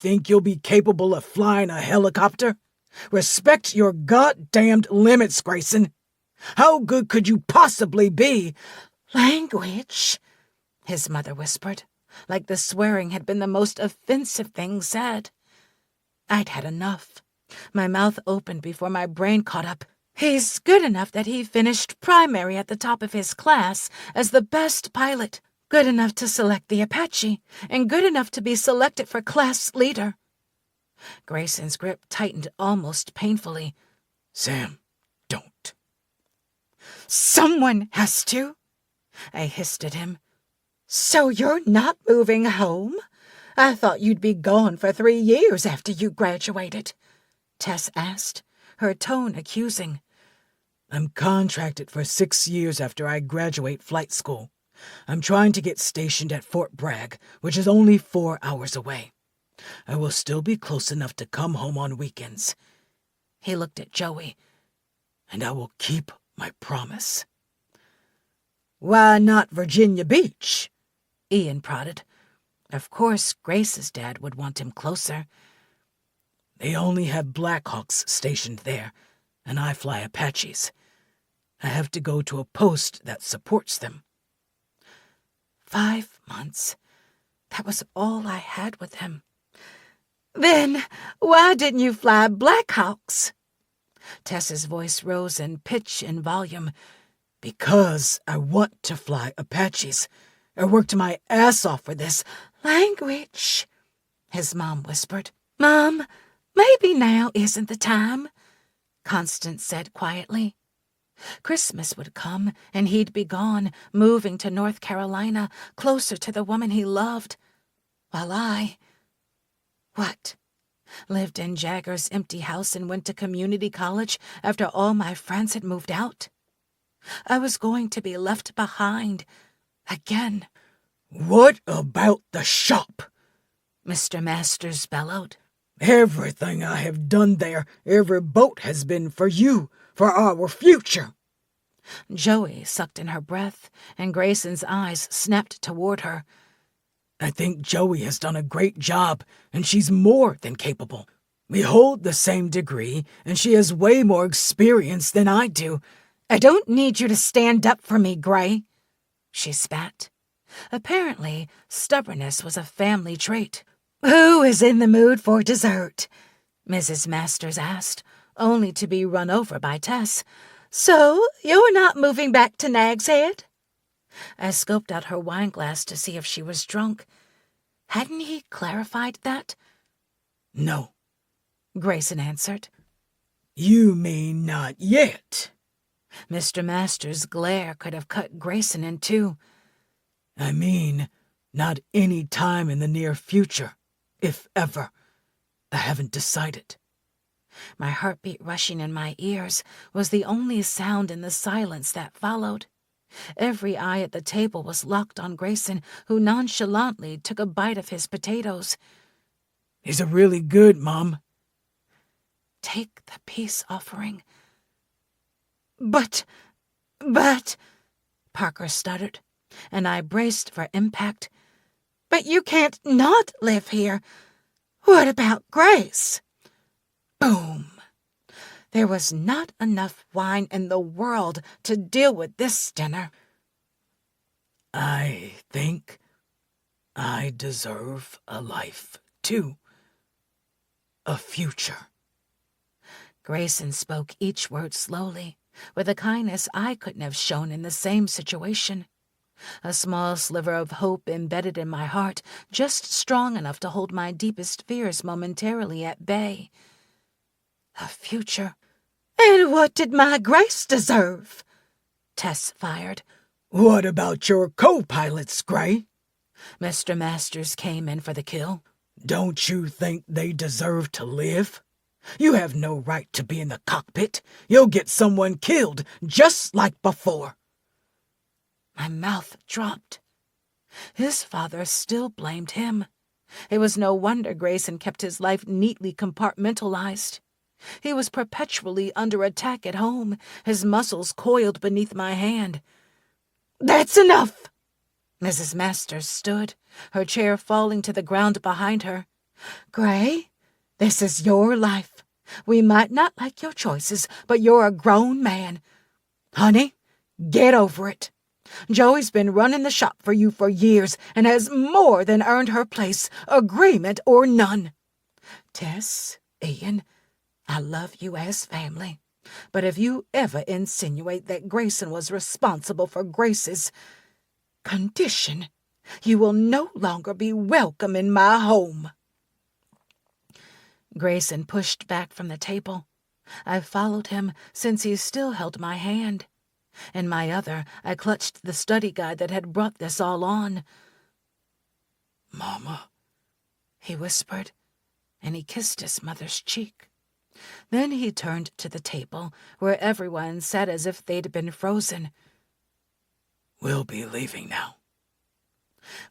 think you'll be capable of flying a helicopter? Respect your goddamned limits, Grayson. How good could you possibly be? Language, his mother whispered, like the swearing had been the most offensive thing said. I'd had enough. My mouth opened before my brain caught up. He's good enough that he finished primary at the top of his class as the best pilot, good enough to select the Apache, and good enough to be selected for class leader. Grayson's grip tightened almost painfully. Sam, don't. Someone has to, I hissed at him. So you're not moving home? I thought you'd be gone for 3 years after you graduated, Tess asked, her tone accusing. I'm contracted for 6 years after I graduate flight school. I'm trying to get stationed at Fort Bragg, which is only 4 hours away. I will still be close enough to come home on weekends. He looked at Joey. And I will keep my promise. Why not Virginia Beach? Ian prodded. Of course, Grace's dad would want him closer. They only have Blackhawks stationed there, and I fly Apaches. I have to go to a post that supports them. 5 months. That was all I had with him. Then why didn't you fly Blackhawks? Tess's voice rose in pitch and volume. Because I want to fly Apaches. I worked my ass off for this. Language, his mom whispered. Mom, maybe now isn't the time, Constance said quietly. Christmas would come, and he'd be gone, moving to North Carolina, closer to the woman he loved, while I... What? Lived in Jagger's empty house and went to community college after all my friends had moved out? I was going to be left behind, again. What about the shop? Mr. Masters bellowed. Everything I have done there, every boat has been for you, for our future. Joey sucked in her breath, and Grayson's eyes snapped toward her. I think Joey has done a great job, and she's more than capable. We hold the same degree, and she has way more experience than I do. I don't need you to stand up for me, Gray, she spat. Apparently, stubbornness was a family trait. Who is in the mood for dessert? Mrs. Masters asked, only to be run over by Tess. So, you're not moving back to Nag's Head? I scoped out her wineglass to see if she was drunk. Hadn't he clarified that? No, Grayson answered. You mean not yet? Mr. Masters' glare could have cut Grayson in two. I mean, not any time in the near future, if ever. I haven't decided. My heartbeat rushing in my ears was the only sound in the silence that followed. Every eye at the table was locked on Grayson, who nonchalantly took a bite of his potatoes. Is it really good, Mom? Take the peace offering. But, Parker stuttered, and I braced for impact. But you can't not live here. What about Grace? Boom. There was not enough wine in the world to deal with this dinner. I think I deserve a life, too. A future. Grayson spoke each word slowly, with a kindness I couldn't have shown in the same situation. A small sliver of hope embedded in my heart, just strong enough to hold my deepest fears momentarily at bay. A future. And what did my Grace deserve? Tess fired. What about your co-pilots, Gray? Mr. Masters came in for the kill. Don't you think they deserve to live? You have no right to be in the cockpit. You'll get someone killed, just like before. My mouth dropped. His father still blamed him. It was no wonder Grayson kept his life neatly compartmentalized. He was perpetually under attack at home, his muscles coiled beneath my hand. That's enough! Mrs. Masters stood, her chair falling to the ground behind her. Gray, this is your life. We might not like your choices, but you're a grown man. Honey, get over it. Joey's been running the shop for you for years and has more than earned her place, agreement or none. Tess, Ian, I love you as family, but if you ever insinuate that Grayson was responsible for Grace's condition, you will no longer be welcome in my home. Grayson pushed back from the table. I followed him since he still held my hand. In my other, I clutched the study guide that had brought this all on. Mama, he whispered, and he kissed his mother's cheek. Then he turned to the table, where everyone sat as if they'd been frozen. We'll be leaving now.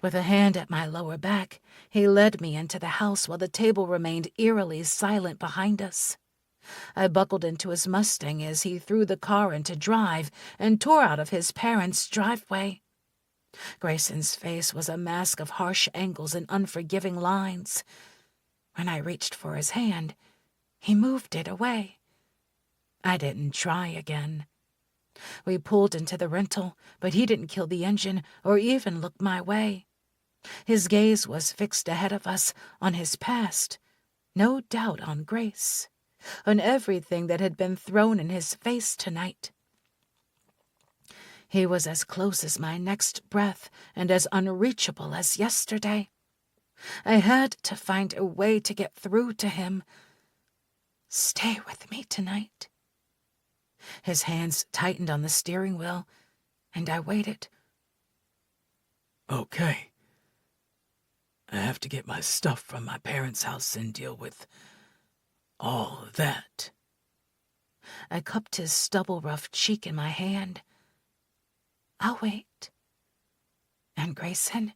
With a hand at my lower back, he led me into the house while the table remained eerily silent behind us. I buckled into his Mustang as he threw the car into drive and tore out of his parents' driveway. Grayson's face was a mask of harsh angles and unforgiving lines. When I reached for his hand, he moved it away. I didn't try again. We pulled into the rental, but he didn't kill the engine or even look my way. His gaze was fixed ahead of us, on his past, no doubt on Grace, on everything that had been thrown in his face tonight. He was as close as my next breath and as unreachable as yesterday. I had to find a way to get through to him. Stay with me tonight. His hands tightened on the steering wheel, and I waited. Okay. I have to get my stuff from my parents' house and deal with all of that. I cupped his stubble-rough cheek in my hand. I'll wait. And Grayson,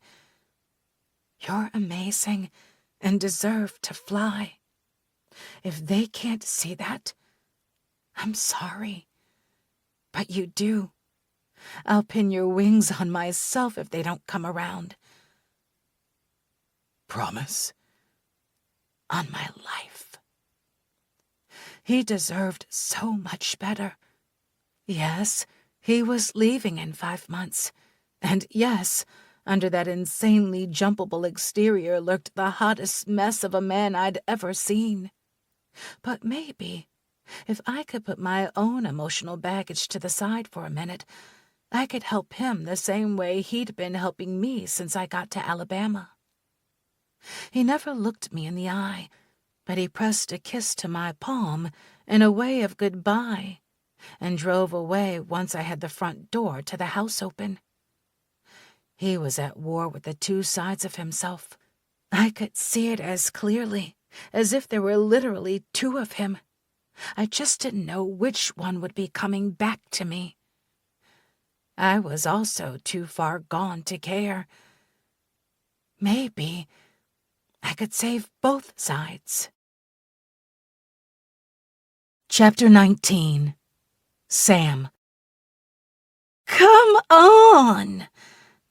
you're amazing and deserve to fly. If they can't see that, I'm sorry. But you do. I'll pin your wings on myself if they don't come around. Promise? On my life. He deserved so much better. Yes, he was leaving in 5 months. And yes, under that insanely jumpable exterior lurked the hottest mess of a man I'd ever seen. But maybe, if I could put my own emotional baggage to the side for a minute, I could help him the same way he'd been helping me since I got to Alabama. He never looked me in the eye, but he pressed a kiss to my palm in a way of goodbye and drove away once I had the front door to the house open. He was at war with the two sides of himself. I could see it as clearly, as if there were literally two of him. I just didn't know which one would be coming back to me. I was also too far gone to care. Maybe I could save both sides. Chapter 19. Sam. Come on!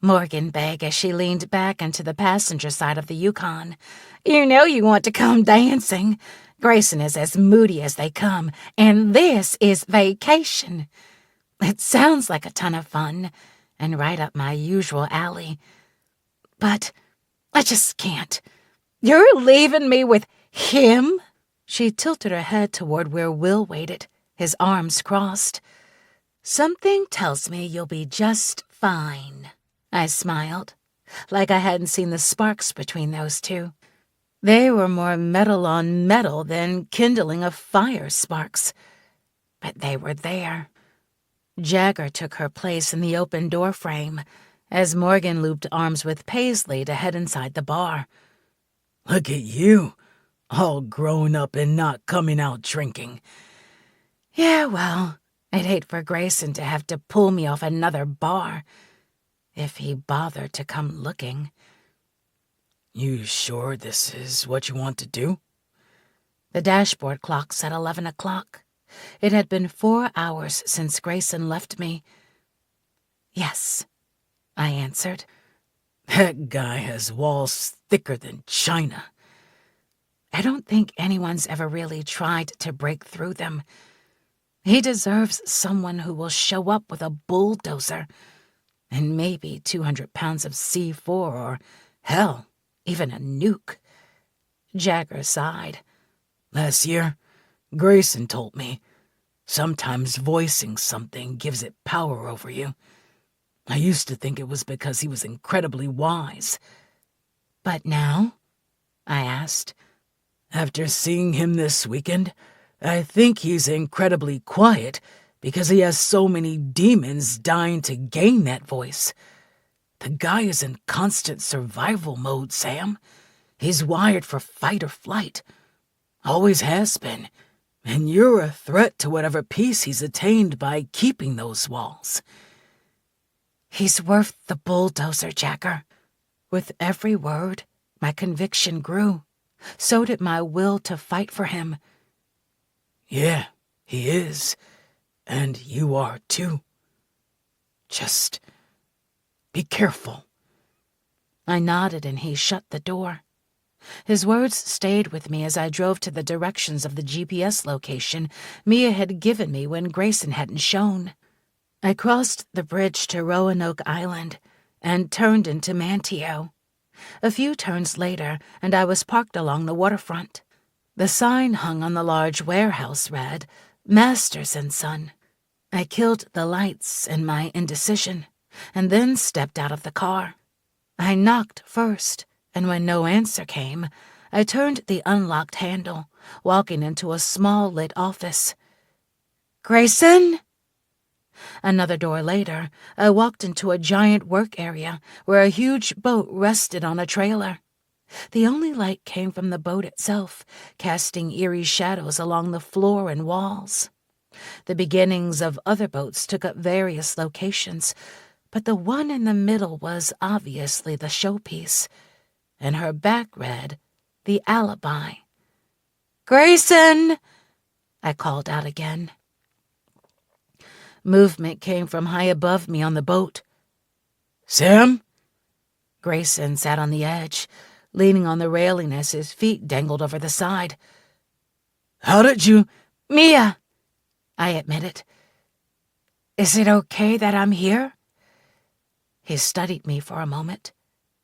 Morgan begged as she leaned back into the passenger side of the Yukon. You know you want to come dancing. Grayson is as moody as they come, and this is vacation. It sounds like a ton of fun, and right up my usual alley. But I just can't. You're leaving me with him? She tilted her head toward where Will waited, his arms crossed. Something tells me you'll be just fine. I smiled, like I hadn't seen the sparks between those two. They were more metal on metal than kindling of fire sparks. But they were there. Jagger took her place in the open door frame, as Morgan looped arms with Paisley to head inside the bar. Look at you, all grown up and not coming out drinking. Yeah, well, I'd hate for Grayson to have to pull me off another bar, if he bothered to come looking. You sure this is what you want to do? The dashboard clock said 11 o'clock. It had been 4 hours since Grayson left me. Yes, I answered. That guy has walls thicker than China. I don't think anyone's ever really tried to break through them. He deserves someone who will show up with a bulldozer and maybe 200 pounds of C4 or, hell, even a nuke. Jagger sighed. Last year, Grayson told me, sometimes voicing something gives it power over you. I used to think it was because he was incredibly wise. But now? I asked. After seeing him this weekend, I think he's incredibly quiet because he has so many demons dying to gain that voice. The guy is in constant survival mode, Sam. He's wired for fight or flight. Always has been. And you're a threat to whatever peace he's attained by keeping those walls. He's worth the bulldozer, Jagger. With every word, my conviction grew. So did my will to fight for him. Yeah, he is. And you are too. Just be careful. I nodded and he shut the door. His words stayed with me as I drove to the directions of the GPS location Mia had given me when Grayson hadn't shown. I crossed the bridge to Roanoke Island and turned into Manteo. A few turns later, and I was parked along the waterfront. The sign hung on the large warehouse read, Masters and Son. I killed the lights in my indecision, and then stepped out of the car. I knocked first, and when no answer came, I turned the unlocked handle, walking into a small lit office. Grayson? Another door later, I walked into a giant work area where a huge boat rested on a trailer. The only light came from the boat itself, casting eerie shadows along the floor and walls. The beginnings of other boats took up various locations, but the one in the middle was obviously the showpiece, and her back read, The Alibi. Grayson! I called out again. Movement came from high above me on the boat. Sam? Grayson sat on the edge, leaning on the railing as his feet dangled over the side. How did you— Mia, I admitted. Is it okay that I'm here? He studied me for a moment,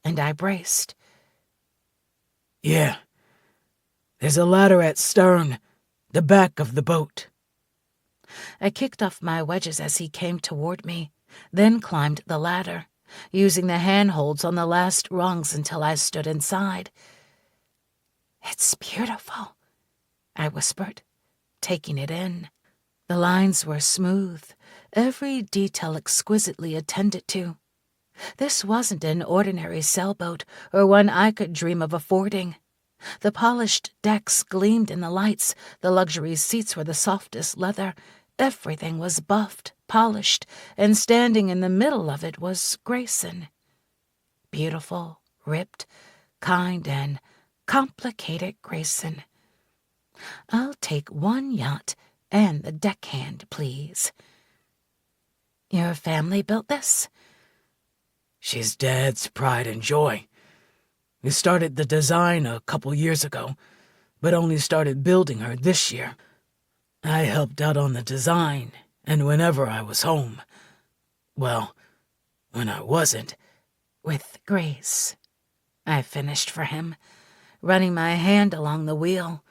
and I braced. Yeah. There's a ladder at stern, the back of the boat. I kicked off my wedges as he came toward me, then climbed the ladder, using the handholds on the last rungs until I stood inside. It's beautiful, I whispered, taking it in. The lines were smooth, every detail exquisitely attended to. This wasn't an ordinary sailboat or one I could dream of affording. The polished decks gleamed in the lights, the luxury seats were the softest leather. Everything was buffed, polished, and standing in the middle of it was Grayson. Beautiful, ripped, kind, and complicated Grayson. I'll take one yacht and the deckhand, please. Your family built this? She's Dad's pride and joy. We started the design a couple years ago, but only started building her this year. I helped out on the design, and whenever I was home, well, when I wasn't, with grace, I finished for him, running my hand along the wheel.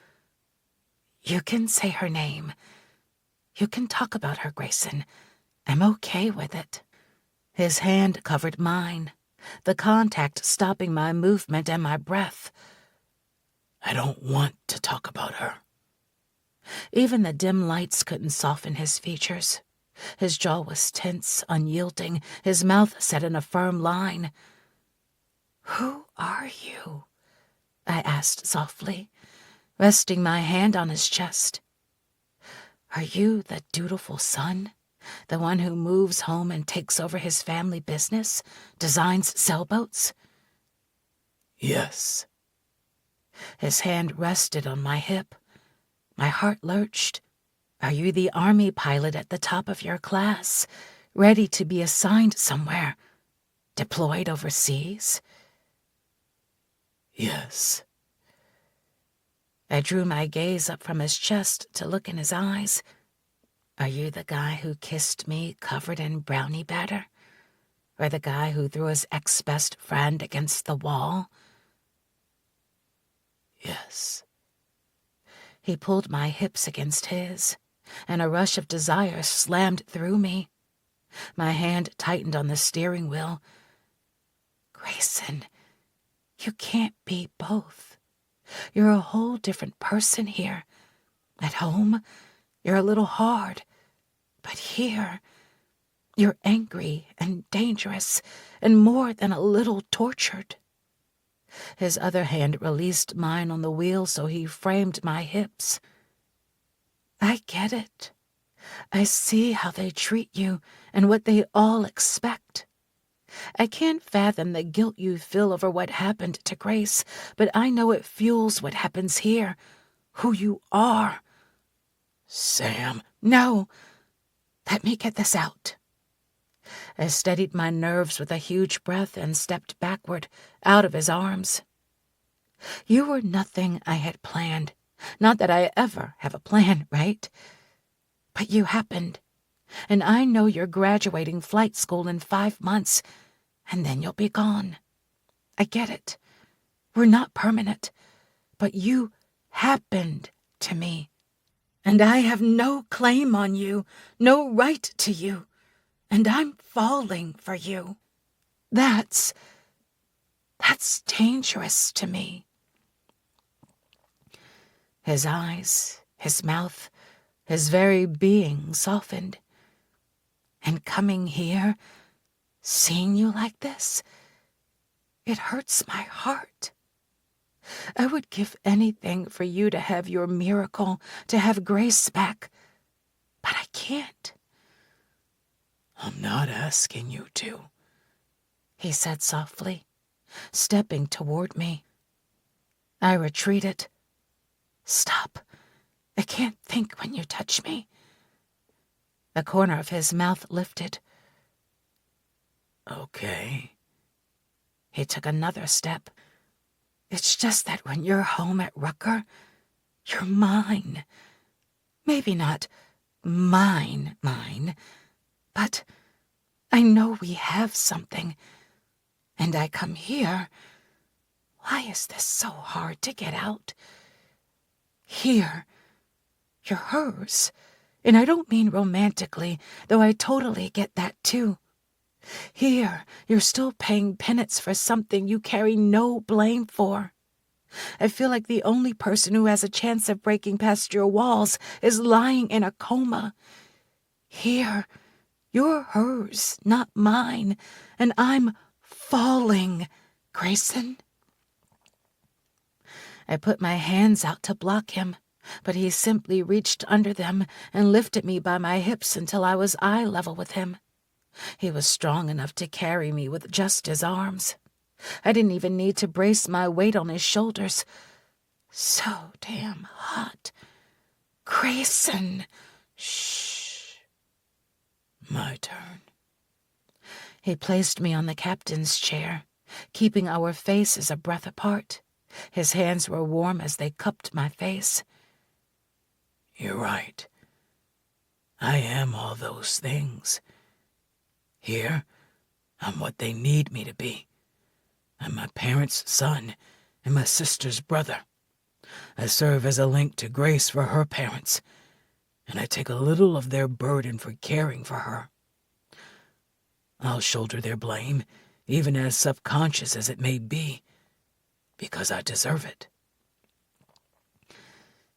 You can say her name. You can talk about her, Grayson. I'm okay with it. His hand covered mine, the contact stopping my movement and my breath. I don't want to talk about her. Even the dim lights couldn't soften his features. His jaw was tense, unyielding, his mouth set in a firm line. Who are you? I asked softly, resting my hand on his chest. Are you the dutiful son? The one who moves home and takes over his family business, designs sailboats? Yes. His hand rested on my hip. My heart lurched. Are you the army pilot at the top of your class, ready to be assigned somewhere, deployed overseas? Yes. I drew my gaze up from his chest to look in his eyes. Are you the guy who kissed me covered in brownie batter? Or the guy who threw his ex-best friend against the wall? Yes. He pulled my hips against his, and a rush of desire slammed through me. My hand tightened on the steering wheel. Grayson, you can't be both. You're a whole different person here. At home, you're a little hard. But here, you're angry and dangerous and more than a little tortured. His other hand released mine on the wheel so he framed my hips. I get it. I see how they treat you and what they all expect. I can't fathom the guilt you feel over what happened to Grace, but I know it fuels what happens here, who you are. Sam. No. Let me get this out. I steadied my nerves with a huge breath and stepped backward, out of his arms. You were nothing I had planned. Not that I ever have a plan, right? But you happened. And I know you're graduating flight school in 5 months, and then you'll be gone. I get it. We're not permanent. But you happened to me. And I have no claim on you, no right to you. And I'm falling for you. That's dangerous to me. His eyes, his mouth, his very being softened. And coming here, seeing you like this, it hurts my heart. I would give anything for you to have your miracle, to have Grace back, but I can't. I'm not asking you to, he said softly, stepping toward me. I retreated. Stop. I can't think when you touch me. The corner of his mouth lifted. Okay. He took another step. It's just that when you're home at Rucker, you're mine. Maybe not mine, but I know we have something. And I come here. Why is this so hard to get out? Here, you're hers. And I don't mean romantically, though I totally get that too. Here, you're still paying penance for something you carry no blame for. I feel like the only person who has a chance of breaking past your walls is lying in a coma. Here, you're hers, not mine, and I'm falling, Grayson. I put my hands out to block him, but he simply reached under them and lifted me by my hips until I was eye level with him. He was strong enough to carry me with just his arms. I didn't even need to brace my weight on his shoulders. So damn hot. Grayson! Shh. My turn. He placed me on the captain's chair, keeping our faces a breath apart. His hands were warm as they cupped my face. You're right. I am all those things. Here, I'm what they need me to be. I'm my parents' son and my sister's brother. I serve as a link to Grace for her parents, and I take a little of their burden for caring for her. I'll shoulder their blame, even as subconscious as it may be, because I deserve it.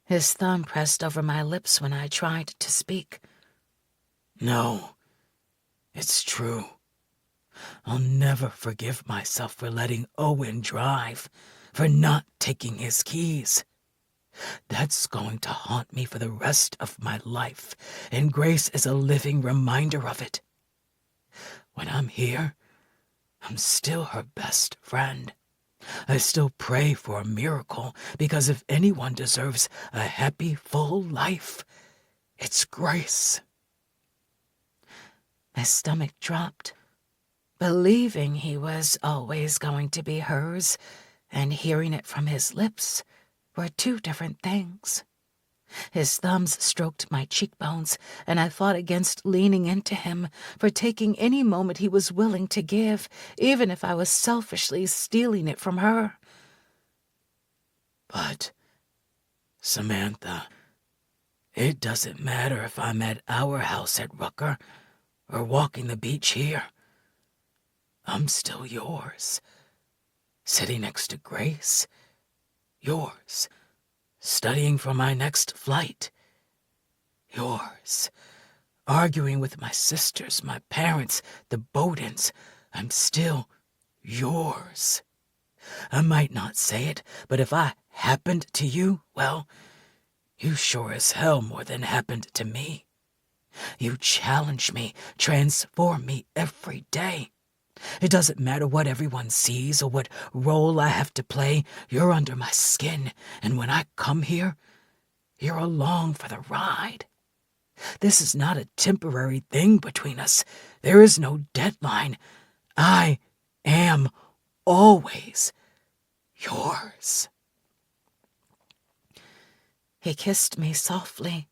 His thumb pressed over my lips when I tried to speak. No, it's true. I'll never forgive myself for letting Owen drive, for not taking his keys. That's going to haunt me for the rest of my life, and Grace is a living reminder of it. When I'm here, I'm still her best friend. I still pray for a miracle, because if anyone deserves a happy, full life, it's Grace. My stomach dropped. Believing he was always going to be hers, and hearing it from his lips, were two different things. His thumbs stroked my cheekbones, and I fought against leaning into him, for taking any moment he was willing to give, even if I was selfishly stealing it from her. But, Samantha, it doesn't matter if I'm at our house at Rucker or walking the beach here. I'm still yours. Sitting next to Grace. Yours. Studying for my next flight. Yours. Arguing with my sisters, my parents, the Bowdens. I'm still yours. I might not say it, but if I happened to you, well, you sure as hell more than happened to me. You challenge me, transform me every day. It doesn't matter what everyone sees or what role I have to play. You're under my skin, and when I come here, you're along for the ride. This is not a temporary thing between us. There is no deadline. I am always yours. He kissed me softly,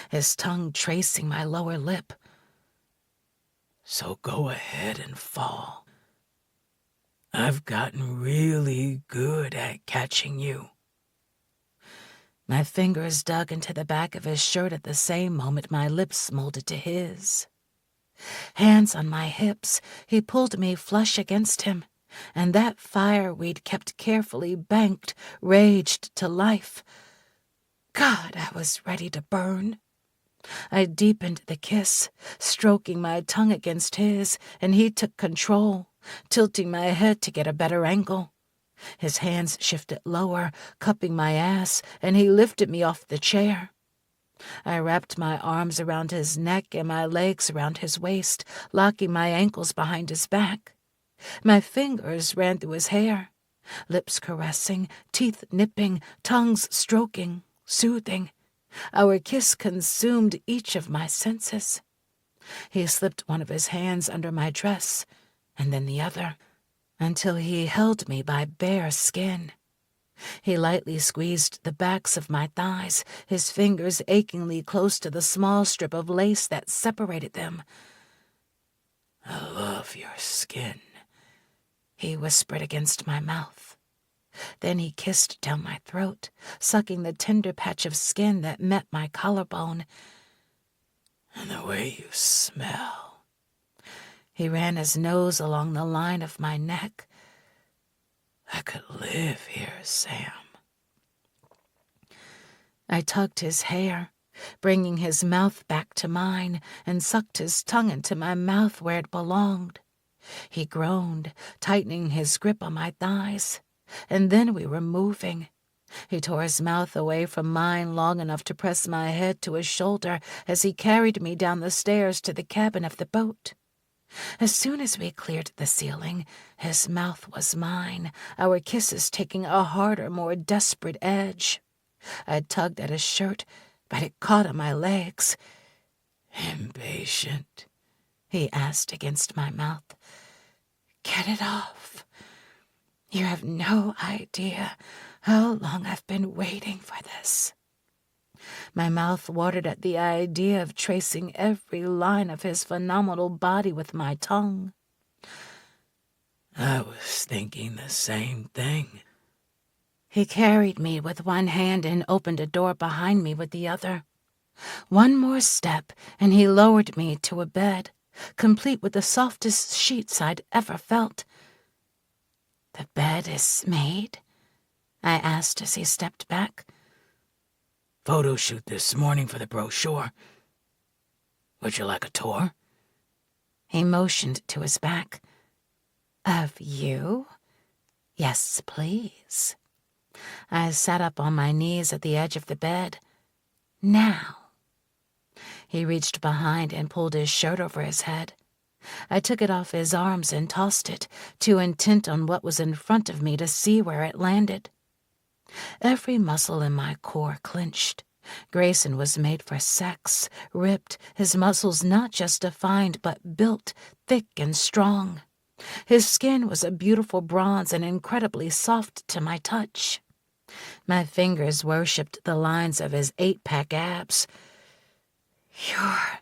his tongue tracing my lower lip. So go ahead and fall. I've gotten really good at catching you. My fingers dug into the back of his shirt at the same moment my lips molded to his. Hands on my hips, he pulled me flush against him, and that fire we'd kept carefully banked raged to life. God, I was ready to burn. I deepened the kiss, stroking my tongue against his, and he took control, tilting my head to get a better angle. His hands shifted lower, cupping my ass, and he lifted me off the chair. I wrapped my arms around his neck and my legs around his waist, locking my ankles behind his back. My fingers ran through his hair, lips caressing, teeth nipping, tongues stroking, soothing. Our kiss consumed each of my senses. He slipped one of his hands under my dress, and then the other, until he held me by bare skin. He lightly squeezed the backs of my thighs, his fingers achingly close to the small strip of lace that separated them. I love your skin, he whispered against my mouth. Then he kissed down my throat, sucking the tender patch of skin that met my collarbone. And the way you smell. He ran his nose along the line of my neck. I could live here, Sam. I tugged his hair, bringing his mouth back to mine, and sucked his tongue into my mouth where it belonged. He groaned, tightening his grip on my thighs. And then we were moving. He tore his mouth away from mine long enough to press my head to his shoulder as he carried me down the stairs to the cabin of the boat. As soon as we cleared the ceiling, his mouth was mine, our kisses taking a harder, more desperate edge. I tugged at his shirt, but it caught on my legs. Impatient? He asked against my mouth. Get it off. You have no idea how long I've been waiting for this. My mouth watered at the idea of tracing every line of his phenomenal body with my tongue. I was thinking the same thing. He carried me with one hand and opened a door behind me with the other. One more step, and he lowered me to a bed, complete with the softest sheets I'd ever felt. The bed is made? I asked as he stepped back. Photo shoot this morning for the brochure. Would you like a tour? He motioned to his back. Of you? Yes, please. I sat up on my knees at the edge of the bed. Now. He reached behind and pulled his shirt over his head. I took it off his arms and tossed it, too intent on what was in front of me to see where it landed. Every muscle in my core clenched. Grayson was made for sex, ripped, his muscles not just defined but built, thick and strong. His skin was a beautiful bronze and incredibly soft to my touch. My fingers worshipped the lines of his 8-pack abs. You're...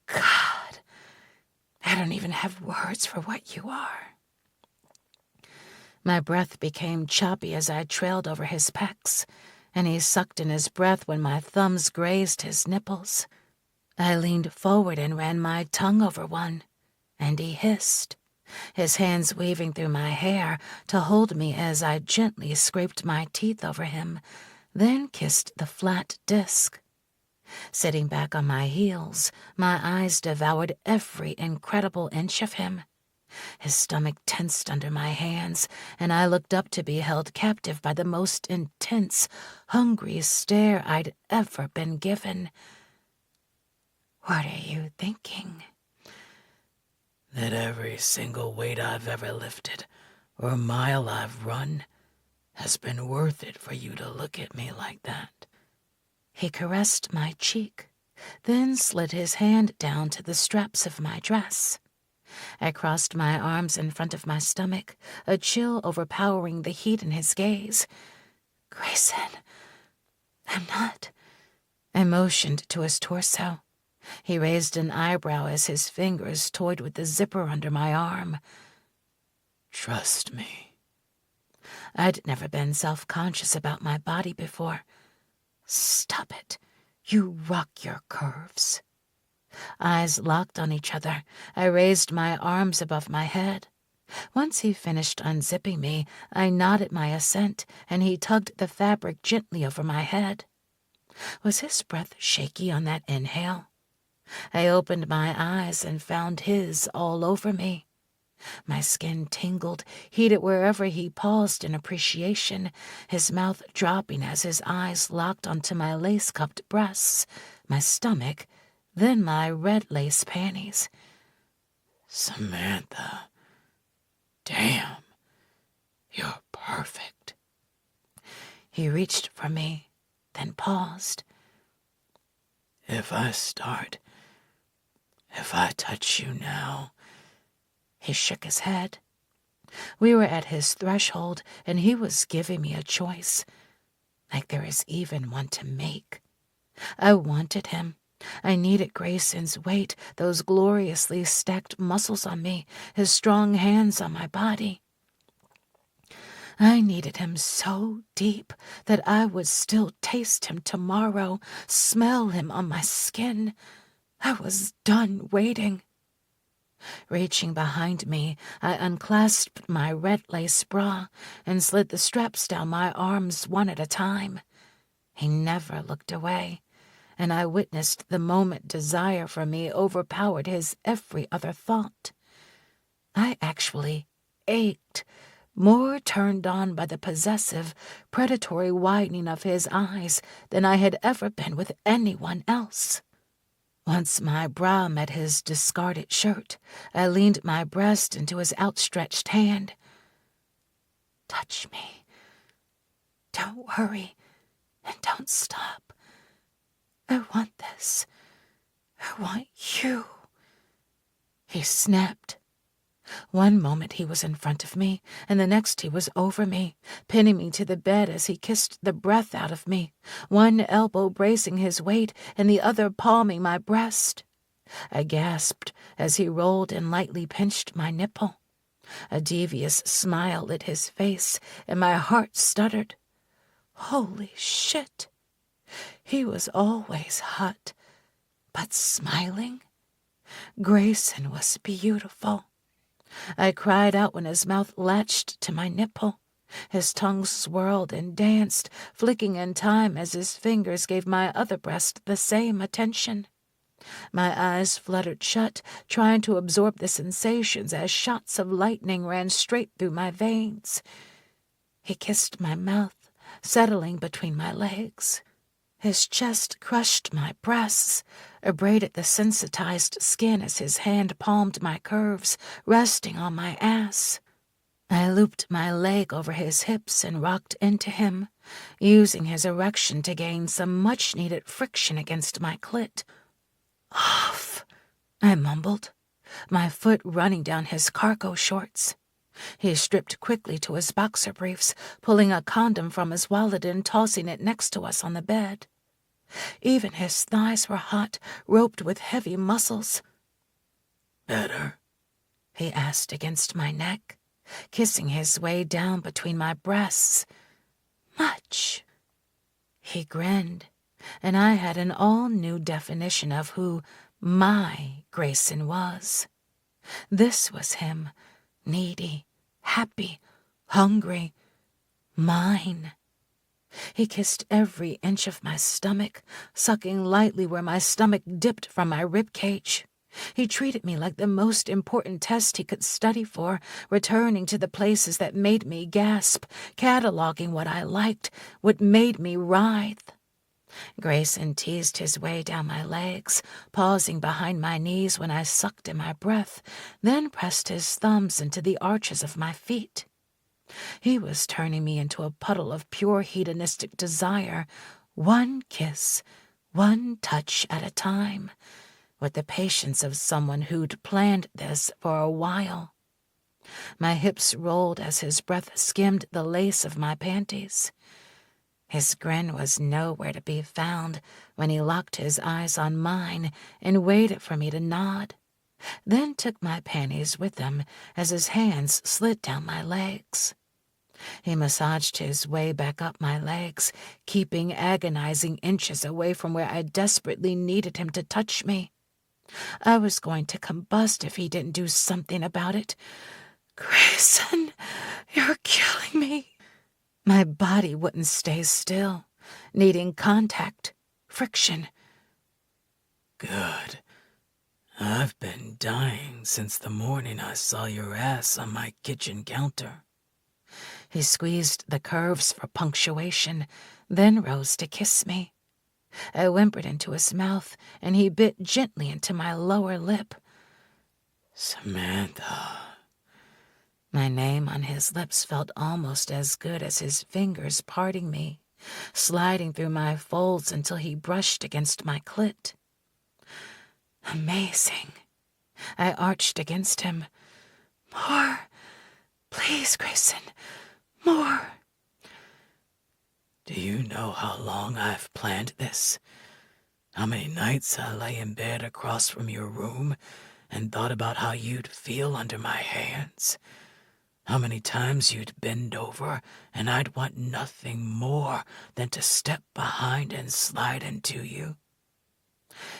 God, I don't even have words for what you are. My breath became choppy as I trailed over his pecs, and he sucked in his breath when my thumbs grazed his nipples. I leaned forward and ran my tongue over one, and he hissed, his hands weaving through my hair to hold me as I gently scraped my teeth over him, then kissed the flat disc. Sitting back on my heels, my eyes devoured every incredible inch of him. His stomach tensed under my hands, and I looked up to be held captive by the most intense, hungry stare I'd ever been given. What are you thinking? That every single weight I've ever lifted or mile I've run has been worth it for you to look at me like that. He caressed my cheek, then slid his hand down to the straps of my dress. I crossed my arms in front of my stomach, a chill overpowering the heat in his gaze. Grayson, I'm not. I motioned to his torso. He raised an eyebrow as his fingers toyed with the zipper under my arm. Trust me. I'd never been self-conscious about my body before. Stop it. You rock your curves. Eyes locked on each other, I raised my arms above my head. Once he finished unzipping me, I nodded my assent, and he tugged the fabric gently over my head. Was his breath shaky on that inhale? I opened my eyes and found his all over me. My skin tingled, heated wherever he paused in appreciation, his mouth dropping as his eyes locked onto my lace-cuffed breasts, my stomach, then my red lace panties. Samantha, damn, you're perfect. He reached for me, then paused. If I touch you now... He shook his head. We were at his threshold, and he was giving me a choice, like there is even one to make. I wanted him. I needed Grayson's weight, those gloriously stacked muscles on me, his strong hands on my body. I needed him so deep that I would still taste him tomorrow, smell him on my skin. I was done waiting. Reaching behind me, I unclasped my red lace bra and slid the straps down my arms one at a time. He never looked away, and I witnessed the moment desire for me overpowered his every other thought. I actually ached, more turned on by the possessive, predatory widening of his eyes than I had ever been with anyone else. Once my bra met his discarded shirt, I leaned my breast into his outstretched hand. Touch me. Don't hurry, and don't stop. I want this. I want you. He snapped. One moment he was in front of me, and the next he was over me, pinning me to the bed as he kissed the breath out of me, one elbow bracing his weight and the other palming my breast. I gasped as he rolled and lightly pinched my nipple. A devious smile lit his face, and my heart stuttered. Holy shit! He was always hot, but smiling? Grayson was beautiful. I cried out when his mouth latched to my nipple. His tongue swirled and danced, flicking in time as his fingers gave my other breast the same attention. My eyes fluttered shut, trying to absorb the sensations as shots of lightning ran straight through my veins. He kissed my mouth, settling between my legs. His chest crushed my breasts, abraded the sensitized skin as his hand palmed my curves, resting on my ass. I looped my leg over his hips and rocked into him, using his erection to gain some much-needed friction against my clit. Off, I mumbled, my foot running down his cargo shorts. He stripped quickly to his boxer briefs, pulling a condom from his wallet and tossing it next to us on the bed. Even his thighs were hot, roped with heavy muscles. Better? He asked against my neck, kissing his way down between my breasts. Much. He grinned, and I had an all-new definition of who my Grayson was. This was him, needy, happy, hungry, mine. He kissed every inch of my stomach, sucking lightly where my stomach dipped from my rib cage. He treated me like the most important test he could study for, returning to the places that made me gasp, cataloging what I liked, what made me writhe. Grayson teased his way down my legs, pausing behind my knees when I sucked in my breath, then pressed his thumbs into the arches of my feet. He was turning me into a puddle of pure hedonistic desire, one kiss, one touch at a time, with the patience of someone who'd planned this for a while. My hips rolled as his breath skimmed the lace of my panties. His grin was nowhere to be found when he locked his eyes on mine and waited for me to nod, then took my panties with him as his hands slid down my legs. He massaged his way back up my legs, keeping agonizing inches away from where I desperately needed him to touch me. I was going to combust if he didn't do something about it. Grayson, you're killing me. My body wouldn't stay still, needing contact, friction. Good. I've been dying since the morning I saw your ass on my kitchen counter. He squeezed the curves for punctuation, then rose to kiss me. I whimpered into his mouth, and he bit gently into my lower lip. Samantha. My name on his lips felt almost as good as his fingers parting me, sliding through my folds until he brushed against my clit. Amazing. I arched against him. More. Please, Grayson. More. Do you know how long I've planned this? How many nights I lay in bed across from your room and thought about how you'd feel under my hands? How many times you'd bend over and I'd want nothing more than to step behind and slide into you?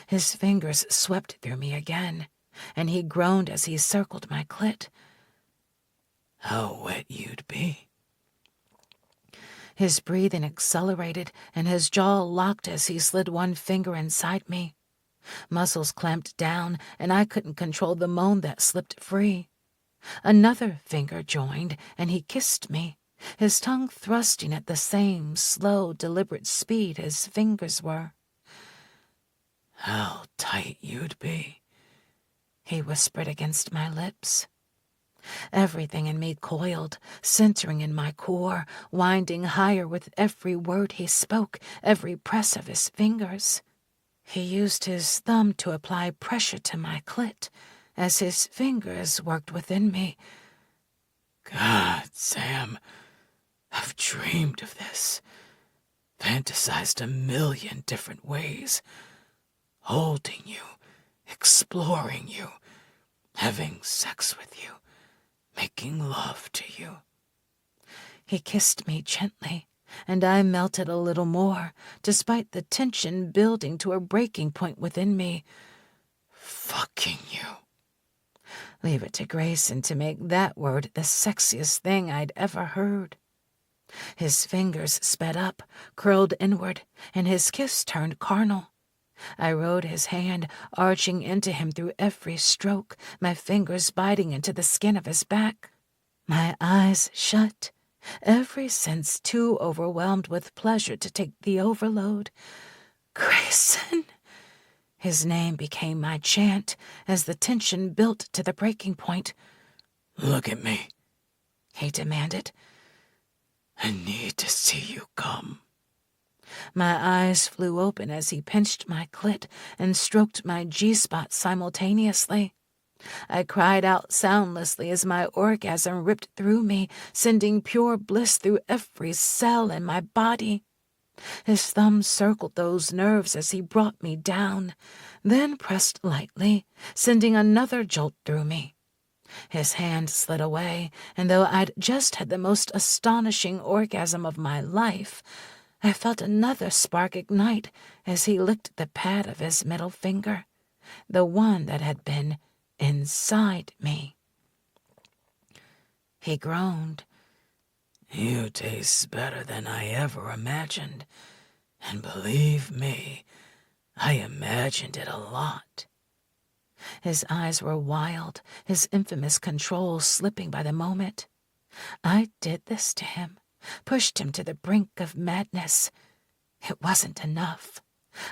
His fingers swept through me again, and he groaned as he circled my clit. How wet you'd be. His breathing accelerated, and his jaw locked as he slid one finger inside me. Muscles clamped down, and I couldn't control the moan that slipped free. Another finger joined, and he kissed me, his tongue thrusting at the same slow, deliberate speed his fingers were. How tight you'd be, he whispered against my lips. Everything in me coiled, centering in my core, winding higher with every word he spoke, every press of his fingers. He used his thumb to apply pressure to my clit as his fingers worked within me. God, Sam, I've dreamed of this, fantasized a million different ways, holding you, exploring you, having sex with you, making love to you. He kissed me gently, and I melted a little more, despite the tension building to a breaking point within me. Fucking you. Leave it to Grayson to make that word the sexiest thing I'd ever heard. His fingers sped up, curled inward, and his kiss turned carnal. I rode his hand, arching into him through every stroke, my fingers biting into the skin of his back. My eyes shut, every sense too overwhelmed with pleasure to take the overload. Grayson! His name became my chant as the tension built to the breaking point. Look at me, he demanded. I need to see you come. My eyes flew open as he pinched my clit and stroked my G-spot simultaneously. I cried out soundlessly as my orgasm ripped through me, sending pure bliss through every cell in my body. His thumb circled those nerves as he brought me down, then pressed lightly, sending another jolt through me. His hand slid away, and though I'd just had the most astonishing orgasm of my life, I felt another spark ignite as he licked the pad of his middle finger, the one that had been inside me. He groaned. "You taste better than I ever imagined. And believe me, I imagined it a lot." His eyes were wild, his infamous control slipping by the moment. I did this to him, pushed him to the brink of madness. It wasn't enough.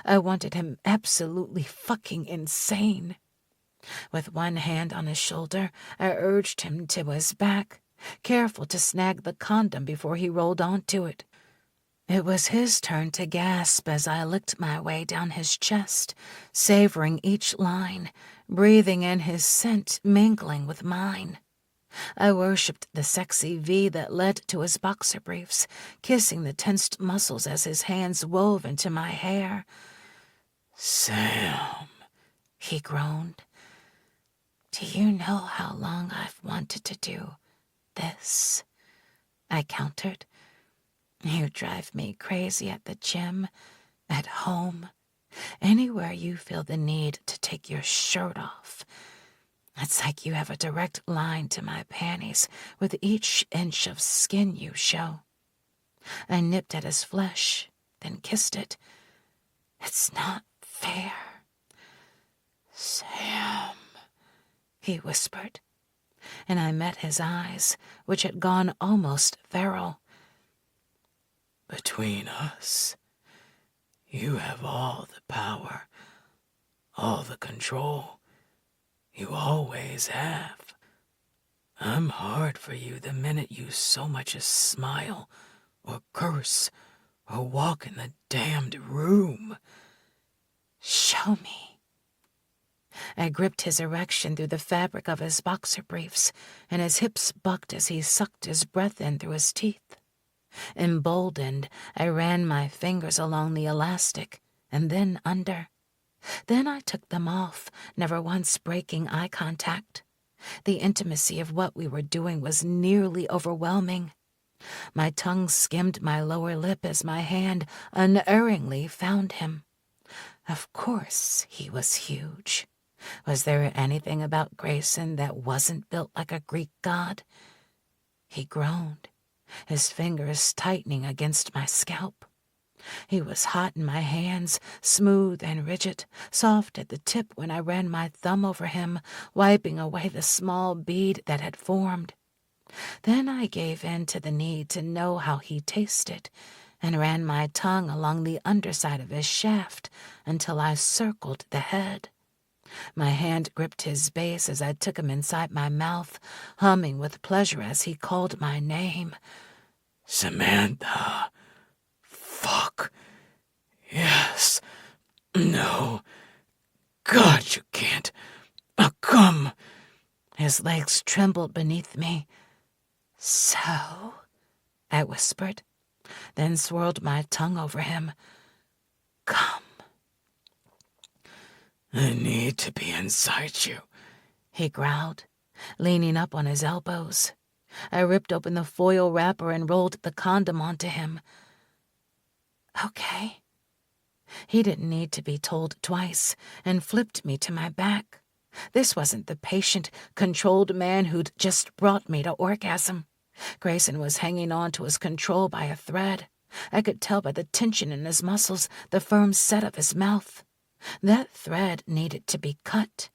I wanted him absolutely fucking insane. With one hand on his shoulder, I urged him to his back, careful to snag the condom before he rolled onto it. It was his turn to gasp as I licked my way down his chest, savoring each line, breathing in his scent mingling with mine. I worshipped the sexy V that led to his boxer briefs, kissing the tensed muscles as his hands wove into my hair. "Sam," he groaned. "Do you know how long I've wanted to do this?" I countered. "You drive me crazy at the gym, at home, anywhere you feel the need to take your shirt off. It's like you have a direct line to my panties with each inch of skin you show." I nipped at his flesh, then kissed it. "It's not fair." "Sam," he whispered, and I met his eyes, which had gone almost feral. "Between us, you have all the power, all the control. You always have. I'm hard for you the minute you so much as smile, or curse, or walk in the damned room." "Show me." I gripped his erection through the fabric of his boxer briefs, and his hips bucked as he sucked his breath in through his teeth. Emboldened, I ran my fingers along the elastic, and then under. Then I took them off, never once breaking eye contact. The intimacy of what we were doing was nearly overwhelming. My tongue skimmed my lower lip as my hand unerringly found him. Of course he was huge. Was there anything about Grayson that wasn't built like a Greek god? He groaned, his fingers tightening against my scalp. He was hot in my hands, smooth and rigid, soft at the tip when I ran my thumb over him, wiping away the small bead that had formed. Then I gave in to the need to know how he tasted, and ran my tongue along the underside of his shaft until I circled the head. My hand gripped his base as I took him inside my mouth, humming with pleasure as he called my name. "Samantha. Fuck. Yes. No. God, you can't. Come." His legs trembled beneath me. "So?" I whispered, then swirled my tongue over him. "Come." "I need to be inside you," he growled, leaning up on his elbows. I ripped open the foil wrapper and rolled the condom onto him. "Okay." He didn't need to be told twice, and flipped me to my back. This wasn't the patient, controlled man who'd just brought me to orgasm. Grayson was hanging on to his control by a thread. I could tell by the tension in his muscles, the firm set of his mouth. That thread needed to be cut.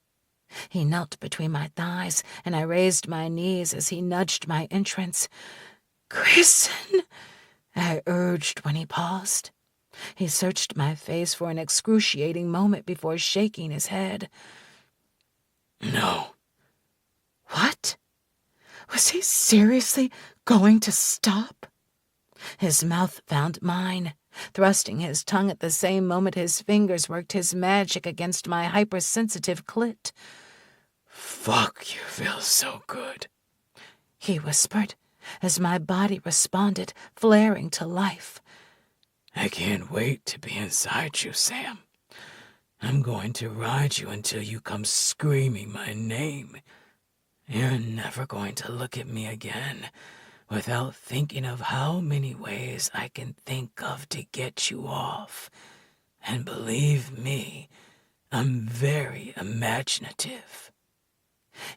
He knelt between my thighs, and I raised my knees as he nudged my entrance. "Grayson," I urged when he paused. He searched my face for an excruciating moment before shaking his head. "No." What? Was he seriously going to stop? His mouth found mine, thrusting his tongue at the same moment his fingers worked his magic against my hypersensitive clit. Fuck, you feel so good, he whispered, as my body responded, flaring to life. I can't wait to be inside you, Sam. I'm going to ride you until you come screaming my name. You're never going to look at me again without thinking of how many ways I can think of to get you off. And believe me, I'm very imaginative.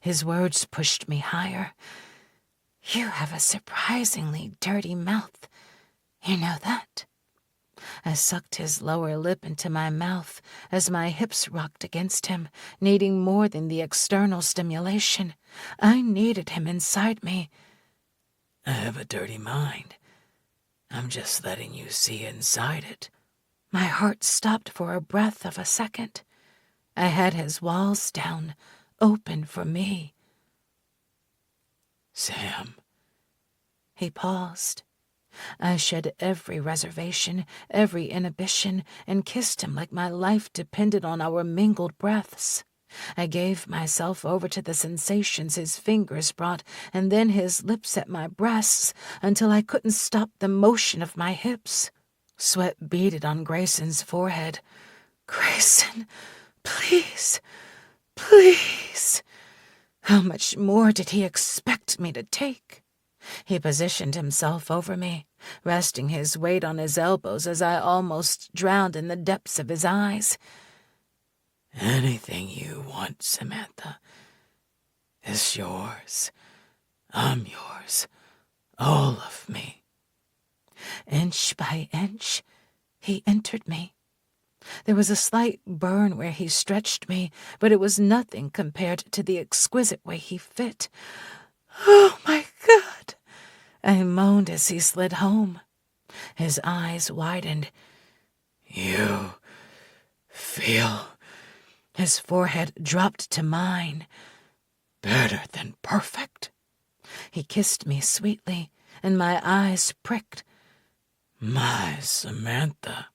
His words pushed me higher. You have a surprisingly dirty mouth. You know that? I sucked his lower lip into my mouth as my hips rocked against him, needing more than the external stimulation. I needed him inside me. I have a dirty mind. I'm just letting you see inside it. My heart stopped for a breath of a second. I had his walls down, open for me. Sam. He paused. I shed every reservation, every inhibition, and kissed him like my life depended on our mingled breaths. I gave myself over to the sensations his fingers brought, and then his lips at my breasts, until I couldn't stop the motion of my hips. Sweat beaded on Grayson's forehead. Grayson, please, please. How much more did he expect me to take? He positioned himself over me, resting his weight on his elbows as I almost drowned in the depths of his eyes. Anything you want, Samantha, is yours. I'm yours. All of me. Inch by inch, he entered me. There was a slight burn where he stretched me, but it was nothing compared to the exquisite way he fit. Oh, my God! I moaned as he slid home. His eyes widened. You feel... His forehead dropped to mine. Better than perfect. He kissed me sweetly, and my eyes pricked. My Samantha.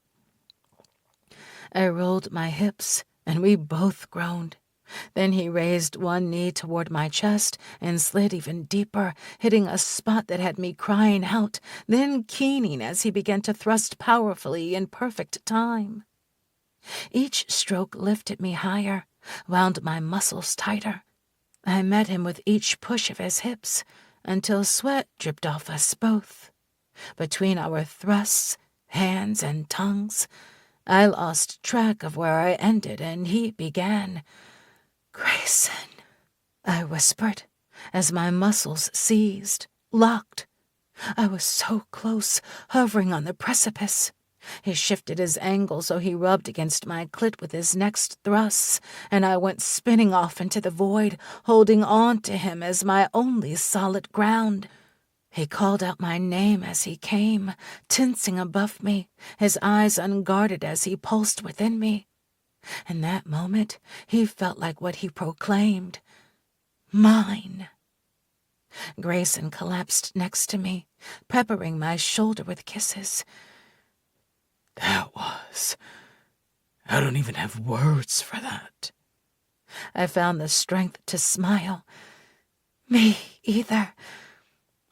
I rolled my hips, and we both groaned. Then he raised one knee toward my chest and slid even deeper, hitting a spot that had me crying out, then keening as he began to thrust powerfully in perfect time. Each stroke lifted me higher, wound my muscles tighter. I met him with each push of his hips, until sweat dripped off us both. Between our thrusts, hands, and tongues, I lost track of where I ended and he began. Grayson, I whispered, as my muscles seized, locked. I was so close, hovering on the precipice. He shifted his angle so he rubbed against my clit with his next thrusts, and I went spinning off into the void, holding on to him as my only solid ground. He called out my name as he came, tensing above me, his eyes unguarded as he pulsed within me. In that moment, he felt like what he proclaimed. Mine. Grayson collapsed next to me, peppering my shoulder with kisses. That was... I don't even have words for that. I found the strength to smile. Me either.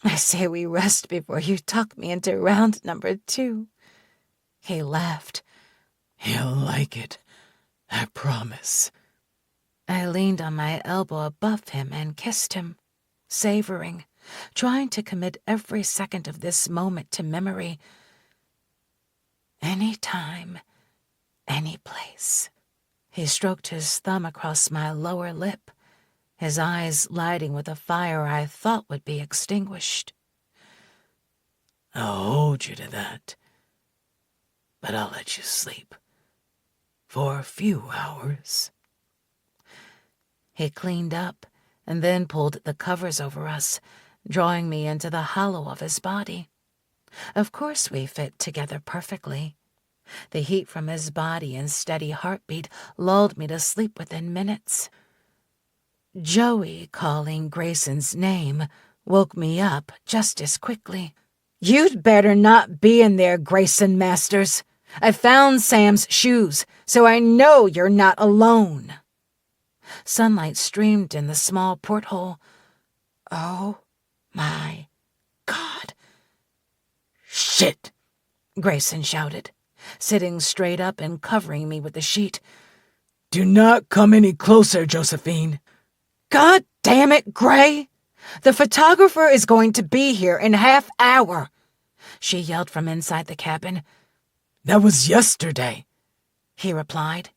I say we rest before you talk me into round number 2. He laughed. He'll like it, I promise. I leaned on my elbow above him and kissed him, savoring, trying to commit every second of this moment to memory. Any time, any place. He stroked his thumb across my lower lip, his eyes lighting with a fire I thought would be extinguished. I'll hold you to that, but I'll let you sleep for a few hours. He cleaned up and then pulled the covers over us, drawing me into the hollow of his body. Of course we fit together perfectly. The heat from his body and steady heartbeat lulled me to sleep within minutes. Joey calling Grayson's name woke me up just as quickly. You'd better not be in there, Grayson Masters. I found Sam's shoes, so I know you're not alone. Sunlight streamed in the small porthole. Oh, my God. Shit! Grayson shouted, sitting straight up and covering me with the sheet. Do not come any closer, Josephine. God damn it, Gray! The photographer is going to be here in half-hour, she yelled from inside the cabin. That was yesterday, he replied.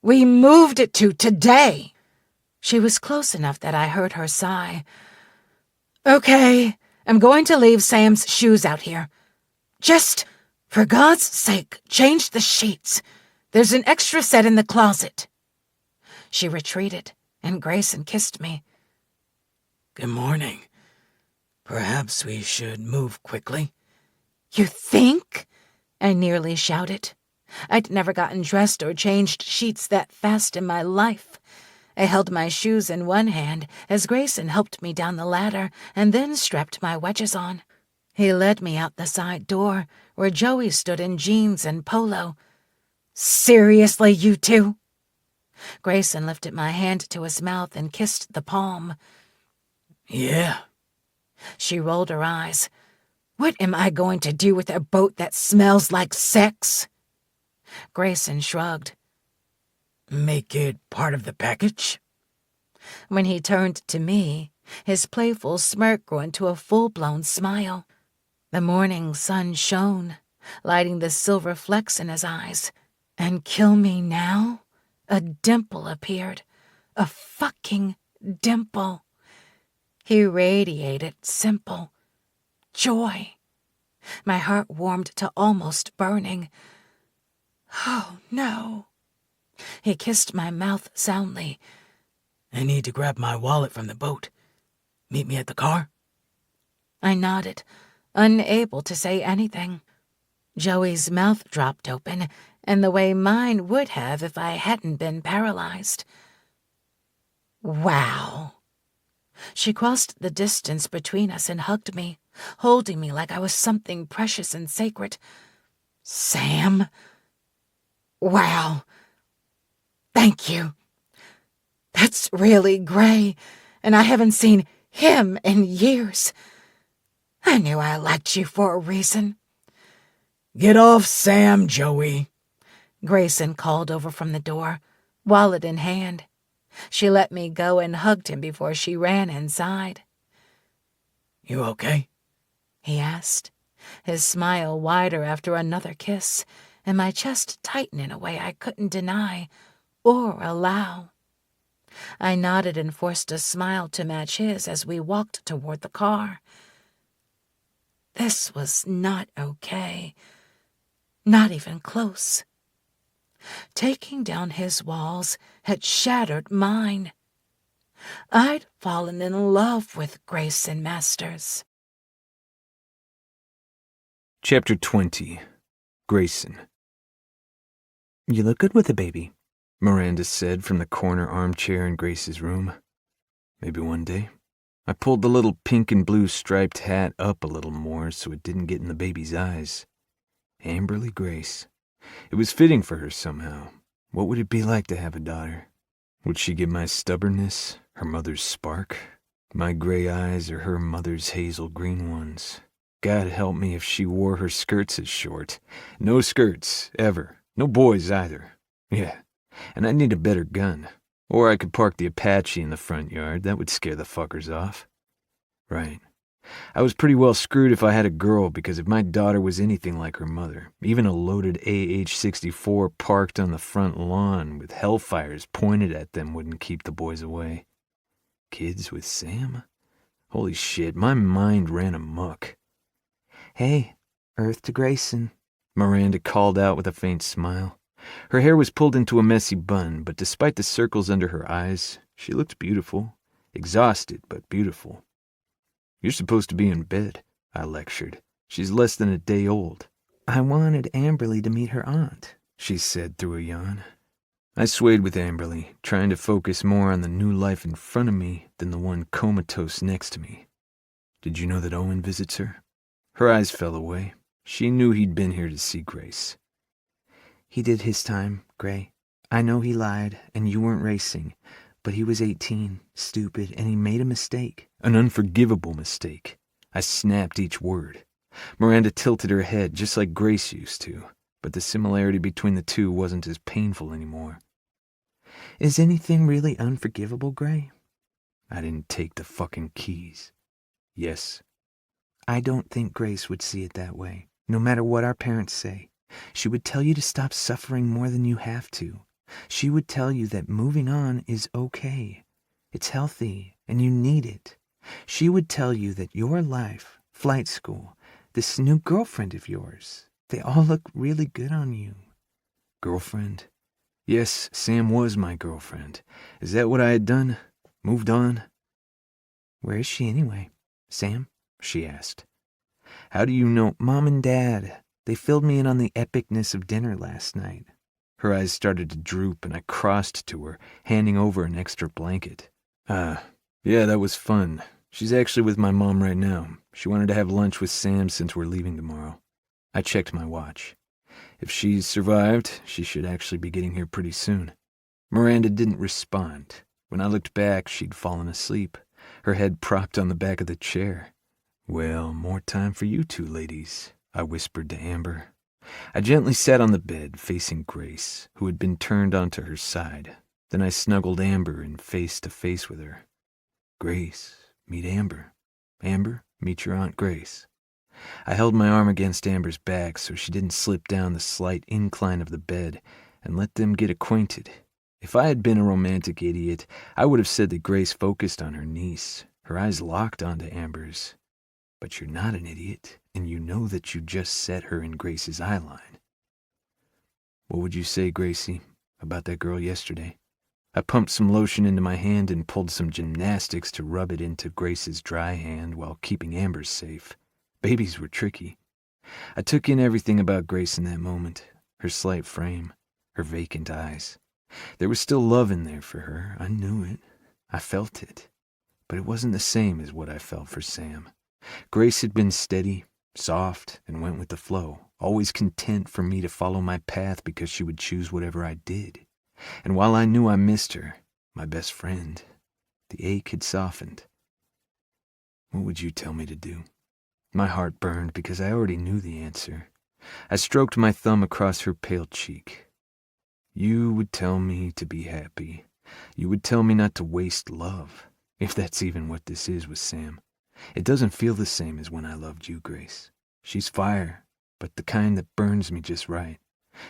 We moved it to today. She was close enough that I heard her sigh. Okay, I'm going to leave Sam's shoes out here. Just, for God's sake, change the sheets. There's an extra set in the closet. She retreated, and Grayson kissed me. Good morning. Perhaps we should move quickly. You think? I nearly shouted. I'd never gotten dressed or changed sheets that fast in my life. I held my shoes in one hand as Grayson helped me down the ladder and then strapped my wedges on. He led me out the side door, where Joey stood in jeans and polo. Seriously, you two? Grayson lifted my hand to his mouth and kissed the palm. Yeah. She rolled her eyes. What am I going to do with a boat that smells like sex? Grayson shrugged. Make it part of the package? When he turned to me, his playful smirk grew into a full-blown smile. The morning sun shone, lighting the silver flecks in his eyes. And kill me now? A dimple appeared. A fucking dimple. He radiated simple joy. My heart warmed to almost burning. Oh, no. He kissed my mouth soundly. I need to grab my wallet from the boat. Meet me at the car? I nodded, unable to say anything. Joey's mouth dropped open, and the way mine would have if I hadn't been paralyzed. Wow. She crossed the distance between us and hugged me, holding me like I was something precious and sacred. Sam? Wow. Thank you. That's really Gray, and I haven't seen him in years. I knew I liked you for a reason. Get off Sam, Joey, Grayson called over from the door, wallet in hand. She let me go and hugged him before she ran inside. You okay? He asked, his smile wider after another kiss, and my chest tightened in a way I couldn't deny or allow. I nodded and forced a smile to match his as we walked toward the car. This was not okay. Not even close. Taking down his walls had shattered mine. I'd fallen in love with Grayson Masters. Chapter 20. Grayson. You look good with a baby, Miranda said from the corner armchair in Grace's room. Maybe one day. I pulled the little pink and blue striped hat up a little more so it didn't get in the baby's eyes. Amberly Grace. It was fitting for her somehow. What would it be like to have a daughter? Would she get my stubbornness, her mother's spark, my gray eyes, or her mother's hazel green ones? God help me if she wore her skirts as short. No skirts, ever. No boys either. Yeah, and I need a better gun. Or I could park the Apache in the front yard. That would scare the fuckers off. Right. I was pretty well screwed if I had a girl, because if my daughter was anything like her mother, even a loaded AH-64 parked on the front lawn with hellfires pointed at them wouldn't keep the boys away. Kids with Sam? Holy shit, my mind ran amok. Hey, Earth to Grayson, Miranda called out with a faint smile. Her hair was pulled into a messy bun, but despite the circles under her eyes, she looked beautiful. Exhausted, but beautiful. You're supposed to be in bed, I lectured. She's less than a day old. I wanted Amberly to meet her aunt, she said through a yawn. I swayed with Amberly, trying to focus more on the new life in front of me than the one comatose next to me. Did you know that Owen visits her? Her eyes fell away. She knew he'd been here to see Grace. He did his time, Gray. I know he lied, and you weren't racing, But he was 18, stupid, and he made a mistake. An unforgivable mistake. I snapped each word. Miranda tilted her head just like Grace used to, but the similarity between the two wasn't as painful anymore. Is anything really unforgivable, Gray? I didn't take the fucking keys. Yes. I don't think Grace would see it that way, no matter what our parents say. She would tell you to stop suffering more than you have to. She would tell you that moving on is okay. It's healthy, and you need it. She would tell you that your life, flight school, this new girlfriend of yours, they all look really good on you. Girlfriend? Yes, Sam was my girlfriend. Is that what I had done? Moved on? Where is she anyway? Sam? She asked. How do you know? Mom and Dad. They filled me in on the epicness of dinner last night. Her eyes started to droop, and I crossed to her, handing over an extra blanket. Yeah, that was fun. She's actually with my mom right now. She wanted to have lunch with Sam since we're leaving tomorrow. I checked my watch. If she's survived, she should actually be getting here pretty soon. Miranda didn't respond. When I looked back, she'd fallen asleep, her head propped on the back of the chair. Well, more time for you two ladies, I whispered to Amber. I gently sat on the bed, facing Grace, who had been turned onto her side. Then I snuggled Amber in face to face with her. Grace, meet Amber. Amber, meet your Aunt Grace. I held my arm against Amber's back so she didn't slip down the slight incline of the bed and let them get acquainted. If I had been a romantic idiot, I would have said that Grace focused on her niece, her eyes locked onto Amber's. But you're not an idiot, and you know that you just set her in Grace's eyeline. What would you say, Gracie, about that girl yesterday? I pumped some lotion into my hand and pulled some gymnastics to rub it into Grace's dry hand while keeping Amber's safe. Babies were tricky. I took in everything about Grace in that moment, her slight frame, her vacant eyes. There was still love in there for her. I knew it. I felt it. But it wasn't the same as what I felt for Sam. Grace had been steady, soft, and went with the flow, always content for me to follow my path because she would choose whatever I did. And while I knew I missed her, my best friend, the ache had softened. What would you tell me to do? My heart burned because I already knew the answer. I stroked my thumb across her pale cheek. You would tell me to be happy. You would tell me not to waste love, if that's even what this is with Sam. It doesn't feel the same as when I loved you, Grace. She's fire, but the kind that burns me just right.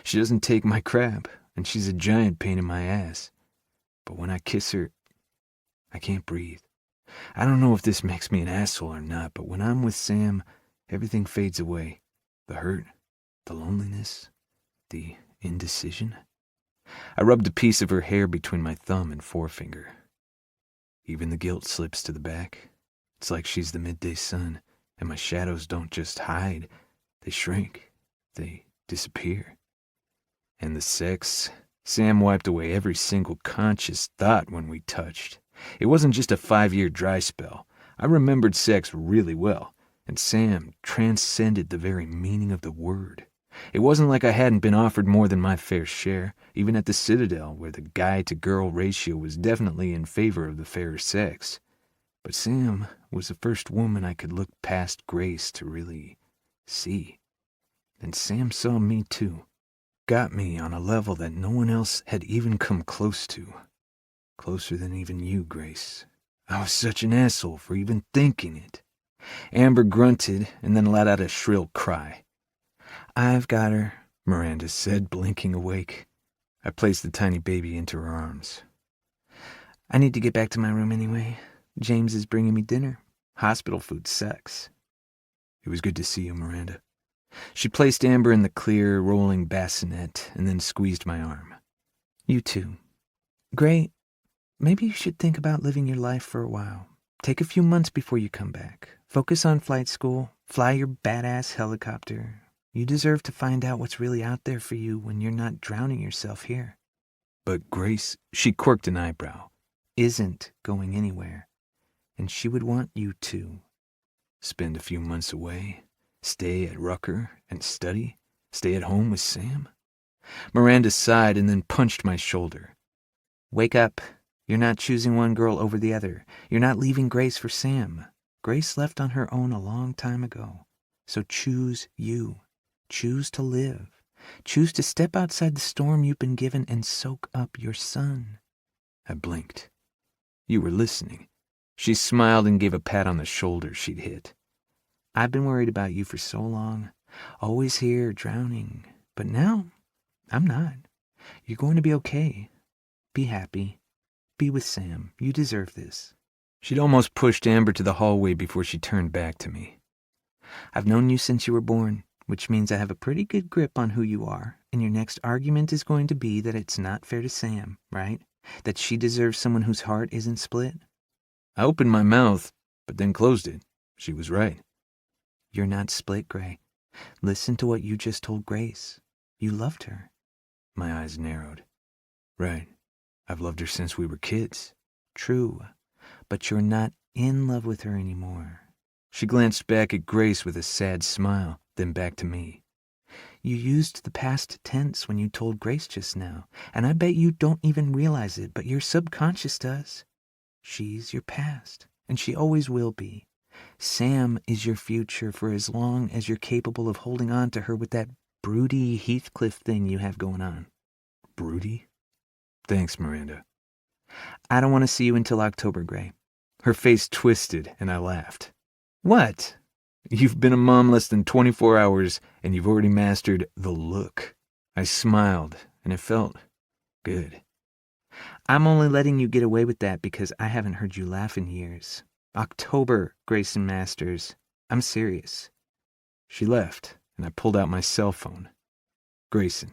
She doesn't take my crap, and she's a giant pain in my ass. But when I kiss her, I can't breathe. I don't know if this makes me an asshole or not, but when I'm with Sam, everything fades away. The hurt, the loneliness, the indecision. I rubbed a piece of her hair between my thumb and forefinger. Even the guilt slips to the back. It's like she's the midday sun, and my shadows don't just hide, they shrink, they disappear. And the sex, Sam wiped away every single conscious thought when we touched. It wasn't just a 5-year dry spell. I remembered sex really well, and Sam transcended the very meaning of the word. It wasn't like I hadn't been offered more than my fair share, even at the Citadel, where the guy-to-girl ratio was definitely in favor of the fairer sex. But Sam was the first woman I could look past Grace to really see. And Sam saw me too. Got me on a level that no one else had even come close to. Closer than even you, Grace. I was such an asshole for even thinking it. Amber grunted and then let out a shrill cry. I've got her, Miranda said, blinking awake. I placed the tiny baby into her arms. I need to get back to my room anyway. James is bringing me dinner. Hospital food sucks. It was good to see you, Miranda. She placed Amber in the clear, rolling bassinet and then squeezed my arm. You too. Gray, maybe you should think about living your life for a while. Take a few months before you come back. Focus on flight school. Fly your badass helicopter. You deserve to find out what's really out there for you when you're not drowning yourself here. But Grace, she quirked an eyebrow, isn't going anywhere. And she would want you to. Spend a few months away, stay at Rucker and study, stay at home with Sam. Miranda sighed and then punched my shoulder. Wake up. You're not choosing one girl over the other. You're not leaving Grace for Sam. Grace left on her own a long time ago. So choose you. Choose to live. Choose to step outside the storm you've been given and soak up your sun. I blinked. You were listening. She smiled and gave a pat on the shoulder she'd hit. I've been worried about you for so long. Always here, drowning. But now, I'm not. You're going to be okay. Be happy. Be with Sam. You deserve this. She'd almost pushed Amber to the hallway before she turned back to me. I've known you since you were born, which means I have a pretty good grip on who you are, and your next argument is going to be that it's not fair to Sam, right? That she deserves someone whose heart isn't split? I opened my mouth, but then closed it. She was right. You're not split, Gray. Listen to what you just told Grace. You loved her. My eyes narrowed. Right. I've loved her since we were kids. True. But you're not in love with her anymore. She glanced back at Grace with a sad smile, then back to me. You used the past tense when you told Grace just now, and I bet you don't even realize it, but your subconscious does. She's your past, and she always will be. Sam is your future for as long as you're capable of holding on to her with that broody Heathcliff thing you have going on. Broody? Thanks, Miranda. I don't want to see you until October, Gray. Her face twisted, and I laughed. What? You've been a mom less than 24 hours, and you've already mastered the look. I smiled, and it felt good. I'm only letting you get away with that because I haven't heard you laugh in years. October, Grayson Masters. I'm serious. She left, and I pulled out my cell phone. Grayson.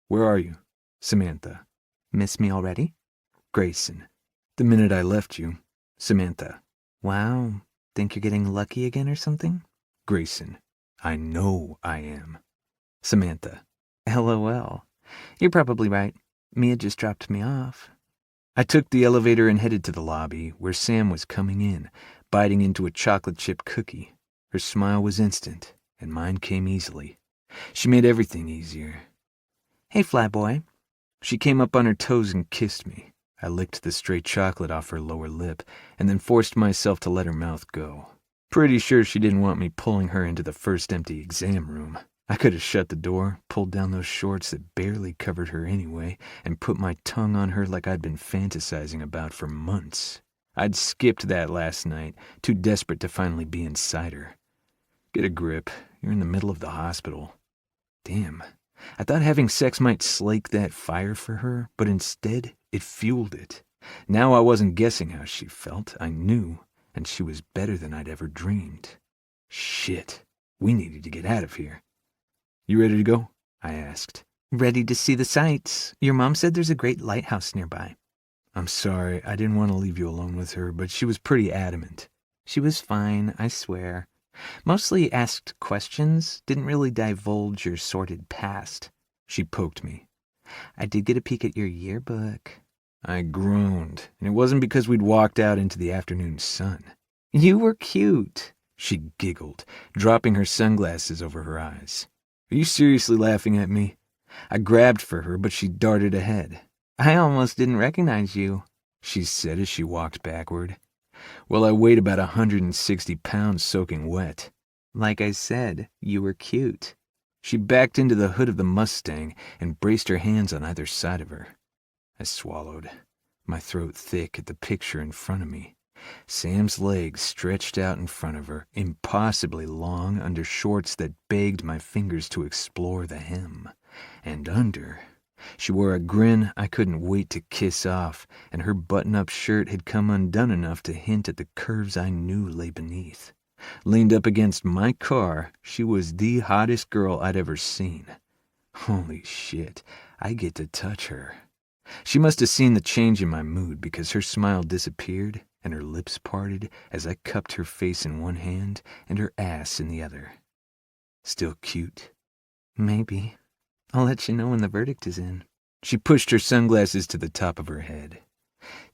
Where are you? Samantha. Miss me already? Grayson. The minute I left you. Samantha. Wow. Think you're getting lucky again or something? Grayson. I know I am. Samantha. LOL. You're probably right. Mia just dropped me off. I took the elevator and headed to the lobby, where Sam was coming in, biting into a chocolate chip cookie. Her smile was instant, and mine came easily. She made everything easier. Hey, flyboy. She came up on her toes and kissed me. I licked the stray chocolate off her lower lip, and then forced myself to let her mouth go. Pretty sure she didn't want me pulling her into the first empty exam room. I could have shut the door, pulled down those shorts that barely covered her anyway, and put my tongue on her like I'd been fantasizing about for months. I'd skipped that last night, too desperate to finally be inside her. Get a grip. You're in the middle of the hospital. Damn. I thought having sex might slake that fire for her, but instead it fueled it. Now I wasn't guessing how she felt. I knew, and she was better than I'd ever dreamed. Shit. We needed to get out of here. You ready to go? I asked. Ready to see the sights. Your mom said there's a great lighthouse nearby. I'm sorry, I didn't want to leave you alone with her, but she was pretty adamant. She was fine, I swear. Mostly asked questions, didn't really divulge your sordid past. She poked me. I did get a peek at your yearbook. I groaned, and it wasn't because we'd walked out into the afternoon sun. You were cute, she giggled, dropping her sunglasses over her eyes. Are you seriously laughing at me? I grabbed for her, but she darted ahead. I almost didn't recognize you, she said as she walked backward. Well, I weighed about 160 pounds soaking wet. Like I said, you were cute. She backed into the hood of the Mustang and braced her hands on either side of her. I swallowed, my throat thick at the picture in front of me. Sam's legs stretched out in front of her, impossibly long under shorts that begged my fingers to explore the hem. And under, she wore a grin I couldn't wait to kiss off, and her button-up shirt had come undone enough to hint at the curves I knew lay beneath. Leaned up against my car, she was the hottest girl I'd ever seen. Holy shit, I get to touch her. She must have seen the change in my mood because her smile disappeared and her lips parted as I cupped her face in one hand and her ass in the other. Still cute? Maybe. I'll let you know when the verdict is in. She pushed her sunglasses to the top of her head.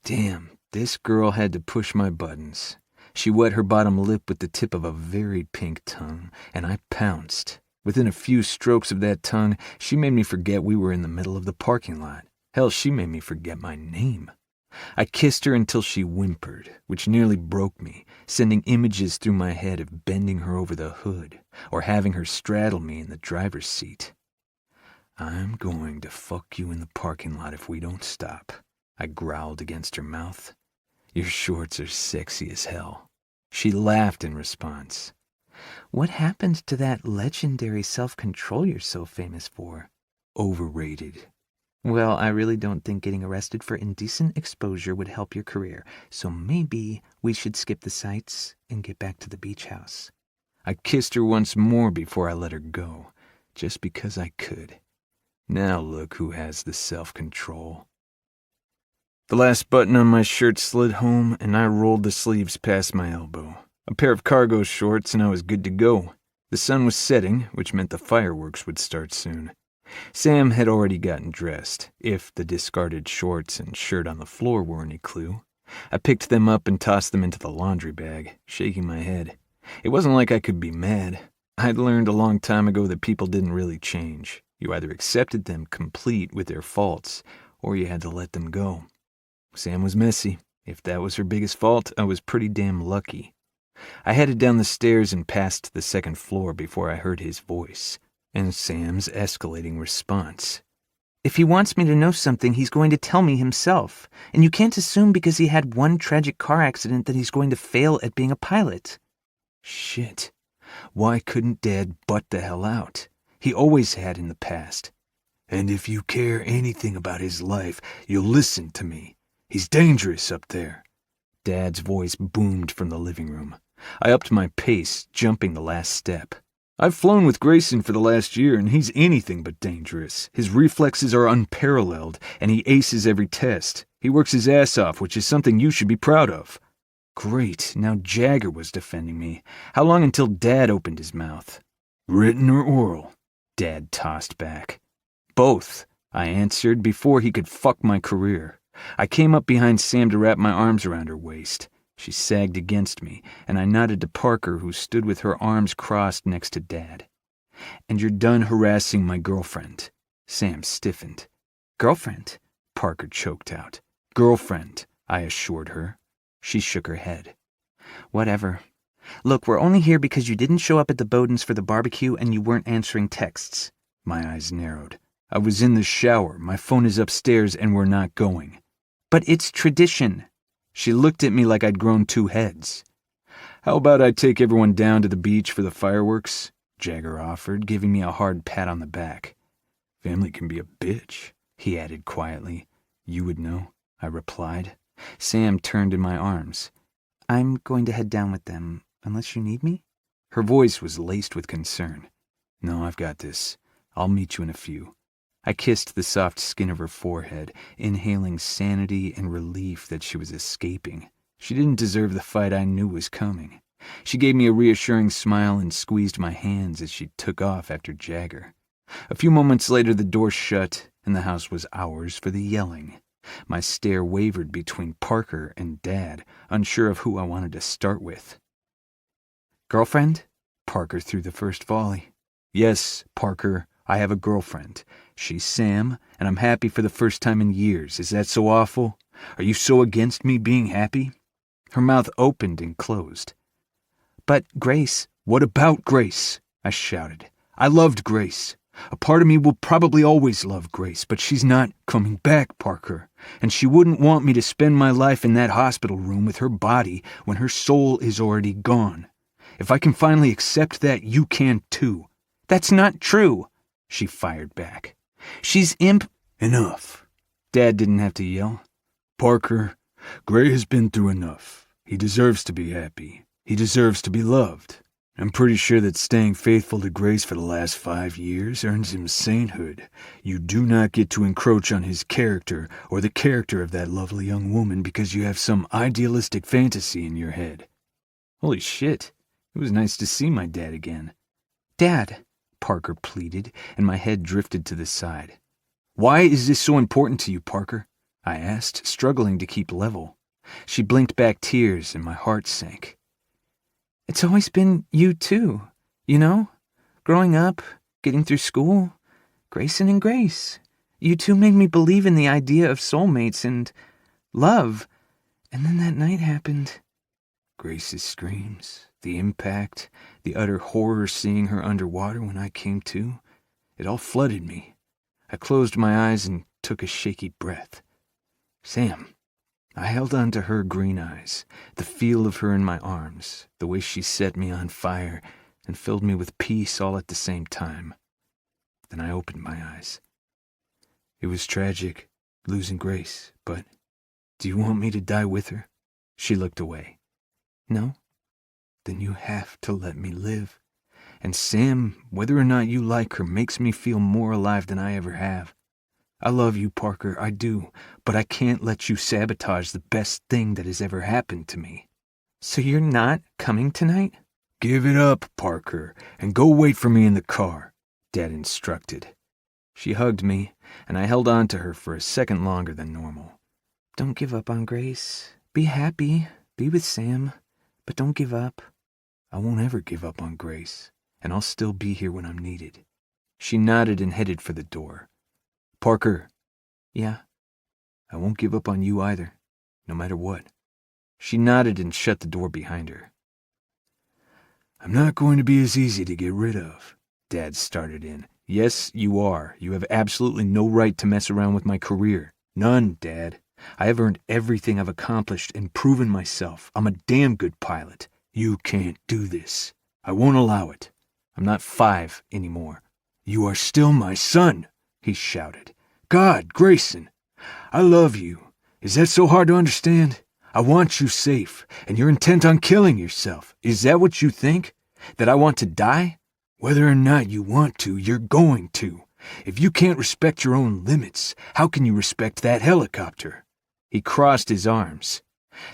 Damn, this girl had to push my buttons. She wet her bottom lip with the tip of a very pink tongue, and I pounced. Within a few strokes of that tongue, she made me forget we were in the middle of the parking lot. Hell, she made me forget my name. I kissed her until she whimpered, which nearly broke me, sending images through my head of bending her over the hood or having her straddle me in the driver's seat. "I'm going to fuck you in the parking lot if we don't stop," I growled against her mouth. "Your shorts are sexy as hell." She laughed in response. "What happened to that legendary self-control you're so famous for?" "Overrated." "Well, I really don't think getting arrested for indecent exposure would help your career, so maybe we should skip the sights and get back to the beach house." I kissed her once more before I let her go, just because I could. Now look who has the self-control. The last button on my shirt slid home, and I rolled the sleeves past my elbow. A pair of cargo shorts, and I was good to go. The sun was setting, which meant the fireworks would start soon. Sam had already gotten dressed, if the discarded shorts and shirt on the floor were any clue. I picked them up and tossed them into the laundry bag, shaking my head. It wasn't like I could be mad. I'd learned a long time ago that people didn't really change. You either accepted them complete with their faults, or you had to let them go. Sam was messy. If that was her biggest fault, I was pretty damn lucky. I headed down the stairs and passed the second floor before I heard his voice, and Sam's escalating response. "If he wants me to know something, he's going to tell me himself, and you can't assume because he had one tragic car accident that he's going to fail at being a pilot." Shit. Why couldn't Dad butt the hell out? He always had in the past. "And if you care anything about his life, you'll listen to me. He's dangerous up there." Dad's voice boomed from the living room. I upped my pace, jumping the last step. "I've flown with Grayson for the last year, and he's anything but dangerous. His reflexes are unparalleled, and he aces every test. He works his ass off, which is something you should be proud of." Great, now Jagger was defending me. How long until Dad opened his mouth? "Written or oral?" Dad tossed back. "Both," I answered before he could fuck my career. I came up behind Sam to wrap my arms around her waist. She sagged against me, and I nodded to Parker, who stood with her arms crossed next to Dad. "And you're done harassing my girlfriend." Sam stiffened. "Girlfriend?" Parker choked out. "Girlfriend," I assured her. She shook her head. "Whatever. Look, we're only here because you didn't show up at the Bowdens for the barbecue and you weren't answering texts." My eyes narrowed. "I was in the shower. My phone is upstairs, and we're not going." "But it's tradition." She looked at me like I'd grown two heads. "How about I take everyone down to the beach for the fireworks?" Jagger offered, giving me a hard pat on the back. "Family can be a bitch," he added quietly. "You would know," I replied. Sam turned in my arms. "I'm going to head down with them, unless you need me?" Her voice was laced with concern. "No, I've got this. I'll meet you in a few." I kissed the soft skin of her forehead, inhaling sanity and relief that she was escaping. She didn't deserve the fight I knew was coming. She gave me a reassuring smile and squeezed my hands as she took off after Jagger. A few moments later, the door shut, and the house was ours for the yelling. My stare wavered between Parker and Dad, unsure of who I wanted to start with. "Girlfriend?" Parker threw the first volley. "Yes, Parker, I have a girlfriend. She's Sam, and I'm happy for the first time in years. Is that so awful? Are you so against me being happy?" Her mouth opened and closed. "But Grace—" "What about Grace?" I shouted. "I loved Grace. A part of me will probably always love Grace, but she's not coming back, Parker. And she wouldn't want me to spend my life in that hospital room with her body when her soul is already gone. If I can finally accept that, you can too." "That's not true," she fired back. "She's Enough." Dad didn't have to yell. "Parker, Gray has been through enough. He deserves to be happy. He deserves to be loved. I'm pretty sure that staying faithful to Grace for the last 5 years earns him sainthood. You do not get to encroach on his character or the character of that lovely young woman because you have some idealistic fantasy in your head." Holy shit. It was nice to see my dad again. "Dad," Parker pleaded, and my head drifted to the side. "Why is this so important to you, Parker?" I asked, struggling to keep level. She blinked back tears, and my heart sank. "It's always been you too, you know? Growing up, getting through school, Grayson and Grace. You two made me believe in the idea of soulmates, and Love. And then that night happened. Grace's screams, the impact, the utter horror seeing her underwater when I came to, it all flooded me. I closed my eyes and took a shaky breath. Sam. I held on to her green eyes, the feel of her in my arms, the way she set me on fire and filled me with peace all at the same time. Then I opened my eyes. It was tragic, losing Grace, but do you want me to die with her? She looked away. No? Then you have to let me live. And Sam, whether or not you like her, makes me feel more alive than I ever have. I love you, Parker, I do, but I can't let you sabotage the best thing that has ever happened to me. So you're not coming tonight? Give it up, Parker, and go wait for me in the car, Dad instructed. She hugged me, and I held on to her for a second longer than normal. Don't give up on Grace. Be happy. Be with Sam. But don't give up. I won't ever give up on Grace, and I'll still be here when I'm needed. She nodded and headed for the door. Parker. Yeah? I won't give up on you either, no matter what. She nodded and shut the door behind her. I'm not going to be as easy to get rid of, Dad started in. Yes, you are. You have absolutely no right to mess around with my career. None, Dad. I have earned everything I've accomplished and proven myself. I'm a damn good pilot. You can't do this. I won't allow it. I'm not 5 anymore. You are still my son, he shouted. God, Grayson, I love you. Is that so hard to understand? I want you safe, and you're intent on killing yourself. Is that what you think? That I want to die? Whether or not you want to, you're going to. If you can't respect your own limits, how can you respect that helicopter? He crossed his arms.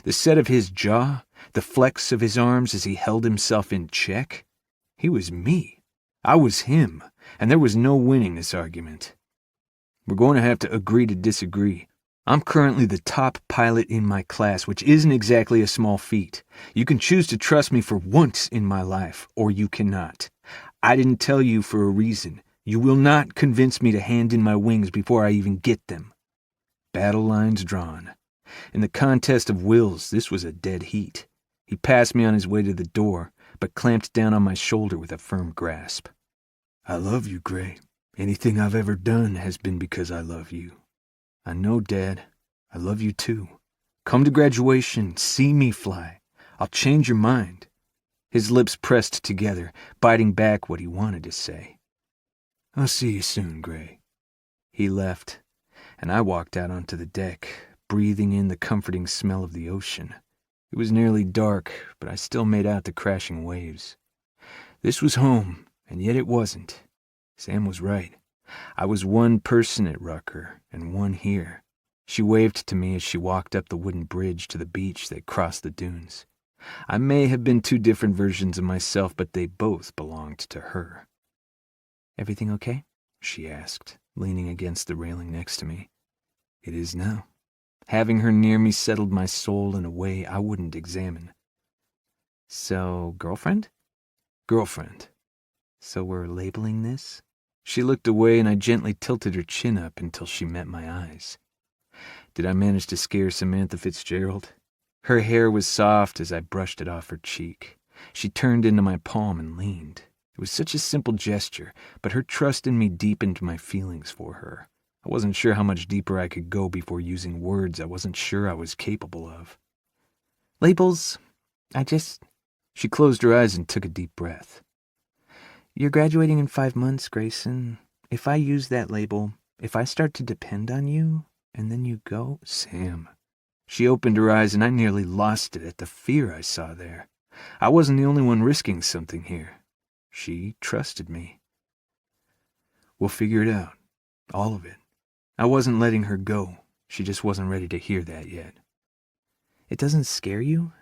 The set of his jaw, the flex of his arms as he held himself in check. He was me. I was him, and there was no winning this argument. We're going to have to agree to disagree. I'm currently the top pilot in my class, which isn't exactly a small feat. You can choose to trust me for once in my life, or you cannot. I didn't tell you for a reason. You will not convince me to hand in my wings before I even get them. Battle lines drawn. In the contest of wills, this was a dead heat. He passed me on his way to the door, but clamped down on my shoulder with a firm grasp. I love you, Gray. Anything I've ever done has been because I love you. I know, Dad. I love you too. Come to graduation, see me fly. I'll change your mind. His lips pressed together, biting back what he wanted to say. I'll see you soon, Gray. He left, and I walked out onto the deck, breathing in the comforting smell of the ocean. It was nearly dark, but I still made out the crashing waves. This was home, and yet it wasn't. Sam was right. I was one person at Rucker, and one here. She waved to me as she walked up the wooden bridge to the beach that crossed the dunes. I may have been 2 different versions of myself, but they both belonged to her. Everything okay? She asked, leaning against the railing next to me. It is now. Having her near me settled my soul in a way I wouldn't examine. So, girlfriend? Girlfriend. So we're labeling this? She looked away and I gently tilted her chin up until she met my eyes. Did I manage to scare Samantha Fitzgerald? Her hair was soft as I brushed it off her cheek. She turned into my palm and leaned. It was such a simple gesture, but her trust in me deepened my feelings for her. I wasn't sure how much deeper I could go before using words I wasn't sure I was capable of. Labels, She closed her eyes and took a deep breath. You're graduating in 5 months, Grayson. If I use that label, if I start to depend on you, and then you go... Sam. She opened her eyes and I nearly lost it at the fear I saw there. I wasn't the only one risking something here. She trusted me. We'll figure it out. All of it. I wasn't letting her go. She just wasn't ready to hear that yet. It doesn't scare you?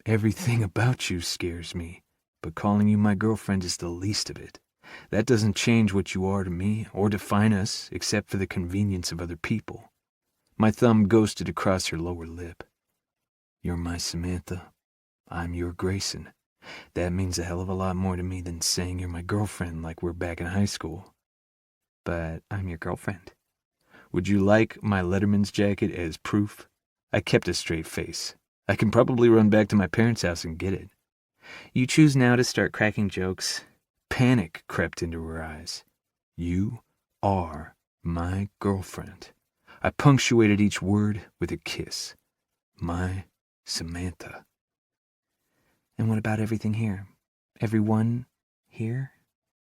Everything about you scares me, but calling you my girlfriend is the least of it. That doesn't change what you are to me or define us except for the convenience of other people. My thumb ghosted across her lower lip. You're my Samantha. I'm your Grayson. That means a hell of a lot more to me than saying you're my girlfriend like we're back in high school. But I'm your girlfriend. Would you like my Letterman's jacket as proof? I kept a straight face. I can probably run back to my parents' house and get it. You choose now to start cracking jokes. Panic crept into her eyes. You are my girlfriend. I punctuated each word with a kiss. My Samantha. And what about everything here? Everyone here?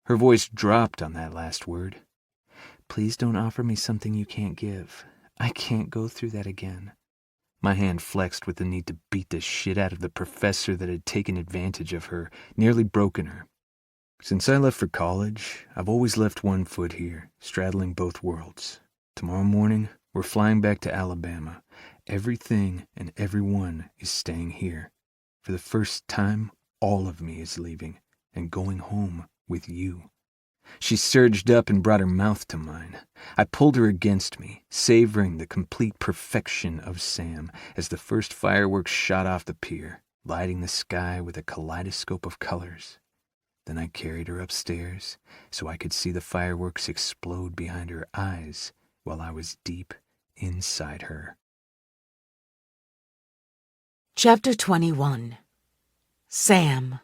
Her voice dropped on that last word. Please don't offer me something you can't give. I can't go through that again. My hand flexed with the need to beat the shit out of the professor that had taken advantage of her, nearly broken her. Since I left for college, I've always left one foot here, straddling both worlds. Tomorrow morning, we're flying back to Alabama. Everything and everyone is staying here. For the first time, all of me is leaving and going home with you. She surged up and brought her mouth to mine. I pulled her against me, savoring the complete perfection of Sam as the first fireworks shot off the pier, lighting the sky with a kaleidoscope of colors. Then I carried her upstairs so I could see the fireworks explode behind her eyes while I was deep inside her. Chapter 21. Sam.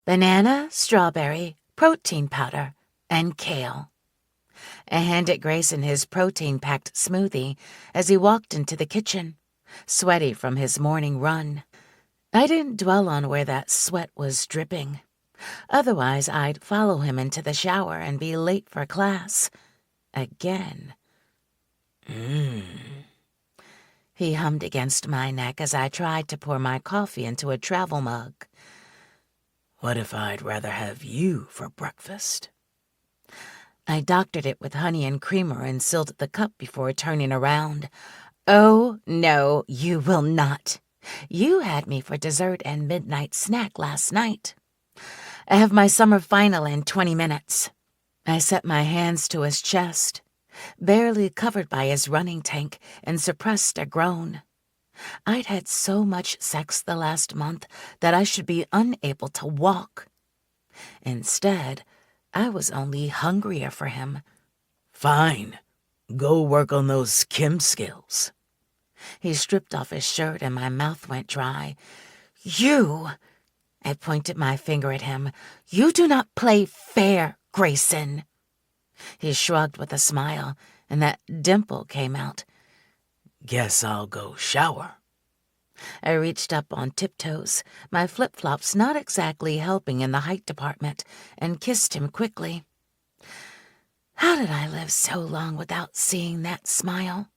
Banana, strawberry, protein powder, and kale. I handed Grayson his protein-packed smoothie as he walked into the kitchen, sweaty from his morning run. I didn't dwell on where that sweat was dripping. Otherwise, I'd follow him into the shower and be late for class. Again. He hummed against my neck as I tried to pour my coffee into a travel mug. What if I'd rather have you for breakfast? I doctored it with honey and creamer and sealed the cup before turning around. Oh, no, you will not. You had me for dessert and midnight snack last night. I have my summer final in 20 minutes. I set my hands to his chest, barely covered by his running tank, and suppressed a groan. I'd had so much sex the last month that I should be unable to walk. Instead, I was only hungrier for him. Fine. Go work on those chem skills. He stripped off his shirt and my mouth went dry. You! I pointed my finger at him. You do not play fair, Grayson. He shrugged with a smile, and that dimple came out. Guess I'll go shower. I reached up on tiptoes, my flip-flops not exactly helping in the height department, and kissed him quickly. How did I live so long without seeing that smile?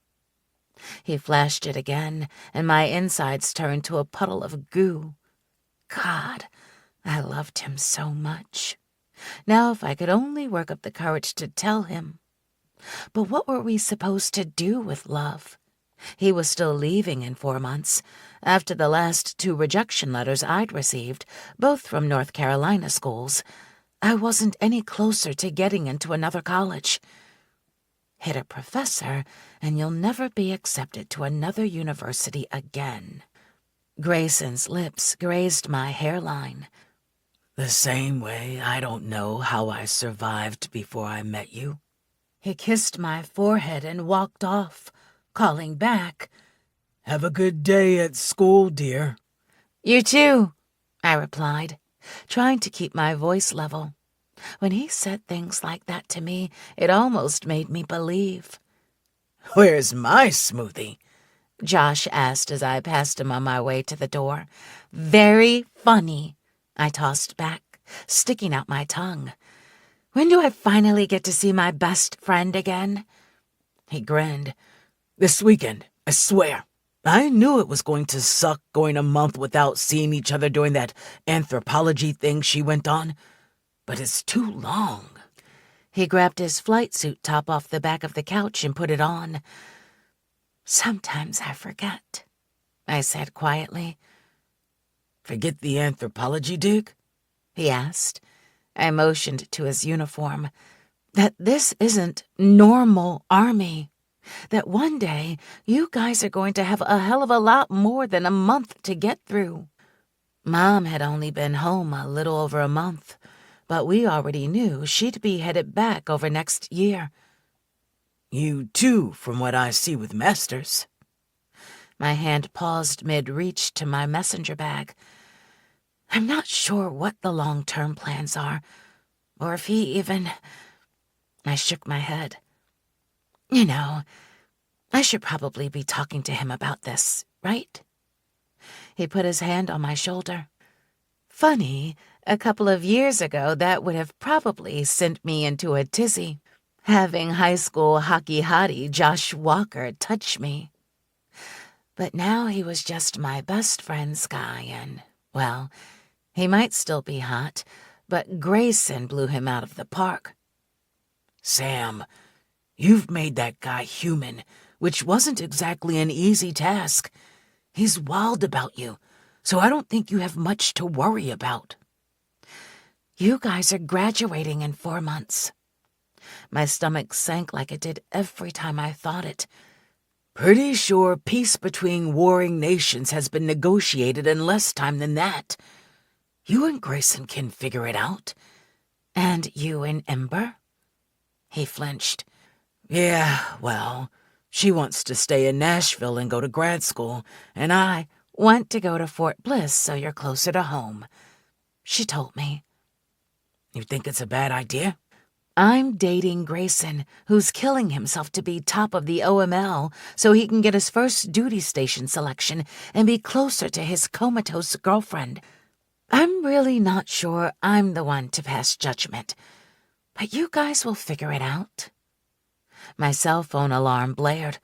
He flashed it again, and my insides turned to a puddle of goo. God, I loved him so much. Now if I could only work up the courage to tell him. But what were we supposed to do with love? He was still leaving in 4 months, after the last 2 rejection letters I'd received, both from North Carolina schools. I wasn't any closer to getting into another college. Hit a professor, and you'll never be accepted to another university again. Grayson's lips grazed my hairline. The same way I don't know how I survived before I met you. He kissed my forehead and walked off, calling back, Have a good day at school, dear. You too, I replied, trying to keep my voice level. When he said things like that to me, it almost made me believe. Where's my smoothie? Josh asked as I passed him on my way to the door. Very funny, I tossed back, sticking out my tongue. When do I finally get to see my best friend again? He grinned. This weekend, I swear. I knew it was going to suck going a month without seeing each other during that anthropology thing she went on. But it's too long. He grabbed his flight suit top off the back of the couch and put it on. Sometimes I forget, I said quietly. Forget the anthropology dig? He asked. I motioned to his uniform. That this isn't normal army. That one day you guys are going to have a hell of a lot more than a month to get through. Mom had only been home a little over a month, but we already knew she'd be headed back over next year. You too, from what I see with Masters. My hand paused mid-reach to my messenger bag. I'm not sure what the long-term plans are, or if he even... I shook my head. You know, I should probably be talking to him about this, right? He put his hand on my shoulder. Funny, a couple of years ago that would have probably sent me into a tizzy, having high school hockey hottie Josh Walker touch me. But now he was just my best friend's guy and, well, he might still be hot, but Grayson blew him out of the park. Sam, you've made that guy human, which wasn't exactly an easy task. He's wild about you, so I don't think you have much to worry about. You guys are graduating in 4 months. My stomach sank like it did every time I thought it. Pretty sure peace between warring nations has been negotiated in less time than that. You and Grayson can figure it out. And you and Ember? He flinched. Yeah, well, she wants to stay in Nashville and go to grad school, and I want to go to Fort Bliss so you're closer to home, she told me. You think it's a bad idea? I'm dating Grayson, who's killing himself to be top of the OML so he can get his first duty station selection and be closer to his comatose girlfriend. I'm really not sure I'm the one to pass judgment, but you guys will figure it out. My cell phone alarm blared.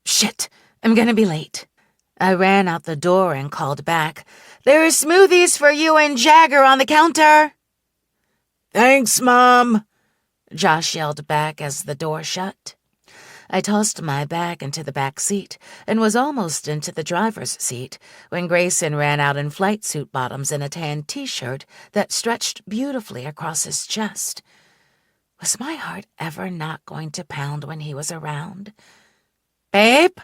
Shit, I'm gonna be late. I ran out the door and called back. There are smoothies for you and Jagger on the counter. Thanks, Mom, Josh yelled back as the door shut. I tossed my bag into the back seat and was almost into the driver's seat when Grayson ran out in flight suit bottoms and a tan t-shirt that stretched beautifully across his chest. Was my heart ever not going to pound when he was around? Babe?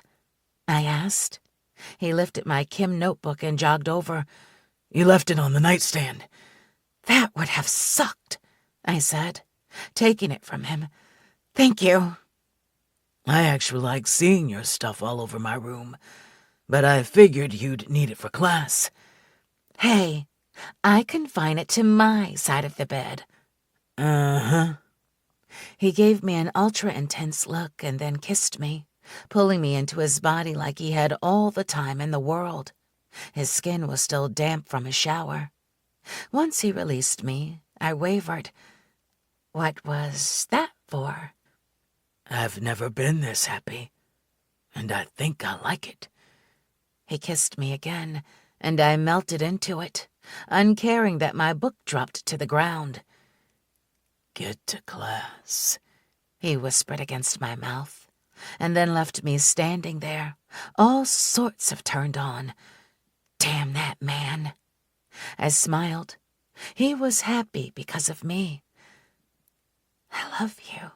I asked. He lifted my Kim notebook and jogged over. You left it on the nightstand. That would have sucked, I said, taking it from him. Thank you. I actually like seeing your stuff all over my room, but I figured you'd need it for class. Hey, I confine it to my side of the bed. Uh-huh. He gave me an ultra-intense look and then kissed me, pulling me into his body like he had all the time in the world. His skin was still damp from his shower. Once he released me, I wavered. What was that for? I've never been this happy, and I think I like it. He kissed me again, and I melted into it, uncaring that my book dropped to the ground. Get to class, he whispered against my mouth, and then left me standing there, all sorts of turned on. Damn that man. I smiled. He was happy because of me. I love you,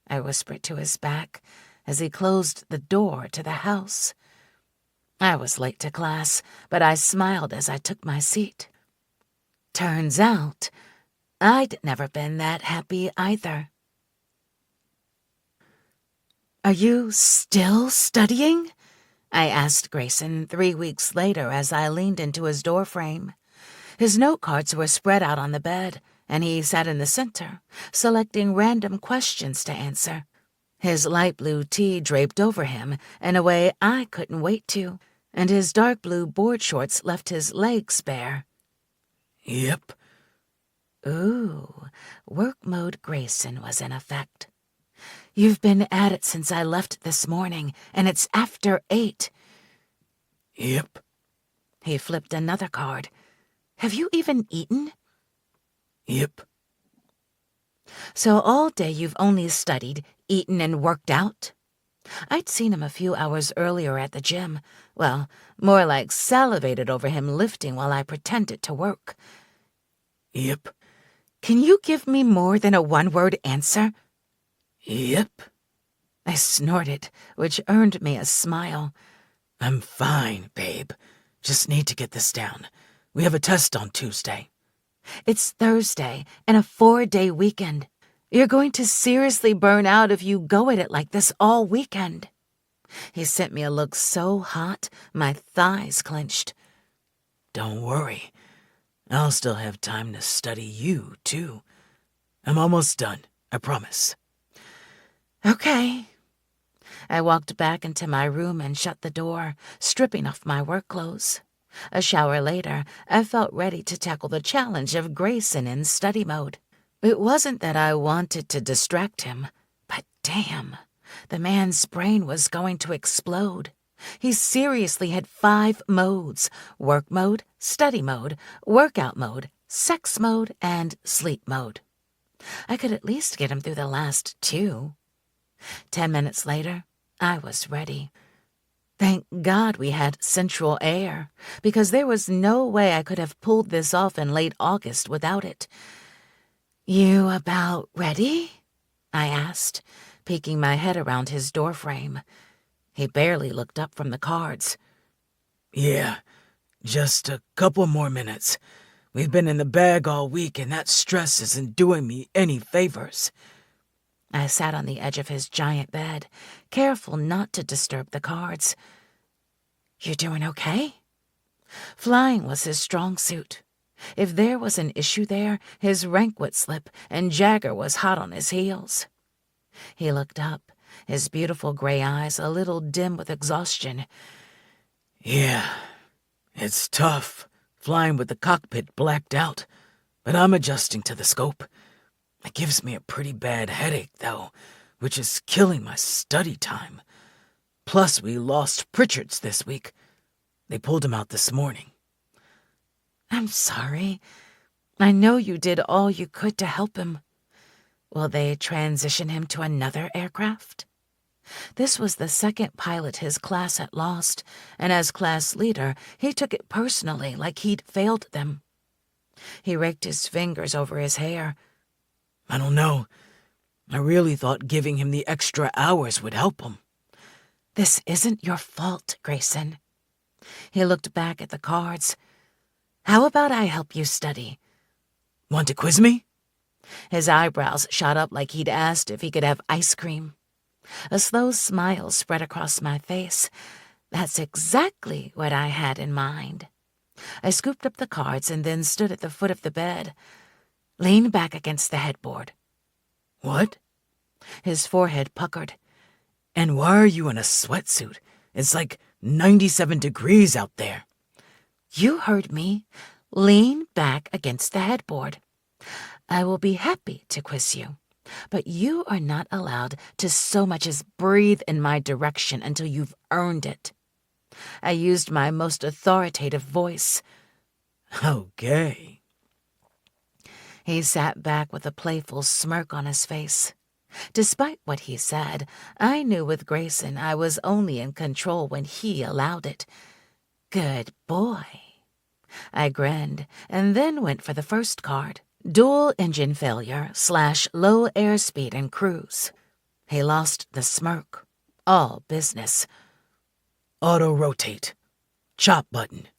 I whispered to his back as he closed the door to the house. I was late to class, but I smiled as I took my seat. Turns out, I'd never been that happy either. Are you still studying? I asked Grayson 3 weeks later as I leaned into his doorframe. His note cards were spread out on the bed, and he sat in the center, selecting random questions to answer. His light blue tee draped over him in a way I couldn't wait to, and his dark blue board shorts left his legs bare. Yep. Ooh, work mode Grayson was in effect. You've been at it since I left this morning, and it's after 8. Yep. He flipped another card. Have you even eaten? Yep. So all day you've only studied, eaten, and worked out? I'd seen him a few hours earlier at the gym. Well, more like salivated over him lifting while I pretended to work. Yep. Can you give me more than a one-word answer? Yep. I snorted, which earned me a smile. I'm fine, babe. Just need to get this down. We have a test on Tuesday. It's Thursday and a 4-day weekend. You're going to seriously burn out if you go at it like this all weekend. He sent me a look so hot, my thighs clenched. Don't worry. I'll still have time to study you, too. I'm almost done, I promise. Okay. I walked back into my room and shut the door, stripping off my work clothes. A shower later, I felt ready to tackle the challenge of Grayson in study mode. It wasn't that I wanted to distract him, but damn, the man's brain was going to explode. He seriously had 5 modes: work mode, study mode, workout mode, sex mode, and sleep mode. I could at least get him through the last 2. 10 minutes later, I was ready. Thank God we had central air, because there was no way I could have pulled this off in late August without it. "You about ready?" I asked, peeking my head around his doorframe. He barely looked up from the cards. Yeah, just a couple more minutes. We've been in the bag all week, and that stress isn't doing me any favors. I sat on the edge of his giant bed, careful not to disturb the cards. "You doing okay?" Flying was his strong suit. If there was an issue there, his rank would slip, and Jagger was hot on his heels. He looked up, his beautiful gray eyes a little dim with exhaustion. Yeah, it's tough, flying with the cockpit blacked out, but I'm adjusting to the scope. It gives me a pretty bad headache, though, which is killing my study time. Plus, we lost Pritchard's this week. They pulled him out this morning. "I'm sorry. I know you did all you could to help him. Will they transition him to another aircraft?" This was the second pilot his class had lost, and as class leader, he took it personally, like he'd failed them. He raked his fingers over his hair. I don't know. I really thought giving him the extra hours would help him. "This isn't your fault, Grayson." He looked back at the cards. "How about I help you study?" Want to quiz me? His eyebrows shot up like he'd asked if he could have ice cream. A slow smile spread across my face. That's exactly what I had in mind. I scooped up the cards and then stood at the foot of the bed. "Lean back against the headboard." What? His forehead puckered. And why are you in a sweatsuit? It's like 97 degrees out there. "You heard me. Lean back against the headboard. I will be happy to quiz you, but you are not allowed to so much as breathe in my direction until you've earned it." I used my most authoritative voice. Okay. He sat back with a playful smirk on his face. Despite what he said, I knew with Grayson I was only in control when he allowed it. Good boy. I grinned and then went for the first card. Dual engine failure / low airspeed and cruise. He lost the smirk. All business. Auto rotate. Chop button.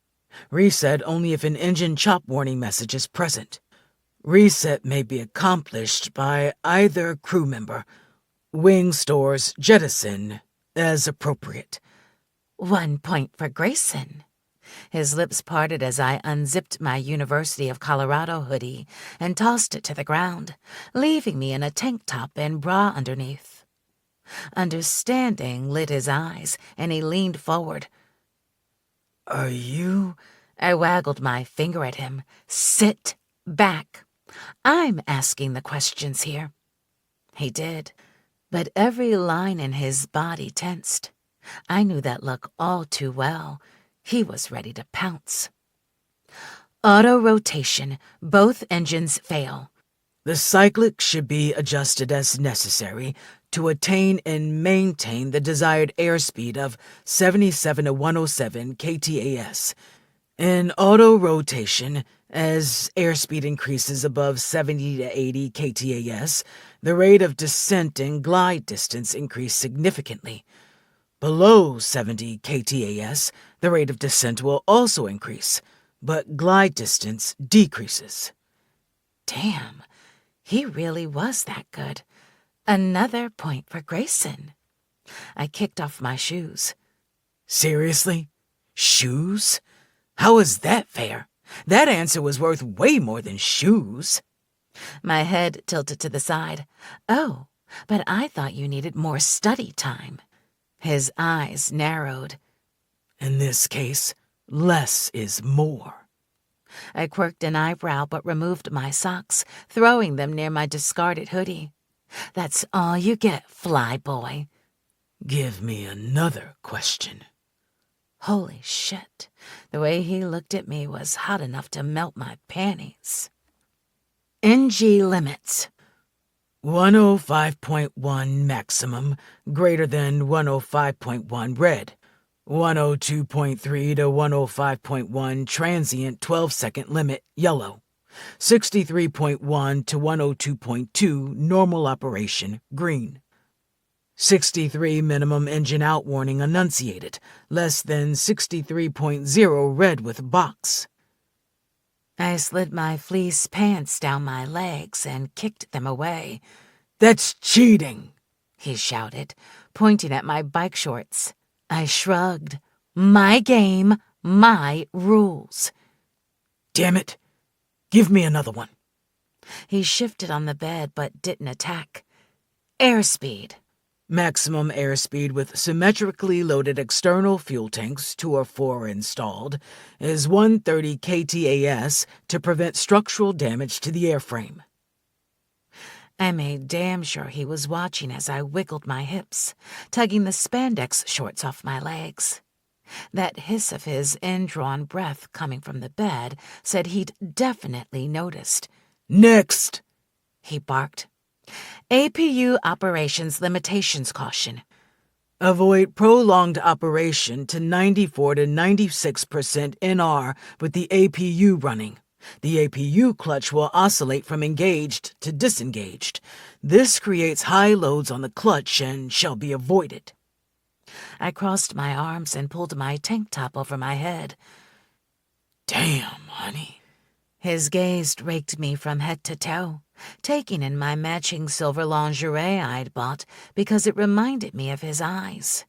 Reset only if an engine chop warning message is present. Reset may be accomplished by either crew member. Wing stores jettison as appropriate. 1 point for Grayson. His lips parted as I unzipped my University of Colorado hoodie and tossed it to the ground, leaving me in a tank top and bra underneath. Understanding lit his eyes, and he leaned forward. Are you? I waggled my finger at him. "Sit back. I'm asking the questions here." He did, but every line in his body tensed. I knew that look all too well. He was ready to pounce. "Auto rotation. Both engines fail." The cyclic should be adjusted as necessary to attain and maintain the desired airspeed of 77 to 107 ktas. In auto rotation, as airspeed increases above 70 to 80 ktas, the rate of descent and glide distance increase significantly. Below 70 ktas, the rate of descent will also increase, but glide distance decreases. Damn, he really was that good. Another point for Grayson. I kicked off my shoes. Seriously? Shoes? How is that fair? That answer was worth way more than shoes. My head tilted to the side. Oh, but I thought you needed more study time. His eyes narrowed. In this case, less is more. I quirked an eyebrow but removed my socks, throwing them near my discarded hoodie. That's all you get, fly boy. Give me another question. Holy shit. The way he looked at me was hot enough to melt my panties. NG limits. 105.1 maximum, greater than 105.1 red. 102.3 to 105.1 transient 12-second limit, yellow. 63.1 to 102.2 normal operation, green. 63 minimum engine out warning enunciated, less than 63.0 red with box. I slid my fleece pants down my legs and kicked them away. That's cheating, he shouted, pointing at my bike shorts. I shrugged. My game, my rules. Damn it. Give me another one. He shifted on the bed but didn't attack. Airspeed. Maximum airspeed with symmetrically loaded external fuel tanks, 2 or 4 installed, is 130 ktas to prevent structural damage to the airframe. I made damn sure he was watching as I wiggled my hips, tugging the spandex shorts off my legs. That hiss of his indrawn breath coming from the bed said he'd definitely noticed. Next, he barked. APU operations limitations caution. Avoid prolonged operation to 94 to 96% NR with the APU running. The APU clutch will oscillate from engaged to disengaged. This creates high loads on the clutch and shall be avoided. I crossed my arms and pulled my tank top over my head. Damn, honey. His gaze raked me from head to toe, taking in my matching silver lingerie I'd bought because it reminded me of his eyes.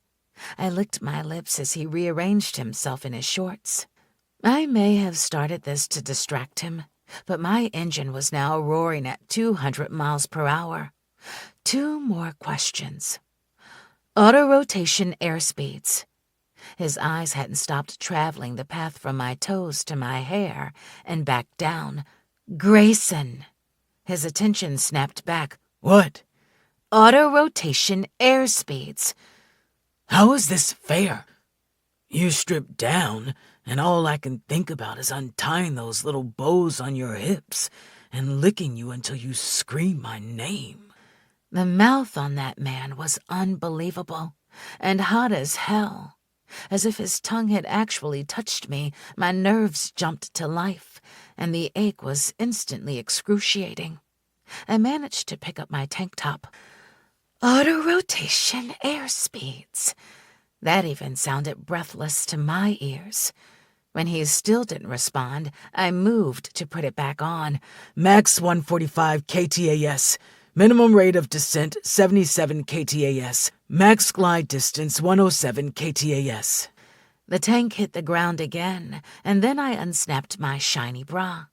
I licked my lips as he rearranged himself in his shorts. I may have started this to distract him, but my engine was now roaring at 200 miles per hour. 2 more questions. Auto-rotation airspeeds. His eyes hadn't stopped traveling the path from my toes to my hair and back down. Grayson. His attention snapped back. What? Auto-rotation airspeeds. How is this fair? You stripped down, and all I can think about is untying those little bows on your hips and licking you until you scream my name. The mouth on that man was unbelievable and hot as hell. As if his tongue had actually touched me, my nerves jumped to life, and the ache was instantly excruciating. I managed to pick up my tank top. Auto-rotation airspeeds. That even sounded breathless to my ears. When he still didn't respond, I moved to put it back on. Max 145 ktas. Minimum rate of descent 77 ktas. Max glide distance 107 ktas. The tank hit the ground again, and then I unsnapped my shiny bra.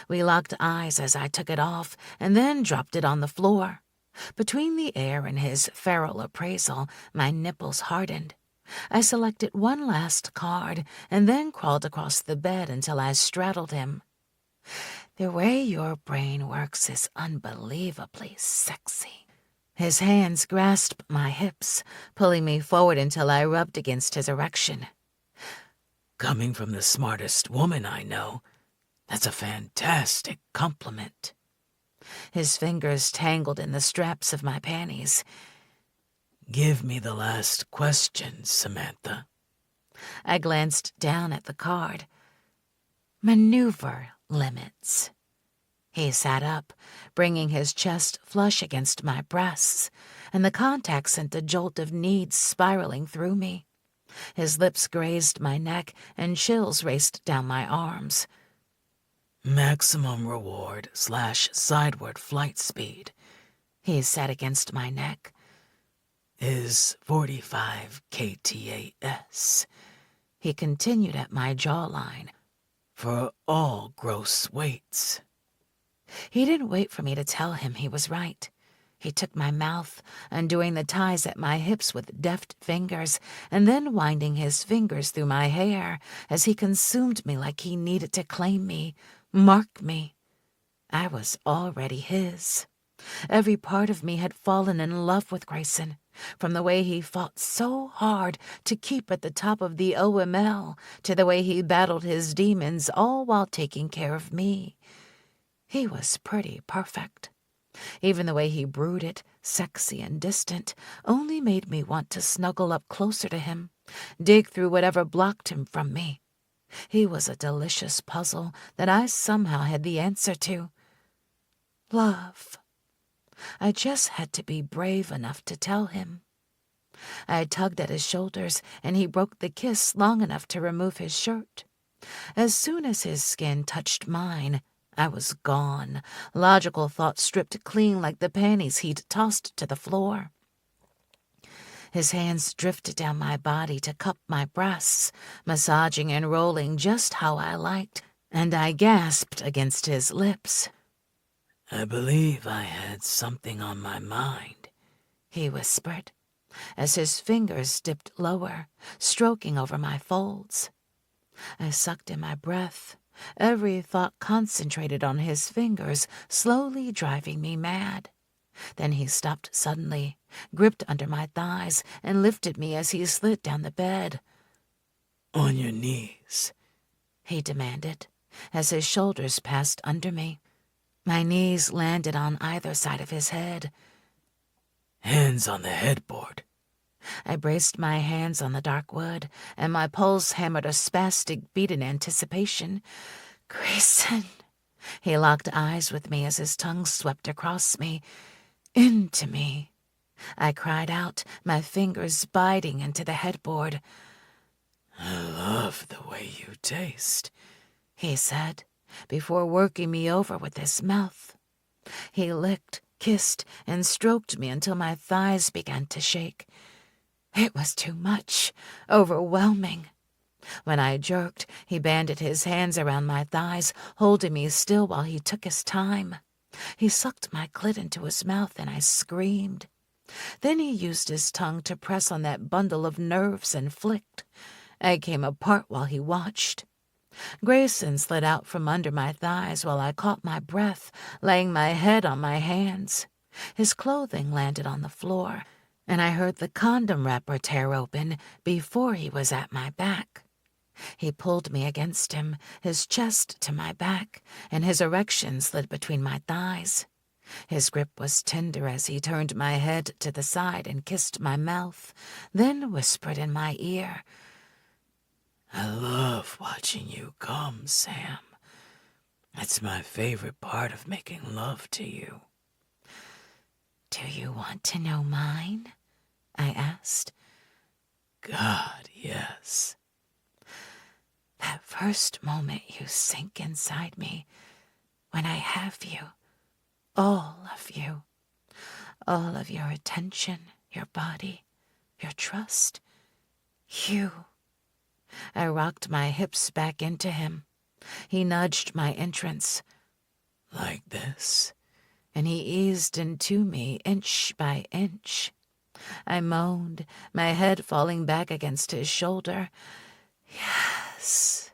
We locked eyes as I took it off and then dropped it on the floor. Between the air and his feral appraisal, my nipples hardened. I selected one last card and then crawled across the bed until I straddled him. The way your brain works is unbelievably sexy. His hands grasped my hips, pulling me forward until I rubbed against his erection. Coming from the smartest woman I know, that's a fantastic compliment. His fingers tangled in the straps of my panties. Give me the last question, Samantha. I glanced down at the card. Maneuver limits. He sat up, bringing his chest flush against my breasts, and the contact sent a jolt of need spiraling through me. His lips grazed my neck, and chills raced down my arms. Maximum reward / sideward flight speed. He sat against my neck. is 45 ktas, he continued at my jawline. for all gross weights. He didn't wait for me to tell him he was right. He took my mouth, undoing the ties at my hips with deft fingers, and then winding his fingers through my hair as he consumed me like he needed to claim me, mark me. I was already his. Every part of me had fallen in love with Grayson, from the way he fought so hard to keep at the top of the OML to the way he battled his demons, all while taking care of me. He was pretty perfect. Even the way he brooded, sexy and distant, only made me want to snuggle up closer to him, dig through whatever blocked him from me. He was a delicious puzzle that I somehow had the answer to. Love. I just had to be brave enough to tell him. I tugged at his shoulders, and he broke the kiss long enough to remove his shirt. As soon as his skin touched mine, I was gone, logical thought stripped clean like the panties he'd tossed to the floor. His hands drifted down my body to cup my breasts, massaging and rolling just how I liked, and I gasped against his lips. I believe I had something on my mind, he whispered, as his fingers dipped lower, stroking over my folds. I sucked in my breath, every thought concentrated on his fingers, slowly driving me mad. Then he stopped suddenly, gripped under my thighs, and lifted me as he slid down the bed. On your knees, he demanded, as his shoulders passed under me. My knees landed on either side of his head. Hands on the headboard. I braced my hands on the dark wood, and my pulse hammered a spastic beat in anticipation. Grayson. He locked eyes with me as his tongue swept across me, into me. I cried out, my fingers biting into the headboard. I love the way you taste, he said, before working me over with his mouth. He licked, kissed, and stroked me until my thighs began to shake. It was too much, overwhelming. When I jerked, he banded his hands around my thighs, holding me still while he took his time. He sucked my clit into his mouth, and I screamed. Then he used his tongue to press on that bundle of nerves and flicked. I came apart while he watched. Grayson slid out from under my thighs while I caught my breath, laying my head on my hands. His clothing landed on the floor, and I heard the condom wrapper tear open before he was at my back. He pulled me against him, his chest to my back, and his erection slid between my thighs. His grip was tender as he turned my head to the side and kissed my mouth, then whispered in my ear, I love watching you come, Sam. It's my favorite part of making love to you. Do you want to know mine? I asked. God, yes. That first moment you sink inside me, when I have you, all of you, all of your attention, your body, your trust, you. I rocked my hips back into him. He nudged my entrance. Like this? And he eased into me inch by inch. I moaned, my head falling back against his shoulder. Yes.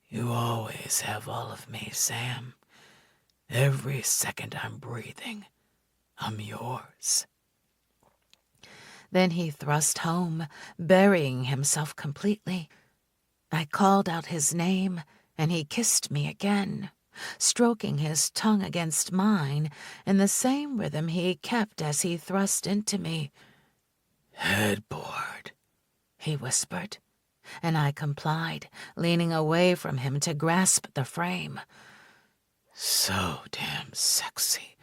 You always have all of me, Sam. Every second I'm breathing, I'm yours. Then he thrust home, burying himself completely. I called out his name, and he kissed me again, stroking his tongue against mine in the same rhythm he kept as he thrust into me. Headboard, he whispered, and I complied, leaning away from him to grasp the frame. So damn sexy.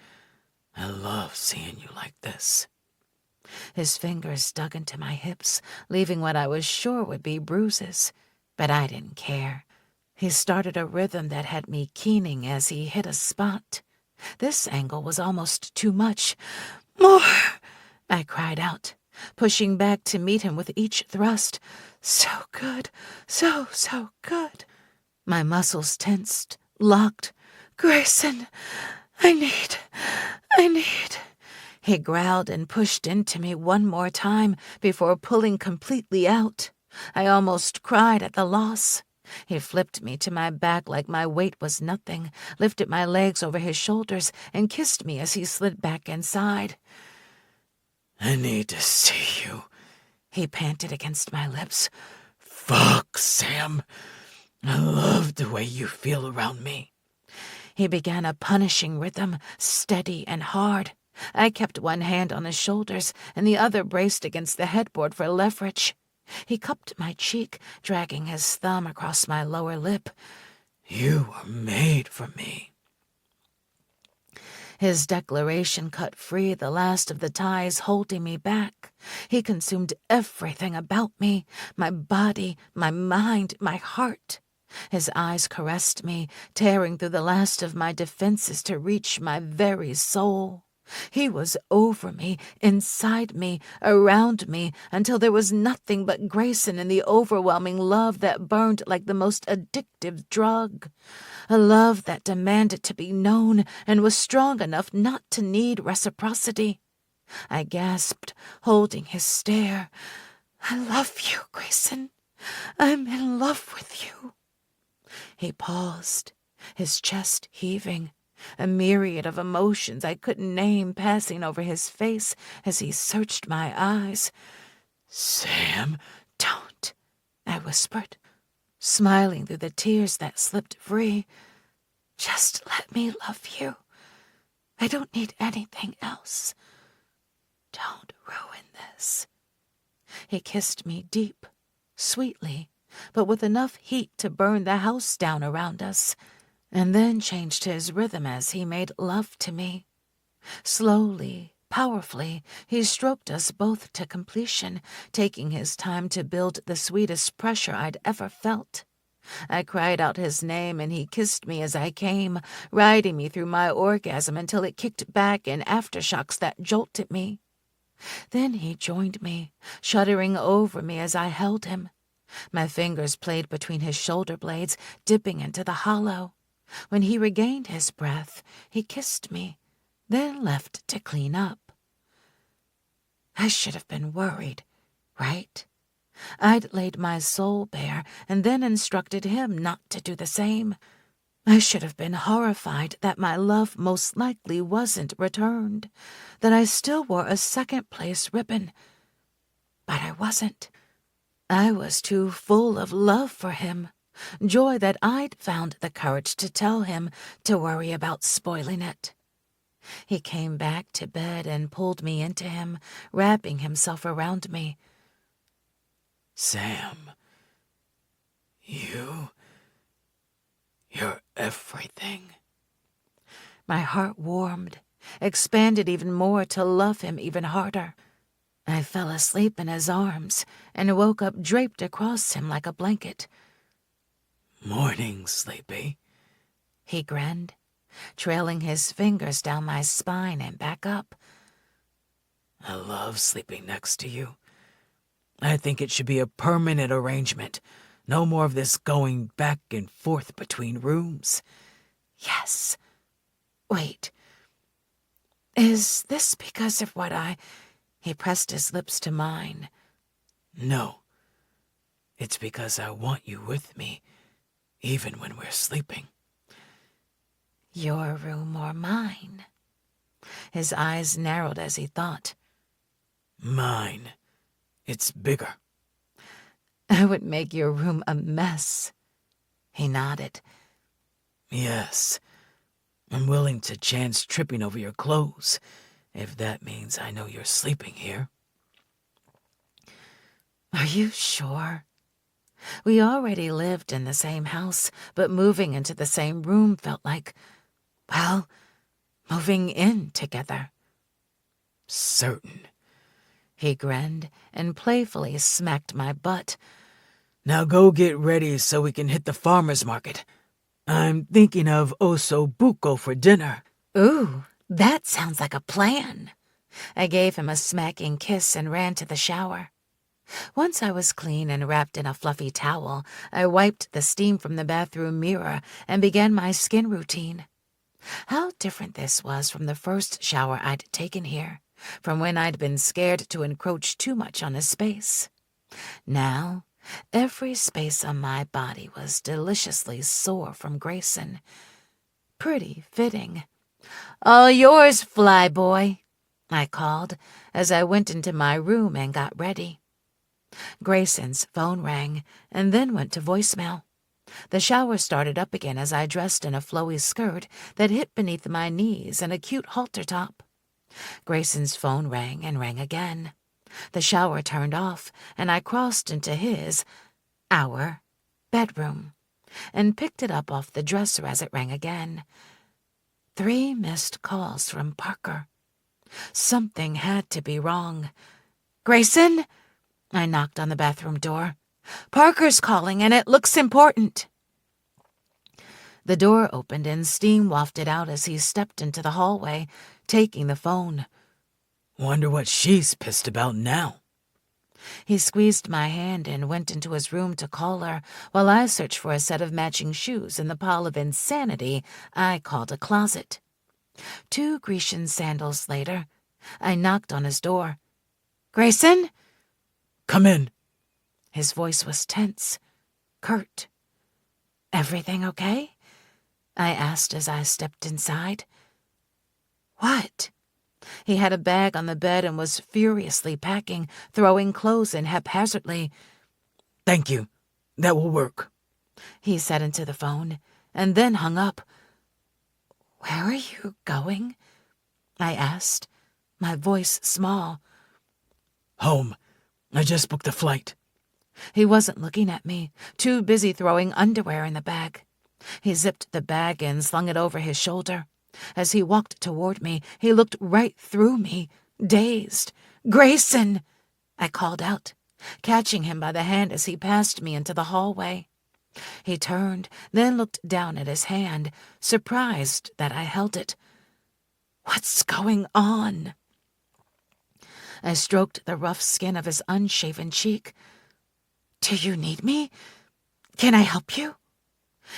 I love seeing you like this. His fingers dug into my hips, leaving what I was sure would be bruises, but I didn't care. He started a rhythm that had me keening as he hit a spot. This angle was almost too much. More! I cried out, pushing back to meet him with each thrust. So good, so good. My muscles tensed, locked. Grayson, I need. He growled and pushed into me one more time before pulling completely out. I almost cried at the loss. He flipped me to my back like my weight was nothing, lifted my legs over his shoulders, and kissed me as he slid back inside. I need to see you, he panted against my lips. Fuck, Sam. I love the way you feel around me. He began a punishing rhythm, steady and hard. I kept one hand on his shoulders and the other braced against the headboard for leverage. He cupped my cheek, dragging his thumb across my lower lip. You were made for me. His declaration cut free the last of the ties holding me back. He consumed everything about me, my body, my mind, my heart. His eyes caressed me, tearing through the last of my defenses to reach my very soul. He was over me, inside me, around me, until there was nothing but Grayson and the overwhelming love that burned like the most addictive drug. A love that demanded to be known and was strong enough not to need reciprocity. I gasped, holding his stare. I love you, Grayson. I'm in love with you. He paused, his chest heaving. A myriad of emotions I couldn't name passing over his face as he searched my eyes. Sam, don't, I whispered, smiling through the tears that slipped free. Just let me love you. I don't need anything else. Don't ruin this. He kissed me deep, sweetly, but with enough heat to burn the house down around us, and then changed his rhythm as he made love to me. Slowly, powerfully, he stroked us both to completion, taking his time to build the sweetest pressure I'd ever felt. I cried out his name and he kissed me as I came, riding me through my orgasm until it kicked back in aftershocks that jolted me. Then he joined me, shuddering over me as I held him. My fingers played between his shoulder blades, dipping into the hollow. When he regained his breath, he kissed me, then left to clean up. I should have been worried, right? I'd laid my soul bare and then instructed him not to do the same. I should have been horrified that my love most likely wasn't returned, that I still wore a second-place ribbon. But I wasn't. I was too full of love for him, joy that I'd found the courage to tell him to worry about spoiling it. He came back to bed and pulled me into him, wrapping himself around me. Sam, you're everything. My heart warmed, expanded even more to love him even harder. I fell asleep in his arms and woke up draped across him like a blanket. Morning, sleepy. He grinned, trailing his fingers down my spine and back up. I love sleeping next to you. I think it should be a permanent arrangement. No more of this going back and forth between rooms. Yes. Wait. Is this because of what He pressed his lips to mine. No. It's because I want you with me, even when we're sleeping. Your room or mine? His eyes narrowed as he thought. Mine. It's bigger. I would make your room a mess. He nodded. Yes. I'm willing to chance tripping over your clothes, if that means I know you're sleeping here. Are you sure? We already lived in the same house, but moving into the same room felt like, well, moving in together. Certain. He grinned and playfully smacked my butt. Now go get ready so we can hit the farmer's market. I'm thinking of osso buco for dinner. Ooh, that sounds like a plan. I gave him a smacking kiss and ran to the shower. Once I was clean and wrapped in a fluffy towel, I wiped the steam from the bathroom mirror and began my skin routine. How different this was from the first shower I'd taken here, from when I'd been scared to encroach too much on his space. Now, every space on my body was deliciously sore from Grayson. Pretty fitting. "All yours, fly boy," I called as I went into my room and got ready. Grayson's phone rang and then went to voicemail. The shower started up again as I dressed in a flowy skirt that hit beneath my knees and a cute halter top. Grayson's phone rang and rang again. The shower turned off and I crossed into our bedroom, and picked it up off the dresser as it rang again. 3 missed calls from Parker. Something had to be wrong. "Grayson?" I knocked on the bathroom door. "Parker's calling, and it looks important." The door opened and steam wafted out as he stepped into the hallway, taking the phone. Wonder what she's pissed about now. He squeezed my hand and went into his room to call her, while I searched for a set of matching shoes in the pile of insanity I called a closet. 2 Grecian sandals later, I knocked on his door. "Grayson?" Come in. His voice was tense, curt. "Everything okay?" I asked as I stepped inside. "What?" He had a bag on the bed and was furiously packing, throwing clothes in haphazardly. Thank you. That will work. He said into the phone, and then hung up. "Where are you going?" I asked, my voice small. Home. I just booked a flight. He wasn't looking at me, too busy throwing underwear in the bag. He zipped the bag and slung it over his shoulder. As he walked toward me, he looked right through me, dazed. "Grayson!" I called out, catching him by the hand as he passed me into the hallway. He turned, then looked down at his hand, surprised that I held it. "What's going on?" I stroked the rough skin of his unshaven cheek. "Do you need me? Can I help you?"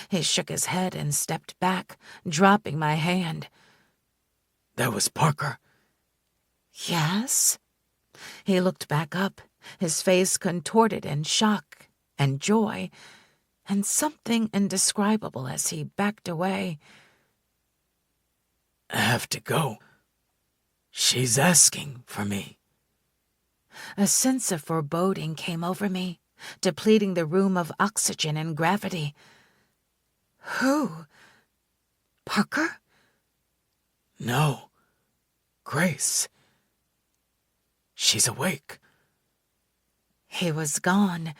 He shook his head and stepped back, dropping my hand. That was Parker. "Yes?" He looked back up, his face contorted in shock and joy, and something indescribable as he backed away. I have to go. She's asking for me. A sense of foreboding came over me, depleting the room of oxygen and gravity. "Who? Parker?" No. Grace. She's awake. He was gone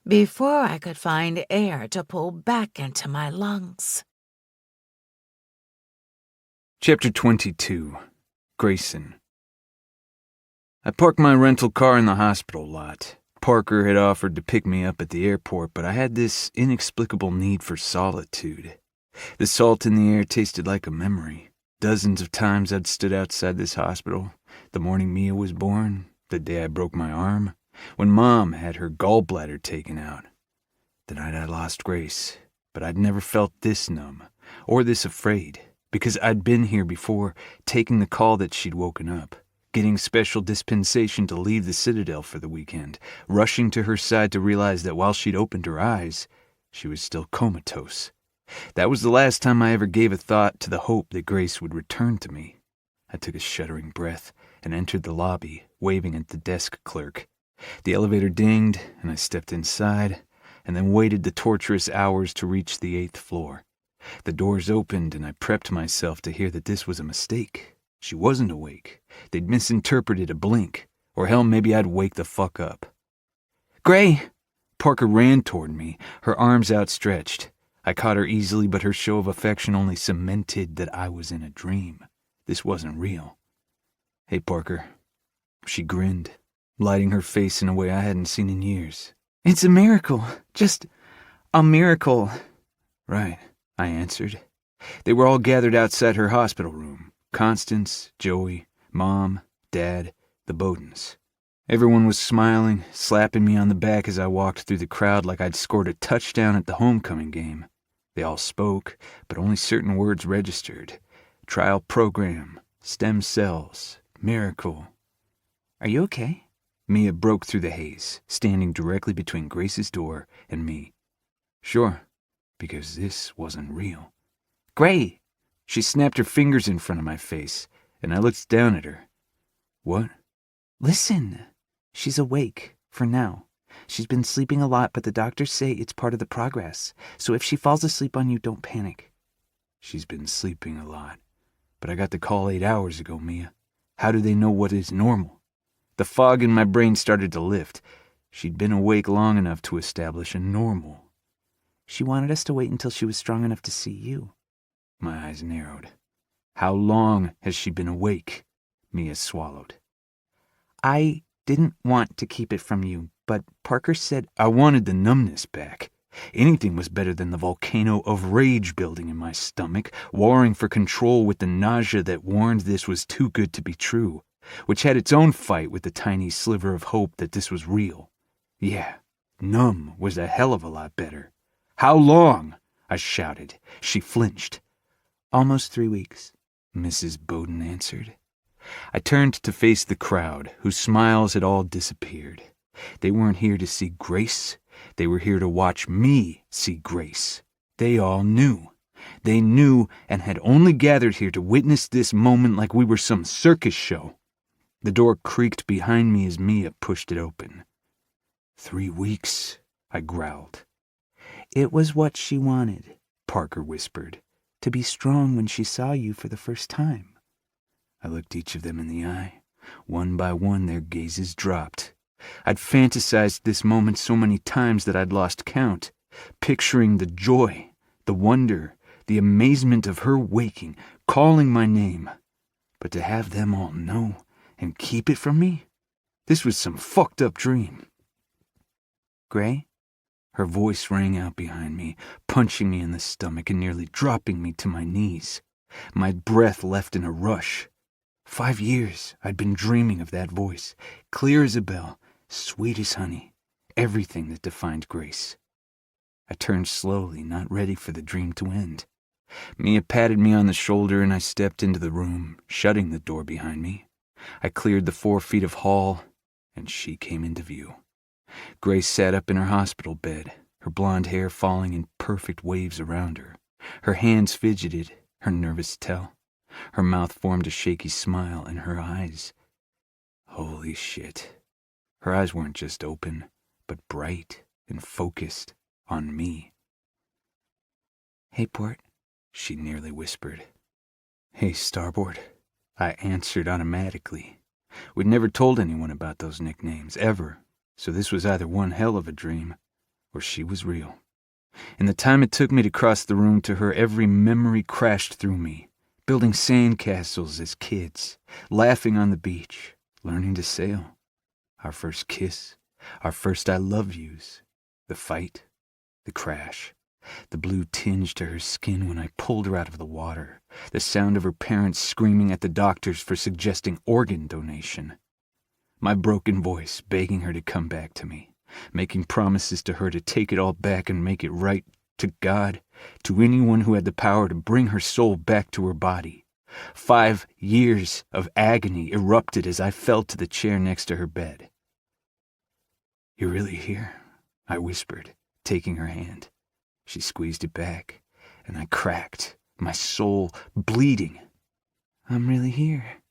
before I could find air to pull back into my lungs. Chapter 22. Grayson. I parked my rental car in the hospital lot. Parker had offered to pick me up at the airport, but I had this inexplicable need for solitude. The salt in the air tasted like a memory. Dozens of times I'd stood outside this hospital. The morning Mia was born, the day I broke my arm, when Mom had her gallbladder taken out. The night I lost Grace, but I'd never felt this numb, or this afraid, because I'd been here before, taking the call that she'd woken up, getting special dispensation to leave the Citadel for the weekend, rushing to her side to realize that while she'd opened her eyes, she was still comatose. That was the last time I ever gave a thought to the hope that Grace would return to me. I took a shuddering breath and entered the lobby, waving at the desk clerk. The elevator dinged, and I stepped inside, and then waited the torturous hours to reach the 8th floor. The doors opened, and I prepped myself to hear that this was a mistake. She wasn't awake. They'd misinterpreted a blink, or hell, maybe I'd wake the fuck up. "Gray!" Parker ran toward me, her arms outstretched. I caught her easily, but her show of affection only cemented that I was in a dream. This wasn't real. "Hey, Parker." She grinned, lighting her face in a way I hadn't seen in years. "It's a miracle. Just a miracle." "Right," I answered. They were all gathered outside her hospital room. Constance, Joey, Mom, Dad, the Bowdens. Everyone was smiling, slapping me on the back as I walked through the crowd like I'd scored a touchdown at the homecoming game. They all spoke, but only certain words registered. Trial program, stem cells, miracle. Are you okay? Mia broke through the haze, standing directly between Grace's door and me. Sure, because this wasn't real. Gray! She snapped her fingers in front of my face, and I looked down at her. What? Listen! She's awake, for now. She's been sleeping a lot, but the doctors say it's part of the progress. So if she falls asleep on you, don't panic. She's been sleeping a lot. But I got the call 8 hours ago, Mia. How do they know what is normal? The fog in my brain started to lift. She'd been awake long enough to establish a normal. She wanted us to wait until she was strong enough to see you. My eyes narrowed. How long has she been awake? Mia swallowed. I didn't want to keep it from you, but Parker said I wanted the numbness back. Anything was better than the volcano of rage building in my stomach, warring for control with the nausea that warned this was too good to be true, which had its own fight with the tiny sliver of hope that this was real. Yeah, numb was a hell of a lot better. How long? I shouted. She flinched. Almost 3 weeks, Mrs. Bowden answered. I turned to face the crowd, whose smiles had all disappeared. They weren't here to see Grace. They were here to watch me see Grace. They all knew. They knew and had only gathered here to witness this moment like we were some circus show. The door creaked behind me as Mia pushed it open. 3 weeks, I growled. It was what she wanted, Parker whispered, to be strong when she saw you for the first time. I looked each of them in the eye. One by one, their gazes dropped. I'd fantasized this moment so many times that I'd lost count, picturing the joy, the wonder, the amazement of her waking, calling my name. But to have them all know and keep it from me? This was some fucked up dream. Gray? Her voice rang out behind me, punching me in the stomach and nearly dropping me to my knees. My breath left in a rush. 5 years I'd been dreaming of that voice, clear as a bell, sweet as honey, everything that defined Grace. I turned slowly, not ready for the dream to end. Mia patted me on the shoulder and I stepped into the room, shutting the door behind me. I cleared the 4 feet of hall, and she came into view. Grace sat up in her hospital bed, her blonde hair falling in perfect waves around her. Her hands fidgeted, her nervous tell. Her mouth formed a shaky smile, and her eyes... Holy shit. Her eyes weren't just open, but bright and focused on me. Hey, Port, she nearly whispered. Hey, Starboard, I answered automatically. We'd never told anyone about those nicknames, ever, so this was either one hell of a dream, or she was real. In the time it took me to cross the room to her, every memory crashed through me. Building sandcastles as kids, laughing on the beach, learning to sail. Our first kiss, our first I love yous, the fight, the crash, the blue tinge to her skin when I pulled her out of the water, the sound of her parents screaming at the doctors for suggesting organ donation. My broken voice begging her to come back to me, making promises to her to take it all back and make it right, to God, to anyone who had the power to bring her soul back to her body. 5 years of agony erupted as I fell to the chair next to her bed. "You're really here?" I whispered, taking her hand. She squeezed it back, and I cracked, my soul bleeding. I'm really here.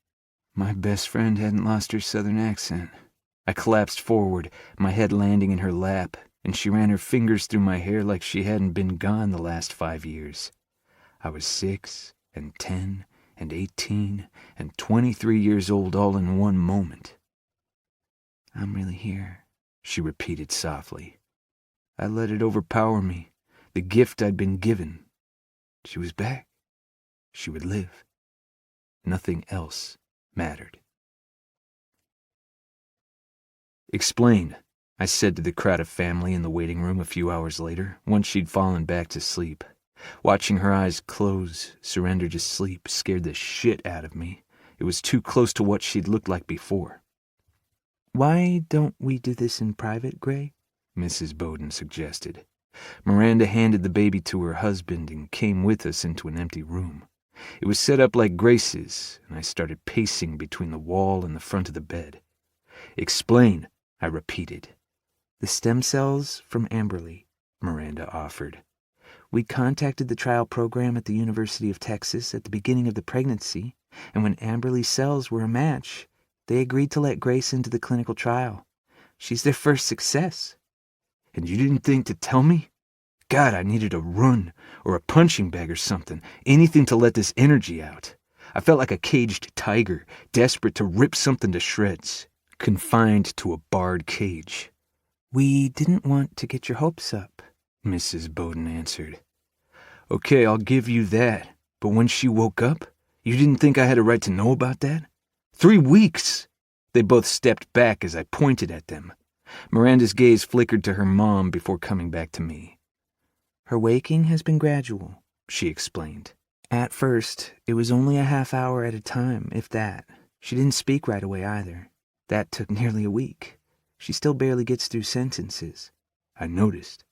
My best friend hadn't lost her southern accent. I collapsed forward, my head landing in her lap, and she ran her fingers through my hair like she hadn't been gone the last 5 years. I was 6 and 10 and 18 and 23 years old all in one moment. I'm really here, she repeated softly. I let it overpower me, the gift I'd been given. She was back. She would live. Nothing else mattered. Explain, I said to the crowd of family in the waiting room a few hours later, once she'd fallen back to sleep. Watching her eyes close, surrender to sleep, scared the shit out of me. It was too close to what she'd looked like before. Why don't we do this in private, Gray? Mrs. Bowden suggested. Miranda handed the baby to her husband and came with us into an empty room. It was set up like Grace's, and I started pacing between the wall and the front of the bed. Explain, I repeated. The stem cells from Amberley, Miranda offered. We contacted the trial program at the University of Texas at the beginning of the pregnancy, and when Amberley cells were a match, they agreed to let Grace into the clinical trial. She's their first success. And you didn't think to tell me? God, I needed a run or a punching bag or something, anything to let this energy out. I felt like a caged tiger, desperate to rip something to shreds, confined to a barred cage. We didn't want to get your hopes up, Mrs. Bowden answered. Okay, I'll give you that. But when she woke up, you didn't think I had a right to know about that? 3 weeks! They both stepped back as I pointed at them. Miranda's gaze flickered to her mom before coming back to me. Her waking has been gradual, she explained. At first, it was only a half hour at a time, if that. She didn't speak right away either. That took nearly a week. She still barely gets through sentences. I noticed.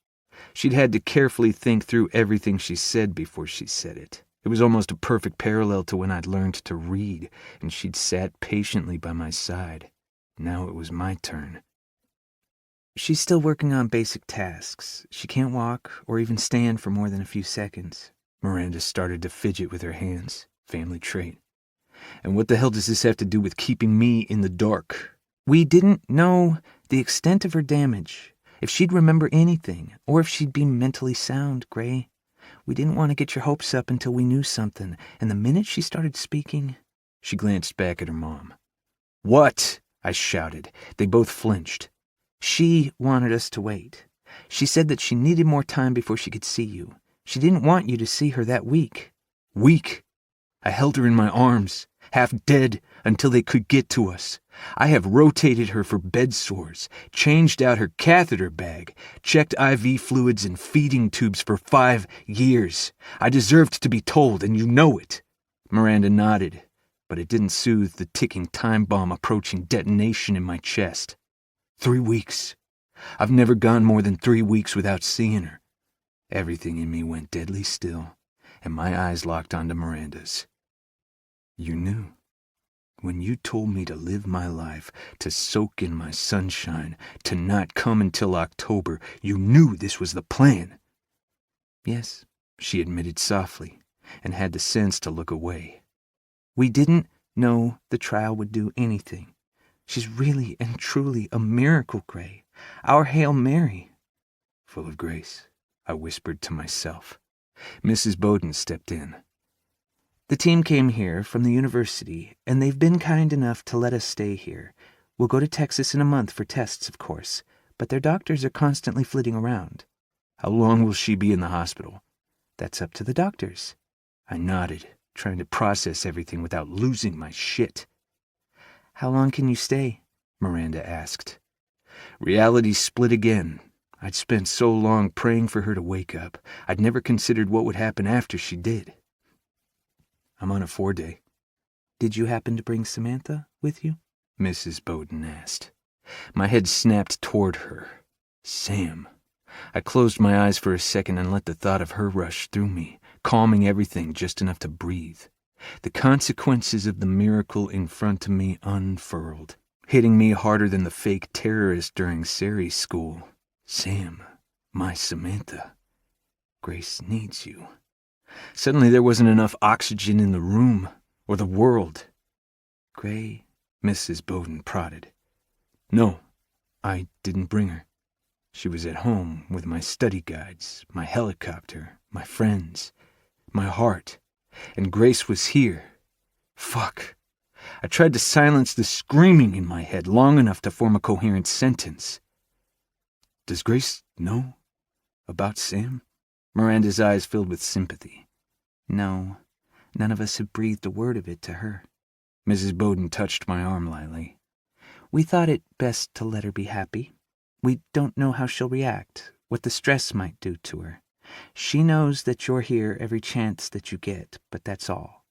She'd had to carefully think through everything she said before she said it. It was almost a perfect parallel to when I'd learned to read, and she'd sat patiently by my side. Now it was my turn. She's still working on basic tasks. She can't walk or even stand for more than a few seconds. Miranda started to fidget with her hands. Family trait. And what the hell does this have to do with keeping me in the dark? We didn't know the extent of her damage, if she'd remember anything, or if she'd be mentally sound, Gray. We didn't want to get your hopes up until we knew something, and the minute she started speaking... She glanced back at her mom. What? I shouted. They both flinched. She wanted us to wait. She said that she needed more time before she could see you. She didn't want you to see her that weak. Weak? I held her in my arms, half dead, until they could get to us. I have rotated her for bed sores, changed out her catheter bag, checked IV fluids and feeding tubes for 5 years. I deserved to be told, and you know it. Miranda nodded, but it didn't soothe the ticking time bomb approaching detonation in my chest. 3 weeks. I've never gone more than 3 weeks without seeing her. Everything in me went deadly still, and my eyes locked onto Miranda's. You knew. When you told me to live my life, to soak in my sunshine, to not come until October, you knew this was the plan. Yes, she admitted softly, and had the sense to look away. We didn't know the trial would do anything. She's really and truly a miracle, Gray. Our Hail Mary. Full of grace, I whispered to myself. Mrs. Bowden stepped in. The team came here from the university, and they've been kind enough to let us stay here. We'll go to Texas in a month for tests, of course, but their doctors are constantly flitting around. How long will she be in the hospital? That's up to the doctors. I nodded, trying to process everything without losing my shit. How long can you stay? Miranda asked. Reality split again. I'd spent so long praying for her to wake up, I'd never considered what would happen after she did. I'm on a 4-day. Did you happen to bring Samantha with you? Mrs. Bowden asked. My head snapped toward her. Sam. I closed my eyes for a second and let the thought of her rush through me, calming everything just enough to breathe. The consequences of the miracle in front of me unfurled, hitting me harder than the fake terrorist during Sari's school. Sam, my Samantha. Grace needs you. Suddenly there wasn't enough oxygen in the room, or the world. Gray, Mrs. Bowden prodded. No, I didn't bring her. She was at home with my study guides, my helicopter, my friends, my heart, and Grace was here. Fuck. I tried to silence the screaming in my head long enough to form a coherent sentence. Does Grace know about Sam? Miranda's eyes filled with sympathy. No, none of us have breathed a word of it to her. Mrs. Bowden touched my arm lightly. We thought it best to let her be happy. We don't know how she'll react, what the stress might do to her. She knows that you're here every chance that you get, but that's all.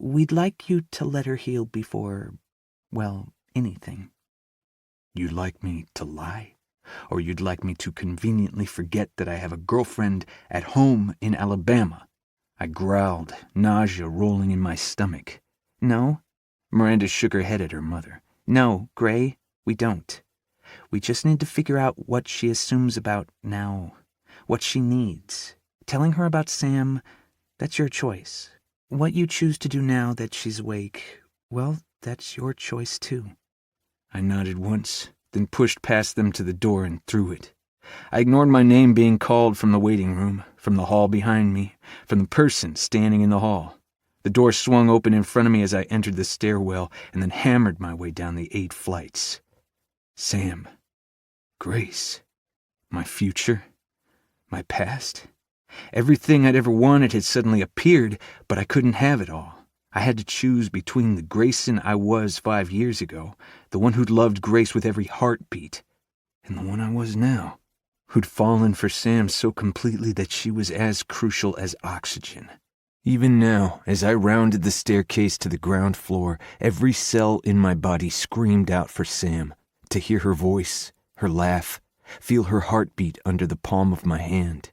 we'd like you to let her heal before, well, anything. You'd like me to lie? Or you'd like me to conveniently forget that I have a girlfriend at home in Alabama? I growled, nausea rolling in my stomach. No. Miranda shook her head at her mother. No, Gray, we don't. We just need to figure out what she assumes about now, what she needs. Telling her about Sam, that's your choice. What you choose to do now that she's awake, well, that's your choice too. I nodded once, then pushed past them to the door and through it. I ignored my name being called from the waiting room, from the hall behind me, from the person standing in the hall. The door swung open in front of me as I entered the stairwell and then hammered my way down the 8 flights. Sam. Grace. My future. My past. Everything I'd ever wanted had suddenly appeared, but I couldn't have it all. I had to choose between the Grayson I was 5 years ago, the one who'd loved Grace with every heartbeat, and the one I was now, who'd fallen for Sam so completely that she was as crucial as oxygen. Even now, as I rounded the staircase to the ground floor, every cell in my body screamed out for Sam, to hear her voice, her laugh, feel her heartbeat under the palm of my hand.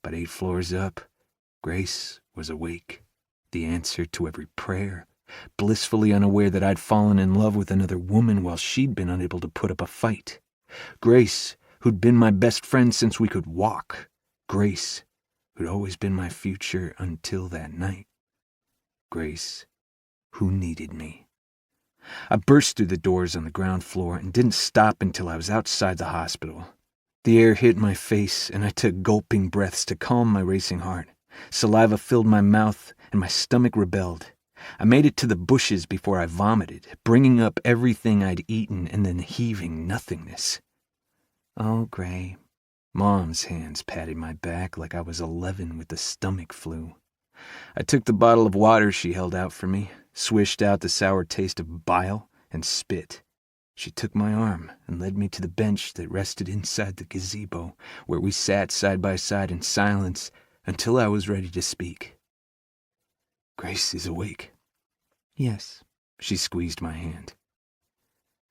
But 8 floors up, Grace was awake, the answer to every prayer, blissfully unaware that I'd fallen in love with another woman while she'd been unable to put up a fight. Grace, who'd been my best friend since we could walk. Grace, who'd always been my future until that night. Grace, who needed me. I burst through the doors on the ground floor and didn't stop until I was outside the hospital. The air hit my face, and I took gulping breaths to calm my racing heart. Saliva filled my mouth, and my stomach rebelled. I made it to the bushes before I vomited, bringing up everything I'd eaten and then heaving nothingness. Oh, Gray. Mom's hands patted my back like I was 11 with the stomach flu. I took the bottle of water she held out for me, swished out the sour taste of bile, and spit. She took my arm and led me to the bench that rested inside the gazebo, where we sat side by side in silence until I was ready to speak. Grace is awake. Yes. She squeezed my hand.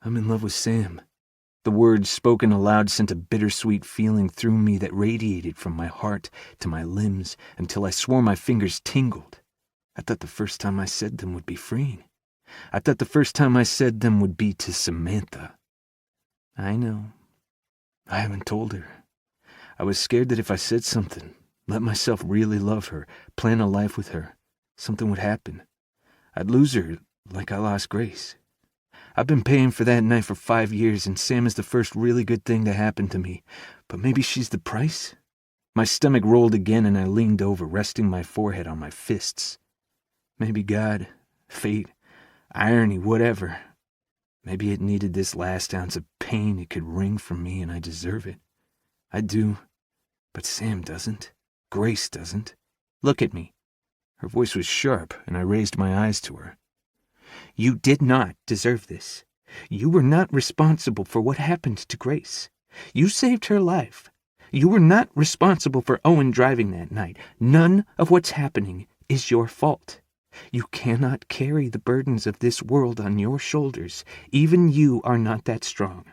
I'm in love with Sam. The words spoken aloud sent a bittersweet feeling through me that radiated from my heart to my limbs until I swore my fingers tingled. I thought the first time I said them would be freeing. I thought the first time I said them would be to Samantha. I know. I haven't told her. I was scared that if I said something, let myself really love her, plan a life with her, something would happen. I'd lose her like I lost Grace. I've been paying for that night for 5 years, and Sam is the first really good thing to happen to me. But maybe she's the price? My stomach rolled again, and I leaned over, resting my forehead on my fists. Maybe God, fate, irony, whatever. Maybe it needed this last ounce of pain it could wring from me, and I deserve it. I do. But Sam doesn't. Grace doesn't. Look at me. Her voice was sharp, and I raised my eyes to her. You did not deserve this. You were not responsible for what happened to Grace. You saved her life. You were not responsible for Owen driving that night. None of what's happening is your fault. You cannot carry the burdens of this world on your shoulders. Even you are not that strong.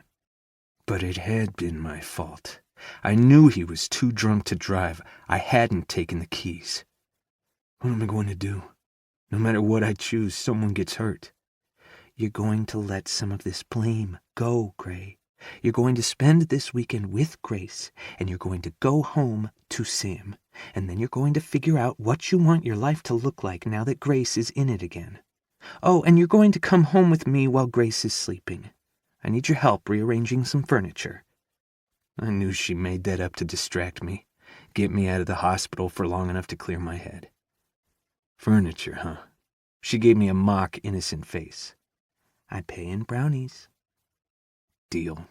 But it had been my fault. I knew he was too drunk to drive. I hadn't taken the keys. What am I going to do? No matter what I choose, someone gets hurt. You're going to let some of this blame go, Gray. You're going to spend this weekend with Grace, and you're going to go home to Sam. And then you're going to figure out what you want your life to look like now that Grace is in it again. Oh, and you're going to come home with me while Grace is sleeping. I need your help rearranging some furniture. I knew she made that up to distract me, get me out of the hospital for long enough to clear my head. Furniture, huh? She gave me a mock, innocent face. I pay in brownies. Deal.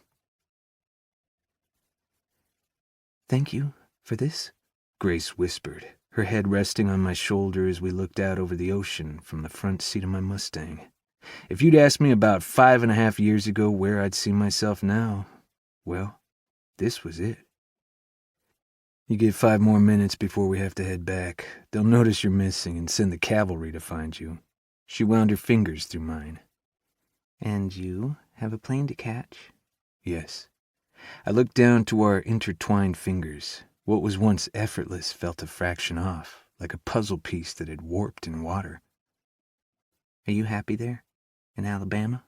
Thank you for this, Grace whispered, her head resting on my shoulder as we looked out over the ocean from the front seat of my Mustang. If you'd asked me about 5.5 years ago where I'd see myself now, well, this was it. You get 5 more minutes before we have to head back. They'll notice you're missing and send the cavalry to find you. She wound her fingers through mine. And you have a plane to catch? Yes. I looked down to our intertwined fingers. What was once effortless felt a fraction off, like a puzzle piece that had warped in water. Are you happy there, in Alabama?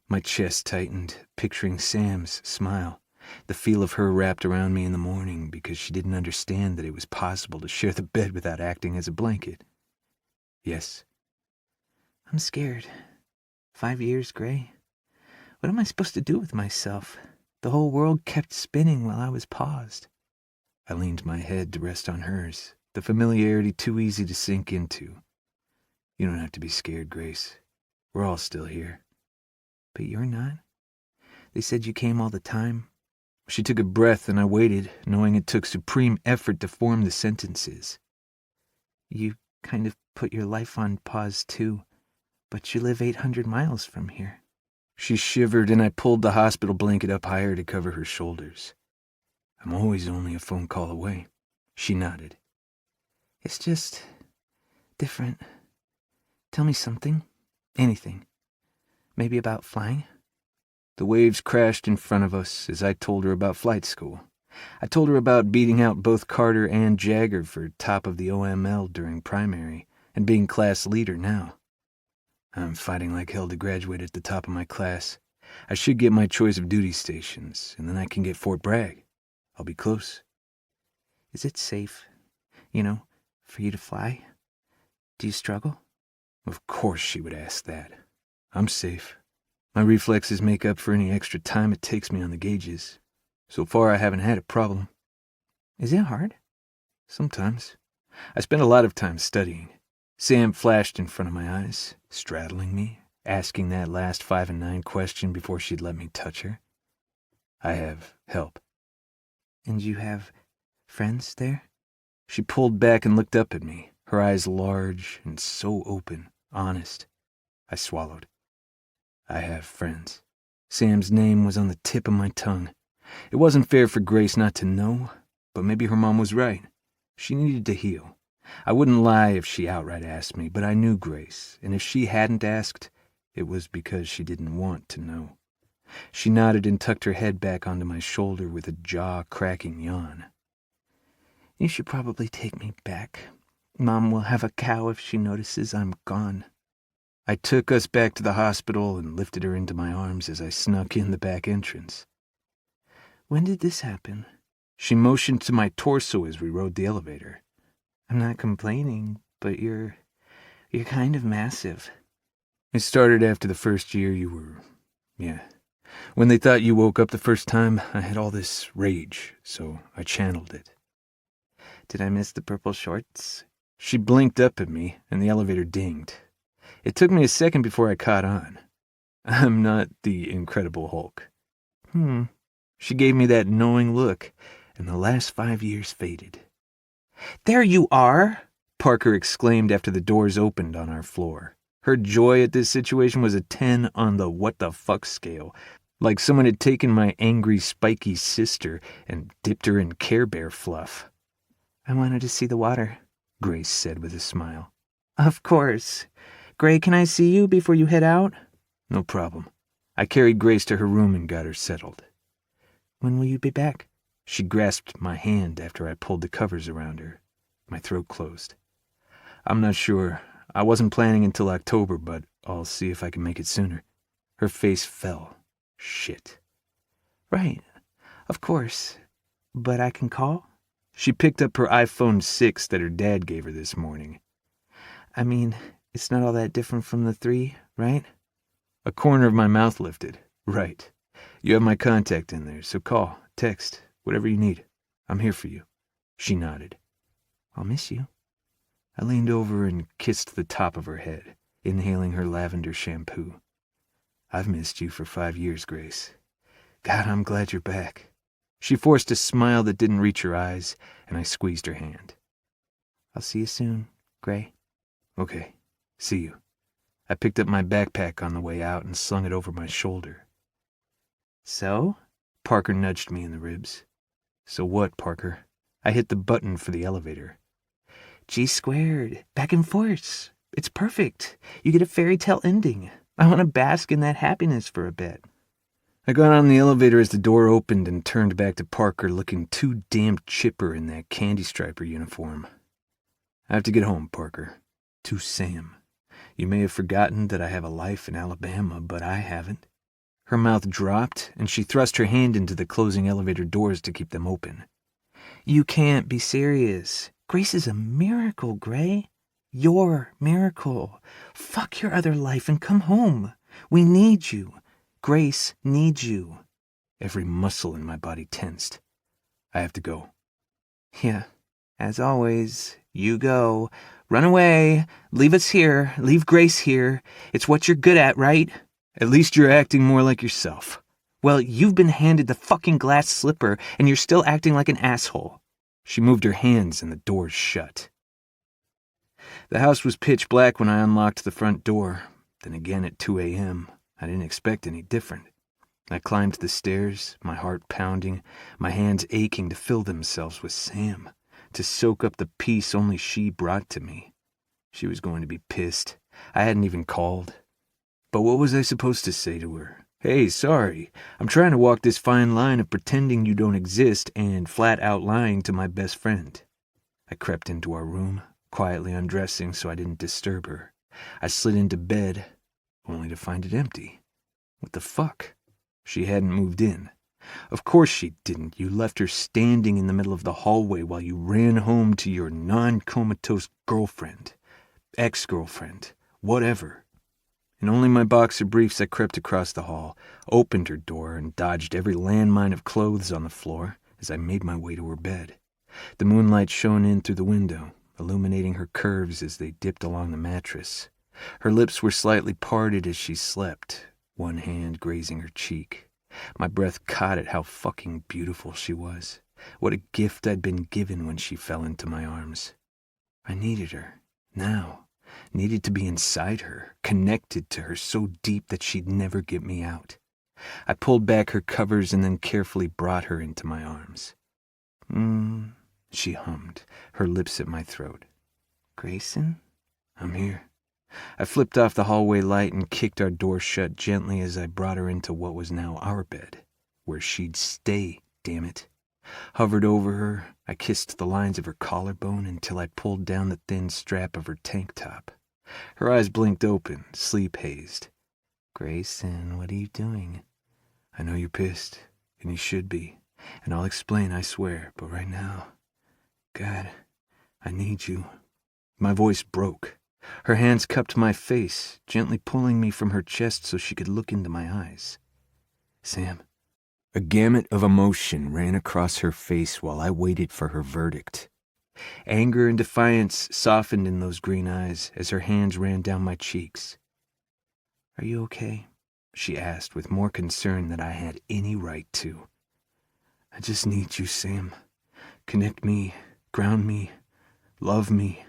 My chest tightened, picturing Sam's smile, the feel of her wrapped around me in the morning because she didn't understand that it was possible to share the bed without acting as a blanket. Yes. I'm scared. 5 years, Gray. What am I supposed to do with myself? The whole world kept spinning while I was paused. I leaned my head to rest on hers, the familiarity too easy to sink into. You don't have to be scared, Grace. We're all still here. But you're not. They said you came all the time. She took a breath and I waited, knowing it took supreme effort to form the sentences. You kind of put your life on pause too, but you live 800 miles from here. She shivered and I pulled the hospital blanket up higher to cover her shoulders. I'm always only a phone call away. She nodded. It's just different. Tell me something. Anything. Maybe about flying? The waves crashed in front of us as I told her about flight school. I told her about beating out both Carter and Jagger for top of the OML during primary and being class leader now. I'm fighting like hell to graduate at the top of my class. I should get my choice of duty stations, and then I can get Fort Bragg. I'll be close. Is it safe, for you to fly? Do you struggle? Of course she would ask that. I'm safe. My reflexes make up for any extra time it takes me on the gauges. So far, I haven't had a problem. Is it hard? Sometimes. I spend a lot of time studying. Sam flashed in front of my eyes, straddling me, asking that last 5 and 9 question before she'd let me touch her. I have help. And you have friends there? She pulled back and looked up at me, her eyes large and so open, honest. I swallowed. I have friends. Sam's name was on the tip of my tongue. It wasn't fair for Grace not to know, but maybe her mom was right. She needed to heal. I wouldn't lie if she outright asked me, but I knew Grace, and if she hadn't asked, it was because she didn't want to know. She nodded and tucked her head back onto my shoulder with a jaw-cracking yawn. You should probably take me back. Mom will have a cow if she notices I'm gone. I took us back to the hospital and lifted her into my arms as I snuck in the back entrance. When did this happen? She motioned to my torso as we rode the elevator. I'm not complaining, but you're kind of massive. It started after the first year you were... Yeah. When they thought you woke up the first time, I had all this rage, so I channeled it. Did I miss the purple shorts? She blinked up at me, and the elevator dinged. It took me a second before I caught on. I'm not the Incredible Hulk. She gave me that knowing look, and the last 5 years faded. There you are! Parker exclaimed after the doors opened on our floor. Her joy at this situation was a 10 on the what the fuck scale, like someone had taken my angry, spiky sister and dipped her in Care Bear fluff. I wanted to see the water, Grace said with a smile. Of course. Gray, can I see you before you head out? No problem. I carried Grace to her room and got her settled. When will you be back? She grasped my hand after I pulled the covers around her. My throat closed. I'm not sure. I wasn't planning until October, but I'll see if I can make it sooner. Her face fell. Shit. Right. Of course. But I can call? She picked up her iPhone 6 that her dad gave her this morning. I mean, it's not all that different from the 3, right? A corner of my mouth lifted. Right. You have my contact in there, so call, text, whatever you need. I'm here for you. She nodded. I'll miss you. I leaned over and kissed the top of her head, inhaling her lavender shampoo. I've missed you for 5 years, Grace. God, I'm glad you're back. She forced a smile that didn't reach her eyes, and I squeezed her hand. I'll see you soon, Gray. Okay, see you. I picked up my backpack on the way out and slung it over my shoulder. So? Parker nudged me in the ribs. So what, Parker? I hit the button for the elevator. G squared, back and forth. It's perfect. You get a fairy tale ending. I want to bask in that happiness for a bit. I got on the elevator as the door opened and turned back to Parker looking too damn chipper in that candy striper uniform. I have to get home, Parker. To Sam. You may have forgotten that I have a life in Alabama, but I haven't. Her mouth dropped, and she thrust her hand into the closing elevator doors to keep them open. You can't be serious. Grace is a miracle, Gray. Your miracle. Fuck your other life and come home. We need you. Grace needs you. Every muscle in my body tensed. I have to go. Yeah, as always, you go. Run away. Leave us here. Leave Grace here. It's what you're good at, right? At least you're acting more like yourself. Well, you've been handed the fucking glass slipper, and you're still acting like an asshole. She moved her hands and the doors shut. The house was pitch black when I unlocked the front door. Then again at 2 a.m., I didn't expect any different. I climbed the stairs, my heart pounding, my hands aching to fill themselves with Sam, to soak up the peace only she brought to me. She was going to be pissed. I hadn't even called. But what was I supposed to say to her? Hey, sorry, I'm trying to walk this fine line of pretending you don't exist and flat out lying to my best friend. I crept into our room, quietly undressing so I didn't disturb her. I slid into bed, only to find it empty. What the fuck? She hadn't moved in. Of course she didn't. You left her standing in the middle of the hallway while you ran home to your non-comatose girlfriend. Ex-girlfriend. Whatever. In only my boxer briefs I crept across the hall, opened her door, and dodged every landmine of clothes on the floor as I made my way to her bed. The moonlight shone in through the window, illuminating her curves as they dipped along the mattress. Her lips were slightly parted as she slept, one hand grazing her cheek. My breath caught at how fucking beautiful she was. What a gift I'd been given when she fell into my arms. I needed her, now. Needed to be inside her, connected to her so deep that she'd never get me out. I pulled back her covers and then carefully brought her into my arms. She hummed, her lips at my throat. Grayson? I'm here. I flipped off the hallway light and kicked our door shut gently as I brought her into what was now our bed, where she'd stay, damn it. Hovered over her, I kissed the lines of her collarbone until I pulled down the thin strap of her tank top. Her eyes blinked open, sleep-hazed. Grayson, what are you doing? I know you're pissed, and you should be, and I'll explain, I swear, but right now, God, I need you. My voice broke. Her hands cupped my face, gently pulling me from her chest so she could look into my eyes. Sam. A gamut of emotion ran across her face while I waited for her verdict. Anger and defiance softened in those green eyes as her hands ran down my cheeks. Are you okay? She asked with more concern than I had any right to. I just need you, Sam. Connect me, ground me, love me,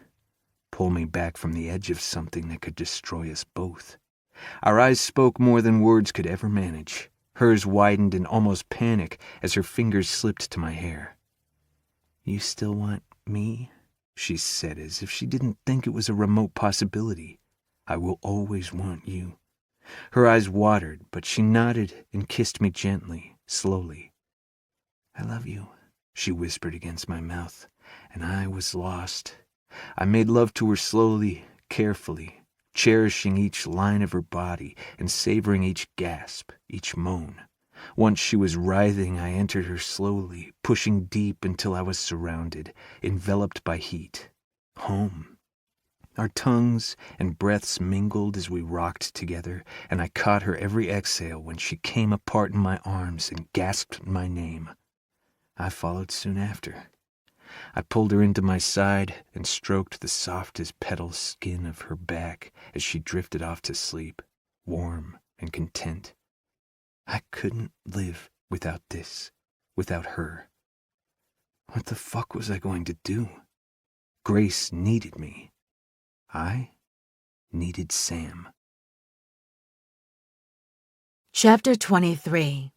pull me back from the edge of something that could destroy us both. Our eyes spoke more than words could ever manage. Hers widened in almost panic as her fingers slipped to my hair. You still want me? She said as if she didn't think it was a remote possibility. I will always want you. Her eyes watered, but she nodded and kissed me gently, slowly. I love you, she whispered against my mouth, and I was lost. I made love to her slowly, carefully, cherishing each line of her body and savoring each gasp, each moan. Once she was writhing, I entered her slowly, pushing deep until I was surrounded, enveloped by heat. Home. Our tongues and breaths mingled as we rocked together, and I caught her every exhale when she came apart in my arms and gasped my name. I followed soon after. I pulled her into my side and stroked the soft as petal skin of her back as she drifted off to sleep, warm and content. I couldn't live without this, without her. What the fuck was I going to do? Grace needed me. I needed Sam. Chapter 23.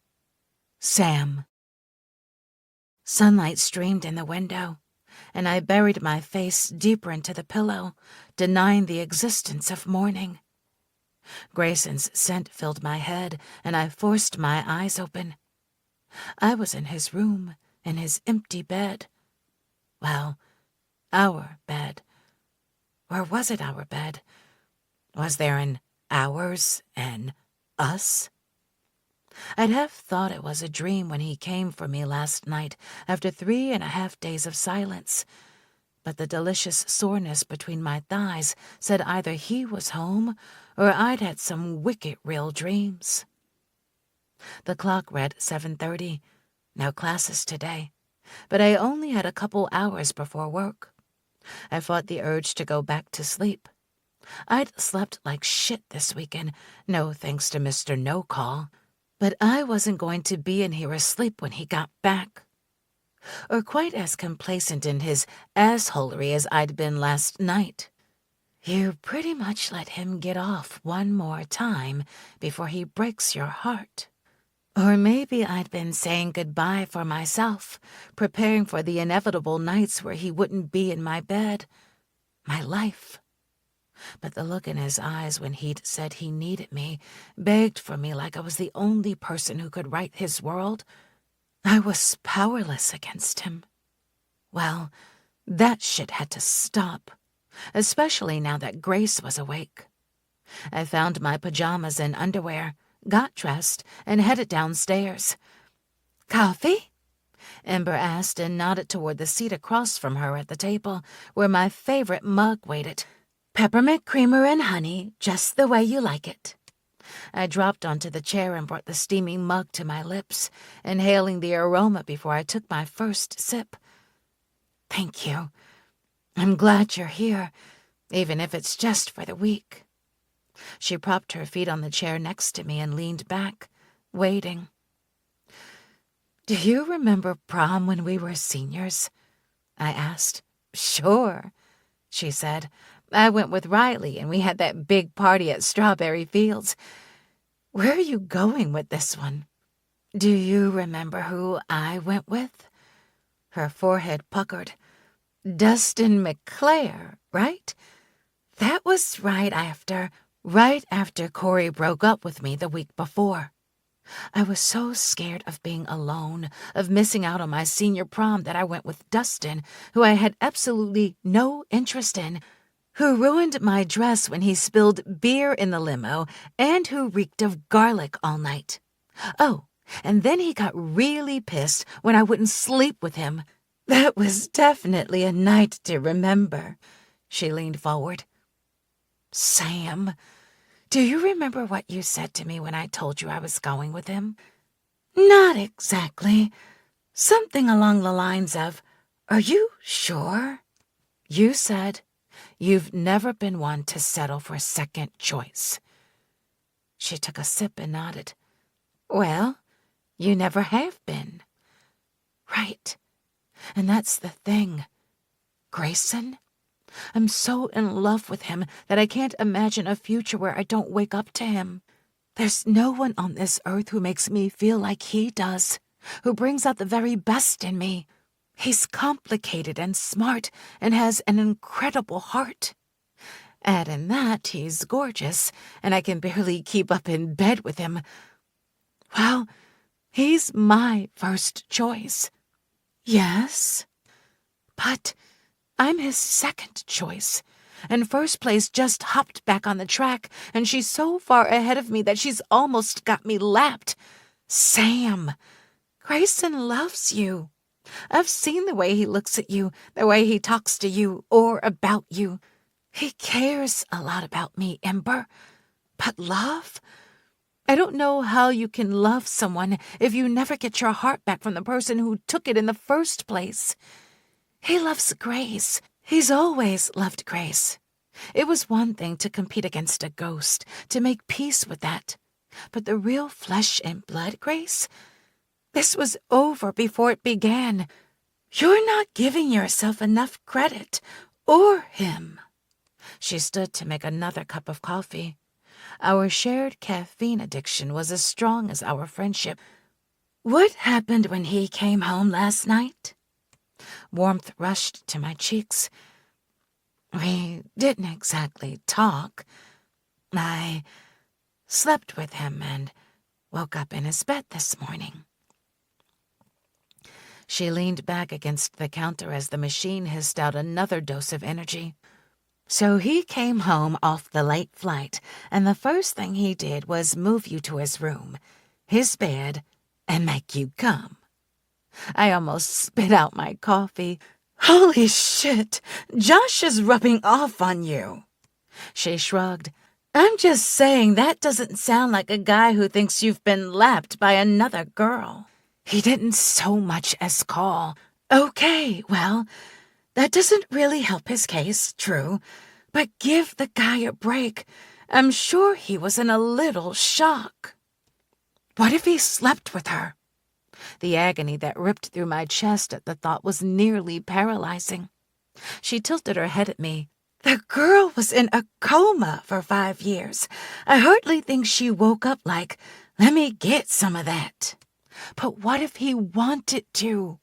Sam. Sunlight streamed in the window. and I buried my face deeper into the pillow, denying the existence of morning. Grayson's scent filled my head, and I forced my eyes open. I was in his room, in his empty bed. Well, our bed. Or was it our bed? Was there an ours and us? I'd have thought it was a dream when he came for me last night after 3.5 days of silence, but the delicious soreness between my thighs said either he was home or I'd had some wicked real dreams. The clock read 7:30. No classes today, but I only had a couple hours before work. I fought the urge to go back to sleep. I'd slept like shit this weekend, no thanks to Mr. No-Call, but I wasn't going to be in here asleep when he got back. Or quite as complacent in his assholery as I'd been last night. You pretty much let him get off one more time before he breaks your heart. Or maybe I'd been saying goodbye for myself, preparing for the inevitable nights where he wouldn't be in my bed, my life. But the look in his eyes when he'd said he needed me, begged for me like I was the only person who could right his world, I was powerless against him. Well, that shit had to stop, especially now that Grace was awake. I found my pajamas and underwear, got dressed, and headed downstairs. "Coffee?" Ember asked and nodded toward the seat across from her at the table, where my favorite mug waited. "Peppermint creamer and honey, just the way you like it." I dropped onto the chair and brought the steaming mug to my lips, inhaling the aroma before I took my first sip. "Thank you. I'm glad you're here, even if it's just for the week." She propped her feet on the chair next to me and leaned back, waiting. "Do you remember prom when we were seniors?" I asked. "Sure," she said. "I went with Riley and we had that big party at Strawberry Fields. Where are you going with this one?" "Do you remember who I went with?" Her forehead puckered. "Dustin McClare, right? That was right after Corey broke up with me the week before. I was so scared of being alone, of missing out on my senior prom that I went with Dustin, who I had absolutely no interest in, who ruined my dress when he spilled beer in the limo, and who reeked of garlic all night. Oh, and then he got really pissed when I wouldn't sleep with him. That was definitely a night to remember." She leaned forward. "Sam, do you remember what you said to me when I told you I was going with him?" "Not exactly. Something along the lines of, 'Are you sure?' You said, 'You've never been one to settle for second choice.'" She took a sip and nodded. "Well, you never have been." "Right. And that's the thing. Grayson? I'm so in love with him that I can't imagine a future where I don't wake up to him. There's no one on this earth who makes me feel like he does, who brings out the very best in me. He's complicated and smart and has an incredible heart. Add in that he's gorgeous, and I can barely keep up in bed with him. Well, he's my first choice. Yes, but I'm his second choice, and first place just hopped back on the track, and she's so far ahead of me that she's almost got me lapped. Sam, Grayson loves you. I've seen the way he looks at you, the way he talks to you or about you. He cares a lot about me, Ember. But love? I don't know how you can love someone if you never get your heart back from the person who took it in the first place. He loves Grace. He's always loved Grace. It was one thing to compete against a ghost, to make peace with that. But the real flesh and blood Grace? This was over before it began. You're not giving yourself enough credit, or him." She stood to make another cup of coffee. Our shared caffeine addiction was as strong as our friendship. "What happened when he came home last night?" Warmth rushed to my cheeks. We didn't exactly talk. I slept with him and woke up in his bed this morning. She leaned back against the counter as the machine hissed out another dose of energy. So he came home off the late flight, and the first thing he did was move you to his room, his bed, and make you come. I almost spit out my coffee. Holy shit! Josh is rubbing off on you. She shrugged. I'm just saying that doesn't sound like a guy who thinks you've been lapped by another girl. He didn't so much as call. Okay, well, that doesn't really help his case, true. But give the guy a break. I'm sure he was in a little shock. What if he slept with her? The agony that ripped through my chest at the thought was nearly paralyzing. She tilted her head at me. The girl was in a coma for 5 years. I hardly think she woke up like, let me get some of that. But what if he wanted to?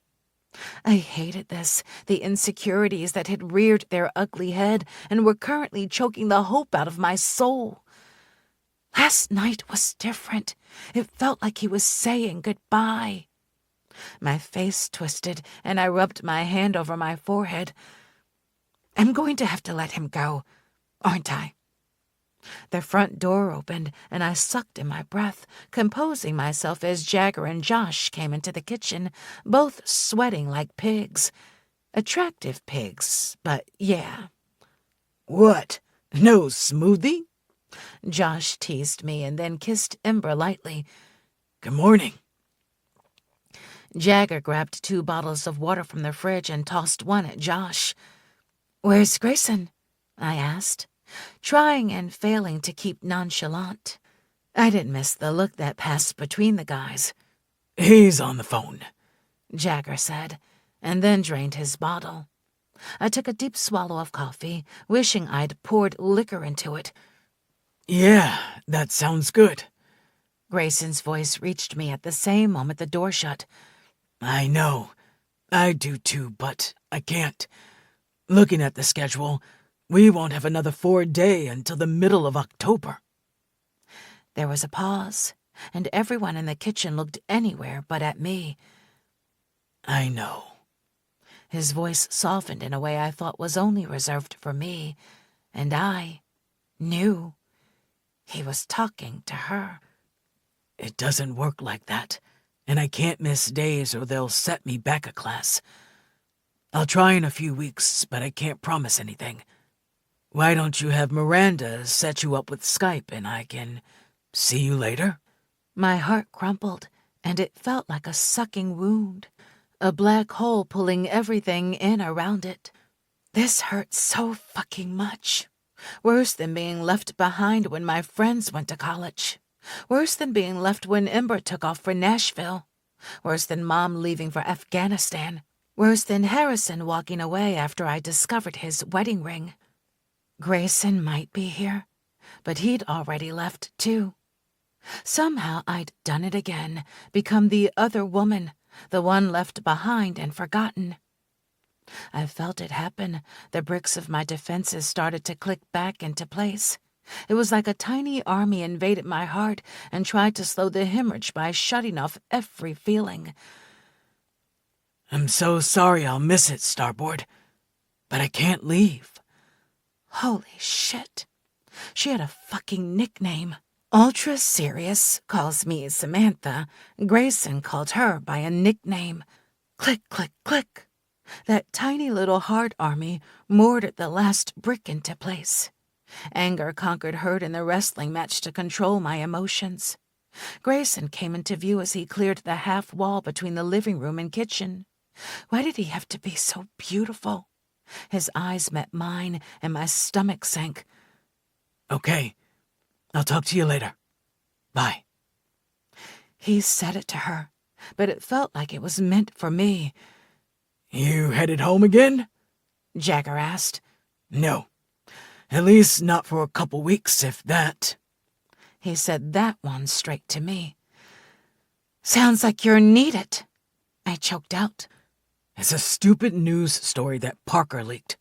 I hated this, the insecurities that had reared their ugly head and were currently choking the hope out of my soul. Last night was different. It felt like he was saying goodbye. My face twisted, and I rubbed my hand over my forehead. I'm going to have to let him go, aren't I? The front door opened, and I sucked in my breath, composing myself as Jagger and Josh came into the kitchen, both sweating like pigs. Attractive pigs, but yeah. What? No smoothie? Josh teased me and then kissed Ember lightly. Good morning. Jagger grabbed 2 bottles of water from the fridge and tossed one at Josh. Where's Grayson? I asked, trying and failing to keep nonchalant. I didn't miss the look that passed between the guys. He's on the phone, Jagger said, and then drained his bottle. I took a deep swallow of coffee, wishing I'd poured liquor into it. Yeah, that sounds good. Grayson's voice reached me at the same moment the door shut. I know. I do too, but I can't. Looking at the schedule, we won't have another 4-day until the middle of October. There was a pause, and everyone in the kitchen looked anywhere but at me. I know. His voice softened in a way I thought was only reserved for me, and I knew he was talking to her. It doesn't work like that, and I can't miss days or they'll set me back a class. I'll try in a few weeks, but I can't promise anything. Why don't you have Miranda set you up with Skype and I can see you later? My heart crumpled, and it felt like a sucking wound, a black hole pulling everything in around it. This hurt so fucking much. Worse than being left behind when my friends went to college. Worse than being left when Ember took off for Nashville. Worse than Mom leaving for Afghanistan. Worse than Harrison walking away after I discovered his wedding ring. Grayson might be here, but he'd already left too. Somehow I'd done it again, become the other woman, the one left behind and forgotten. I felt it happen. The bricks of my defenses started to click back into place. It was like a tiny army invaded my heart and tried to slow the hemorrhage by shutting off every feeling. I'm so sorry I'll miss it, Starboard, but I can't leave. Holy shit. She had a fucking nickname. Ultra Serious calls me Samantha. Grayson called her by a nickname. Click, click, click. That tiny little heart army moored the last brick into place. Anger conquered hurt in the wrestling match to control my emotions. Grayson came into view as he cleared the half wall between the living room and kitchen. Why did he have to be so beautiful? His eyes met mine, and my stomach sank. Okay, I'll talk to you later. Bye. He said it to her, but it felt like it was meant for me. You headed home again? Jagger asked. No. At least not for a couple weeks, if that. He said that one straight to me. Sounds like you're needed, I choked out. It's a stupid news story that Parker leaked.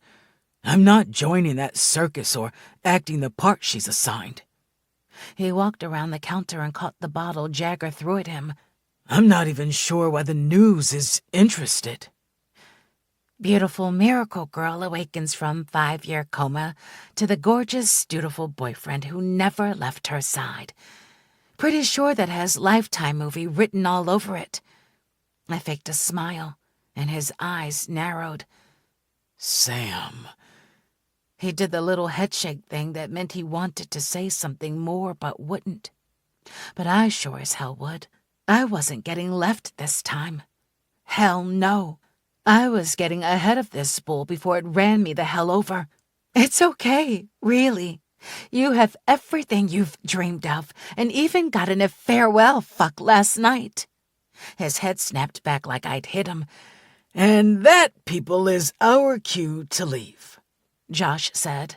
I'm not joining that circus or acting the part she's assigned. He walked around the counter and caught the bottle Jagger threw at him. I'm not even sure why the news is interested. Beautiful miracle girl awakens from 5-year coma to the gorgeous, dutiful boyfriend who never left her side. Pretty sure that has Lifetime movie written all over it. I faked a smile, and his eyes narrowed. Sam. He did the little headshake thing that meant he wanted to say something more but wouldn't. But I sure as hell would. I wasn't getting left this time. Hell no. I was getting ahead of this bull before it ran me the hell over. It's okay, really. You have everything you've dreamed of, and even gotten a farewell fuck last night. His head snapped back like I'd hit him. And that, people, is our cue to leave, Josh said.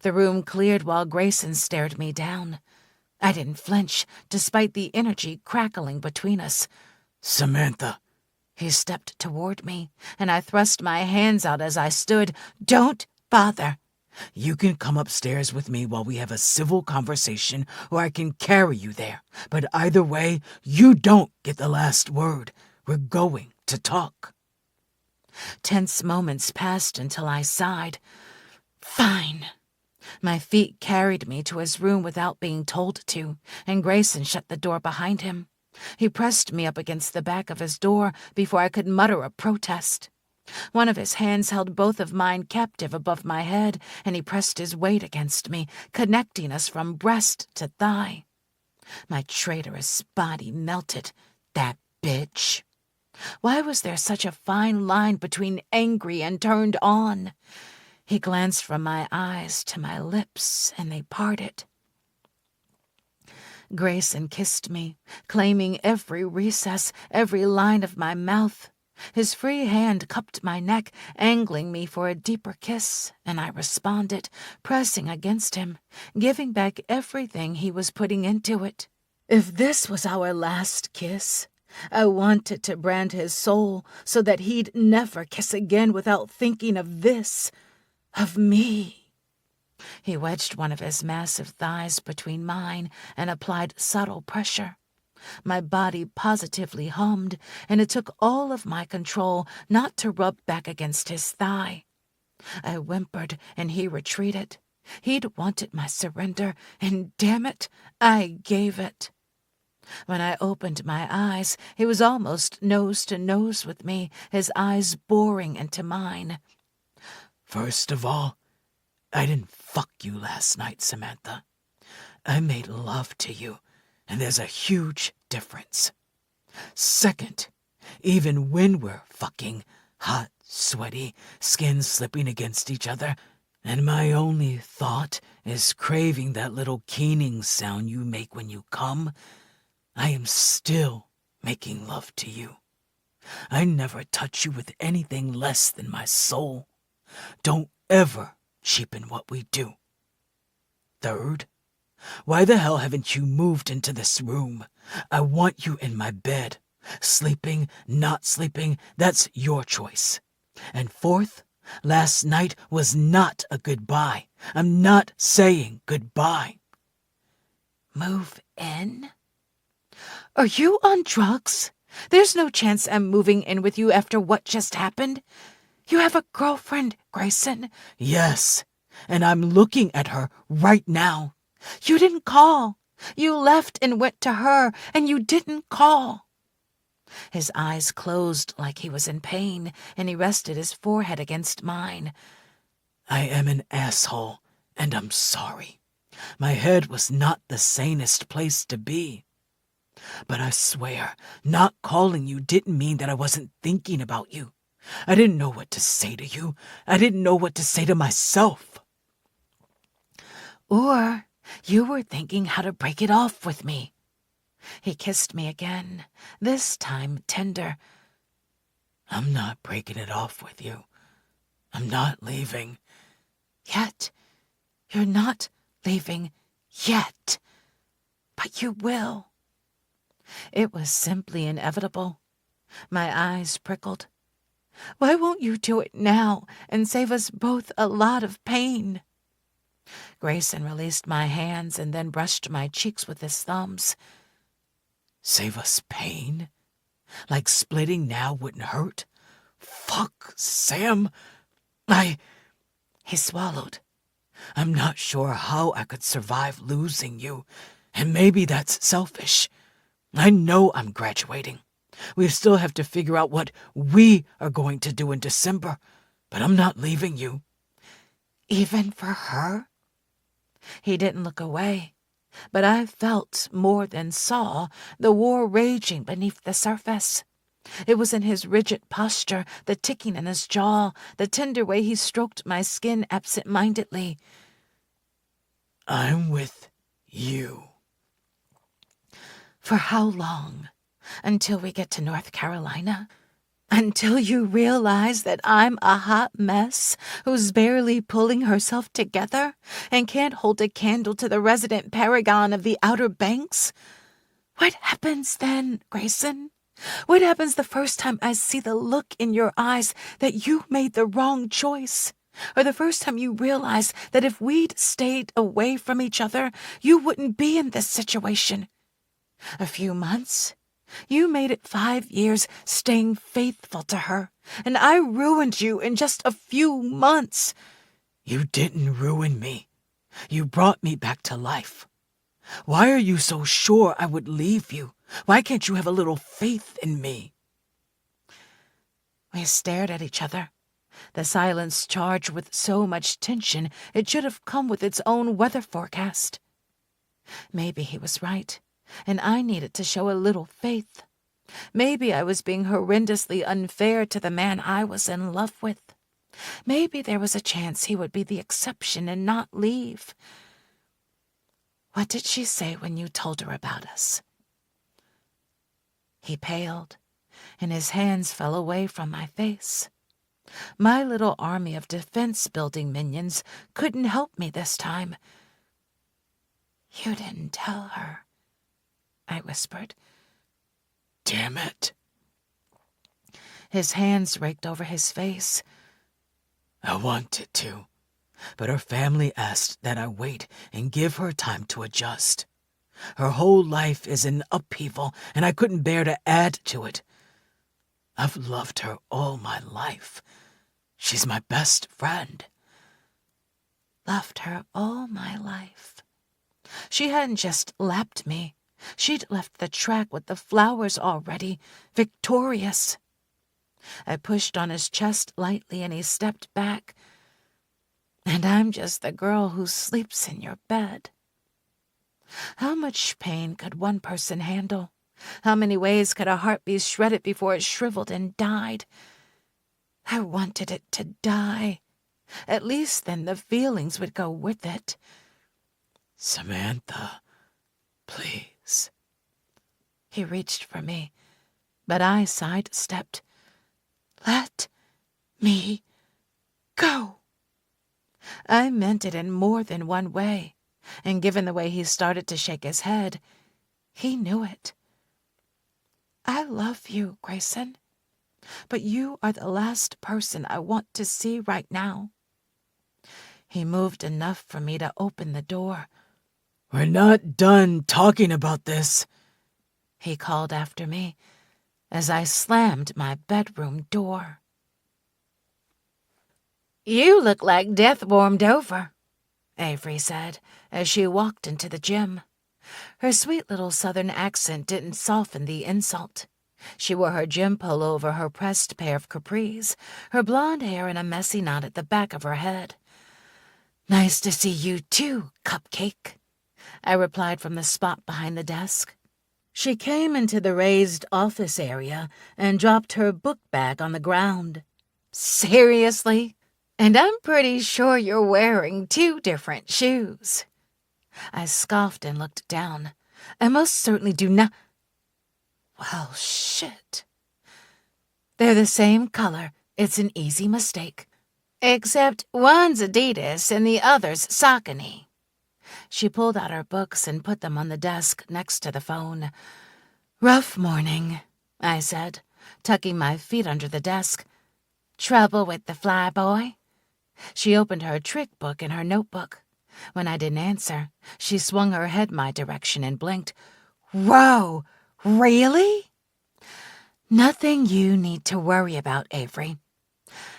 The room cleared while Grayson stared me down. I didn't flinch, despite the energy crackling between us. Samantha. He stepped toward me, and I thrust my hands out as I stood. Don't bother. You can come upstairs with me while we have a civil conversation, or I can carry you there. But either way, you don't get the last word. We're going to talk. Tense moments passed until I sighed. Fine. My feet carried me to his room without being told to, and Grayson shut the door behind him. He pressed me up against the back of his door before I could mutter a protest. One of his hands held both of mine captive above my head, and he pressed his weight against me, connecting us from breast to thigh. My traitorous body melted. That bitch. Why was there such a fine line between angry and turned on? He glanced from my eyes to my lips, and they parted. Grayson kissed me, claiming every recess, every line of my mouth. His free hand cupped my neck, angling me for a deeper kiss, and I responded, pressing against him, giving back everything he was putting into it. If this was our last kiss, I wanted to brand his soul so that he'd never kiss again without thinking of this, of me. He wedged one of his massive thighs between mine and applied subtle pressure. My body positively hummed, and it took all of my control not to rub back against his thigh. I whimpered, and he retreated. He'd wanted my surrender, and damn it, I gave it. When I opened my eyes, he was almost nose to nose with me, his eyes boring into mine. First of all, I didn't fuck you last night, Samantha. I made love to you, and there's a huge difference. Second, even when we're fucking, hot, sweaty, skin slipping against each other, and my only thought is craving that little keening sound you make when you come, I am still making love to you. I never touch you with anything less than my soul. Don't ever cheapen what we do. Third, why the hell haven't you moved into this room? I want you in my bed. Sleeping, not sleeping, that's your choice. And fourth, last night was not a goodbye. I'm not saying goodbye. Move in? Are you on drugs? There's no chance I'm moving in with you after what just happened. You have a girlfriend, Grayson. Yes, and I'm looking at her right now. You didn't call. You left and went to her, and you didn't call. His eyes closed like he was in pain, and he rested his forehead against mine. I am an asshole, and I'm sorry. My head was not the sanest place to be. But I swear, not calling you didn't mean that I wasn't thinking about you. I didn't know what to say to you. I didn't know what to say to myself. Or you were thinking how to break it off with me. He kissed me again, this time tender. I'm not breaking it off with you. I'm not leaving. Yet. You're not leaving yet. But you will. It was simply inevitable. My eyes prickled. Why won't you do it now and save us both a lot of pain?" Grayson released my hands and then brushed my cheeks with his thumbs. Save us pain? Like splitting now wouldn't hurt? Fuck, Sam. He swallowed. I'm not sure how I could survive losing you, and maybe that's selfish. I know I'm graduating. We still have to figure out what we are going to do in December, but I'm not leaving you. Even for her? He didn't look away, but I felt more than saw the war raging beneath the surface. It was in his rigid posture, the ticking in his jaw, the tender way he stroked my skin absent-mindedly. I'm with you. For how long? Until we get to North Carolina? Until you realize that I'm a hot mess who's barely pulling herself together and can't hold a candle to the resident paragon of the Outer Banks? What happens then, Grayson? What happens the first time I see the look in your eyes that you made the wrong choice? Or the first time you realize that if we'd stayed away from each other, you wouldn't be in this situation? A few months? You made it 5 years staying faithful to her, and I ruined you in just a few months. You didn't ruin me. You brought me back to life. Why are you so sure I would leave you? Why can't you have a little faith in me? We stared at each other, the silence charged with so much tension it should have come with its own weather forecast. Maybe he was right, and I needed to show a little faith. Maybe I was being horrendously unfair to the man I was in love with. Maybe there was a chance he would be the exception and not leave. What did she say when you told her about us? He paled, and his hands fell away from my face. My little army of defense-building minions couldn't help me this time. You didn't tell her, I whispered. Damn it. His hands raked over his face. I wanted to, but her family asked that I wait and give her time to adjust. Her whole life is in upheaval, and I couldn't bear to add to it. I've loved her all my life. She's my best friend. Loved her all my life. She hadn't just lapped me. She'd left the track with the flowers already, victorious. I pushed on his chest lightly, and he stepped back. And I'm just the girl who sleeps in your bed. How much pain could one person handle? How many ways could a heart be shredded before it shriveled and died? I wanted it to die. At least then the feelings would go with it. Samantha, please. He reached for me, but I sidestepped. Let me go. I meant it in more than one way, and given the way he started to shake his head, he knew it. I love you, Grayson, but you are the last person I want to see right now. He moved enough for me to open the door. We're not done talking about this, he called after me as I slammed my bedroom door. You look like death warmed over, Avery said as she walked into the gym. Her sweet little southern accent didn't soften the insult. She wore her gym polo over her pressed pair of capris, her blonde hair in a messy knot at the back of her head. Nice to see you too, Cupcake, I replied from the spot behind the desk. She came into the raised office area and dropped her book bag on the ground. Seriously? And I'm pretty sure you're wearing 2 different shoes. I scoffed and looked down. I most certainly do not. Well, shit. They're the same color. It's an easy mistake. Except one's Adidas and the other's Saucony. She pulled out her books and put them on the desk next to the phone. Rough morning, I said, tucking my feet under the desk. Trouble with the flyboy? She opened her trick book in her notebook. When I didn't answer, she swung her head my direction and blinked. Whoa, really? Nothing you need to worry about, Avery.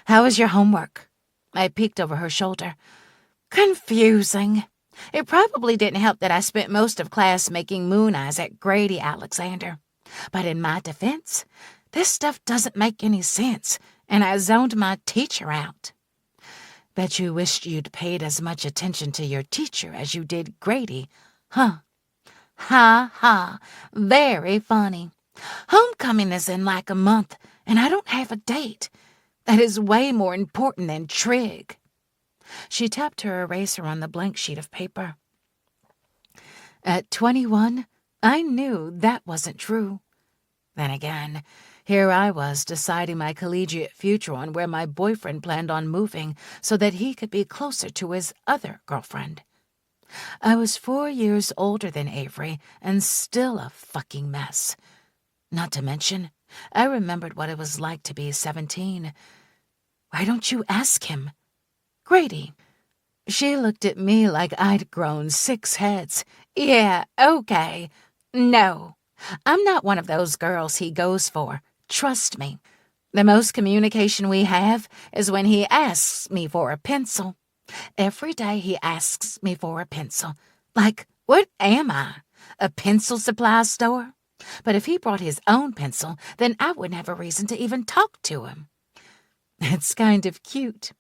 How was your homework? I peeked over her shoulder. Confusing. It probably didn't help that I spent most of class making moon eyes at Grady Alexander. But in my defense, this stuff doesn't make any sense, and I zoned my teacher out. Bet you wished you'd paid as much attention to your teacher as you did Grady, huh? Ha ha, very funny. Homecoming is in like a month, and I don't have a date. That is way more important than trig. She tapped her eraser on the blank sheet of paper. At 21, I knew that wasn't true. Then again, here I was deciding my collegiate future on where my boyfriend planned on moving so that he could be closer to his other girlfriend. I was 4 years older than Avery and still a fucking mess. Not to mention, I remembered what it was like to be 17. Why don't you ask him? Grady. She looked at me like I'd grown 6 heads. Yeah, okay. No, I'm not one of those girls he goes for. Trust me. The most communication we have is when he asks me for a pencil. Every day he asks me for a pencil. Like, what am I? A pencil supply store? But if he brought his own pencil, then I wouldn't have a reason to even talk to him. It's kind of cute.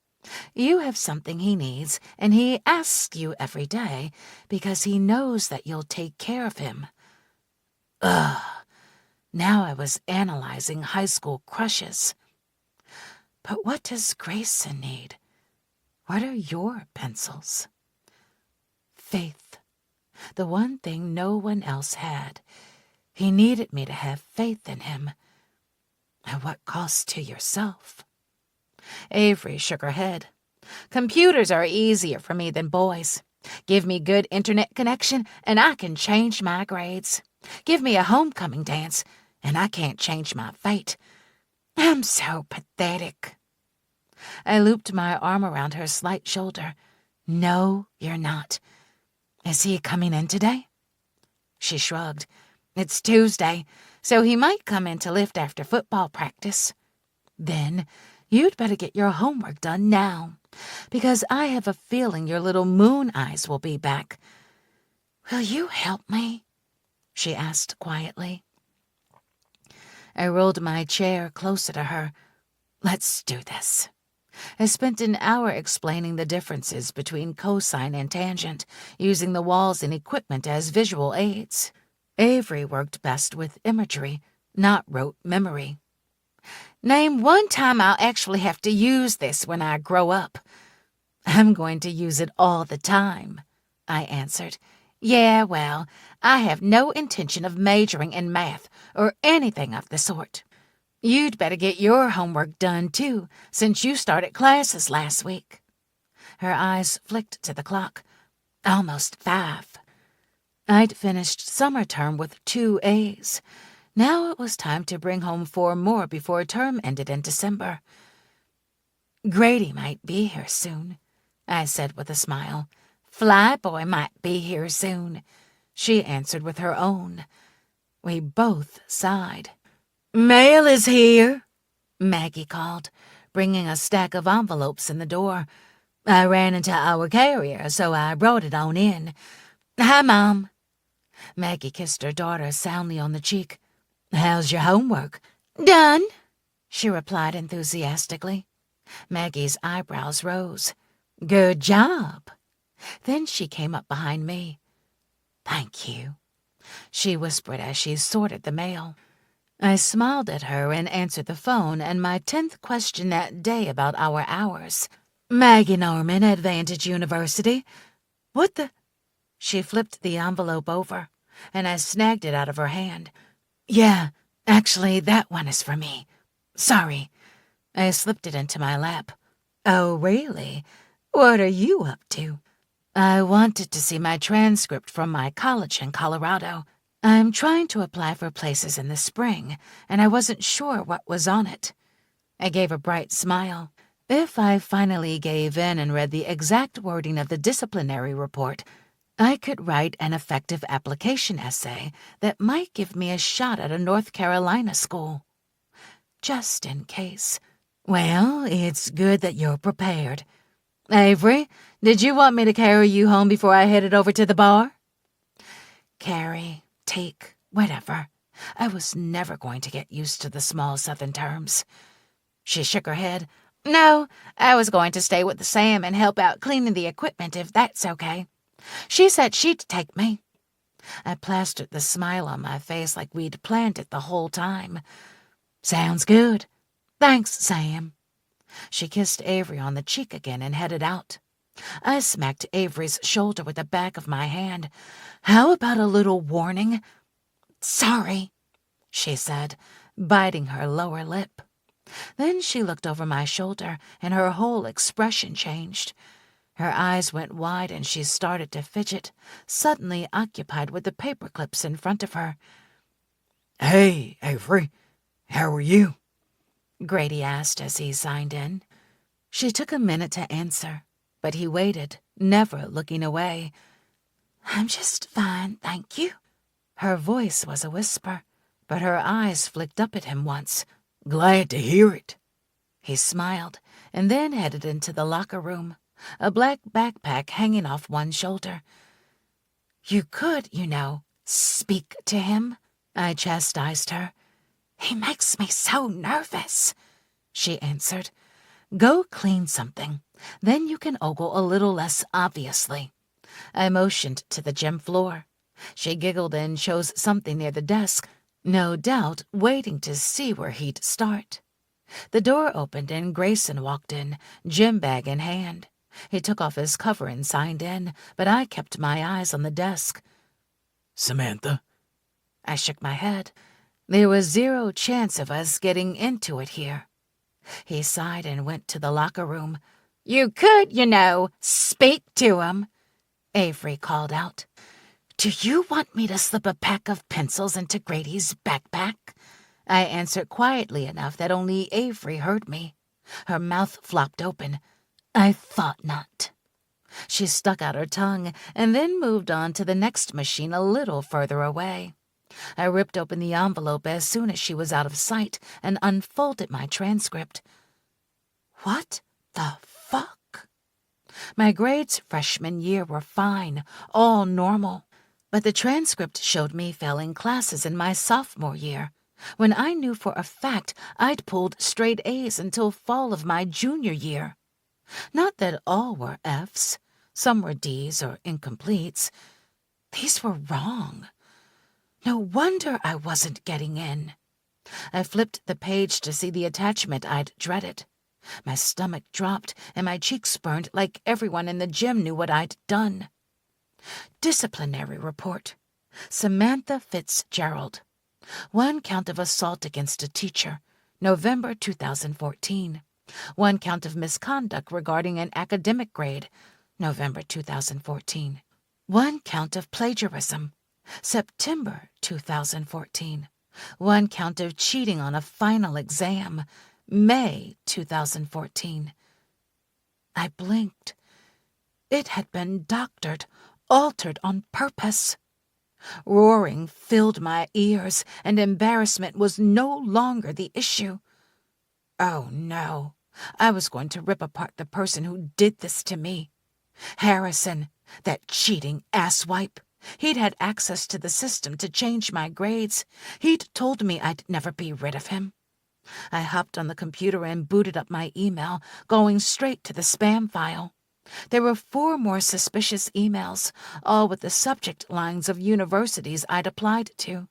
You have something he needs, and he asks you every day because he knows that you'll take care of him. Ugh. Now I was analyzing high school crushes. But what does Grayson need? What are your pencils? Faith. The one thing no one else had. He needed me to have faith in him. At what cost to yourself? Avery shook her head. Computers are easier for me than boys. Give me good internet connection, and I can change my grades. Give me a homecoming dance, and I can't change my fate. I'm so pathetic. I looped my arm around her slight shoulder. No, you're not. Is he coming in today? She shrugged. It's Tuesday, so he might come in to lift after football practice. Then you'd better get your homework done now, because I have a feeling your little moon eyes will be back. Will you help me? She asked quietly. I rolled my chair closer to her. Let's do this. I spent an hour explaining the differences between cosine and tangent, using the walls and equipment as visual aids. Avery worked best with imagery, not rote memory. Name one time I'll actually have to use this when I grow up. I'm going to use it all the time, I answered. Yeah, well, I have no intention of majoring in math or anything of the sort. You'd better get your homework done, too, since you started classes last week. Her eyes flicked to the clock. Almost 5. I'd finished summer term with 2 A's. Now it was time to bring home 4 more before term ended in December. Grady might be here soon, I said with a smile. Flyboy might be here soon, she answered with her own. We both sighed. Mail is here, Maggie called, bringing a stack of envelopes in the door. I ran into our carrier, so I brought it on in. Hi, Mom. Maggie kissed her daughter soundly on the cheek. How's your homework? Done, she replied enthusiastically. Maggie's eyebrows rose. Good job. Then she came up behind me. Thank you, she whispered as she sorted the mail. I smiled at her and answered the phone and my 10th question that day about our hours. Maggie Norman, Advantage University. What the? She flipped the envelope over, and I snagged it out of her hand. Yeah, actually, that one is for me. Sorry. I slipped it into my lap. Oh, really? What are you up to? I wanted to see my transcript from my college in Colorado. I'm trying to apply for places in the spring, and I wasn't sure what was on it. I gave a bright smile. If I finally gave in and read the exact wording of the disciplinary report, I could write an effective application essay that might give me a shot at a North Carolina school. Just in case. Well, it's good that you're prepared. Avery, did you want me to carry you home before I headed over to the bar? Carry, take, whatever. I was never going to get used to the small Southern terms. She shook her head. No, I was going to stay with Sam and help out cleaning the equipment if that's okay. She said she'd take me. I plastered the smile on my face like we'd planned it the whole time. Sounds good. Thanks, Sam. She kissed Avery on the cheek again and headed out. I smacked Avery's shoulder with the back of my hand. How about a little warning? Sorry, she said, biting her lower lip. Then she looked over my shoulder, and her whole expression changed. Her eyes went wide, and she started to fidget, suddenly occupied with the paper clips in front of her. Hey, Avery, how are you? Grady asked as he signed in. She took a minute to answer, but he waited, never looking away. I'm just fine, thank you. Her voice was a whisper, but her eyes flicked up at him once. Glad to hear it. He smiled, and then headed into the locker room, a black backpack hanging off one shoulder. You could, speak to him, I chastised her. He makes me so nervous, she answered. Go clean something. Then you can ogle a little less obviously. I motioned to the gym floor. She giggled and chose something near the desk, no doubt waiting to see where he'd start. The door opened and Grayson walked in, gym bag in hand. He took off his cover and signed in, but I kept my eyes on the desk. Samantha? I shook my head. There was zero chance of us getting into it here. He sighed and went to the locker room. You could, speak to him, Avery called out. Do you want me to slip a pack of pencils into Grady's backpack? I answered quietly enough that only Avery heard me. Her mouth flopped open. I thought not. She stuck out her tongue and then moved on to the next machine a little further away. I ripped open the envelope as soon as she was out of sight and unfolded my transcript. What the fuck? My grades freshman year were fine, all normal, but the transcript showed me failing classes in my sophomore year, when I knew for a fact I'd pulled straight A's until fall of my junior year. Not that all were F's. Some were D's or incompletes. These were wrong. No wonder I wasn't getting in. I flipped the page to see the attachment I'd dreaded. My stomach dropped and my cheeks burned like everyone in the gym knew what I'd done. Disciplinary report. Samantha Fitzgerald. 1 count of assault against a teacher, November 2014. 1 count of misconduct regarding an academic grade, November 2014. 1 count of plagiarism, September 2014. 1 count of cheating on a final exam, May 2014. I blinked. It had been doctored, altered on purpose. Roaring filled my ears, and embarrassment was no longer the issue. Oh no, I was going to rip apart the person who did this to me. Harrison, that cheating asswipe. He'd had access to the system to change my grades. He'd told me I'd never be rid of him. I hopped on the computer and booted up my email, going straight to the spam file. There were 4 more suspicious emails, all with the subject lines of universities I'd applied to.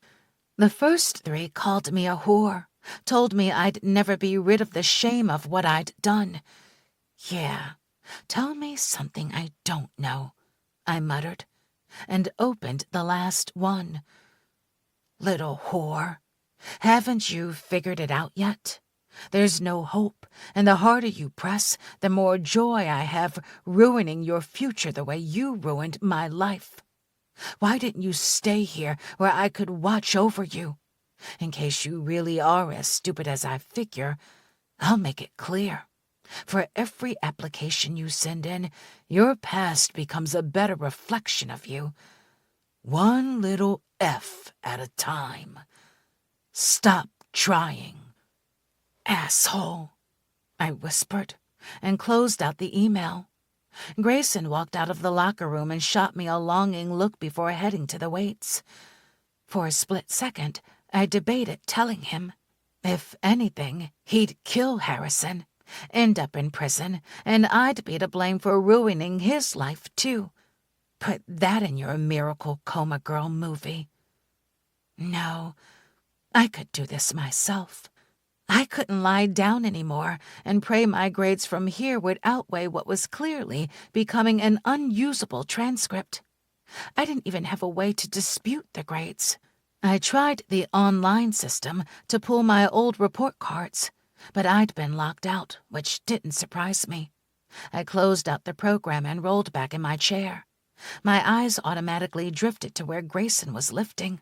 The first 3 called me a whore, told me I'd never be rid of the shame of what I'd done. Yeah, tell me something I don't know, I muttered, and opened the last one. Little whore, haven't you figured it out yet? There's no hope, and the harder you press, the more joy I have ruining your future the way you ruined my life. Why didn't you stay here where I could watch over you? In case you really are as stupid as I figure, I'll make it clear. For every application you send in, your past becomes a better reflection of you. One little F at a time. Stop trying. Asshole, I whispered, and closed out the email. Grayson walked out of the locker room and shot me a longing look before heading to the weights. For a split second, I debated telling him. If anything, he'd kill Harrison, end up in prison, and I'd be to blame for ruining his life, too. Put that in your Miracle Coma Girl movie. No, I could do this myself. I couldn't lie down anymore and pray my grades from here would outweigh what was clearly becoming an unusable transcript. I didn't even have a way to dispute the grades. I tried the online system to pull my old report cards, but I'd been locked out, which didn't surprise me. I closed out the program and rolled back in my chair. My eyes automatically drifted to where Grayson was lifting.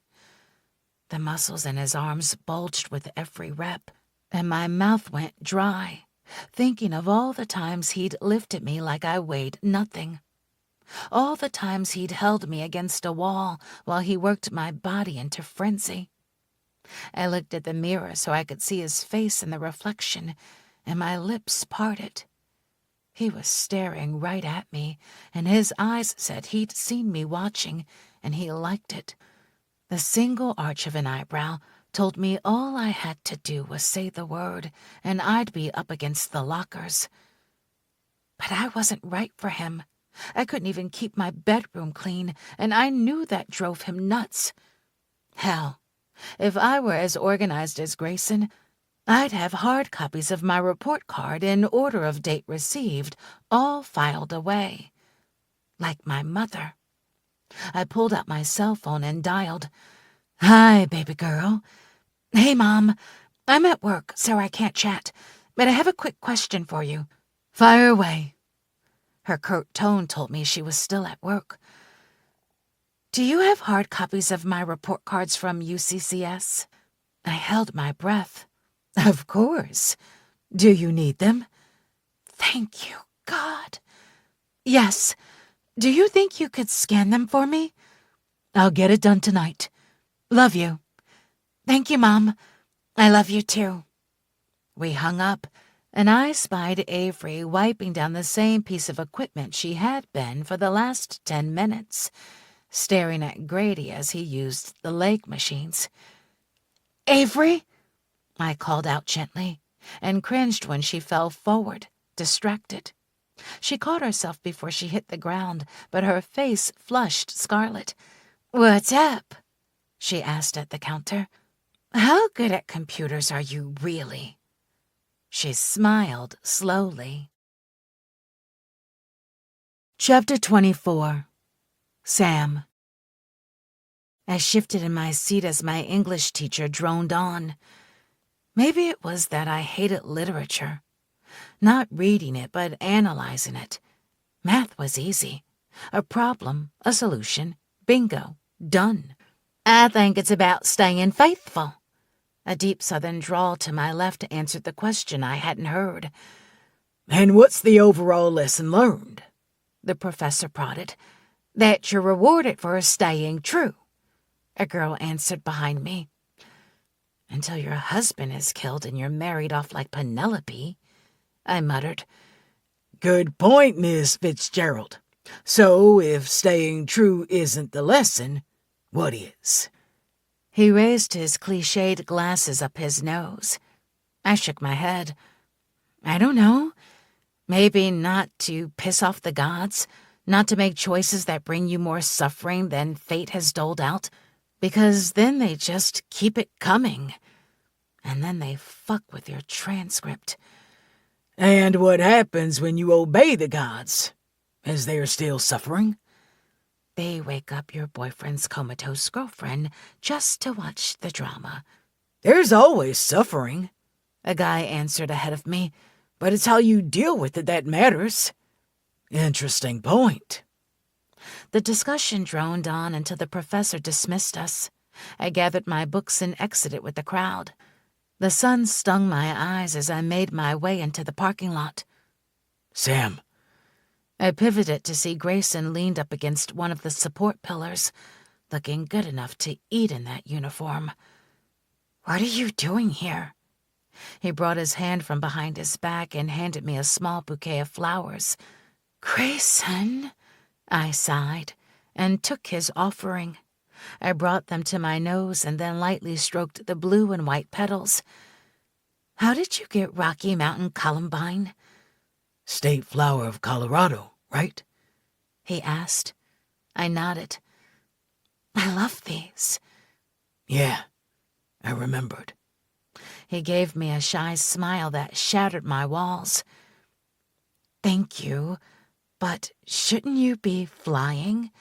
The muscles in his arms bulged with every rep, and my mouth went dry, thinking of all the times he'd lifted me like I weighed nothing. All the times he'd held me against a wall while he worked my body into frenzy. I looked at the mirror so I could see his face in the reflection, and my lips parted. He was staring right at me, and his eyes said he'd seen me watching, and he liked it. The single arch of an eyebrow told me all I had to do was say the word, and I'd be up against the lockers. But I wasn't right for him. I couldn't even keep my bedroom clean, and I knew that drove him nuts. Hell, if I were as organized as Grayson, I'd have hard copies of my report card in order of date received, all filed away. Like my mother. I pulled out my cell phone and dialed. "Hi, baby girl." "Hey, Mom. I'm at work, so I can't chat, but I have a quick question for you." "Fire away." Her curt tone told me she was still at work. "Do you have hard copies of my report cards from UCCS?" I held my breath. "Of course. Do you need them?" "Thank you, God." "Yes. Do you think you could scan them for me?" "I'll get it done tonight. Love you." "Thank you, Mom. I love you too." We hung up, and I spied Avery wiping down the same piece of equipment she had been for the last 10 minutes, staring at Grady as he used the leg machines. "Avery?" I called out gently, and cringed when she fell forward, distracted. She caught herself before she hit the ground, but her face flushed scarlet. "What's up?" she asked at the counter. "How good at computers are you really?" She smiled slowly. Chapter 24. Sam. I shifted in my seat as my English teacher droned on. Maybe it was that I hated literature. Not reading it, but analyzing it. Math was easy. A problem, a solution, bingo, done. "I think it's about staying faithful." A deep southern drawl to my left answered the question I hadn't heard. "And what's the overall lesson learned?" The professor prodded. "That you're rewarded for staying true," a girl answered behind me. "Until your husband is killed and you're married off like Penelope," I muttered. "Good point, Miss Fitzgerald. So, if staying true isn't the lesson, what is?" He raised his cliched glasses up his nose. I shook my head. "I don't know. Maybe not to piss off the gods, not to make choices that bring you more suffering than fate has doled out, because then they just keep it coming. And then they fuck with your transcript." "And what happens when you obey the gods? Is there still suffering?" "They wake up your boyfriend's comatose girlfriend just to watch the drama." "There's always suffering," a guy answered ahead of me. "but it's how you deal with it that matters." "Interesting point." The discussion droned on until the professor dismissed us. I gathered my books and exited with the crowd. The sun stung my eyes as I made my way into the parking lot. Sam. I pivoted to see Grayson leaned up against one of the support pillars, looking good enough to eat in that uniform. "What are you doing here?" He brought his hand from behind his back and handed me a small bouquet of flowers. "Grayson," I sighed, and took his offering. I brought them to my nose and then lightly stroked the blue and white petals. "How did you get Rocky Mountain columbine?" State flower of Colorado, right? he asked. I nodded. "I love these." Yeah, I remembered. He gave me a shy smile that shattered my walls. "Thank you, but shouldn't you be flying?"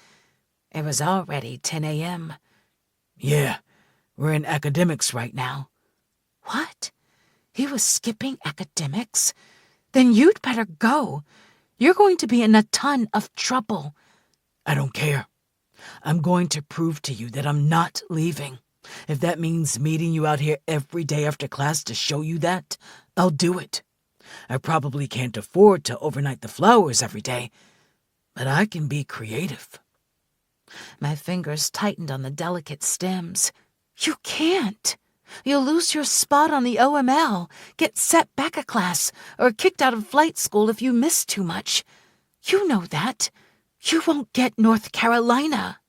It was already 10 a.m. Yeah, we're in academics right now. What? He was skipping academics? Then you'd better go. You're going to be in a ton of trouble. I don't care. I'm going to prove to you that I'm not leaving. If that means meeting you out here every day after class to show you that, I'll do it. I probably can't afford to overnight the flowers every day, but I can be creative. My fingers tightened on the delicate stems. "You can't. You'll lose your spot on the OML, get set back a class, or kicked out of flight school if you miss too much. You know that. You won't get North Carolina."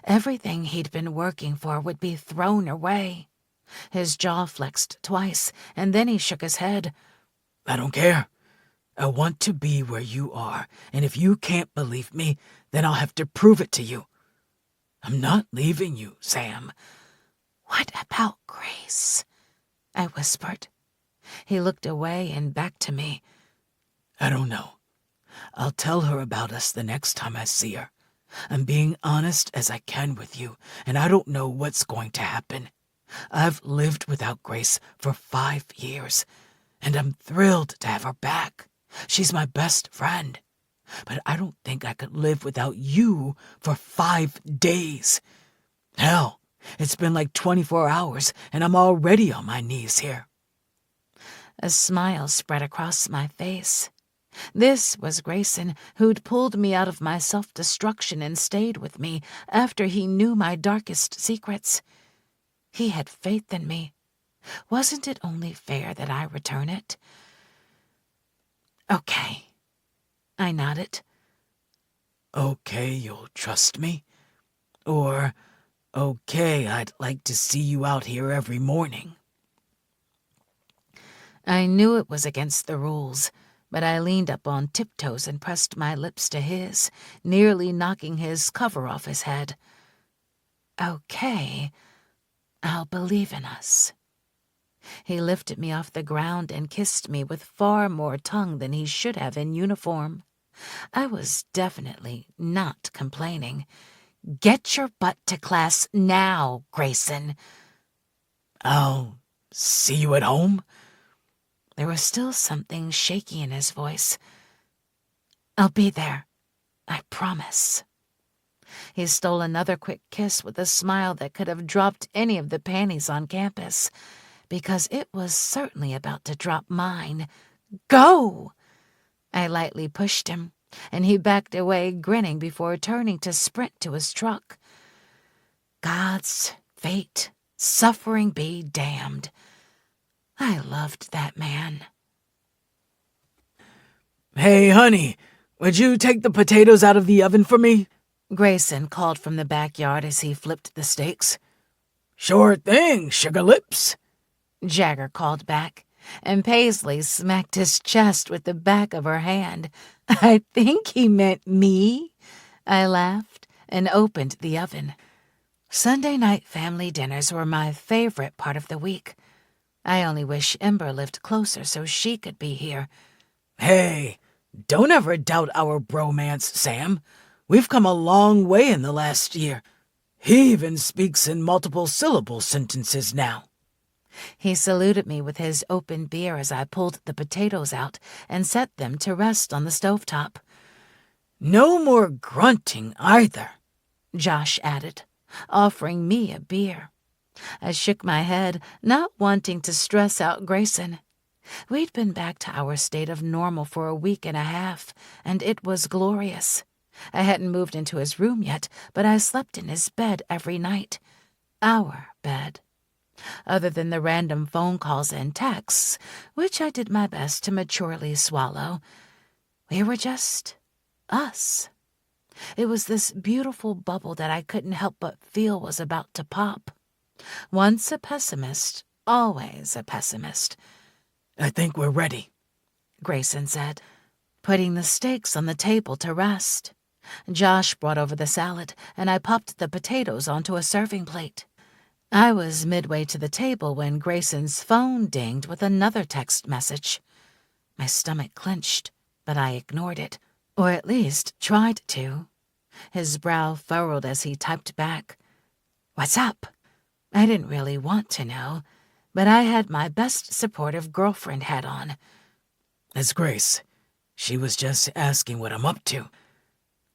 Everything he'd been working for would be thrown away. His jaw flexed twice, and then he shook his head. I don't care. I want to be where you are, and if you can't believe me, then I'll have to prove it to you. I'm not leaving you, Sam. "What about Grace?" I whispered. He looked away and back to me. I don't know. I'll tell her about us the next time I see her. I'm being honest as I can with you, and I don't know what's going to happen. I've lived without Grace for 5 years, and I'm thrilled to have her back. She's my best friend. But I don't think I could live without you for 5 days. Hell, it's been like 24 hours, and I'm already on my knees here. A smile spread across my face. This was Grayson, who'd pulled me out of my self-destruction and stayed with me after he knew my darkest secrets. He had faith in me. Wasn't it only fair that I return it? "Okay," I nodded. Okay, you'll trust me? Or, okay, I'd like to see you out here every morning. I knew it was against the rules, but I leaned up on tiptoes and pressed my lips to his, nearly knocking his cover off his head. "Okay, I'll believe in us." He lifted me off the ground and kissed me with far more tongue than he should have in uniform. I was definitely not complaining. "Get your butt to class now, Grayson." I'll see you at home? There was still something shaky in his voice. "I'll be there, I promise." He stole another quick kiss with a smile that could have dropped any of the panties on campus, because it was certainly about to drop mine. "Go!" I lightly pushed him, and he backed away, grinning before turning to sprint to his truck. God's fate, suffering be damned. I loved that man. Hey, honey, would you take the potatoes out of the oven for me? Grayson called from the backyard as he flipped the steaks. Sure thing, sugar lips, Jagger called back, and Paisley smacked his chest with the back of her hand. "I think he meant me," I laughed and opened the oven. Sunday night family dinners were my favorite part of the week. I only wish Ember lived closer so she could be here. Hey, don't ever doubt our bromance, Sam. We've come a long way in the last year. He even speaks in multiple syllable sentences now. He saluted me with his open beer as I pulled the potatoes out and set them to rest on the stovetop. No more grunting either, Josh added, offering me a beer. I shook my head, not wanting to stress out Grayson. We'd been back to our state of normal for a week and a half, and it was glorious. I hadn't moved into his room yet, but I slept in his bed every night. Our bed. Other than the random phone calls and texts, which I did my best to maturely swallow, we were just us. It was this beautiful bubble that I couldn't help but feel was about to pop. Once a pessimist, always a pessimist. I think we're ready, Grayson said, putting the steaks on the table to rest. Josh brought over the salad, and I popped the potatoes onto a serving plate. I was midway to the table when Grayson's phone dinged with another text message. My stomach clenched, but I ignored it, or at least tried to. His brow furrowed as he typed back, "What's up?" I didn't really want to know, but I had my best supportive girlfriend hat on. It's Grace. She was just asking what I'm up to.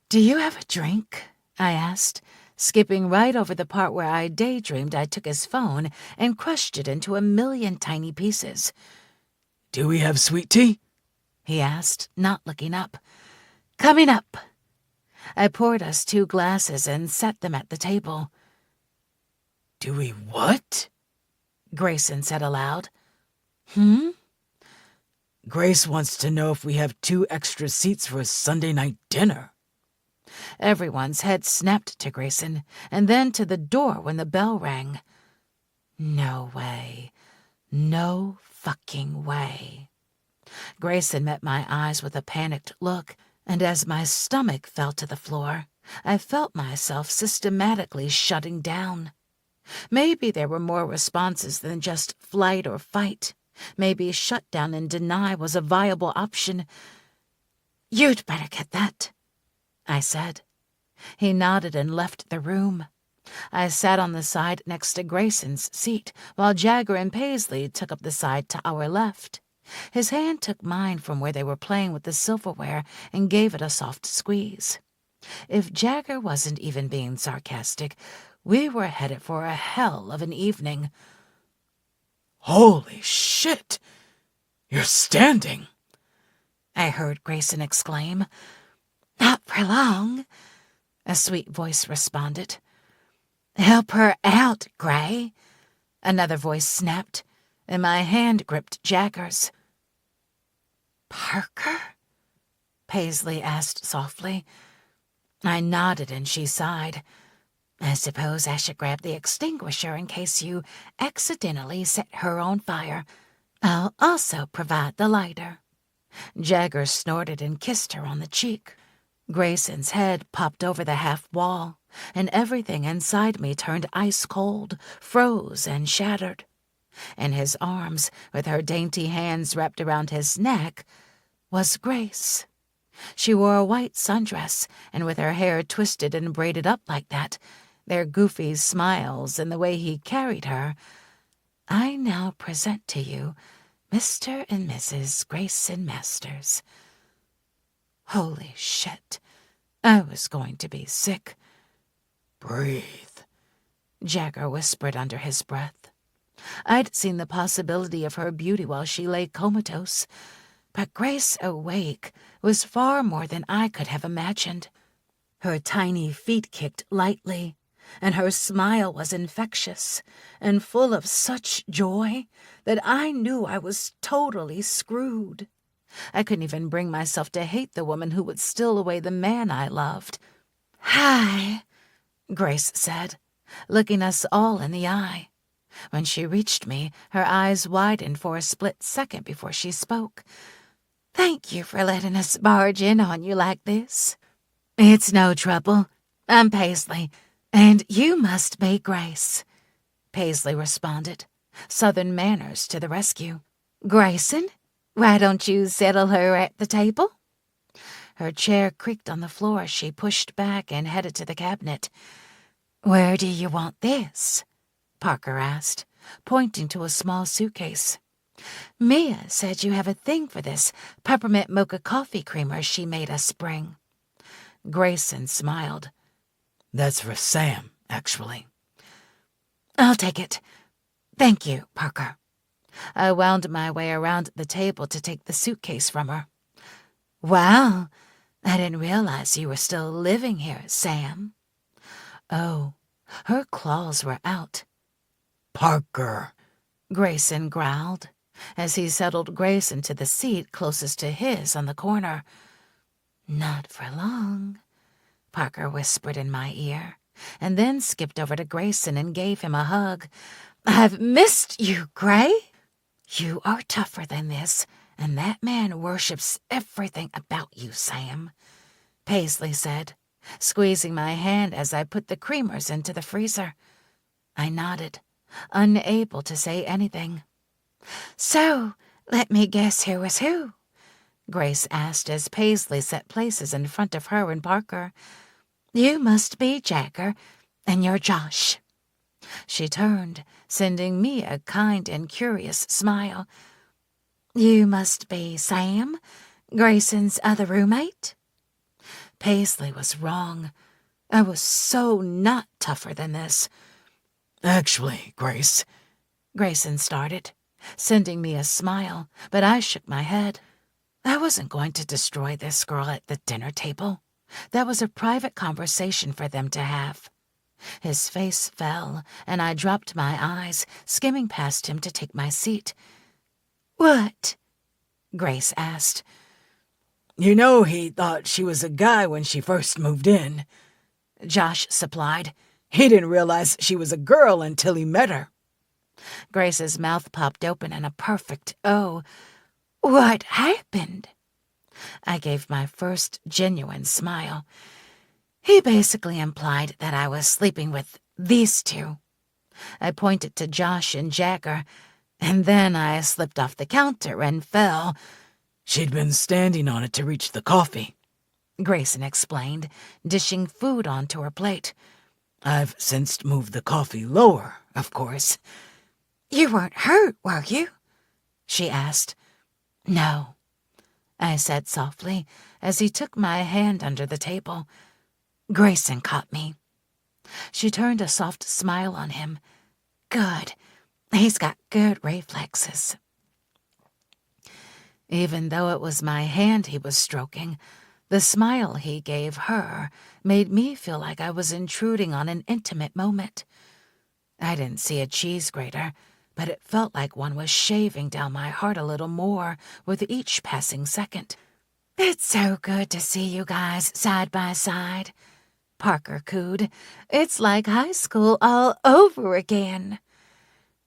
"Do you have a drink?" I asked, skipping right over the part where I daydreamed I took his phone and crushed it into a million tiny pieces. Do we have sweet tea? He asked, not looking up. "Coming up." I poured us 2 glasses and set them at the table. Do we what? Grayson said aloud. Grace wants to know if we have 2 extra seats for a Sunday night dinner. Everyone's head snapped to Grayson, and then to the door when the bell rang. No way. No fucking way. Grayson met my eyes with a panicked look, and as my stomach fell to the floor, I felt myself systematically shutting down. Maybe there were more responses than just flight or fight. Maybe shut down and deny was a viable option. "You'd better get that," I said. He nodded and left the room. I sat on the side next to Grayson's seat, while Jagger and Paisley took up the side to our left. His hand took mine from where they were playing with the silverware and gave it a soft squeeze. If Jagger wasn't even being sarcastic, we were headed for a hell of an evening. Holy shit! You're standing! I heard Grayson exclaim. "Not for long," a sweet voice responded. "Help her out, Gray," another voice snapped, and my hand gripped Jagger's. "Parker?" Paisley asked softly. I nodded and she sighed. "I suppose I should grab the extinguisher in case you accidentally set her on fire. I'll also provide the lighter." Jagger snorted and kissed her on the cheek. Grayson's head popped over the half wall, and everything inside me turned ice cold, froze, and shattered. In his arms, with her dainty hands wrapped around his neck, was Grace. She wore a white sundress, and with her hair twisted and braided up like that, their goofy smiles and the way he carried her, I now present to you Mr. and Mrs. Grayson Masters. Holy shit, I was going to be sick. Breathe, Jagger whispered under his breath. I'd seen the possibility of her beauty while she lay comatose, but Grace awake was far more than I could have imagined. Her tiny feet kicked lightly, and her smile was infectious and full of such joy that I knew I was totally screwed. I couldn't even bring myself to hate the woman who would steal away the man I loved. "Hi," Grace said, looking us all in the eye. When she reached me, her eyes widened for a split second before she spoke. "Thank you for letting us barge in on you like this." "It's no trouble. I'm Paisley, and you must be Grace," Paisley responded, Southern manners to the rescue. "Grayson, why don't you settle her at the table?" Her chair creaked on the floor as she pushed back and headed to the cabinet. "Where do you want this?" Parker asked, pointing to a small suitcase. "Mia said you have a thing for this peppermint mocha coffee creamer she made us bring." Grayson smiled. That's for Sam, actually. I'll take it. Thank you, Parker. I wound my way around the table to take the suitcase from her. Wow, I didn't realize you were still living here, Sam. Oh, her claws were out. Parker, Grayson growled, as he settled Grace into the seat closest to his on the corner. Not for long, Parker whispered in my ear, and then skipped over to Grayson and gave him a hug. I've missed you, Gray. You are tougher than this, and that man worships everything about you, Sam, Paisley said, squeezing my hand as I put the creamers into the freezer. I nodded, unable to say anything. So, let me guess who was who, Grace asked as Paisley set places in front of her and Parker. You must be Jagger, and you're Josh. She turned, sending me a kind and curious smile. You must be Sam, Grayson's other roommate? Paisley was wrong. I was so not tougher than this. Actually, Grace, Grayson started, sending me a smile, but I shook my head. I wasn't going to destroy this girl at the dinner table. That was a private conversation for them to have. His face fell, and I dropped my eyes, skimming past him to take my seat. What? Grace asked. You know he thought she was a guy when she first moved in, Josh supplied. He didn't realize she was a girl until he met her. Grace's mouth popped open in a perfect O. What happened? I gave my first genuine smile. He basically implied that I was sleeping with these two. I pointed to Josh and Jagger, and then I slipped off the counter and fell. She'd been standing on it to reach the coffee, Grayson explained, dishing food onto her plate. I've since moved the coffee lower, of course. You weren't hurt, were you? She asked. No, I said softly as he took my hand under the table. Grayson caught me. She turned a soft smile on him. Good. He's got good reflexes. Even though it was my hand he was stroking, the smile he gave her made me feel like I was intruding on an intimate moment. I didn't see a cheese grater, but it felt like one was shaving down my heart a little more with each passing second. It's so good to see you guys side by side, Parker cooed. It's like high school all over again.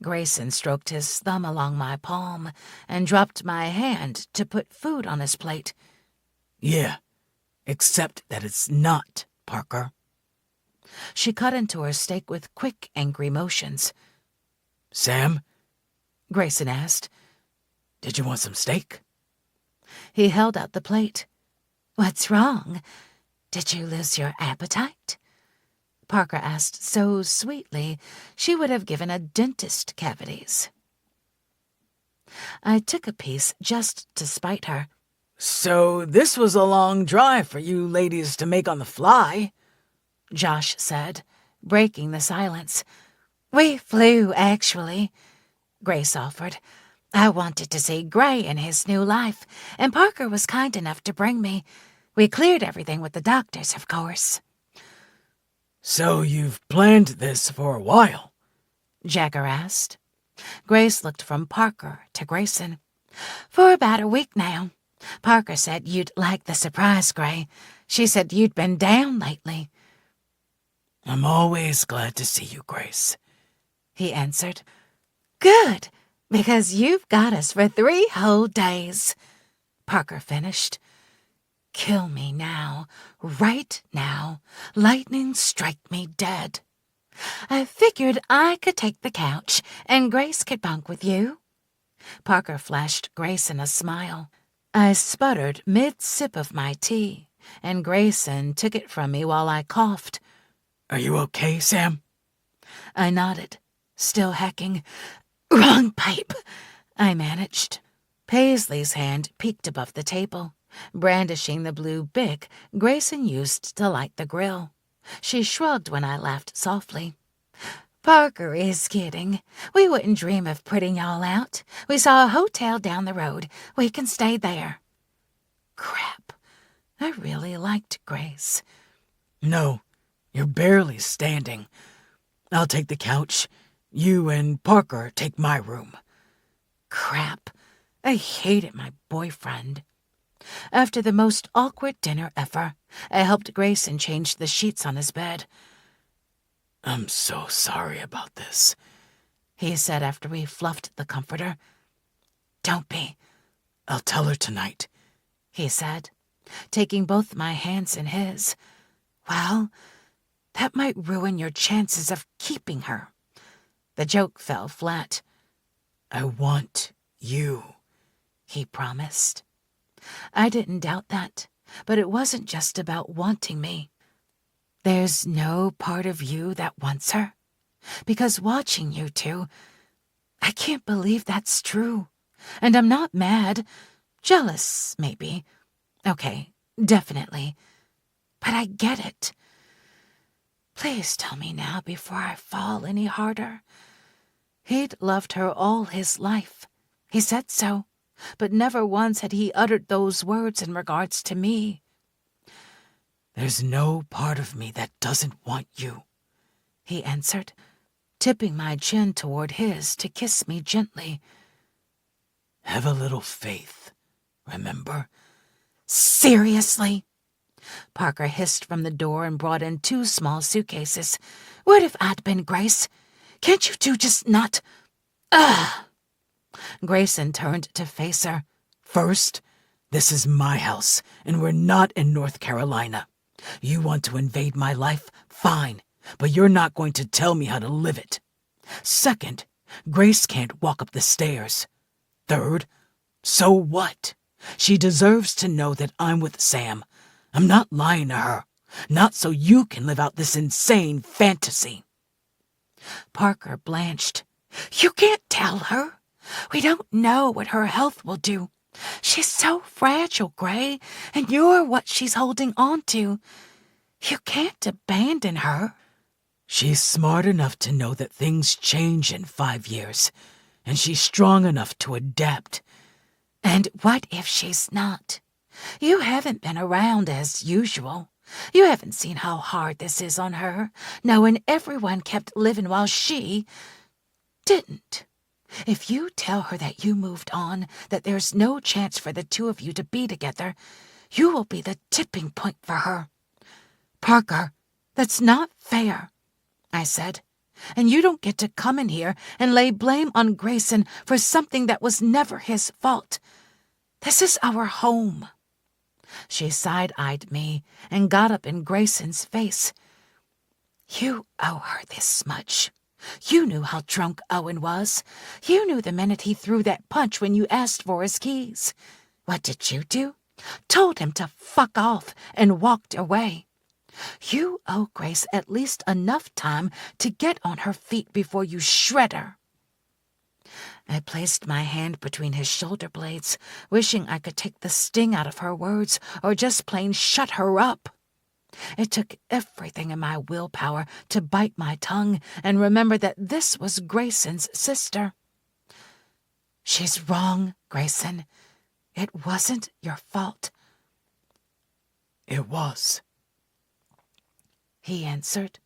Grayson stroked his thumb along my palm and dropped my hand to put food on his plate. Yeah, except that it's not, Parker. She cut into her steak with quick, angry motions. Sam? Grayson asked. Did you want some steak? He held out the plate. What's wrong? Did you lose your appetite? Parker asked so sweetly she would have given a dentist cavities. I took a piece just to spite her. So this was a long drive for you ladies to make on the fly, Josh said, breaking the silence. We flew, actually, Grace offered. I wanted to see Gray in his new life, and Parker was kind enough to bring me. We cleared everything with the doctors, of course. So you've planned this for a while? Jagger asked. Grace looked from Parker to Grayson. For about a week now. Parker said you'd like the surprise, Gray. She said you'd been down lately. I'm always glad to see you, Grace, he answered. Good, because you've got us for 3 whole days, Parker finished. Kill me now, right now. Lightning strike me dead. I figured I could take the couch and Grace could bunk with you. Parker flashed Grayson a smile. I sputtered mid-sip of my tea, and Grayson took it from me while I coughed. Are you okay, Sam? I nodded, still hacking. Wrong pipe, I managed. Paisley's hand peeked above the table, brandishing the blue Bic Grayson used to light the grill. She shrugged when I laughed softly. Parker is kidding. We wouldn't dream of putting y'all out. We saw a hotel down the road. We can stay there. Crap. I really liked Grace. No, you're barely standing. I'll take the couch. You and Parker take my room. Crap. I hated my boyfriend. After the most awkward dinner ever, I helped Grayson change the sheets on his bed. I'm so sorry about this, he said after we fluffed the comforter. Don't be. I'll tell her tonight, he said, taking both my hands in his. Well, that might ruin your chances of keeping her. The joke fell flat. I want you, he promised. I didn't doubt that, but it wasn't just about wanting me. There's no part of you that wants her? Because watching you two, I can't believe that's true. And I'm not mad. Jealous, maybe. Okay, definitely. But I get it. Please tell me now before I fall any harder. He'd loved her all his life. He said so, but never once had he uttered those words in regards to me. There's no part of me that doesn't want you, he answered, tipping my chin toward his to kiss me gently. Have a little faith, remember? Seriously? Parker hissed from the door and brought in 2 small suitcases. What if I'd been Grace? Can't you two just not... Ugh! Grayson turned to face her. First, this is my house, and we're not in North Carolina. You want to invade my life? Fine, but you're not going to tell me how to live it. Second, Grace can't walk up the stairs. Third, so what? She deserves to know that I'm with Sam. I'm not lying to her. Not so you can live out this insane fantasy. Parker blanched. You can't tell her. We don't know what her health will do. She's so fragile, Gray, and you're what she's holding on to. You can't abandon her. She's smart enough to know that things change in 5 years, and she's strong enough to adapt. And what if she's not? You haven't been around as usual. You haven't seen how hard this is on her, knowing everyone kept living while she didn't. If you tell her that you moved on, that there's no chance for the 2 of you to be together, you will be the tipping point for her. Parker, that's not fair, I said. And you don't get to come in here and lay blame on Grayson for something that was never his fault. This is our home. She side-eyed me and got up in Grayson's face. You owe her this much. You knew how drunk Owen was. You knew the minute he threw that punch when you asked for his keys. What did you do? Told him to fuck off and walked away. You owe Grace at least enough time to get on her feet before you shred her. I placed my hand between his shoulder blades, wishing I could take the sting out of her words or just plain shut her up. It took everything in my willpower to bite my tongue and remember that this was Grayson's sister. She's wrong, Grayson. It wasn't your fault. It was, he answered,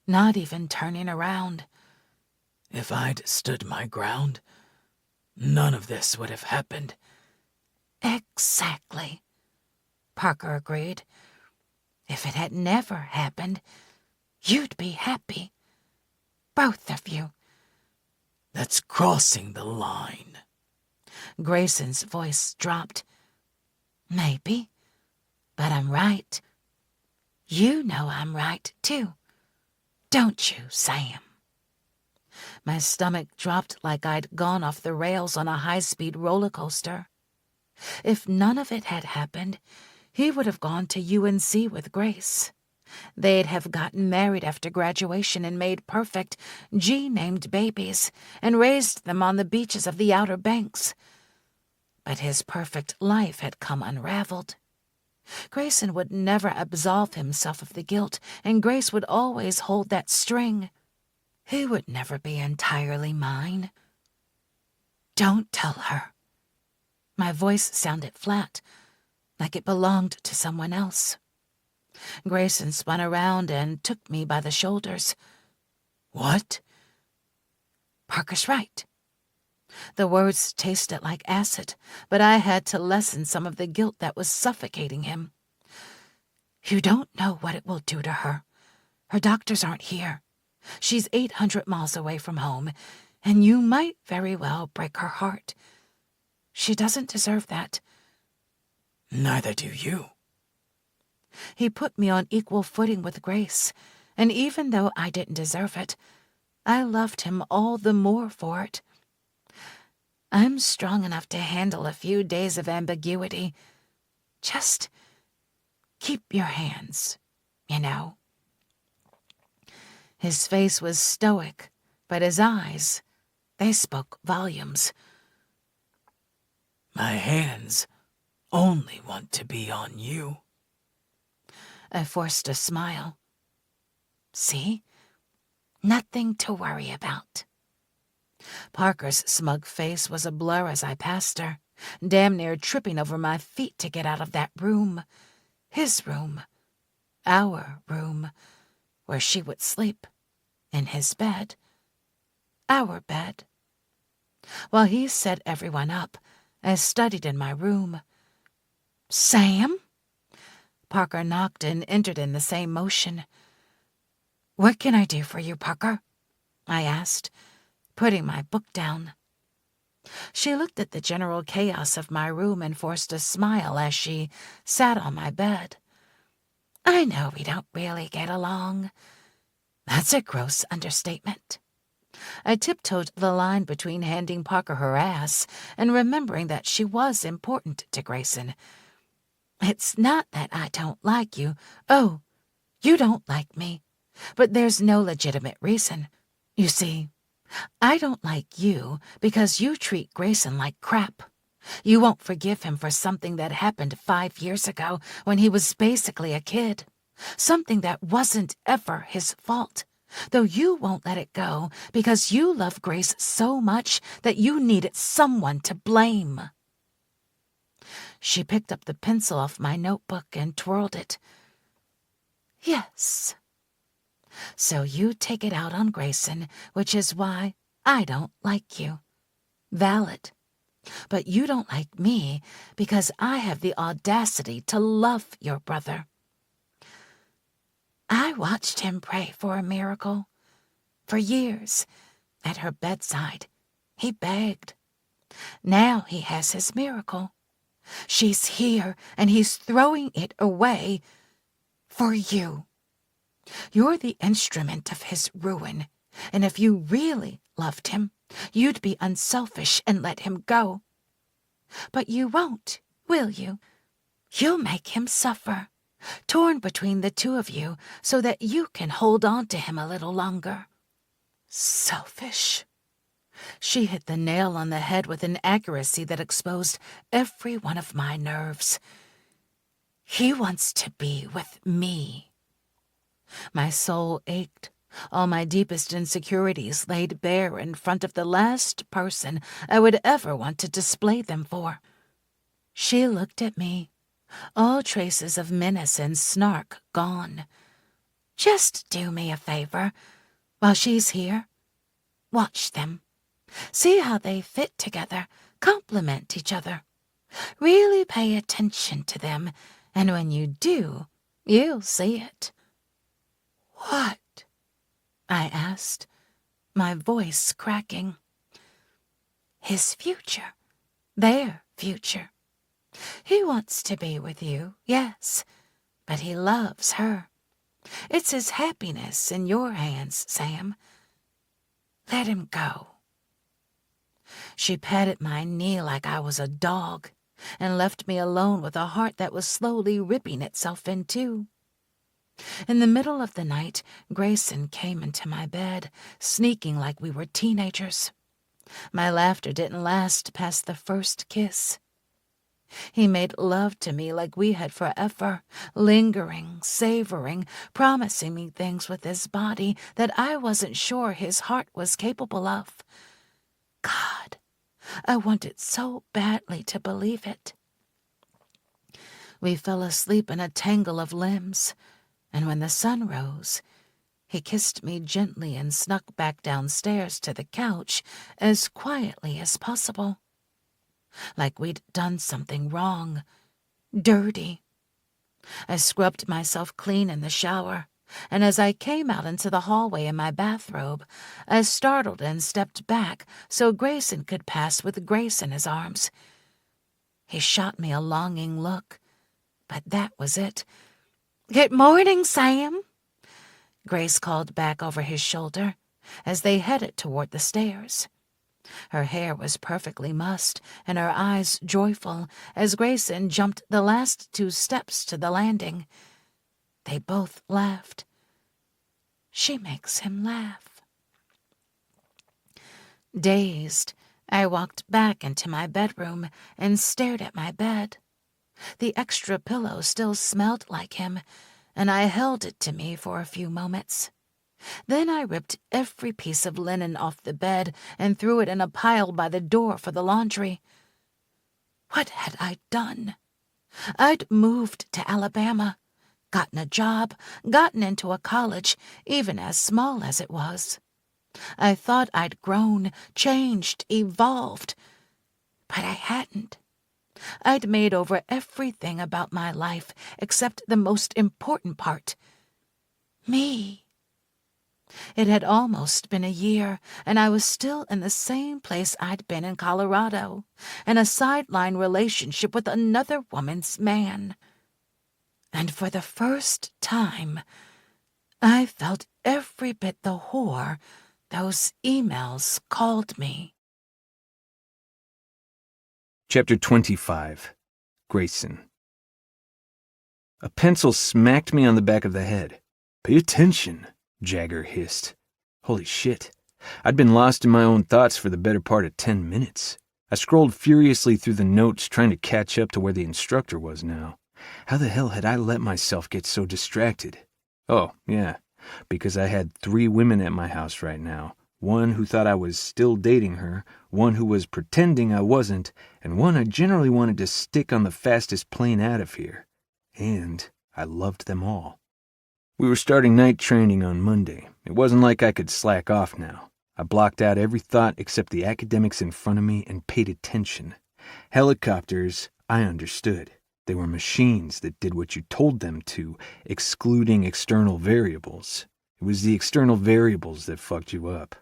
not even turning around. If I'd stood my ground, none of this would have happened. Exactly, Parker agreed. If it had never happened, you'd be happy. Both of you. That's crossing the line. Grayson's voice dropped. Maybe, but I'm right. You know I'm right, too. Don't you, Sam? My stomach dropped like I'd gone off the rails on a high-speed roller coaster. If none of it had happened, he would have gone to UNC with Grace. They'd have gotten married after graduation and made perfect G-named babies and raised them on the beaches of the Outer Banks. But his perfect life had come unraveled. Grayson would never absolve himself of the guilt, and Grace would always hold that string. He would never be entirely mine. Don't tell her. My voice sounded flat, like it belonged to someone else. Grayson spun around and took me by the shoulders. What? Parker's right. The words tasted like acid, but I had to lessen some of the guilt that was suffocating him. You don't know what it will do to her. Her doctors aren't here. She's 800 miles away from home, and you might very well break her heart. She doesn't deserve that. Neither do you. He put me on equal footing with Grace, and even though I didn't deserve it, I loved him all the more for it. I'm strong enough to handle a few days of ambiguity. Just keep your hands, you know. His face was stoic, but his eyes, they spoke volumes. My hands only want to be on you. I forced a smile. See? Nothing to worry about. Parker's smug face was a blur as I passed her, damn near tripping over my feet to get out of that room. His room. Our room. Where she would sleep. In his bed. Our bed. While he set everyone up, I studied in my room. Sam? Parker knocked and entered in the same motion. What can I do for you, Parker? I asked, putting my book down. She looked at the general chaos of my room and forced a smile as she sat on my bed. I know we don't really get along. That's a gross understatement. I tiptoed the line between handing Parker her ass and remembering that she was important to Grayson. It's not that I don't like you. Oh, you don't like me. But there's no legitimate reason. You see, I don't like you because you treat Grayson like crap. You won't forgive him for something that happened 5 years ago when he was basically a kid. Something that wasn't ever his fault. Though you won't let it go because you love Grace so much that you needed someone to blame. She picked up the pencil off my notebook and twirled it. Yes. So you take it out on Grayson, which is why I don't like you. Valid. But you don't like me because I have the audacity to love your brother. I watched him pray for a miracle. For years, at her bedside, he begged. Now he has his miracle. She's here, and he's throwing it away for you. You're the instrument of his ruin, and if you really loved him, you'd be unselfish and let him go. But you won't, will you? You'll make him suffer, torn between the two of you so that you can hold on to him a little longer. Selfish. She hit the nail on the head with an accuracy that exposed every one of my nerves. He wants to be with me. My soul ached, all my deepest insecurities laid bare in front of the last person I would ever want to display them for. She looked at me, all traces of menace and snark gone. Just do me a favor. While she's here, watch them. See how they fit together, complement each other. Really pay attention to them, and when you do, you'll see it. What? I asked, my voice cracking. His future. Their future. He wants to be with you, yes, but he loves her. It's his happiness in your hands, Sam. Let him go. She patted my knee like I was a dog and left me alone with a heart that was slowly ripping itself in two. In the middle of the night, Grayson came into my bed, sneaking like we were teenagers. My laughter didn't last past the first kiss. He made love to me like we had forever, lingering, savoring, promising me things with his body that I wasn't sure his heart was capable of. God, I wanted so badly to believe it. We fell asleep in a tangle of limbs, and when the sun rose, he kissed me gently and snuck back downstairs to the couch as quietly as possible. Like we'd done something wrong, dirty. I scrubbed myself clean in the shower, and as I came out into the hallway in my bathrobe, I startled and stepped back so Grayson could pass with Grace in his arms. He shot me a longing look, but that was it. "Good morning, Sam," Grace called back over his shoulder as they headed toward the stairs. Her hair was perfectly mussed and her eyes joyful as Grayson jumped the last 2 steps to the landing. They both laughed. She makes him laugh. Dazed, I walked back into my bedroom and stared at my bed. The extra pillow still smelled like him, and I held it to me for a few moments. Then I ripped every piece of linen off the bed and threw it in a pile by the door for the laundry. What had I done? I'd moved to Alabama, gotten a job, gotten into a college, even as small as it was. I thought I'd grown, changed, evolved, but I hadn't. I'd made over everything about my life except the most important part, me. It had almost been a year, and I was still in the same place I'd been in Colorado, in a sideline relationship with another woman's man. And for the first time, I felt every bit the whore those emails called me. Chapter 25. Grayson. A pencil smacked me on the back of the head. "Pay attention," Jagger hissed. Holy shit. I'd been lost in my own thoughts for the better part of 10 minutes. I scrolled furiously through the notes trying to catch up to where the instructor was now. How the hell had I let myself get so distracted? Oh, yeah, because I had 3 women at my house right now. One who thought I was still dating her, one who was pretending I wasn't, and one I generally wanted to stick on the fastest plane out of here. And I loved them all. We were starting night training on Monday. It wasn't like I could slack off now. I blocked out every thought except the academics in front of me and paid attention. Helicopters, I understood. They were machines that did what you told them to, excluding external variables. It was the external variables that fucked you up.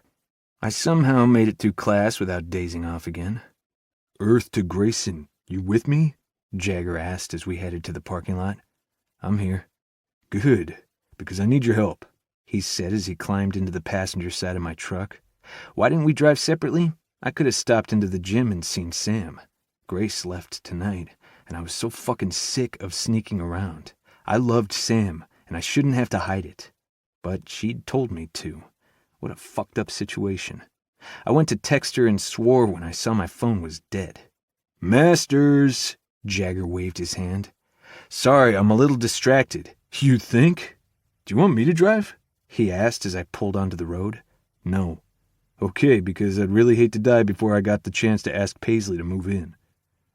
I somehow made it through class without dazing off again. "Earth to Grayson, you with me?" Jagger asked as we headed to the parking lot. "I'm here." "Good, because I need your help," he said as he climbed into the passenger side of my truck. Why didn't we drive separately? I could have stopped into the gym and seen Sam. Grace left tonight, and I was so fucking sick of sneaking around. I loved Sam, and I shouldn't have to hide it. But she'd told me to. What a fucked up situation. I went to text her and swore when I saw my phone was dead. "Masters!" Jagger waved his hand. "Sorry, I'm a little distracted." "You think? Do you want me to drive?" he asked as I pulled onto the road. "No." "Okay, because I'd really hate to die before I got the chance to ask Paisley to move in."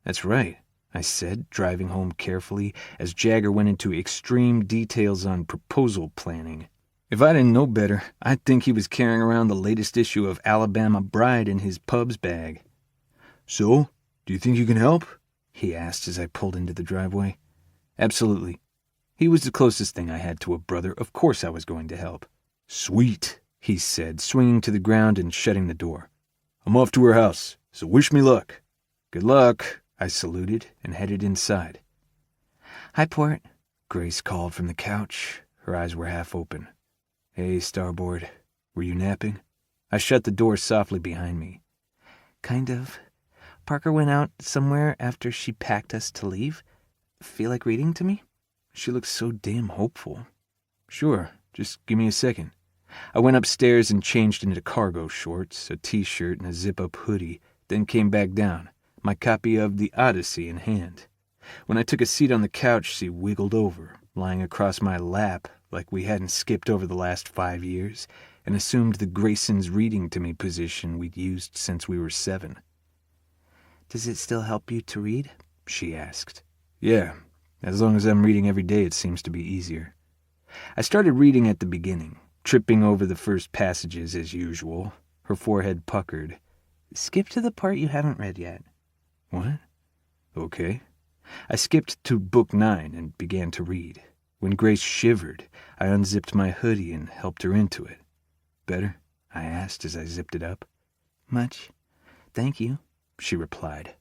"That's right," I said, driving home carefully as Jagger went into extreme details on proposal planning. If I didn't know better, I'd think he was carrying around the latest issue of Alabama Bride in his pub's bag. "So, do you think you can help?" he asked as I pulled into the driveway. "Absolutely." He was the closest thing I had to a brother. Of course I was going to help. "Sweet," he said, swinging to the ground and shutting the door. "I'm off to her house, so wish me luck." "Good luck," I saluted and headed inside. "Hi, Port," Grace called from the couch. Her eyes were half open. "Hey, Starboard. Were you napping?" I shut the door softly behind me. "Kind of. Parker went out somewhere after she packed us to leave. Feel like reading to me?" She looked so damn hopeful. "Sure, just give me a second." I went upstairs and changed into cargo shorts, a t-shirt, and a zip-up hoodie, then came back down. my copy of The Odyssey in hand. When I took a seat on the couch, she wiggled over, lying across my lap like we hadn't skipped over the last 5 years, and assumed the Grayson's reading to me position we'd used since we were 7. "Does it still help you to read?" she asked. "Yeah, as long as I'm reading every day, it seems to be easier." I started reading at the beginning, tripping over the first passages as usual. Her forehead puckered. "Skip to the part you haven't read yet." "What?" "Okay." I skipped to book 9 and began to read. When Grace shivered, I unzipped my hoodie and helped her into it. "Better?" I asked as I zipped it up. "Much. Thank you," she replied.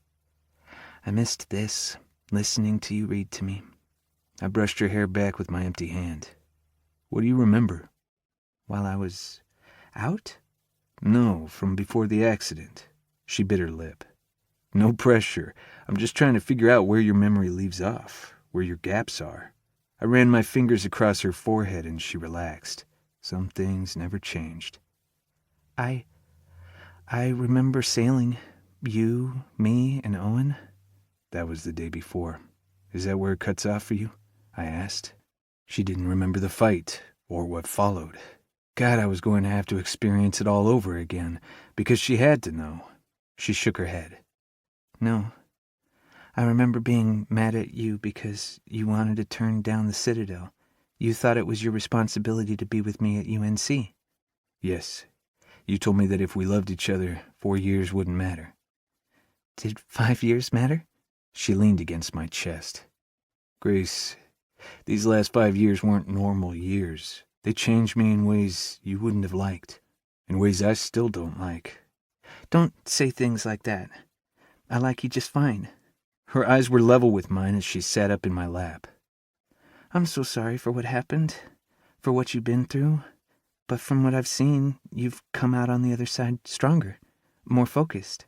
"I missed this, listening to you read to me." I brushed her hair back with my empty hand. "What do you remember?" "While I was out?" "No, from before the accident." She bit her lip. "No pressure. I'm just trying to figure out where your memory leaves off, where your gaps are." I ran my fingers across her forehead and she relaxed. Some things never changed. I remember sailing. You, me, and Owen." "That was the day before. Is that where it cuts off for you?" I asked. She didn't remember the fight or what followed. God, I was going to have to experience it all over again, because she had to know. She shook her head. "No. I remember being mad at you because you wanted to turn down the Citadel. You thought it was your responsibility to be with me at UNC." "Yes. You told me that if we loved each other, 4 years wouldn't matter." "Did 5 years matter?" She leaned against my chest. "Grace, these last 5 years weren't normal years. They changed me in ways you wouldn't have liked, in ways I still don't like." "Don't say things like that. I like you just fine." Her eyes were level with mine as she sat up in my lap. "I'm so sorry for what happened, for what you've been through. But from what I've seen, you've come out on the other side stronger, more focused,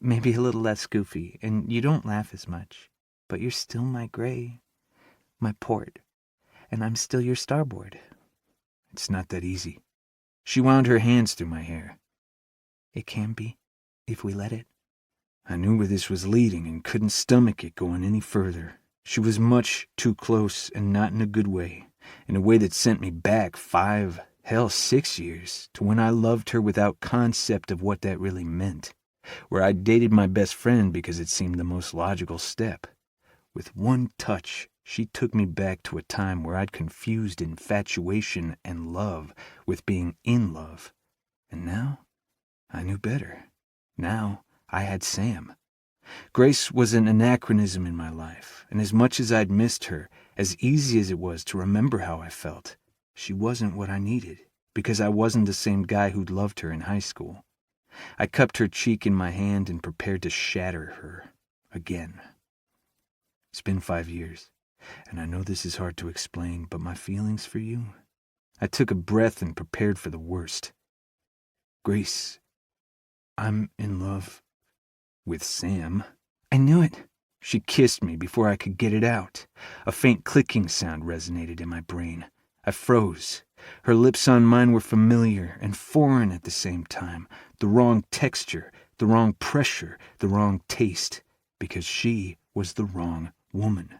maybe a little less goofy, and you don't laugh as much. But you're still my Gray, my port, and I'm still your starboard." "It's not that easy." She wound her hands through my hair. "It can be, if we let it." I knew where this was leading and couldn't stomach it going any further. She was much too close, and not in a good way, in a way that sent me back 5, hell 6 years, to when I loved her without concept of what that really meant, where I dated my best friend because it seemed the most logical step. With one touch, she took me back to a time where I'd confused infatuation and love with being in love. And now, I knew better. Now, I had Sam. Grace was an anachronism in my life, and as much as I'd missed her, as easy as it was to remember how I felt, she wasn't what I needed, because I wasn't the same guy who'd loved her in high school. I cupped her cheek in my hand and prepared to shatter her again. It's been 5 years, and I know this is hard to explain, but my feelings for you... I took a breath and prepared for the worst. "Grace, I'm in love with Sam." I knew it. She kissed me before I could get it out. A faint clicking sound resonated in my brain. I froze. Her lips on mine were familiar and foreign at the same time. The wrong texture, the wrong pressure, the wrong taste, because she was the wrong woman.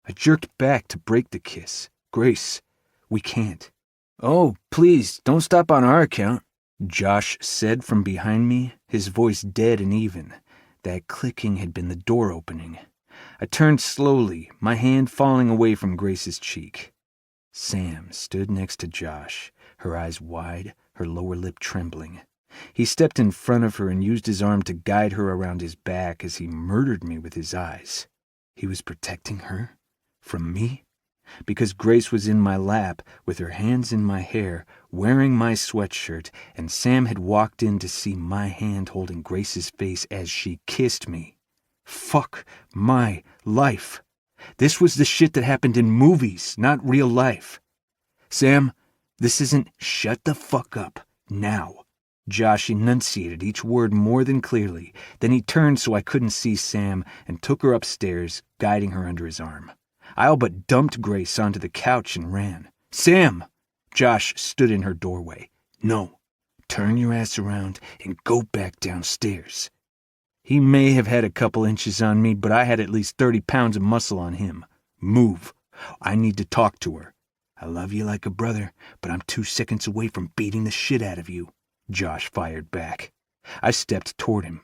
I jerked back to break the kiss. "Grace, we can't." "Oh, please, don't stop on our account," Josh said from behind me, his voice dead and even. That clicking had been the door opening. I turned slowly, my hand falling away from Grace's cheek. Sam stood next to Josh, her eyes wide, her lower lip trembling. He stepped in front of her and used his arm to guide her around his back as he murdered me with his eyes. He was protecting her? From me? Because Grace was in my lap, with her hands in my hair, wearing my sweatshirt, and Sam had walked in to see my hand holding Grace's face as she kissed me. Fuck my life. This was the shit that happened in movies, not real life. "Sam, this isn't..." "Shut the fuck up, now." Josh enunciated each word more than clearly. Then he turned so I couldn't see Sam and took her upstairs, guiding her under his arm. I all but dumped Grace onto the couch and ran. "Sam!" Josh stood in her doorway. "No. Turn your ass around and go back downstairs." He may have had a couple inches on me, but I had at least 30 pounds of muscle on him. Move. I need to talk to her. I love you like a brother, but I'm 2 seconds away from beating the shit out of you, Josh fired back. I stepped toward him.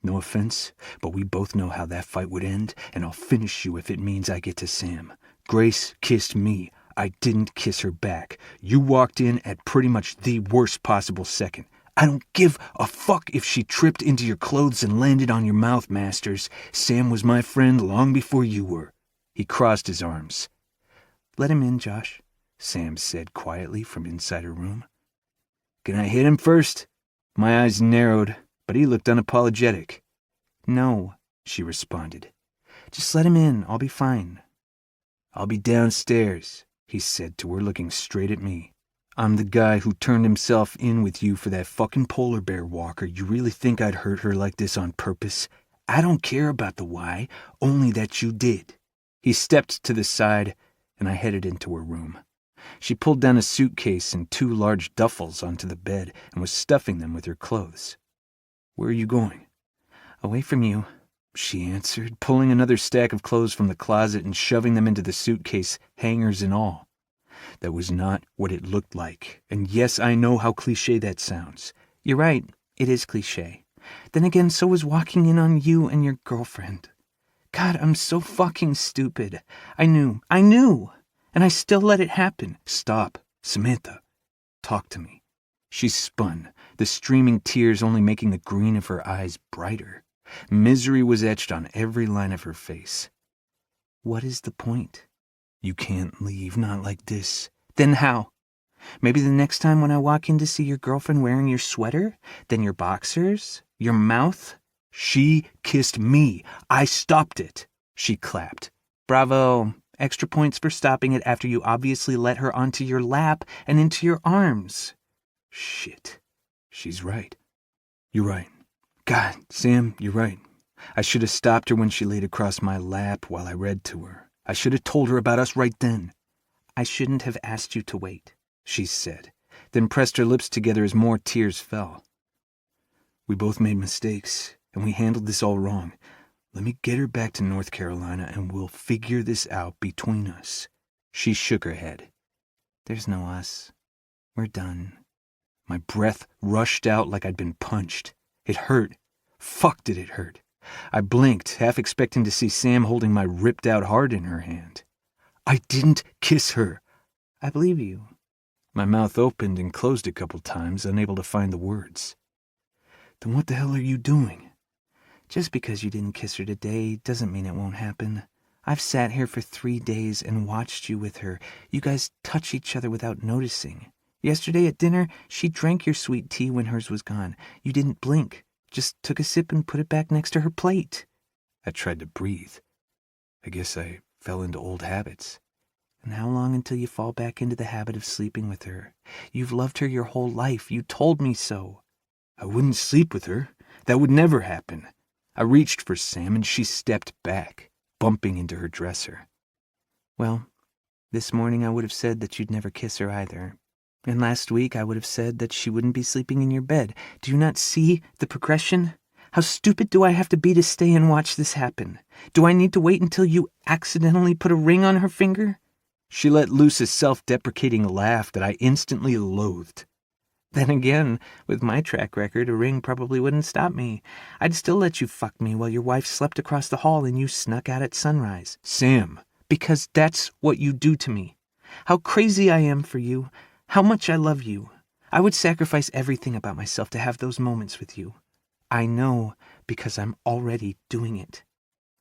No offense, but we both know how that fight would end, and I'll finish you if it means I get to Sam. Grace kissed me. I didn't kiss her back. You walked in at pretty much the worst possible second. I don't give a fuck if she tripped into your clothes and landed on your mouth, Masters. Sam was my friend long before you were. He crossed his arms. Let him in, Josh, Sam said quietly from inside her room. Can I hit him first? My eyes narrowed, but he looked unapologetic. No, she responded. Just let him in. I'll be fine. I'll be downstairs, he said to her, looking straight at me. I'm the guy who turned himself in with you for that fucking polar bear walker. You really think I'd hurt her like this on purpose? I don't care about the why, only that you did. He stepped to the side, and I headed into her room. She pulled down a suitcase and 2 large duffels onto the bed and was stuffing them with her clothes. Where are you going? Away from you, she answered, pulling another stack of clothes from the closet and shoving them into the suitcase, hangers and all. That was not what it looked like, and yes, I know how cliché that sounds. You're right, it is cliché. Then again, so was walking in on you and your girlfriend. God, I'm so fucking stupid. I knew, and I still let it happen. Stop, Samantha. Talk to me. She spun, the streaming tears only making the green of her eyes brighter. Misery was etched on every line of her face. What is the point? You can't leave, not like this. Then how? Maybe the next time when I walk in to see your girlfriend wearing your sweater, then your boxers, your mouth. She kissed me. I stopped it. She clapped. Bravo. Extra points for stopping it after you obviously let her onto your lap and into your arms. Shit. She's right. You're right. God, Sam, you're right. I should have stopped her when she laid across my lap while I read to her. I should have told her about us right then. I shouldn't have asked you to wait, she said, then pressed her lips together as more tears fell. We both made mistakes, and we handled this all wrong. Let me get her back to North Carolina, and we'll figure this out between us. She shook her head. There's no us. We're done. My breath rushed out like I'd been punched. It hurt. Fuck did it hurt. I blinked, half expecting to see Sam holding my ripped-out heart in her hand. I didn't kiss her. I believe you. My mouth opened and closed a couple times, unable to find the words. Then what the hell are you doing? Just because you didn't kiss her today doesn't mean it won't happen. I've sat here for 3 days and watched you with her. You guys touch each other without noticing. Yesterday at dinner, she drank your sweet tea when hers was gone. You didn't blink. Just took a sip and put it back next to her plate. I tried to breathe. I guess I fell into old habits. And how long until you fall back into the habit of sleeping with her? You've loved her your whole life. You told me so. I wouldn't sleep with her. That would never happen. I reached for Sam and she stepped back, bumping into her dresser. Well, this morning I would have said that you'd never kiss her either. And last week I would have said that she wouldn't be sleeping in your bed. Do you not see the progression? How stupid do I have to be to stay and watch this happen? Do I need to wait until you accidentally put a ring on her finger? She let loose a self-deprecating laugh that I instantly loathed. Then again, with my track record, a ring probably wouldn't stop me. I'd still let you fuck me while your wife slept across the hall and you snuck out at sunrise. Sam. Because that's what you do to me. How crazy I am for you. How much I love you. I would sacrifice everything about myself to have those moments with you. I know because I'm already doing it.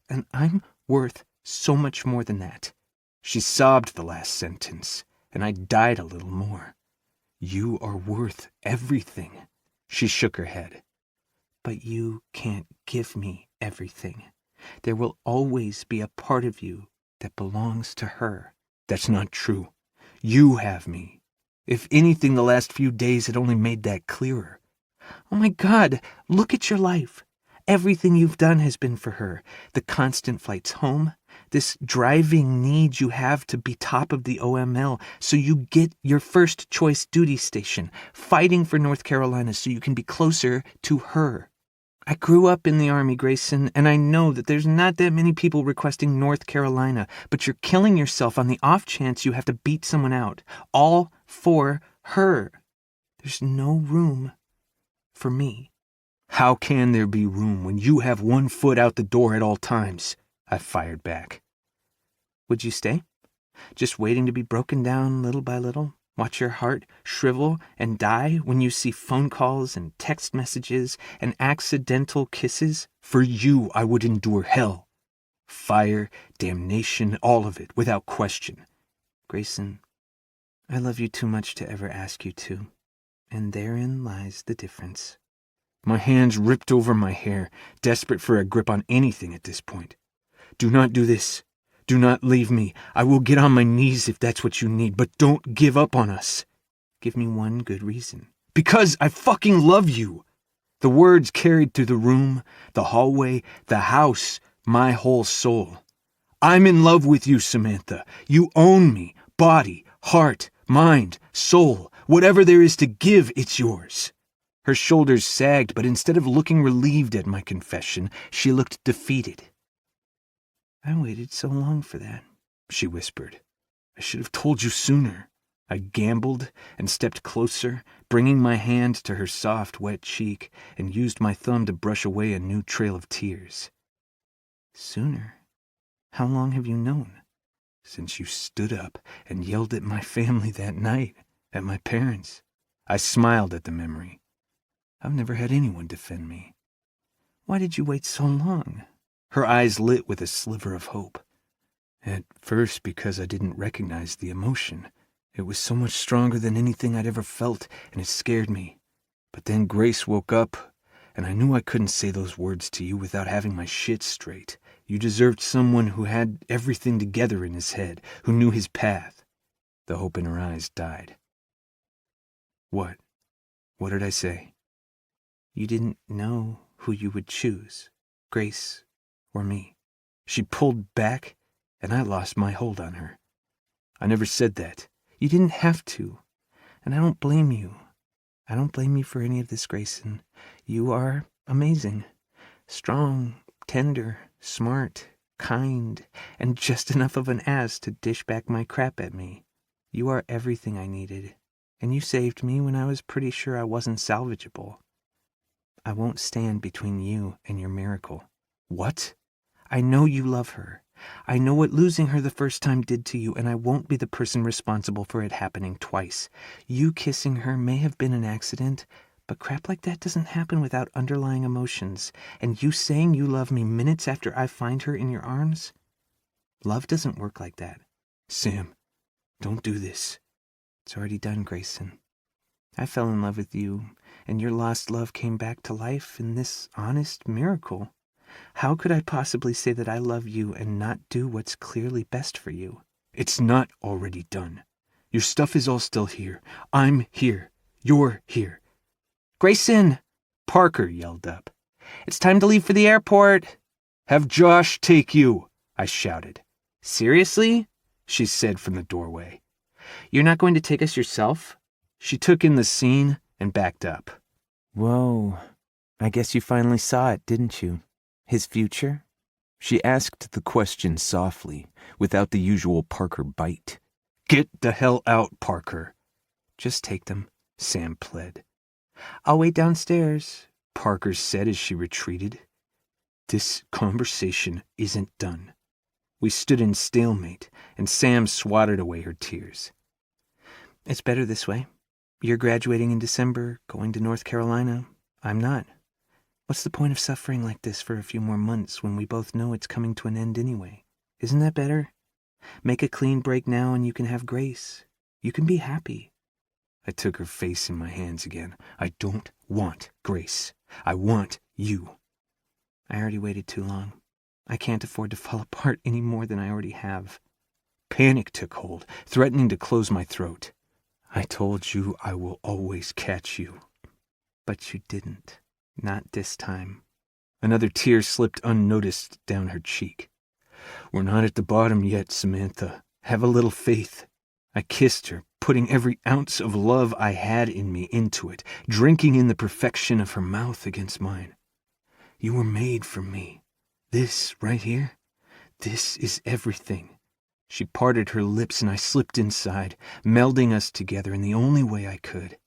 And I'm worth so much more than that. She sobbed the last sentence, and I died a little more. You are worth everything. She shook her head. But you can't give me everything. There will always be a part of you that belongs to her. That's not true. You have me. If anything, the last few days had only made that clearer. Oh my God, look at your life. Everything you've done has been for her. The constant flights home, this driving need you have to be top of the OML so you get your first choice duty station, fighting for North Carolina so you can be closer to her. I grew up in the Army, Grayson, and I know that there's not that many people requesting North Carolina, but you're killing yourself on the off chance you have to beat someone out. All for her. There's no room for me. How can there be room when you have one foot out the door at all times? I fired back. Would you stay? Just waiting to be broken down little by little? Watch your heart shrivel and die when you see phone calls and text messages and accidental kisses? For you, I would endure hell. Fire, damnation, all of it, without question. Grayson, I love you too much to ever ask you to, and therein lies the difference. My hands ripped over my hair, desperate for a grip on anything at this point. Do not do this. Do not leave me. I will get on my knees if that's what you need, but don't give up on us. Give me one good reason. Because I fucking love you. The words carried through the room, the hallway, the house, my whole soul. I'm in love with you, Samantha. You own me. Body, heart, mind, soul. Whatever there is to give, it's yours. Her shoulders sagged, but instead of looking relieved at my confession, she looked defeated. I waited so long for that, she whispered. I should have told you sooner. I gambled and stepped closer, bringing my hand to her soft, wet cheek, and used my thumb to brush away a new trail of tears. Sooner? How long have you known? Since you stood up and yelled at my family that night, at my parents. I smiled at the memory. I've never had anyone defend me. Why did you wait so long? Her eyes lit with a sliver of hope. At first, because I didn't recognize the emotion. It was so much stronger than anything I'd ever felt, and it scared me. But then Grace woke up, and I knew I couldn't say those words to you without having my shit straight. You deserved someone who had everything together in his head, who knew his path. The hope in her eyes died. What? What did I say? You didn't know who you would choose, Grace or me. She pulled back, and I lost my hold on her. I never said that. You didn't have to, and I don't blame you. I don't blame you for any of this, Grayson. You are amazing. Strong, tender, smart, kind, and just enough of an ass to dish back my crap at me. You are everything I needed, and you saved me when I was pretty sure I wasn't salvageable. I won't stand between you and your miracle. What? I know you love her. I know what losing her the first time did to you, and I won't be the person responsible for it happening twice. You kissing her may have been an accident, but crap like that doesn't happen without underlying emotions. And you saying you love me minutes after I find her in your arms? Love doesn't work like that. Sam, don't do this. It's already done, Grayson. I fell in love with you, and your lost love came back to life in this honest miracle. How could I possibly say that I love you and not do what's clearly best for you? It's not already done. Your stuff is all still here. I'm here. You're here. Grayson! Parker yelled up. It's time to leave for the airport. Have Josh take you, I shouted. Seriously? She said from the doorway. You're not going to take us yourself? She took in the scene and backed up. Whoa. I guess you finally saw it, didn't you? His future? She asked the question softly, without the usual Parker bite. Get the hell out, Parker. Just take them, Sam pled. I'll wait downstairs, Parker said as she retreated. This conversation isn't done. We stood in stalemate, and Sam swatted away her tears. It's better this way. You're graduating in December, going to North Carolina. I'm not. What's the point of suffering like this for a few more months when we both know it's coming to an end anyway? Isn't that better? Make a clean break now and you can have Grace. You can be happy. I took her face in my hands again. I don't want Grace. I want you. I already waited too long. I can't afford to fall apart any more than I already have. Panic took hold, threatening to close my throat. I told you I will always catch you. But you didn't. Not this time. Another tear slipped unnoticed down her cheek. We're not at the bottom yet, Samantha. Have a little faith. I kissed her, putting every ounce of love I had in me into it, drinking in the perfection of her mouth against mine. You were made for me. This right here, this is everything." She parted her lips and I slipped inside, melding us together in the only way I could.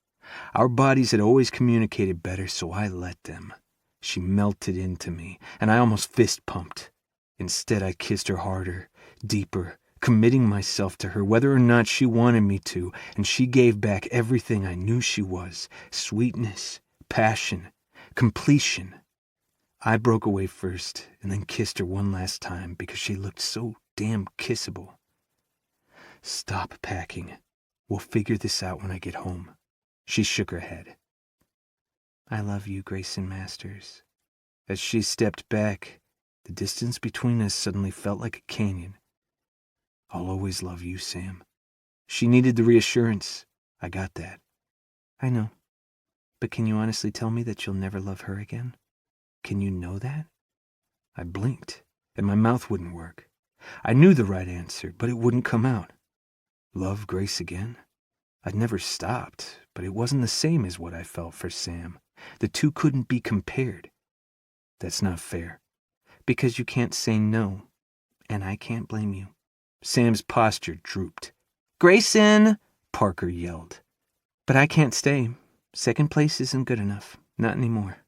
Our bodies had always communicated better, so I let them. She melted into me, and I almost fist-pumped. Instead, I kissed her harder, deeper, committing myself to her whether or not she wanted me to, and she gave back everything I knew she was: sweetness, passion, completion. I broke away first, and then kissed her one last time because she looked so damn kissable. "Stop packing. We'll figure this out when I get home." She shook her head. I love you, Grayson Masters. As she stepped back, the distance between us suddenly felt like a canyon. "I'll always love you, Sam." She needed the reassurance. I got that. I know. But can you honestly tell me that you'll never love her again? Can you know that? I blinked, and my mouth wouldn't work. I knew the right answer, but it wouldn't come out. Love Grace again? I'd never stopped, but it wasn't the same as what I felt for Sam. The two couldn't be compared. That's not fair. Because you can't say no, and I can't blame you. Sam's posture drooped. "Grayson!" Parker yelled. "But I can't stay. Second place isn't good enough. Not anymore."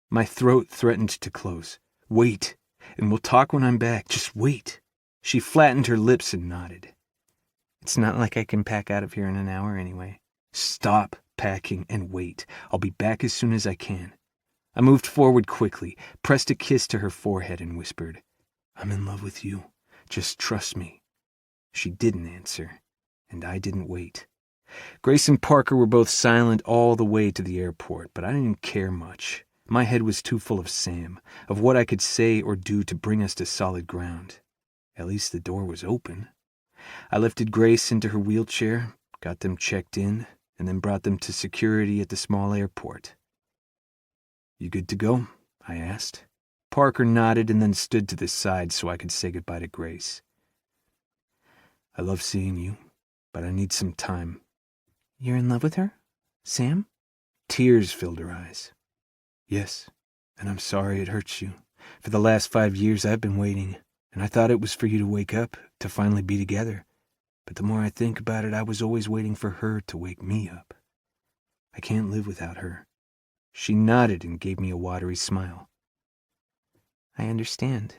My throat threatened to close. "Wait, and we'll talk when I'm back. Just wait." She flattened her lips and nodded. "It's not like I can pack out of here in an hour anyway." "Stop packing and wait. I'll be back as soon as I can." I moved forward quickly, pressed a kiss to her forehead, and whispered, "I'm in love with you. Just trust me." She didn't answer, and I didn't wait. Grace and Parker were both silent all the way to the airport, but I didn't care much. My head was too full of Sam, of what I could say or do to bring us to solid ground. At least the door was open. I lifted Grace into her wheelchair, got them checked in, and then brought them to security at the small airport. "You good to go?" I asked. Parker nodded and then stood to the side so I could say goodbye to Grace. "I love seeing you, but I need some time." "You're in love with her? Sam?" Tears filled her eyes. "Yes, and I'm sorry it hurts you. For the last 5 years I've been waiting, and I thought it was for you to wake up, to finally be together. But the more I think about it, I was always waiting for her to wake me up. I can't live without her." She nodded and gave me a watery smile. "I understand.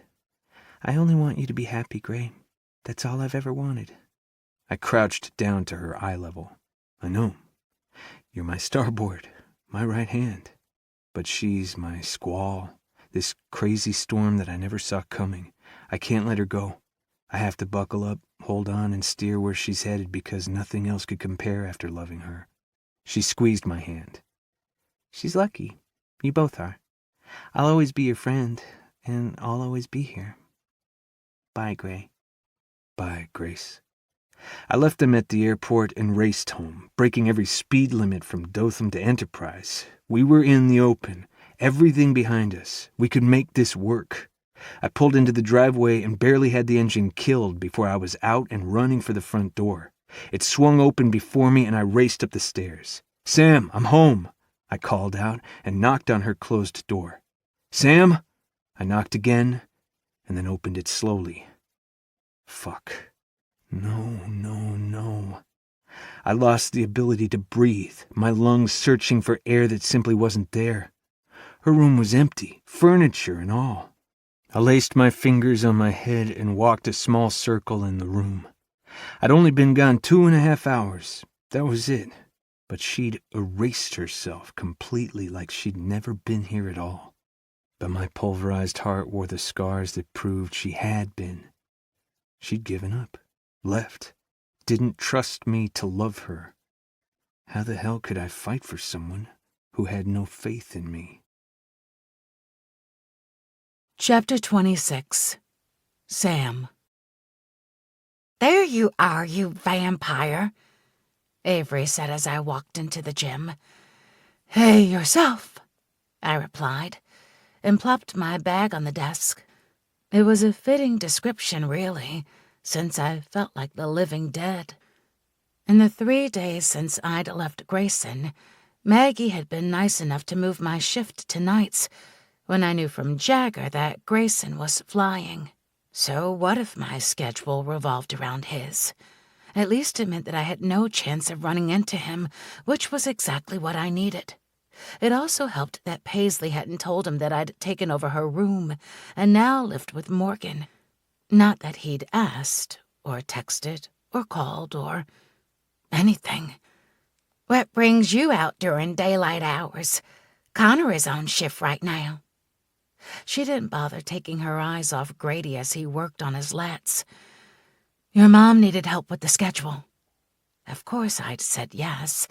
I only want you to be happy, Gray. That's all I've ever wanted." I crouched down to her eye level. "I know. You're my starboard, my right hand. But she's my squall, this crazy storm that I never saw coming. I can't let her go. I have to buckle up, hold on, and steer where she's headed because nothing else could compare after loving her." She squeezed my hand. "She's lucky. You both are. I'll always be your friend, and I'll always be here. Bye, Gray." "Bye, Grace." I left them at the airport and raced home, breaking every speed limit from Dothan to Enterprise. We were in the open, everything behind us. We could make this work. I pulled into the driveway and barely had the engine killed before I was out and running for the front door. It swung open before me and I raced up the stairs. "Sam, I'm home," I called out and knocked on her closed door. "Sam?" I knocked again and then opened it slowly. Fuck. No. I lost the ability to breathe, my lungs searching for air that simply wasn't there. Her room was empty, furniture and all. I laced my fingers on my head and walked a small circle in the room. I'd only been gone 2.5 hours. That was it. But she'd erased herself completely, like she'd never been here at all. But my pulverized heart wore the scars that proved she had been. She'd given up, left, didn't trust me to love her. How the hell could I fight for someone who had no faith in me? Chapter 26. Sam. "There you are, you vampire," Avery said as I walked into the gym. "Hey, yourself," I replied, and plopped my bag on the desk. It was a fitting description, really, since I felt like the living dead. In the 3 days since I'd left Grayson, Maggie had been nice enough to move my shift to nights, when I knew from Jagger that Grayson was flying. So what if my schedule revolved around his? At least it meant that I had no chance of running into him, which was exactly what I needed. It also helped that Paisley hadn't told him that I'd taken over her room and now lived with Morgan. Not that he'd asked, or texted, or called, or anything. What brings you out during daylight hours? Connor is on shift right now. She didn't bother taking her eyes off Grady as he worked on his lats. Your mom needed help with the schedule. Of course I'd said yes,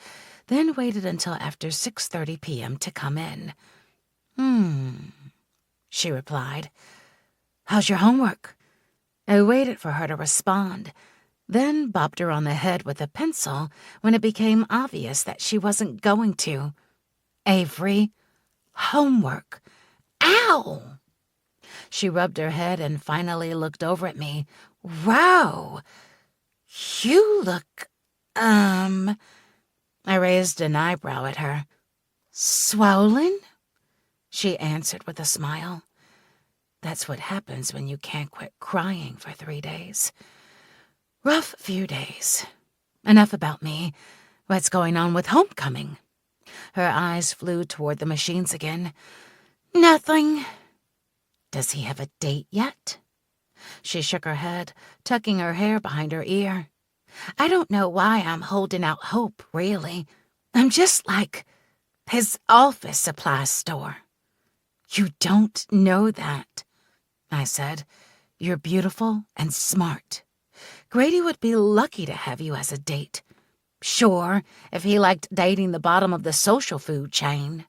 then waited until after 6:30 p.m. to come in. She replied. How's your homework? I waited for her to respond, then bopped her on the head with a pencil when it became obvious that she wasn't going to. Avery, homework. Ow! She rubbed her head and finally looked over at me. Wow! You look, I raised an eyebrow at her. Swollen? She answered with a smile. That's what happens when you can't quit crying for 3 days. Rough few days. Enough about me. What's going on with homecoming? Her eyes flew toward the machines again. Nothing. Does he have a date yet? She shook her head, tucking her hair behind her ear. I don't know why I'm holding out hope, really. I'm just like his office supply store. You don't know that, I said. You're beautiful and smart. Grady would be lucky to have you as a date. Sure, if he liked dating the bottom of the social food chain.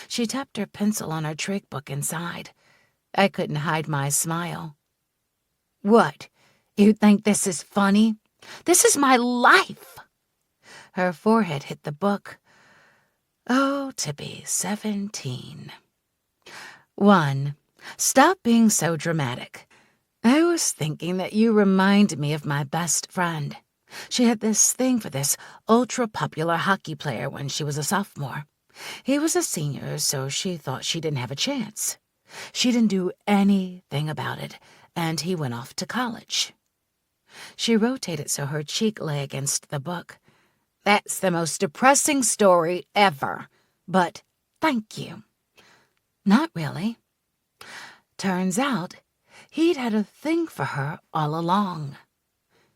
She tapped her pencil on her trig book and sighed. I couldn't hide my smile. What? You think this is funny? This is my life. Her forehead hit the book. Oh, to be 17. 1. Stop being so dramatic. I was thinking that you remind me of my best friend. She had this thing for this ultra-popular hockey player when she was a sophomore. He was a senior, so she thought she didn't have a chance. She didn't do anything about it, and he went off to college. She rotated so her cheek lay against the book. That's the most depressing story ever, but thank you. Not really. Turns out he'd had a thing for her all along.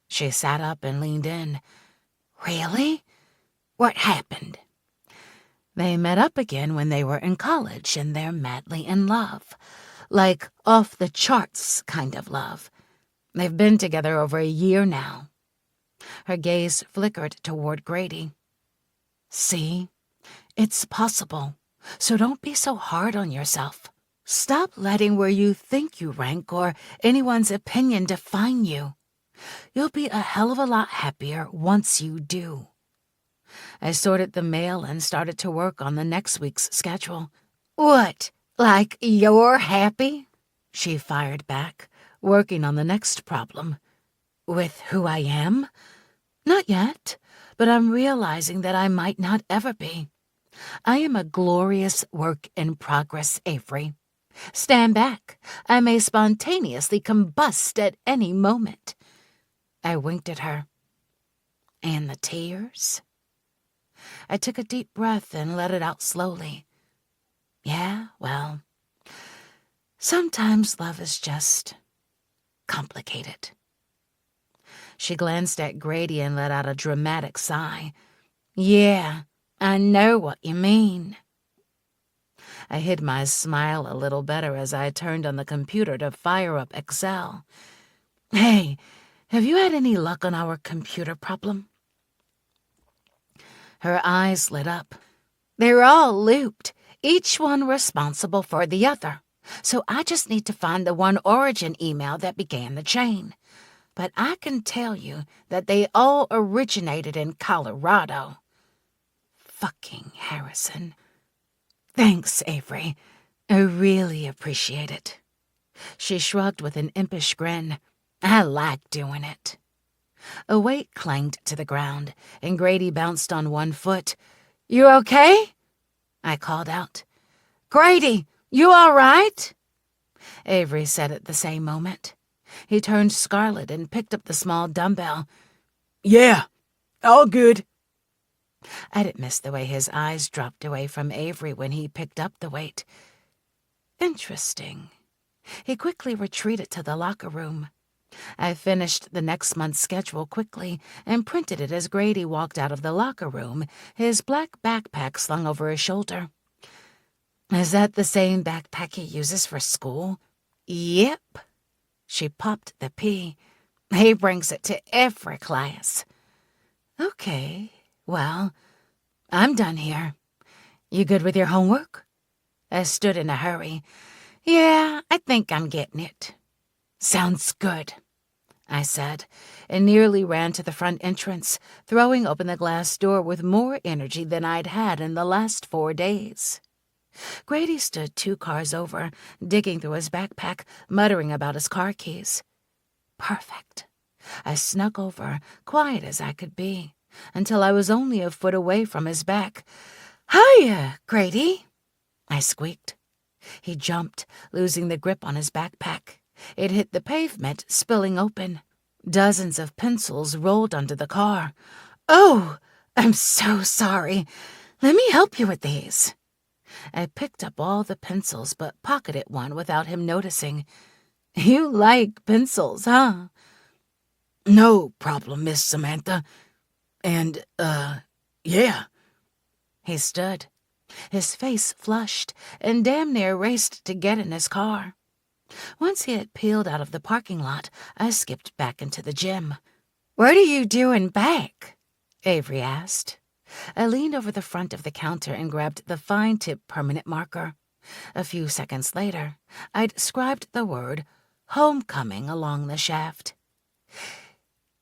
She sat up and leaned in. Really? What happened? They met up again when they were in college, and they're madly in love. Like off-the-charts kind of love. They've been together over a year now. Her gaze flickered toward Grady. See? It's possible. So don't be so hard on yourself. Stop letting where you think you rank or anyone's opinion define you. You'll be a hell of a lot happier once you do. I sorted the mail and started to work on the next week's schedule. What? Like you're happy? She fired back, working on the next problem. With who I am? Not yet, but I'm realizing that I might not ever be. I am a glorious work in progress, Avery. Stand back. I may spontaneously combust at any moment. I winked at her. And the tears? I took a deep breath and let it out slowly. Yeah, well, sometimes love is just complicated. She glanced at Grady and let out a dramatic sigh. Yeah, I know what you mean. I hid my smile a little better as I turned on the computer to fire up Excel. Hey, have you had any luck on our computer problem? Her eyes lit up. They're all looped, each one responsible for the other. So I just need to find the one origin email that began the chain. But I can tell you that they all originated in Colorado. Fucking Harrison. Thanks, Avery. I really appreciate it. She shrugged with an impish grin. I like doing it. A weight clanged to the ground, and Grady bounced on one foot. You okay? I called out. Grady, You all right? Avery said at the same moment. He turned scarlet and picked up the small dumbbell. Yeah, all good. I didn't miss the way his eyes dropped away from Avery when he picked up the weight. Interesting. He quickly retreated to the locker room. I finished the next month's schedule quickly and printed it as Grady walked out of the locker room, his black backpack slung over his shoulder. Is that the same backpack he uses for school? Yep. She popped the P. He brings it to every class. Okay, well, I'm done here. You good with your homework? I stood in a hurry. Yeah, I think I'm getting it. Sounds good, I said, and nearly ran to the front entrance, throwing open the glass door with more energy than I'd had in the last 4 days. Grady stood 2 cars over, digging through his backpack, muttering about his car keys. Perfect. I snuck over, quiet as I could be, until I was only a foot away from his back. Hiya, Grady, I squeaked. He jumped, losing the grip on his backpack. It hit the pavement, spilling open. Dozens of pencils rolled onto the car. Oh, I'm so sorry. Let me help you with these. I picked up all the pencils but pocketed one without him noticing. You like pencils, huh? No problem, Miss Samantha. And, yeah. He stood, his face flushed, and damn near raced to get in his car. Once he had peeled out of the parking lot, I skipped back into the gym. What are you doing back? Avery asked. I leaned over the front of the counter and grabbed the fine-tip permanent marker. A few seconds later, I'd scribed the word homecoming along the shaft.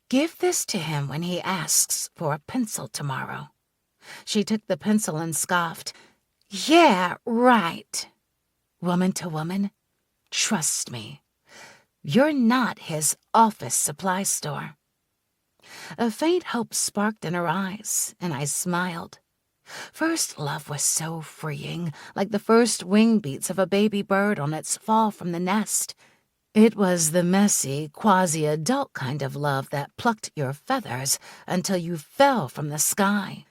Give this to him when he asks for a pencil tomorrow. She took the pencil and scoffed. Yeah, right. Woman to woman, trust me. You're not his office supply store. A faint hope sparked in her eyes, and I smiled. First love was so freeing, like the first wing beats of a baby bird on its fall from the nest. It was the messy, quasi-adult kind of love that plucked your feathers until you fell from the sky.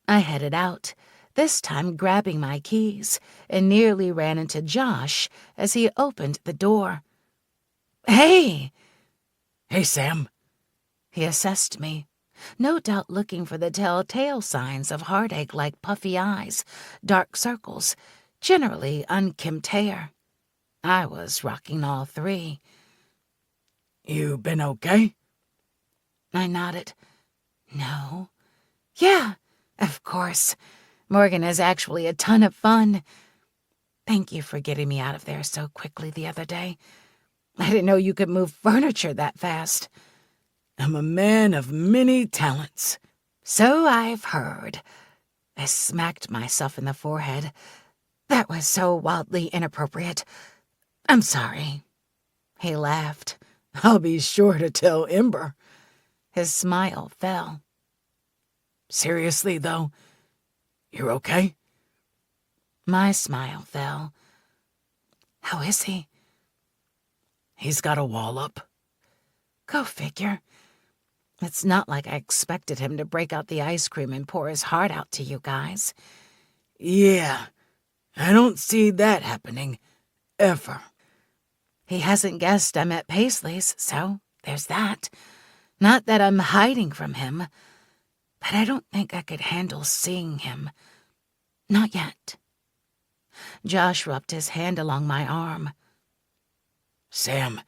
I headed out, this time grabbing my keys, and nearly ran into Josh as he opened the door. Hey! Hey, Sam. He assessed me, no doubt looking for the telltale signs of heartache like puffy eyes, dark circles, generally unkempt hair. I was rocking all 3. You been okay? I nodded. No. Yeah, of course. Morgan is actually a ton of fun. Thank you for getting me out of there so quickly the other day. I didn't know you could move furniture that fast. I'm a man of many talents. So I've heard. I smacked myself in the forehead. That was so wildly inappropriate. I'm sorry. He laughed. I'll be sure to tell Ember. His smile fell. Seriously, though, you're okay? My smile fell. How is he? He's got a wall up. Go figure. It's not like I expected him to break out the ice cream and pour his heart out to you guys. Yeah, I don't see that happening, ever. He hasn't guessed I'm at Paisley's, so there's that. Not that I'm hiding from him, but I don't think I could handle seeing him. Not yet. Josh rubbed his hand along my arm. Sam,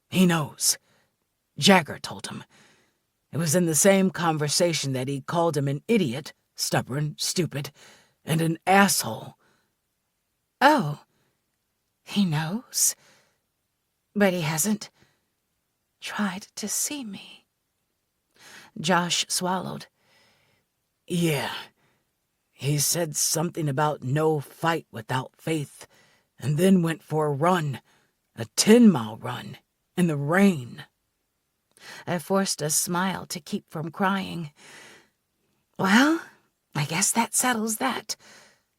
he knows. Jagger told him. It was in the same conversation that he called him an idiot, stubborn, stupid, and an asshole. Oh, he knows? But he hasn't tried to see me. Josh swallowed. Yeah. He said something about no fight without faith, and then went for a run, a 10-mile run, in the rain. I forced a smile to keep from crying. Well, I guess that settles that.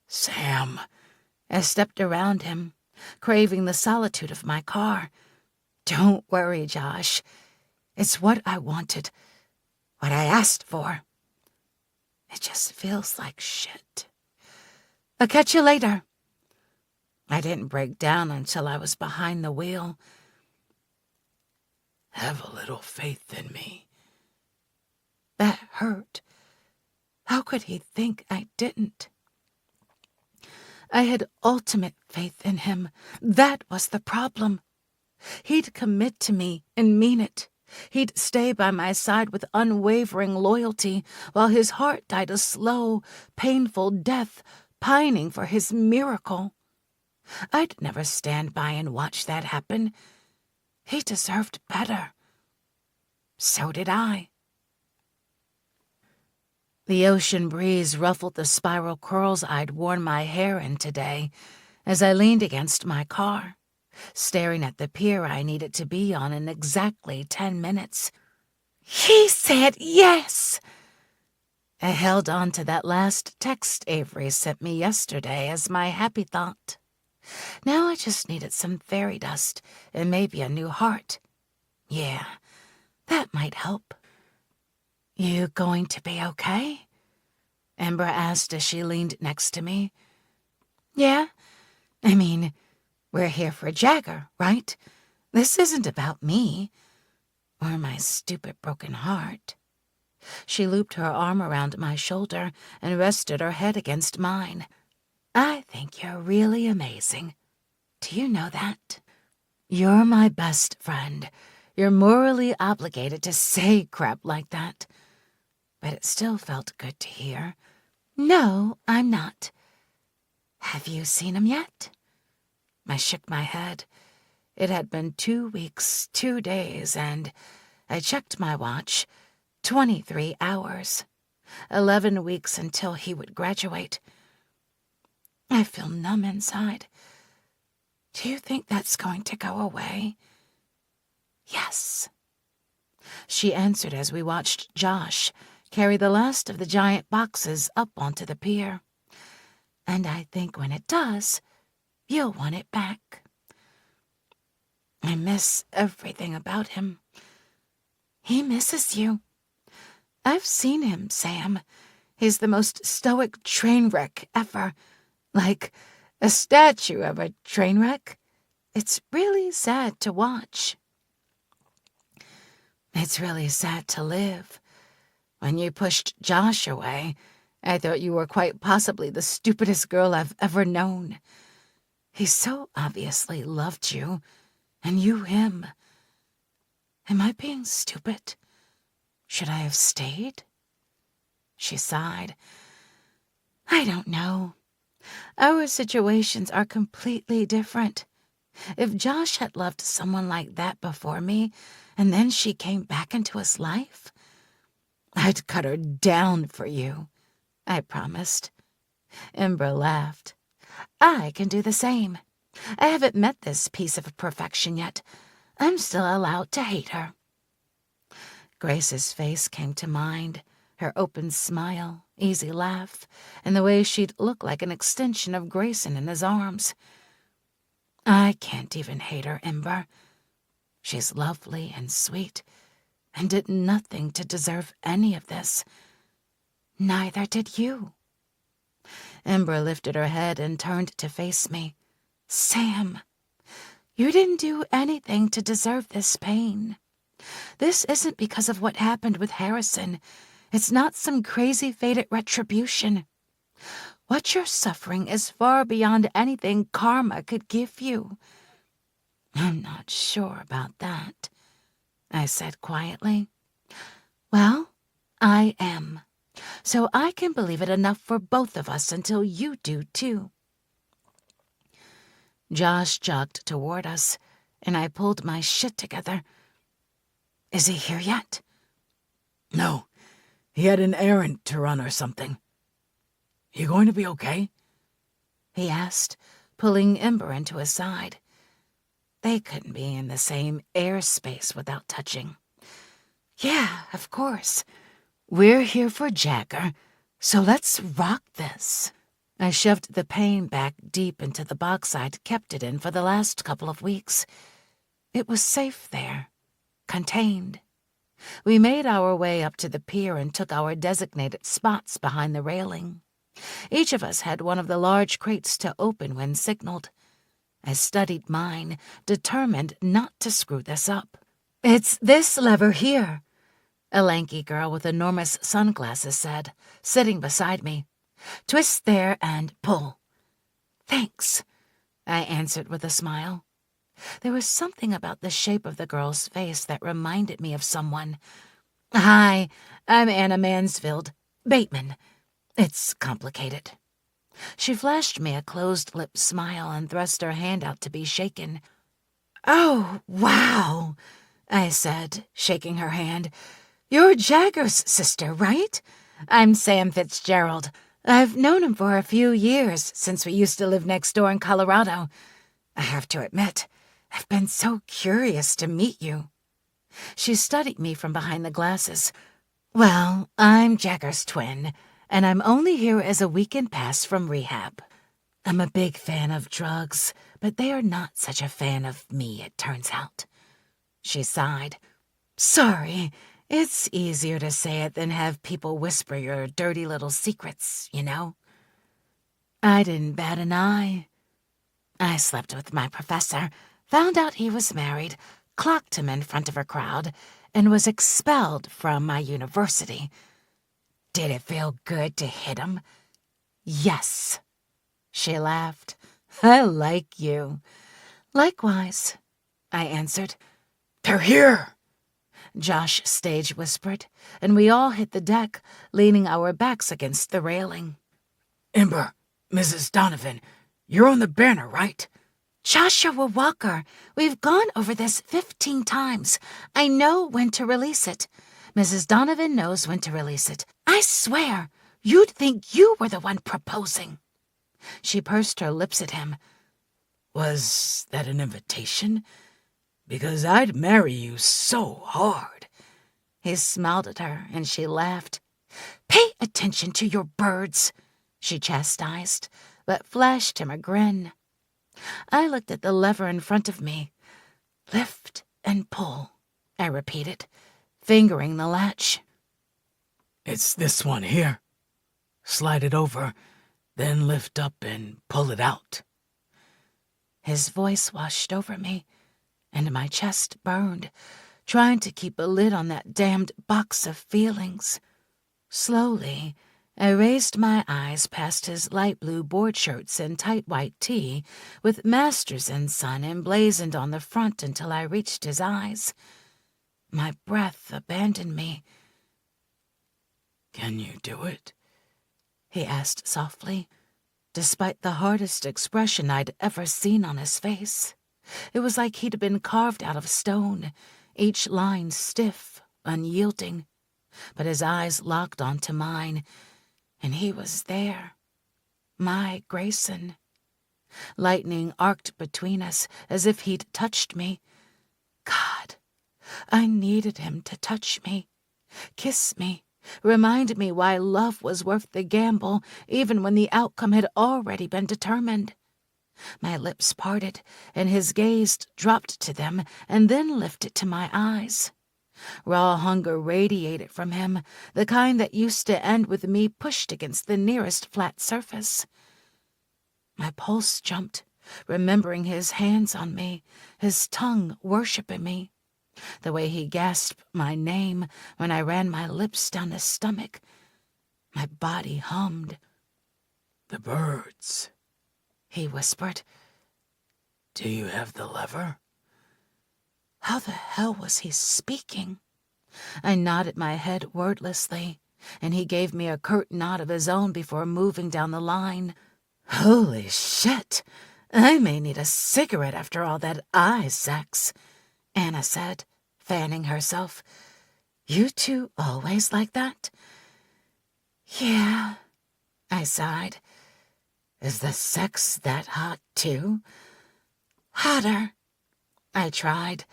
Sam, I stepped around him, craving the solitude of my car. Don't worry, Josh. It's what I wanted, what I asked for. It just feels like shit. I'll catch you later. I didn't break down until I was behind the wheel. Have a little faith in me. That hurt. How could he think I didn't? I had ultimate faith in him. That was the problem. He'd commit to me and mean it. He'd stay by my side with unwavering loyalty while his heart died a slow, painful death, pining for his miracle. I'd never stand by and watch that happen. He deserved better. So did I. The ocean breeze ruffled the spiral curls I'd worn my hair in today as I leaned against my car, staring at the pier I needed to be on in exactly 10 minutes. He said yes! I held on to that last text Avery sent me yesterday as my happy thought. Now I just needed some fairy dust and maybe a new heart. Yeah, that might help. You going to be okay? Ember asked as she leaned next to me. Yeah, I mean, we're here for Jagger, right? This isn't about me or my stupid broken heart. She looped her arm around my shoulder and rested her head against mine. I think you're really amazing. Do you know that? You're my best friend. You're morally obligated to say crap like that. But it still felt good to hear. No, I'm not. Have you seen him yet? I shook my head. It had been 2 weeks, 2 days, and I checked my watch. 23 hours. 11 weeks until he would graduate. I feel numb inside. Do you think that's going to go away? Yes. She answered as we watched Josh carry the last of the giant boxes up onto the pier. And I think when it does, you'll want it back. I miss everything about him. He misses you. I've seen him, Sam. He's the most stoic train wreck ever. Like a statue of a train wreck. It's really sad to watch. It's really sad to live. When you pushed Josh away, I thought you were quite possibly the stupidest girl I've ever known. He so obviously loved you, and you him. Am I being stupid? Should I have stayed? She sighed. I don't know. Our situations are completely different. If Josh had loved someone like that before me, and then she came back into his life, I'd cut her down for you, I promised. Ember laughed. I can do the same. I haven't met this piece of perfection yet. I'm still allowed to hate her. Grace's face came to mind, her open smile, easy laugh, and the way she'd look like an extension of Grayson in his arms. I can't even hate her, Ember. She's lovely and sweet, and did nothing to deserve any of this. Neither did you. Ember lifted her head and turned to face me. Sam, you didn't do anything to deserve this pain. This isn't because of what happened with Harrison. It's not some crazy fated retribution. What you're suffering is far beyond anything karma could give you. I'm not sure about that, I said quietly. Well, I am. So I can believe it enough for both of us until you do too. Josh jogged toward us, and I pulled my shit together. Is he here yet? No, he had an errand to run or something. You going to be okay? He asked, pulling Ember into his side. They couldn't be in the same airspace without touching. Yeah, of course. We're here for Jagger, so let's rock this. I shoved the pain back deep into the box I'd kept it in for the last couple of weeks. It was safe there, contained. We made our way up to the pier and took our designated spots behind the railing. Each of us had one of the large crates to open when signaled. I studied mine, determined not to screw this up. "It's this lever here," a lanky girl with enormous sunglasses said, sitting beside me. "Twist there and pull." "Thanks," I answered with a smile. There was something about the shape of the girl's face that reminded me of someone. "Hi, I'm Anna Mansfield. Bateman. It's complicated." She flashed me a closed-lipped smile and thrust her hand out to be shaken. "Oh, wow," I said, shaking her hand. "You're Jagger's sister, right? I'm Sam Fitzgerald. I've known him for a few years, since we used to live next door in Colorado. I have to admit, I've been so curious to meet you." She studied me from behind the glasses. "Well, I'm Jagger's twin, and I'm only here as a weekend pass from rehab. I'm a big fan of drugs, but they are not such a fan of me, it turns out." She sighed. "Sorry, it's easier to say it than have people whisper your dirty little secrets, you know?" I didn't bat an eye. I slept with my professor, found out he was married, clocked him in front of a crowd, and was expelled from my university. Did it feel good to hit him? Yes. She laughed. "I like you." "Likewise," I answered. "They're here," Josh Stage whispered, and we all hit the deck, leaning our backs against the railing. "Ember, Mrs. Donovan, you're on the banner, right?" "Joshua Walker, we've gone over this 15 times. I know when to release it. Mrs. Donovan knows when to release it. I swear, you'd think you were the one proposing." She pursed her lips at him. "Was that an invitation? Because I'd marry you so hard." He smiled at her, and she laughed. "Pay attention to your birds," she chastised, but flashed him a grin. I looked at the lever in front of me. "Lift and pull," I repeated, fingering the latch. "It's this one here. Slide it over, then lift up and pull it out." His voice washed over me, and my chest burned, trying to keep a lid on that damned box of feelings. Slowly, I raised my eyes past his light blue board shirts and tight white tee with Masters and Son emblazoned on the front until I reached his eyes. My breath abandoned me. "Can you do it?" he asked softly, despite the hardest expression I'd ever seen on his face. It was like he'd been carved out of stone, each line stiff, unyielding. But his eyes locked onto mine, and he was there. My Grayson. Lightning arced between us as if he'd touched me. God, I needed him to touch me, kiss me, remind me why love was worth the gamble, even when the outcome had already been determined. My lips parted, and his gaze dropped to them and then lifted to my eyes. Raw hunger radiated from him, the kind that used to end with me pushed against the nearest flat surface. My pulse jumped, remembering his hands on me, his tongue worshiping me, the way he gasped my name when I ran my lips down his stomach. My body hummed. "The birds," he whispered. "Do you have the lever?" How the hell was he speaking? I nodded my head wordlessly, and he gave me a curt nod of his own before moving down the line. Holy shit! I may need a cigarette after all that eye sex, Anna said, fanning herself. "You two always like that?" "Yeah," I sighed. "Is the sex that hot, too?" "Hotter." I tried,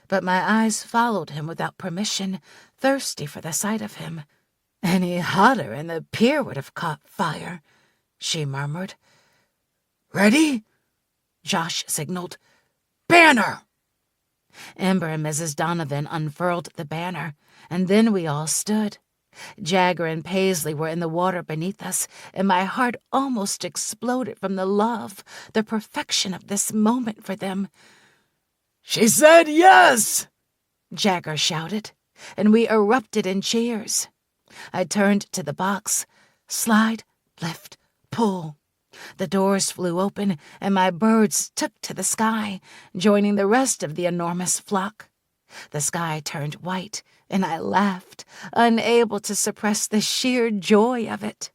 but my eyes followed him without permission, thirsty for the sight of him. Any hotter and the pier would have caught fire. she murmured. Ready? Josh signaled. Banner! Amber and Mrs. Donovan unfurled the banner, and then we all stood. Jagger and Paisley were in the water beneath us, and my heart almost exploded from the love, the perfection of this moment for them. She said yes! Jagger shouted, and we erupted in cheers. I turned to the box. Slide, lift, pull. The doors flew open, and my birds took to the sky, joining the rest of the enormous flock. The sky turned white, and I laughed, unable to suppress the sheer joy of it.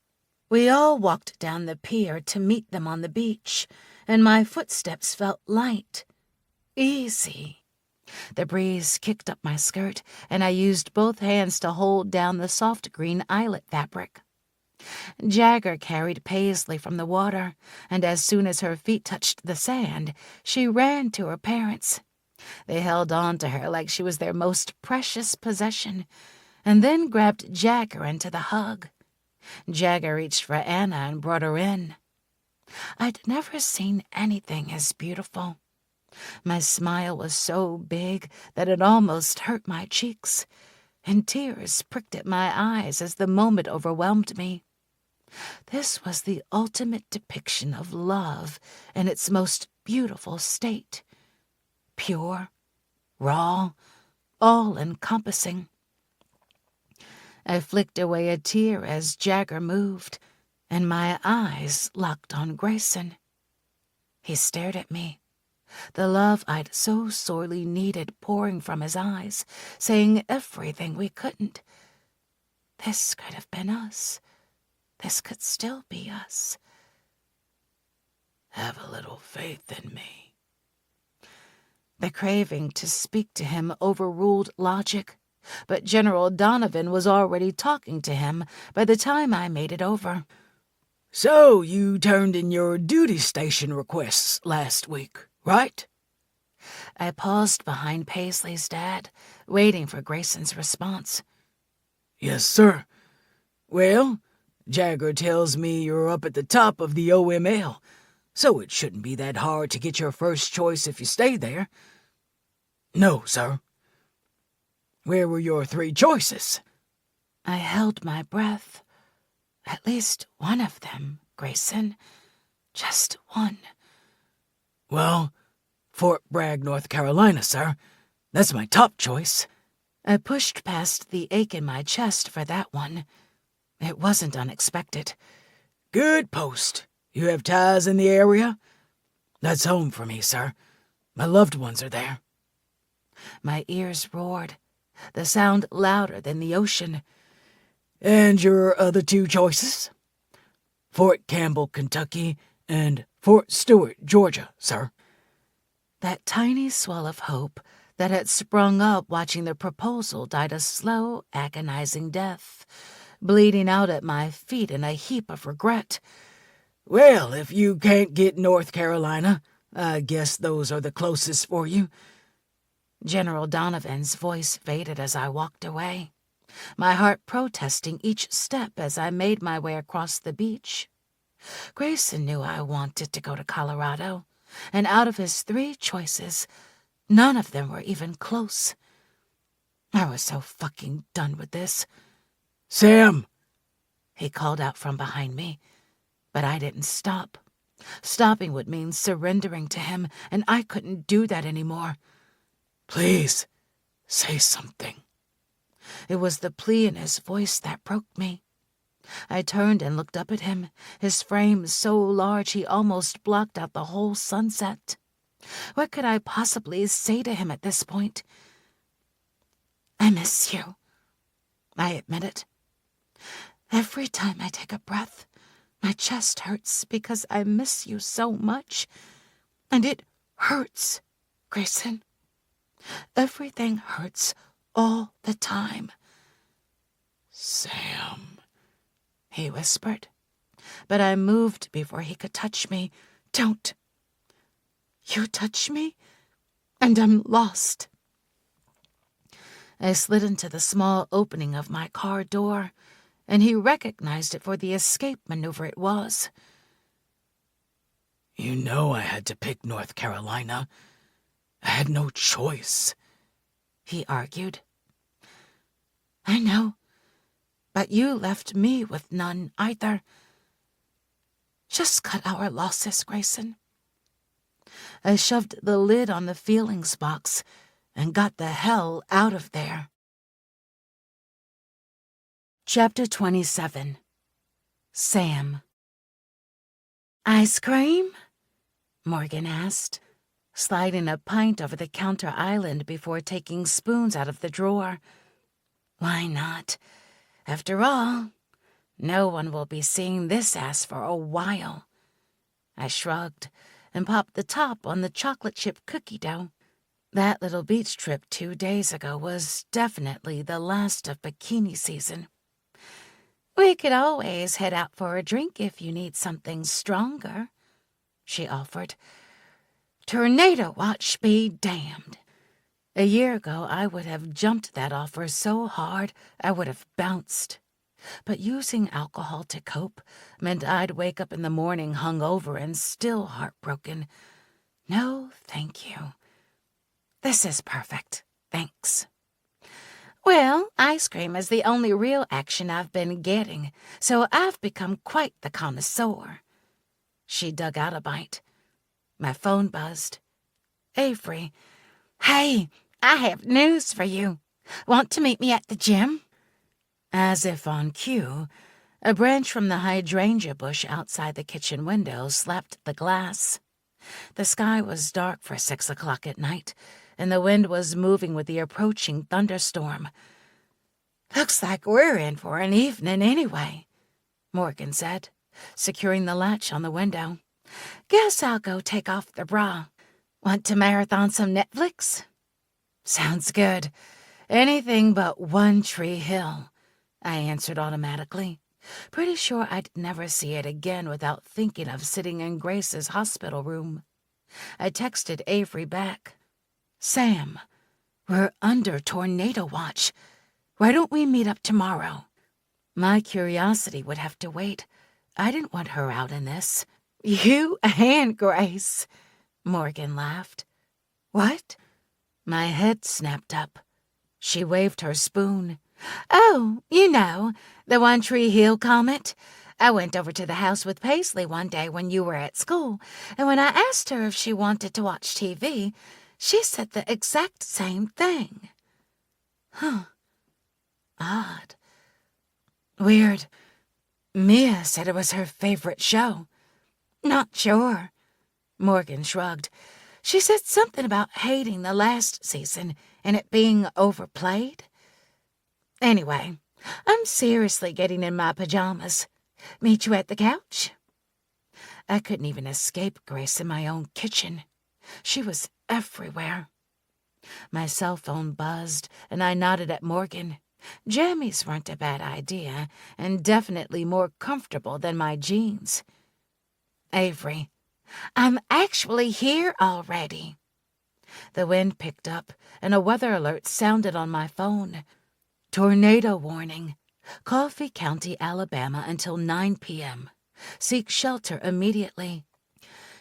We all walked down the pier to meet them on the beach, and my footsteps felt light, easy. The breeze kicked up my skirt, and I used both hands to hold down the soft green eyelet fabric. Jagger carried Paisley from the water, and as soon as her feet touched the sand, she ran to her parents. They held on to her like she was their most precious possession, and then grabbed Jagger into the hug. Jagger reached for Anna and brought her in. I'd never seen anything as beautiful. My smile was so big that it almost hurt my cheeks, and tears pricked at my eyes as the moment overwhelmed me. This was the ultimate depiction of love in its most beautiful state. Pure, raw, all-encompassing. I flicked away a tear as Jagger moved, and my eyes locked on Grayson. He stared at me, the love I'd so sorely needed pouring from his eyes, saying everything we couldn't. This could have been us. This could still be us. Have a little faith in me. The craving to speak to him overruled logic, but General Donovan was already talking to him by the time I made it over. So you turned in your duty station requests last week, right? I paused behind Paisley's dad, waiting for Grayson's response. Yes, sir. Well, Jagger tells me you're up at the top of the OML, so it shouldn't be that hard to get your first choice if you stay there. No, sir. Where were your 3 choices? I held my breath. At least one of them, Grayson. Just one. Well, Fort Bragg, North Carolina, sir. That's my top choice. I pushed past the ache in my chest for that one. It wasn't unexpected. Good post. You have ties in the area? That's home for me, sir. My loved ones are there. My ears roared, the sound louder than the ocean. And your other 2 choices? Fort Campbell, Kentucky, and Fort Stewart, Georgia, sir. That tiny swell of hope that had sprung up watching the proposal died a slow, agonizing death, bleeding out at my feet in a heap of regret. Well, if you can't get North Carolina, I guess those are the closest for you. General Donovan's voice faded as I walked away, my heart protesting each step as I made my way across the beach. Grayson knew I wanted to go to Colorado, and out of his 3 choices, none of them were even close. I was so fucking done with this. Sam! He called out from behind me, but I didn't stop. Stopping would mean surrendering to him, and I couldn't do that anymore. Please, say something. It was the plea in his voice that broke me. I turned and looked up at him, his frame so large he almost blocked out the whole sunset. What could I possibly say to him at this point? I miss you, I admitted. Every time I take a breath, my chest hurts because I miss you so much. And it hurts, Grayson. Everything hurts all the time. Sam, he whispered, but I moved before he could touch me. Don't. You touch me, and I'm lost. I slid into the small opening of my car door, and he recognized it for the escape maneuver it was. You know I had to pick North Carolina. I had no choice, he argued. I know, but you left me with none either. Just cut our losses, Grayson. I shoved the lid on the feelings box and got the hell out of there. Chapter 27. Sam. Ice cream? Morgan asked, sliding a pint over the counter island before taking spoons out of the drawer. Why not? After all, no one will be seeing this ass for a while. I shrugged and popped the top on the chocolate chip cookie dough. That little beach trip 2 days ago was definitely the last of bikini season. We could always head out for a drink if you need something stronger, she offered. Tornado watch be damned. A year ago, I would have jumped that offer so hard I would have bounced. But using alcohol to cope meant I'd wake up in the morning hungover and still heartbroken. No, thank you. This is perfect, thanks. Well, ice cream is the only real action I've been getting, so I've become quite the connoisseur. She dug out a bite. My phone buzzed. Avery. Hey, I have news for you. Want to meet me at the gym? As if on cue, a branch from the hydrangea bush outside the kitchen window slapped the glass. The sky was dark for 6 o'clock at night, and the wind was moving with the approaching thunderstorm. Looks like we're in for an evening anyway, Morgan said, securing the latch on the window. Guess I'll go take off the bra. Want to marathon some Netflix? Sounds good. Anything but One Tree Hill, I answered automatically. Pretty sure I'd never see it again without thinking of sitting in Grace's hospital room. I texted Avery back. Sam, we're under tornado watch. Why don't we meet up tomorrow? My curiosity would have to wait. I didn't want her out in this. You and Grace, Morgan laughed. What? My head snapped up. She waved her spoon. Oh, you know, the One Tree Hill comet. I went over to the house with Paisley one day when you were at school, and when I asked her if she wanted to watch TV, she said the exact same thing. Huh. Odd. Weird. Mia said it was her favorite show. Not sure. Morgan shrugged. She said something about hating the last season and it being overplayed. Anyway, I'm seriously getting in my pajamas. Meet you at the couch? I couldn't even escape Grace in my own kitchen. She was everywhere. My cell phone buzzed, and I nodded at Morgan. Jammies weren't a bad idea, and definitely more comfortable than my jeans. Avery, I'm actually here already. The wind picked up, and a weather alert sounded on my phone. Tornado warning. Coffee County, Alabama until 9 p.m. Seek shelter immediately.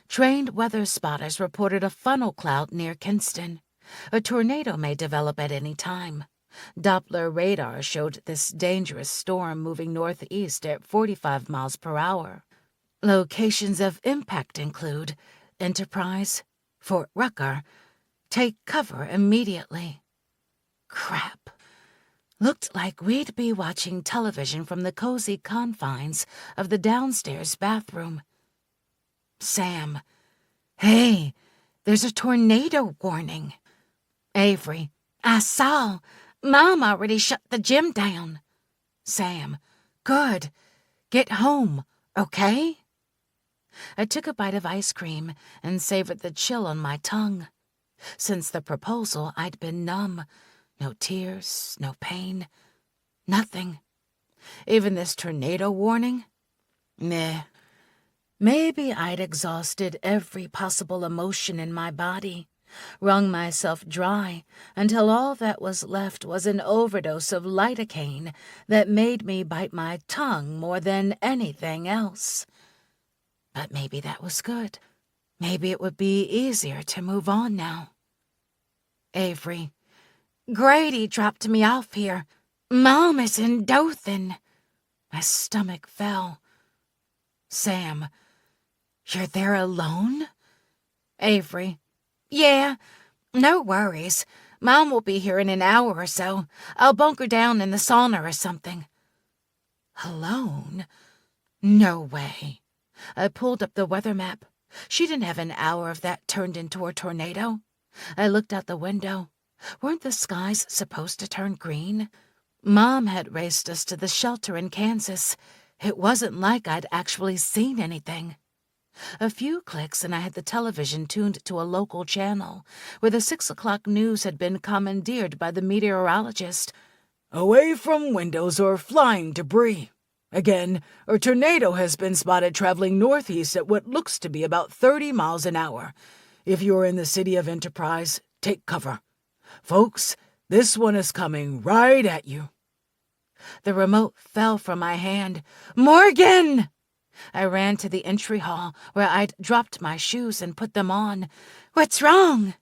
Trained weather spotters reported a funnel cloud near Kinston. A tornado may develop at any time. Doppler radar showed this dangerous storm moving northeast at 45 miles per hour. Locations of impact include Enterprise, Fort Rucker. Take cover immediately. Crap. Looked like we'd be watching television from the cozy confines of the downstairs bathroom. Sam. Hey, there's a tornado warning. Avery. I saw. Mom already shut the gym down. Sam. Good. Get home, okay? I took a bite of ice cream and savored the chill on my tongue. Since the proposal, I'd been numb. No tears, no pain, nothing. Even this tornado warning? Meh. Maybe I'd exhausted every possible emotion in my body, wrung myself dry until all that was left was an overdose of lidocaine that made me bite my tongue more than anything else. But maybe that was good. Maybe it would be easier to move on now. Avery. Grady dropped me off here. Mom is in Dothan. My stomach fell. Sam. You're there alone? Avery. Yeah, no worries. Mom will be here in an hour or so. I'll bunker down in the sauna or something. Alone? No way. I pulled up the weather map. She didn't have an hour of that turned into a tornado. I looked out the window. Weren't the skies supposed to turn green? Mom had raced us to the shelter in Kansas. It wasn't like I'd actually seen anything. A few clicks and I had the television tuned to a local channel, where the 6 o'clock news had been commandeered by the meteorologist. Away from windows or flying debris. Again, a tornado has been spotted traveling northeast at what looks to be about 30 miles an hour. If you're in the city of Enterprise, take cover. Folks, this one is coming right at you. The remote fell from my hand. Morgan! I ran to the entry hall where I'd dropped my shoes and put them on. What's wrong?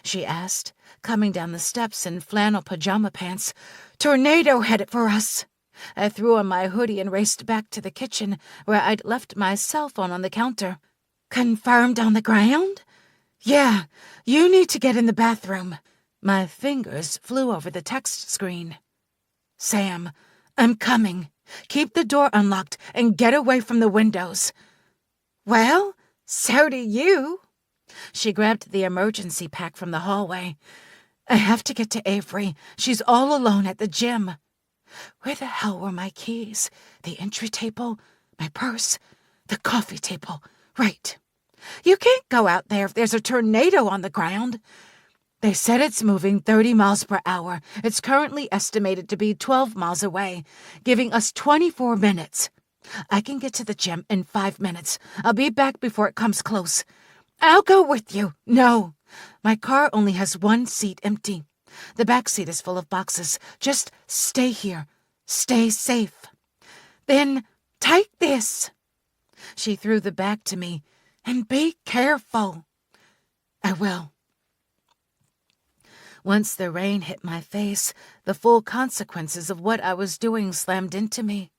She asked, coming down the steps in flannel pajama pants. Tornado headed for us. I threw on my hoodie and raced back to the kitchen where I'd left my cell phone on the counter. Confirmed on the ground? Yeah, you need to get in the bathroom. My fingers flew over the text screen. Sam, I'm coming. Keep the door unlocked and get away from the windows. Well, so do you. She grabbed the emergency pack from the hallway. I have to get to Avery. She's all alone at the gym. Where the hell were my keys? The entry table? My purse? The coffee table? Right. You can't go out there if there's a tornado on the ground. They said it's moving 30 miles per hour. It's currently estimated to be 12 miles away, giving us 24 minutes. I can get to the gym in 5 minutes. I'll be back before it comes close. I'll go with you. No. My car only has one seat empty. The back seat is full of boxes. Just stay here. Stay safe. Then take this. She threw the bag to me. And be careful. I will. Once the rain hit my face, the full consequences of what I was doing slammed into me.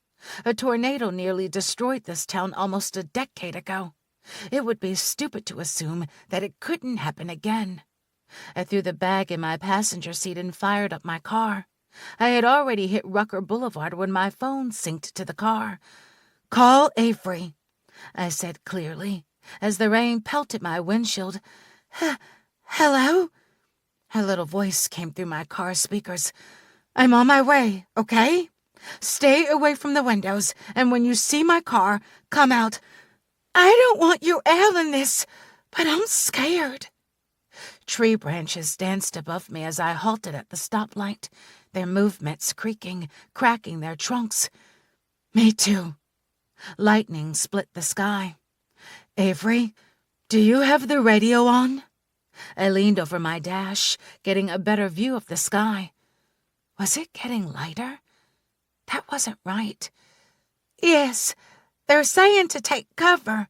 A tornado nearly destroyed this town almost a decade ago. It would be stupid to assume that it couldn't happen again. I threw the bag in my passenger seat and fired up my car. I had already hit Rucker Boulevard when my phone synced to the car. Call Avery, I said clearly, as the rain pelted my windshield. Hello? Her little voice came through my car speakers. I'm on my way, okay? Stay away from the windows, and when you see my car, come out. I don't want you ailing this, but I'm scared. Tree branches danced above me as I halted at the stoplight, their movements creaking, cracking their trunks. Me too. Lightning split the sky. Avery, do you have the radio on? I leaned over my dash, getting a better view of the sky. Was it getting lighter? That wasn't right. Yes, they're saying to take cover.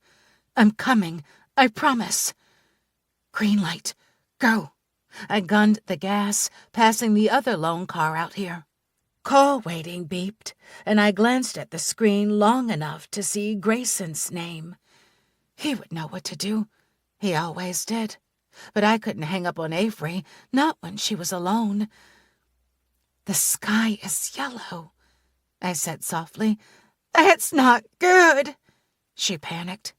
I'm coming, I promise. Green light, go. I gunned the gas, passing the other lone car out here. Call waiting beeped, and I glanced at the screen long enough to see Grayson's name. He would know what to do. He always did. But I couldn't hang up on Avery, not when she was alone. The sky is yellow, I said softly. That's not good, she panicked.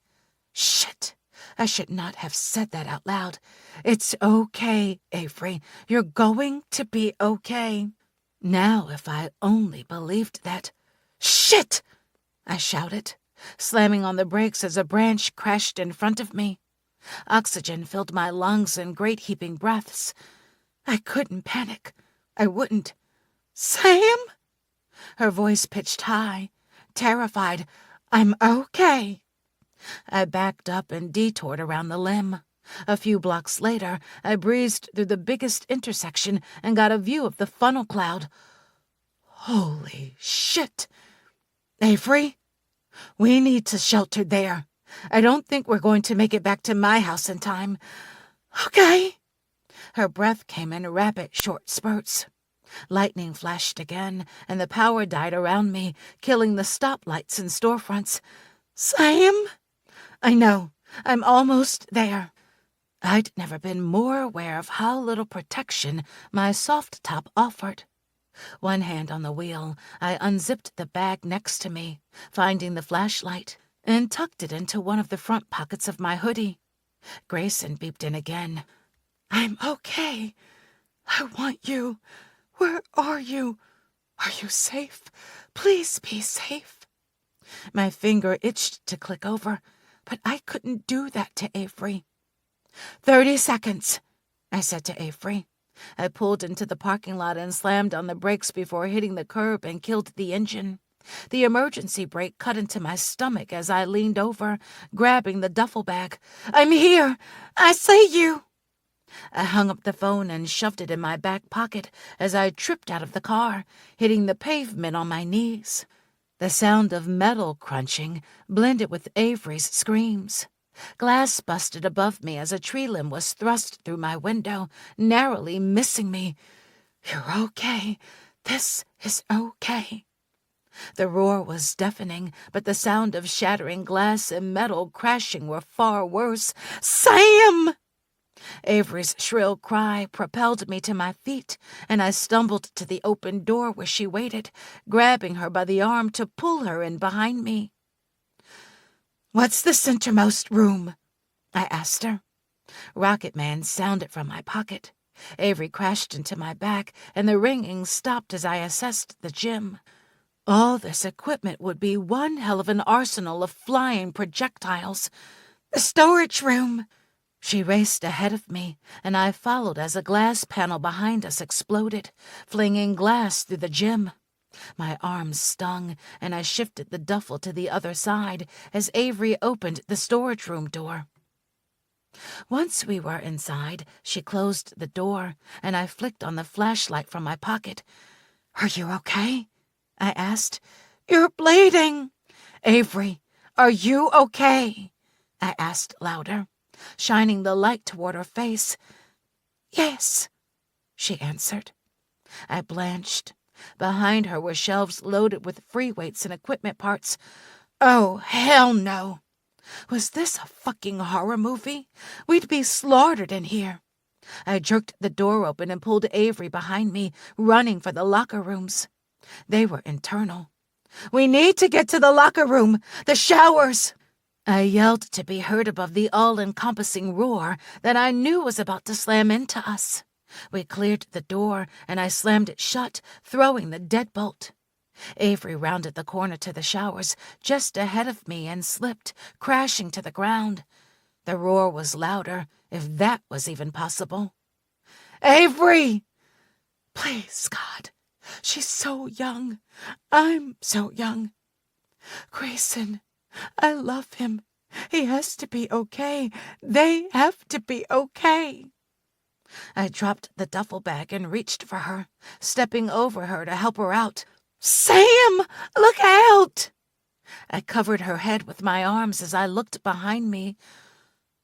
Shit, I should not have said that out loud. It's okay, Avery. You're going to be okay. Now, if I only believed that. Shit, I shouted, slamming on the brakes as a branch crashed in front of me. Oxygen filled my lungs in great heaping breaths. I couldn't panic. I wouldn't. Sam? Her voice pitched high, terrified. I'm okay. I backed up and detoured around the limb. A few blocks later, I breezed through the biggest intersection and got a view of the funnel cloud. Holy shit! Avery? We need to shelter there. I don't think we're going to make it back to my house in time. Okay. Her breath came in rapid, short spurts. Lightning flashed again, and the power died around me, killing the stoplights and storefronts. Sam? I know. I'm almost there. I'd never been more aware of how little protection my soft top offered. One hand on the wheel, I unzipped the bag next to me, finding the flashlight, and tucked it into one of the front pockets of my hoodie. Grayson beeped in again. I'm okay. I want you. Where are you? Are you safe? Please be safe. My finger itched to click over, but I couldn't do that to Avery. 30 seconds, I said to Avery. I pulled into the parking lot and slammed on the brakes before hitting the curb and killed the engine. The emergency brake cut into my stomach as I leaned over, grabbing the duffel bag. I'm here! I see you! I hung up the phone and shoved it in my back pocket as I tripped out of the car, hitting the pavement on my knees. The sound of metal crunching blended with Avery's screams. Glass busted above me as a tree limb was thrust through my window, narrowly missing me. You're okay. This is okay. The roar was deafening, but the sound of shattering glass and metal crashing were far worse. Sam! Avery's shrill cry propelled me to my feet, and I stumbled to the open door where she waited, grabbing her by the arm to pull her in behind me. What's the centermost room? I asked her. Rocket Man sounded from my pocket. Avery crashed into my back, and the ringing stopped as I assessed the gym. All this equipment would be one hell of an arsenal of flying projectiles. The storage room! She raced ahead of me, and I followed as a glass panel behind us exploded, flinging glass through the gym. My arms stung, and I shifted the duffel to the other side as Avery opened the storage room door. Once we were inside, she closed the door, and I flicked on the flashlight from my pocket. Are you okay? I asked. You're bleeding. Avery, are you okay? I asked louder, shining the light toward her face. Yes, she answered. I blanched. Behind her were shelves loaded with free weights and equipment parts. Oh, hell no. Was this a fucking horror movie? We'd be slaughtered in here. I jerked the door open and pulled Avery behind me, running for the locker rooms. They were internal. We need to get to the locker room, the showers. I yelled to be heard above the all-encompassing roar that I knew was about to slam into us. We cleared the door, and I slammed it shut, throwing the deadbolt. Avery rounded the corner to the showers just ahead of me and slipped, crashing to the ground. The roar was louder, if that was even possible. Avery! Please, God. She's so young. I'm so young. Grayson, I love him. He has to be okay. They have to be okay. I dropped the duffel bag and reached for her, stepping over her to help her out. Sam, look out! I covered her head with my arms as I looked behind me.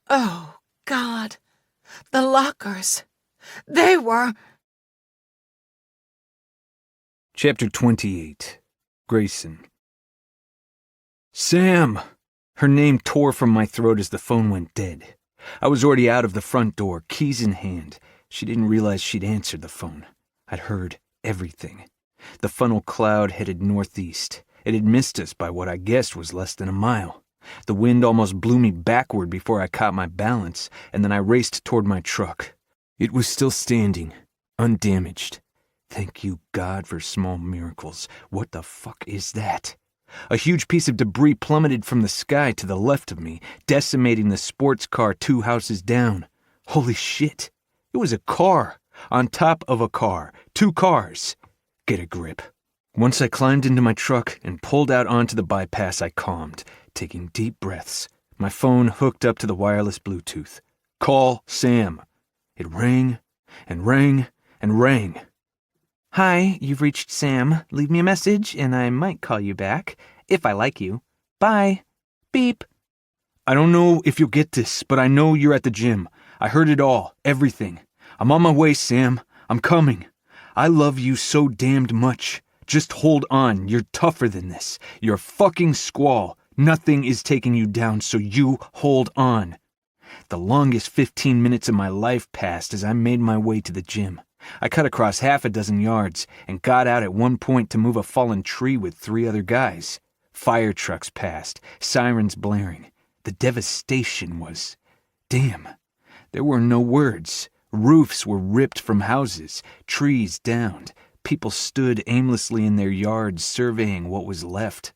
Oh, God. The lockers. They were... Chapter 28. Grayson. Sam! Her name tore from my throat as the phone went dead. I was already out of the front door, keys in hand. She didn't realize she'd answered the phone. I'd heard everything. The funnel cloud headed northeast. It had missed us by what I guessed was less than a mile. The wind almost blew me backward before I caught my balance, and then I raced toward my truck. It was still standing, undamaged. Thank you, God, for small miracles. What the fuck is that? A huge piece of debris plummeted from the sky to the left of me, decimating the sports car 2 houses down. Holy shit. It was a car. On top of a car. 2 cars. Get a grip. Once I climbed into my truck and pulled out onto the bypass, I calmed, taking deep breaths. My phone hooked up to the wireless Bluetooth. Call Sam. It rang and rang and rang. Hi, you've reached Sam. Leave me a message, and I might call you back, if I like you. Bye. Beep. I don't know if you'll get this, but I know you're at the gym. I heard it all, everything. I'm on my way, Sam. I'm coming. I love you so damned much. Just hold on. You're tougher than this. You're a fucking squall. Nothing is taking you down, so you hold on. The longest 15 minutes of my life passed as I made my way to the gym. I cut across half a dozen yards and got out at one point to move a fallen tree with 3 other guys. Fire trucks passed, sirens blaring. The devastation was... damn. There were no words. Roofs were ripped from houses, trees downed. People stood aimlessly in their yards surveying what was left.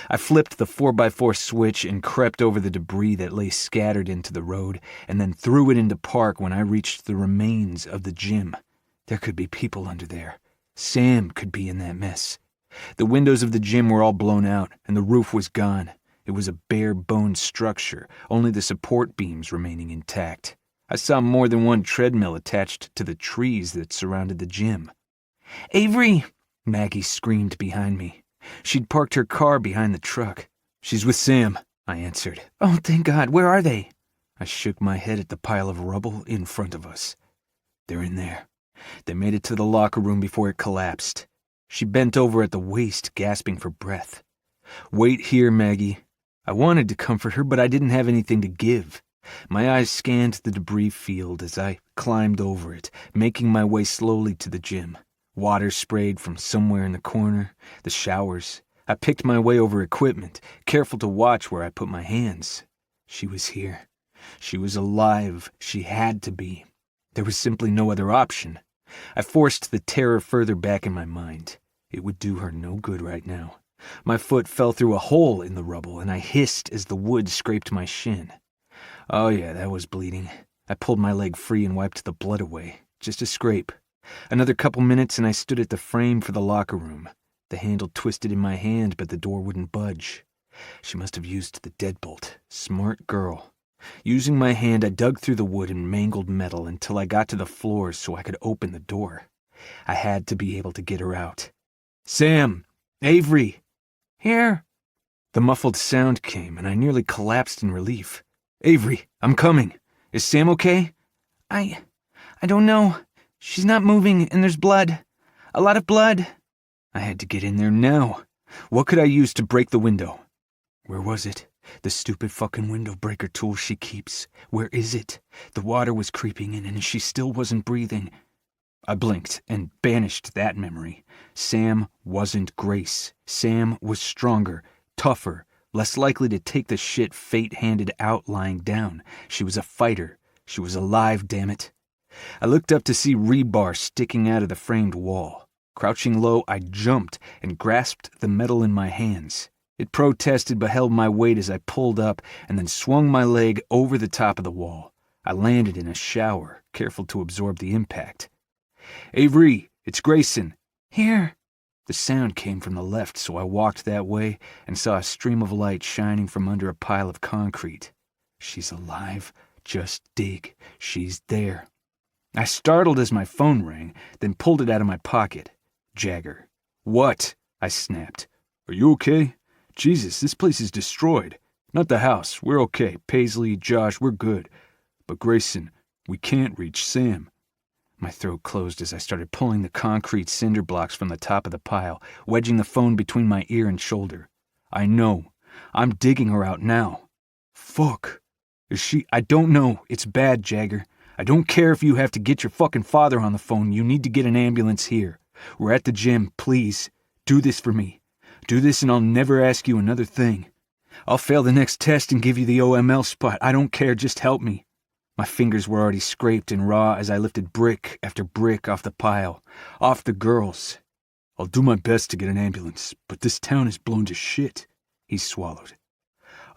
I flipped the 4x4 switch and crept over the debris that lay scattered into the road, and then threw it into park when I reached the remains of the gym. There could be people under there. Sam could be in that mess. The windows of the gym were all blown out, and the roof was gone. It was a bare-boned structure, only the support beams remaining intact. I saw more than one treadmill attached to the trees that surrounded the gym. "Avery!" Maggie screamed behind me. She'd parked her car behind the truck. "She's with Sam," I answered. "Oh, thank God. Where are they?" I shook my head at the pile of rubble in front of us. "They're in there. They made it to the locker room before it collapsed." She bent over at the waist, gasping for breath. "Wait here, Maggie." I wanted to comfort her, but I didn't have anything to give. My eyes scanned the debris field as I climbed over it, making my way slowly to the gym. Water sprayed from somewhere in the corner, the showers. I picked my way over equipment, careful to watch where I put my hands. She was here. She was alive. She had to be. There was simply no other option. I forced the terror further back in my mind. It would do her no good right now. My foot fell through a hole in the rubble, and I hissed as the wood scraped my shin. Oh yeah, that was bleeding. I pulled my leg free and wiped the blood away. Just a scrape. Another couple minutes and I stood at the frame for the locker room. The handle twisted in my hand, but the door wouldn't budge. She must have used the deadbolt. Smart girl. Using my hand, I dug through the wood and mangled metal until I got to the floor so I could open the door. I had to be able to get her out. "Sam! Avery!" "Here!" The muffled sound came, and I nearly collapsed in relief. "Avery, I'm coming. Is Sam okay?" I don't know. She's not moving, and there's blood. A lot of blood." I had to get in there now. What could I use to break the window? Where was it? The stupid fucking window breaker tool she keeps. Where is it? The water was creeping in, and she still wasn't breathing. I blinked and banished that memory. Sam wasn't Grace. Sam was stronger, tougher, less likely to take the shit fate handed out lying down. She was a fighter. She was alive, damn it. I looked up to see rebar sticking out of the framed wall. Crouching low, I jumped and grasped the metal in my hands. It protested but held my weight as I pulled up and then swung my leg over the top of the wall. I landed in a shower, careful to absorb the impact. "Avery, it's Grayson." "Here." The sound came from the left, so I walked that way and saw a stream of light shining from under a pile of concrete. She's alive. Just dig. She's there. I startled as my phone rang, then pulled it out of my pocket. Jagger. "What?" I snapped. "Are you okay? Jesus, this place is destroyed. Not the house. We're okay. Paisley, Josh, we're good. But Grayson, we can't reach Sam." My throat closed as I started pulling the concrete cinder blocks from the top of the pile, wedging the phone between my ear and shoulder. "I know. I'm digging her out now." "Fuck. Is she... I don't know. It's bad, Jagger. I don't care if you have to get your fucking father on the phone. You need to get an ambulance here. We're at the gym. Please. Do this for me. Do this and I'll never ask you another thing. I'll fail the next test and give you the OML spot. I don't care. Just help me." My fingers were already scraped and raw as I lifted brick after brick off the pile, off the girls. "I'll do my best to get an ambulance, but this town is blown to shit." He swallowed.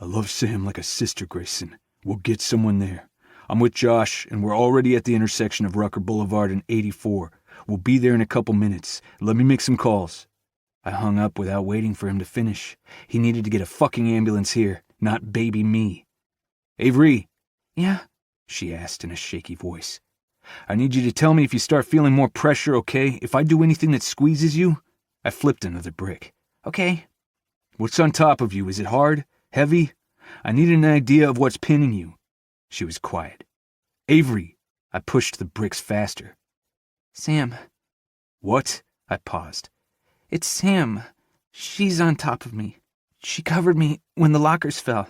"I love Sam like a sister, Grayson. We'll get someone there. I'm with Josh, and we're already at the intersection of Rucker Boulevard and 84. We'll be there in a couple minutes. Let me make some calls." I hung up without waiting for him to finish. He needed to get a fucking ambulance here, not baby me. "Avery." "Yeah?" she asked in a shaky voice. "I need you to tell me if you start feeling more pressure, okay? If I do anything that squeezes you..." I flipped another brick. "Okay." "What's on top of you? Is it hard? Heavy? I need an idea of what's pinning you. She was quiet. Avery. I pushed the bricks faster. Sam. What? I paused. It's Sam. She's on top of me. She covered me when the lockers fell.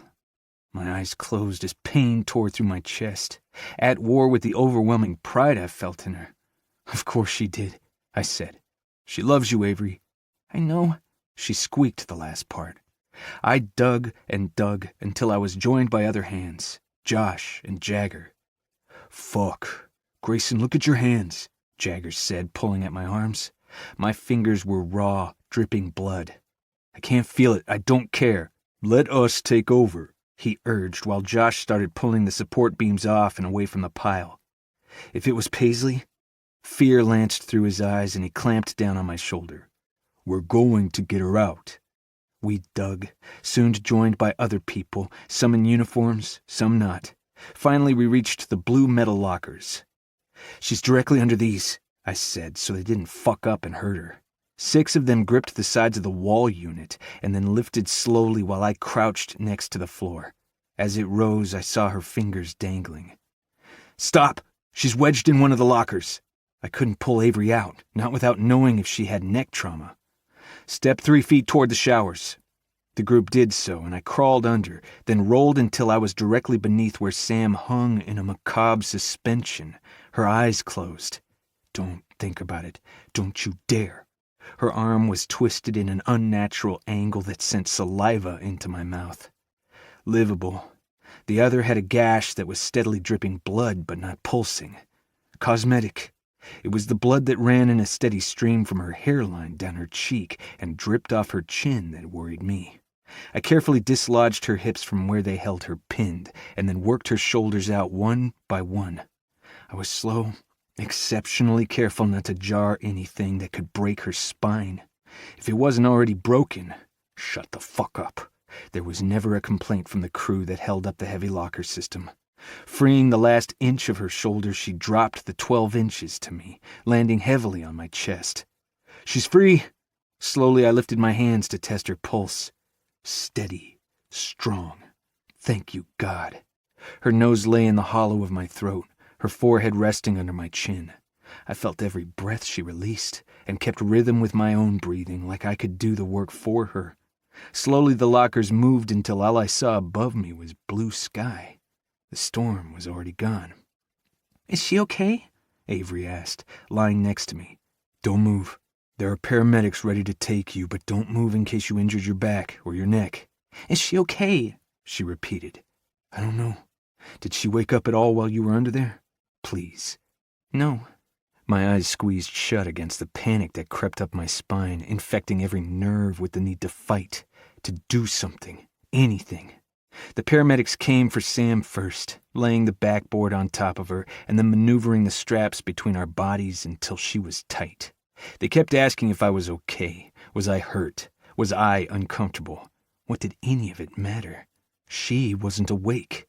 My eyes closed as pain tore through my chest, at war with the overwhelming pride I felt in her. Of course she did, I said. She loves you, Avery. I know. She squeaked the last part. I dug and dug until I was joined by other hands, Josh and Jagger. Fuck. Grayson, look at your hands, Jagger said, pulling at my arms. My fingers were raw, dripping blood. I can't feel it. I don't care. Let us take over, he urged while Josh started pulling the support beams off and away from the pile. If it was Paisley? Fear lanced through his eyes and he clamped down on my shoulder. We're going to get her out. We dug, soon joined by other people, some in uniforms, some not. Finally, we reached the blue metal lockers. She's directly under these, I said, so they didn't fuck up and hurt her. 6 of them gripped the sides of the wall unit and then lifted slowly while I crouched next to the floor. As it rose, I saw her fingers dangling. Stop! She's wedged in one of the lockers. I couldn't pull Avery out, not without knowing if she had neck trauma. Step 3 feet toward the showers. The group did so, and I crawled under, then rolled until I was directly beneath where Sam hung in a macabre suspension, her eyes closed. Don't think about it. Don't you dare. Her arm was twisted in an unnatural angle that sent saliva into my mouth. Livable. The other had a gash that was steadily dripping blood but not pulsing. Cosmetic. It was the blood that ran in a steady stream from her hairline down her cheek and dripped off her chin that worried me. I carefully dislodged her hips from where they held her pinned and then worked her shoulders out one by one. I was slow, exceptionally careful not to jar anything that could break her spine. If it wasn't already broken, shut the fuck up. There was never a complaint from the crew that held up the heavy locker system. Freeing the last inch of her shoulder, she dropped the 12 inches to me, landing heavily on my chest. She's free. Slowly I lifted my hands to test her pulse. Steady, strong. Thank you, God. Her nose lay in the hollow of my throat, her forehead resting under my chin. I felt every breath she released, and kept rhythm with my own breathing like I could do the work for her. Slowly the lockers moved until all I saw above me was blue sky. The storm was already gone. Is she okay? Avery asked, lying next to me. Don't move. There are paramedics ready to take you, but don't move in case you injured your back or your neck. Is she okay? She repeated. I don't know. Did she wake up at all while you were under there? Please. No. My eyes squeezed shut against the panic that crept up my spine, infecting every nerve with the need to fight, to do something, anything. The paramedics came for Sam first, laying the backboard on top of her and then maneuvering the straps between our bodies until she was tight. They kept asking if I was okay. Was I hurt? Was I uncomfortable? What did any of it matter? She wasn't awake.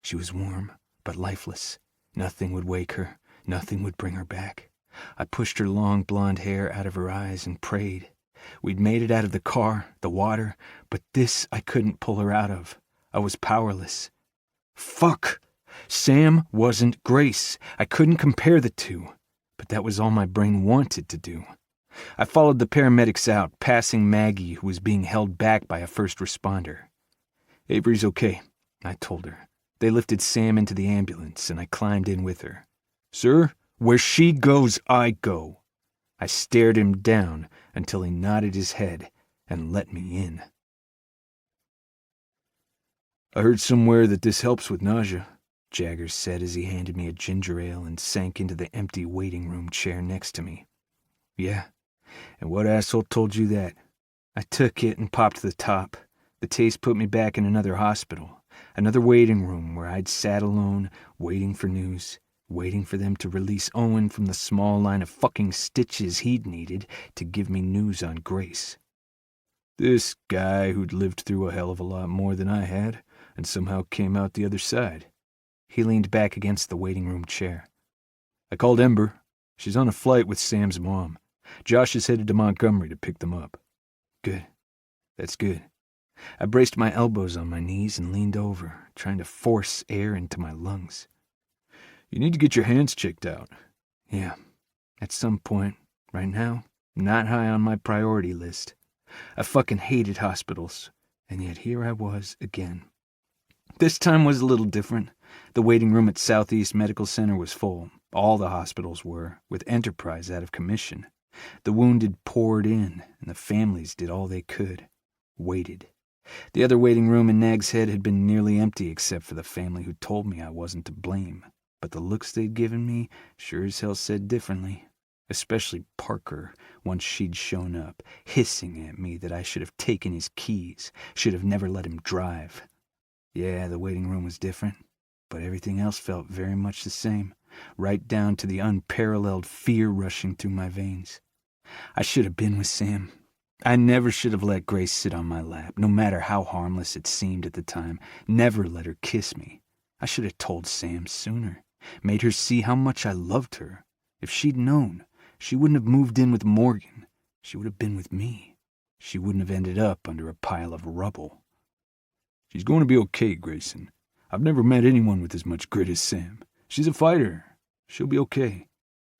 She was warm, but lifeless. Nothing would wake her. Nothing would bring her back. I pushed her long blonde hair out of her eyes and prayed. We'd made it out of the car, the water, but this I couldn't pull her out of. I was powerless. Fuck! Sam wasn't Grace. I couldn't compare the two, but that was all my brain wanted to do. I followed the paramedics out, passing Maggie, who was being held back by a first responder. Avery's okay, I told her. They lifted Sam into the ambulance, and I climbed in with her. Sir, where she goes, I go. I stared him down until he nodded his head and let me in. I heard somewhere that this helps with nausea, Jagger said as he handed me a ginger ale and sank into the empty waiting room chair next to me. Yeah, and what asshole told you that? I took it and popped the top. The taste put me back in another hospital, another waiting room where I'd sat alone, waiting for news. Waiting for them to release Owen from the small line of fucking stitches he'd needed to give me news on Grace. This guy who'd lived through a hell of a lot more than I had, and somehow came out the other side. He leaned back against the waiting room chair. I called Ember. She's on a flight with Sam's mom. Josh is headed to Montgomery to pick them up. Good. That's good. I braced my elbows on my knees and leaned over, trying to force air into my lungs. You need to get your hands checked out. Yeah, at some point, right now, not high on my priority list. I fucking hated hospitals, and yet here I was again. This time was a little different. The waiting room at Southeast Medical Center was full. All the hospitals were, with Enterprise out of commission. The wounded poured in, and the families did all they could. Waited. The other waiting room in Nag's Head had been nearly empty except for the family who told me I wasn't to blame. But the looks they'd given me sure as hell said differently. Especially Parker, once she'd shown up, hissing at me that I should have taken his keys, should have never let him drive. Yeah, the waiting room was different, but everything else felt very much the same, right down to the unparalleled fear rushing through my veins. I should have been with Sam. I never should have let Grace sit on my lap, no matter how harmless it seemed at the time. Never let her kiss me. I should have told Sam sooner, made her see how much I loved her. If she'd known, she wouldn't have moved in with Morgan. She would have been with me. She wouldn't have ended up under a pile of rubble. She's going to be okay, Grayson. I've never met anyone with as much grit as Sam. She's a fighter. She'll be okay.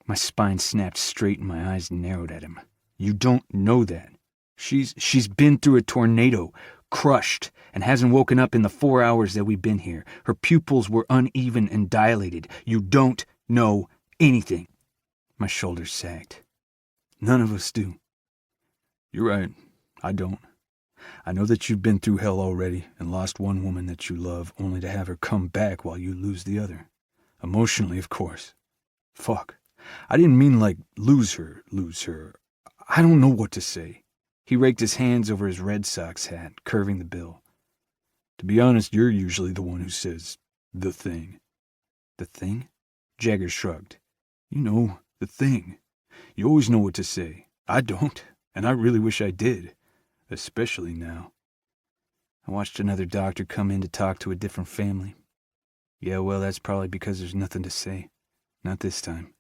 My spine snapped straight and my eyes narrowed at him. You don't know that. She's been through a tornado, crushed, and hasn't woken up in the 4 hours that we've been here. Her pupils were uneven and dilated. You don't know anything. My shoulders sagged. None of us do. You're right. I don't. I know that you've been through hell already and lost one woman that you love only to have her come back while you lose the other. Emotionally, of course. Fuck. I didn't mean like lose her. I don't know what to say. He raked his hands over his Red Sox hat, curving the bill. To be honest, you're usually the one who says the thing. The thing? Jagger shrugged. You know, the thing. You always know what to say. I don't, and I really wish I did. Especially now. I watched another doctor come in to talk to a different family. Yeah, well, that's probably because there's nothing to say. Not this time.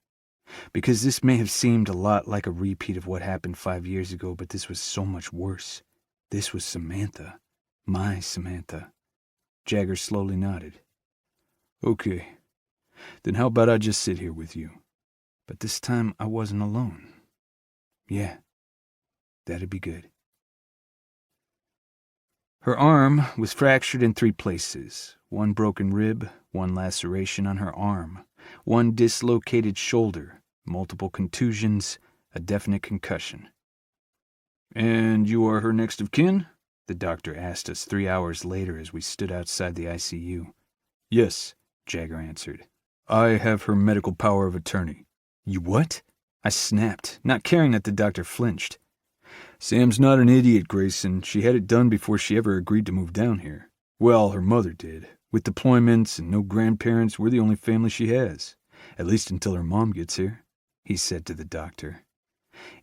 Because this may have seemed a lot like a repeat of what happened 5 years ago, but this was so much worse. This was Samantha. My Samantha. Jagger slowly nodded. Okay. Then how about I just sit here with you? But this time I wasn't alone. Yeah. That'd be good. Her arm was fractured in 3 places. 1 broken rib, 1 laceration on her arm, 1 dislocated shoulder, multiple contusions, a definite concussion. And you are her next of kin? The doctor asked us 3 hours later as we stood outside the ICU. Yes, Jagger answered. I have her medical power of attorney. You what? I snapped, not caring that the doctor flinched. Sam's not an idiot, Grayson. She had it done before she ever agreed to move down here. Well, her mother did. With deployments and no grandparents, we're the only family she has. At least until her mom gets here, he said to the doctor.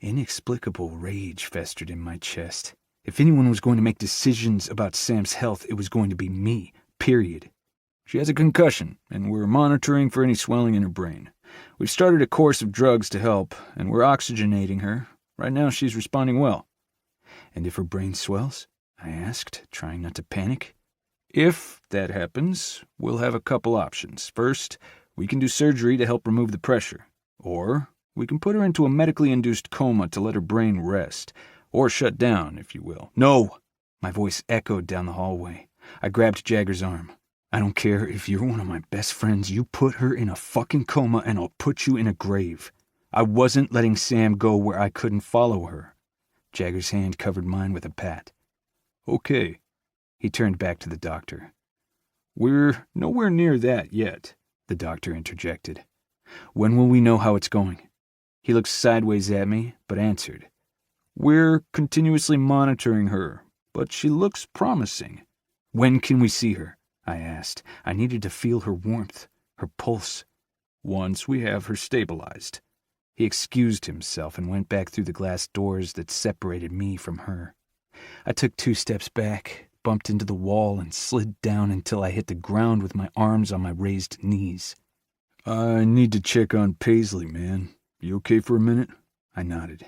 Inexplicable rage festered in my chest. If anyone was going to make decisions about Sam's health, it was going to be me, period. She has a concussion, and we're monitoring for any swelling in her brain. We've started a course of drugs to help, and we're oxygenating her. Right now, she's responding well. And if her brain swells? I asked, trying not to panic. If that happens, we'll have a couple options. First, we can do surgery to help remove the pressure. Or we can put her into a medically induced coma to let her brain rest. Or shut down, if you will. No! My voice echoed down the hallway. I grabbed Jagger's arm. I don't care if you're one of my best friends. You put her in a fucking coma and I'll put you in a grave. I wasn't letting Sam go where I couldn't follow her. Jagger's hand covered mine with a pat. Okay. He turned back to the doctor. We're nowhere near that yet, the doctor interjected. When will we know how it's going? He looked sideways at me, but answered. We're continuously monitoring her, but she looks promising. When can we see her? I asked. I needed to feel her warmth, her pulse. Once we have her stabilized. He excused himself and went back through the glass doors that separated me from her. I took 2 steps back, bumped into the wall, and slid down until I hit the ground with my arms on my raised knees. I need to check on Paisley, man. You okay for a minute? I nodded.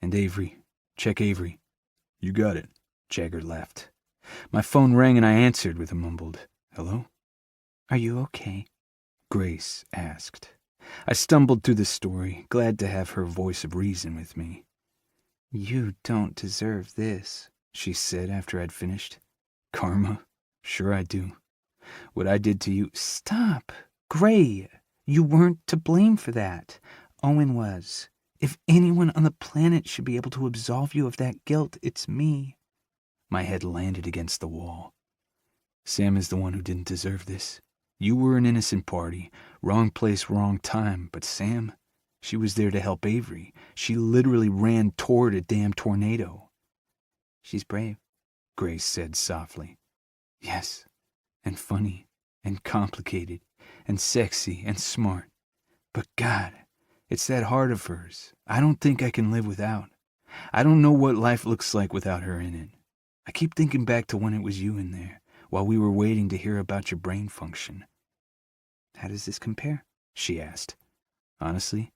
And Avery. Check Avery. You got it. Jagger left. My phone rang and I answered with a mumbled, "Hello?" "Are you okay?" Grace asked. I stumbled through the story, glad to have her voice of reason with me. "You don't deserve this," she said after I'd finished. "Karma? Sure I do. What I did to you—" "Stop! Gray, you weren't to blame for that. Owen was. If anyone on the planet should be able to absolve you of that guilt, it's me." My head landed against the wall. Sam is the one who didn't deserve this. You were an innocent party. Wrong place, wrong time. But Sam, she was there to help Avery. She literally ran toward a damn tornado. "She's brave," Grace said softly. "Yes, and funny, and complicated, and sexy, and smart. But God, it's that heart of hers. I don't think I can live without. I don't know what life looks like without her in it. I keep thinking back to when it was you in there, while we were waiting to hear about your brain function." "How does this compare?" she asked. "Honestly?"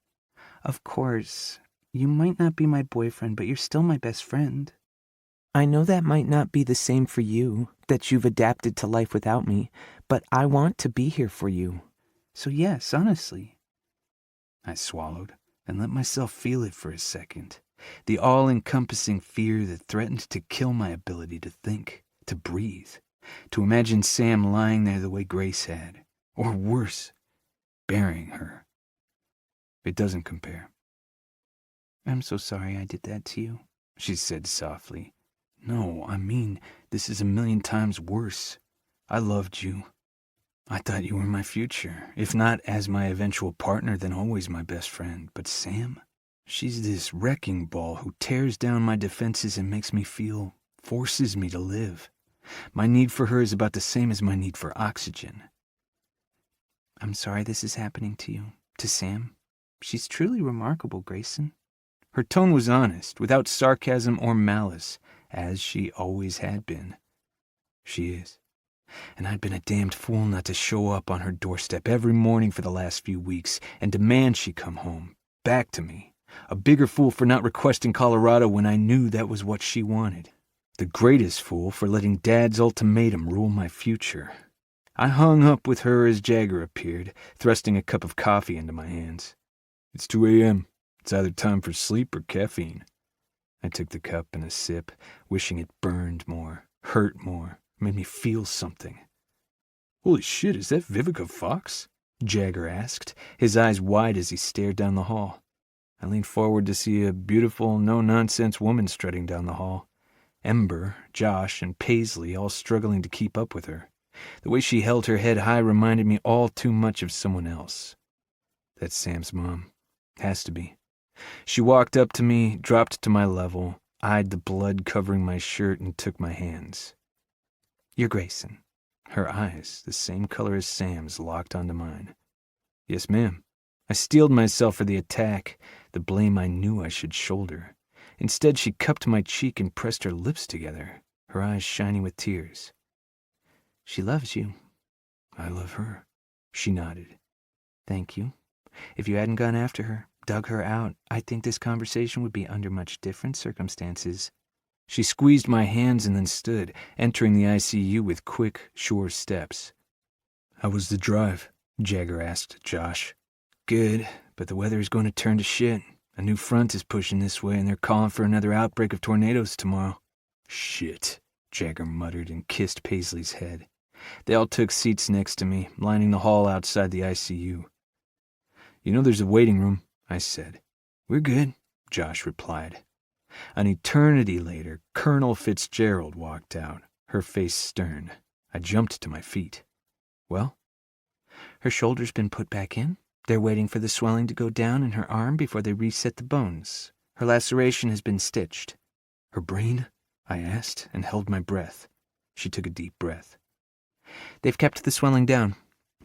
"Of course. You might not be my boyfriend, but you're still my best friend. I know that might not be the same for you, that you've adapted to life without me, but I want to be here for you. So yes, honestly." I swallowed and let myself feel it for a second. The all-encompassing fear that threatened to kill my ability to think, to breathe, to imagine Sam lying there the way Grace had, or worse, burying her. It doesn't compare. "I'm so sorry I did that to you," she said softly. "No, I mean, this is a million times worse. I loved you. I thought you were my future. If not as my eventual partner, then always my best friend. But Sam, she's this wrecking ball who tears down my defenses and makes me feel, forces me to live. My need for her is about the same as my need for oxygen." "I'm sorry this is happening to you, to Sam. She's truly remarkable, Grayson." Her tone was honest, without sarcasm or malice, as she always had been. She is. And I'd been a damned fool not to show up on her doorstep every morning for the last few weeks and demand she come home, back to me. A bigger fool for not requesting Colorado when I knew that was what she wanted. The greatest fool for letting Dad's ultimatum rule my future. I hung up with her as Jagger appeared, thrusting a cup of coffee into my hands. "It's 2 a.m. It's either time for sleep or caffeine." I took the cup and a sip, wishing it burned more, hurt more, made me feel something. "Holy shit, is that Vivica Fox?" Jagger asked, his eyes wide as he stared down the hall. I leaned forward to see a beautiful, no-nonsense woman strutting down the hall. Ember, Josh, and Paisley all struggling to keep up with her. The way she held her head high reminded me all too much of someone else. That's Sam's mom. Has to be. She walked up to me, dropped to my level, eyed the blood covering my shirt, and took my hands. "You're Grayson." Her eyes, the same color as Sam's, locked onto mine. "Yes, ma'am." I steeled myself for the attack, the blame I knew I should shoulder. Instead, she cupped my cheek and pressed her lips together, her eyes shiny with tears. "She loves you." "I love her." She nodded. "Thank you. If you hadn't gone after her, dug her out, I think this conversation would be under much different circumstances." She squeezed my hands and then stood, entering the ICU with quick, sure steps. "How was the drive?" Jagger asked Josh. "Good, but the weather is going to turn to shit. A new front is pushing this way, and they're calling for another outbreak of tornadoes tomorrow." "Shit," Jagger muttered and kissed Paisley's head. They all took seats next to me, lining the hall outside the ICU. "You know there's a waiting room," I said. "We're good," Josh replied. An eternity later, Colonel Fitzgerald walked out, her face stern. I jumped to my feet. "Well?" "Her shoulder's been put back in. They're waiting for the swelling to go down in her arm before they reset the bones. Her laceration has been stitched." "Her brain?" I asked, and held my breath. She took a deep breath. "They've kept the swelling down.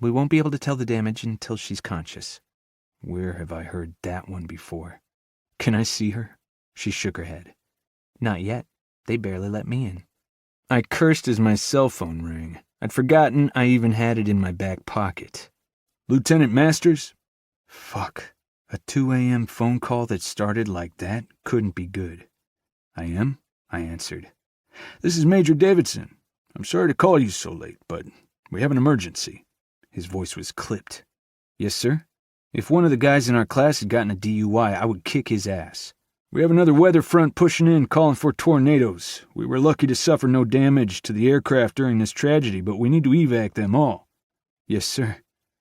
We won't be able to tell the damage until she's conscious." Where have I heard that one before? "Can I see her?" She shook her head. "Not yet. They barely let me in." I cursed as my cell phone rang. I'd forgotten I even had it in my back pocket. "Lieutenant Masters?" Fuck. A 2 a.m. phone call that started like that couldn't be good. "I am," I answered. "This is Major Davidson. I'm sorry to call you so late, but we have an emergency." His voice was clipped. "Yes, sir? If one of the guys in our class had gotten a DUI, I would kick his ass. We have another weather front pushing in, calling for tornadoes. We were lucky to suffer no damage to the aircraft during this tragedy, but we need to evac them all." "Yes, sir."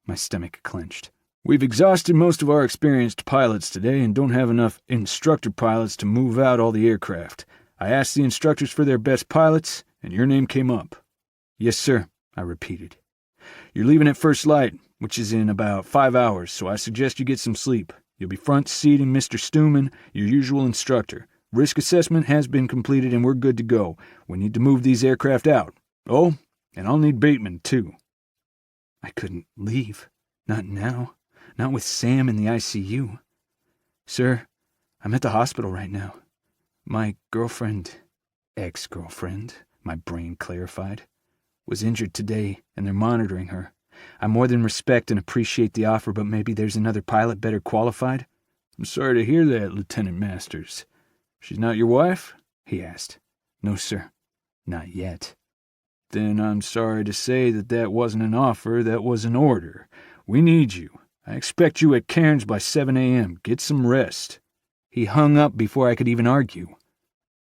My stomach clenched. "We've exhausted most of our experienced pilots today and don't have enough instructor pilots to move out all the aircraft. I asked the instructors for their best pilots, and your name came up." "Yes, sir," I repeated. "You're leaving at first light, which is in about 5 hours, so I suggest you get some sleep. You'll be front seating Mr. Stewman, your usual instructor. Risk assessment has been completed and we're good to go. We need to move these aircraft out. Oh, and I'll need Bateman, too." I couldn't leave. Not now. Not with Sam in the ICU. "Sir, I'm at the hospital right now. My ex-girlfriend, my brain clarified, was injured today and they're monitoring her. I more than respect and appreciate the offer, but maybe there's another pilot better qualified." "I'm sorry to hear that, Lieutenant Masters. She's not your wife?" he asked. "No, sir. Not yet." "Then I'm sorry to say that wasn't an offer, that was an order. We need you. I expect you at Cairns by 7 a.m. Get some rest." He hung up before I could even argue.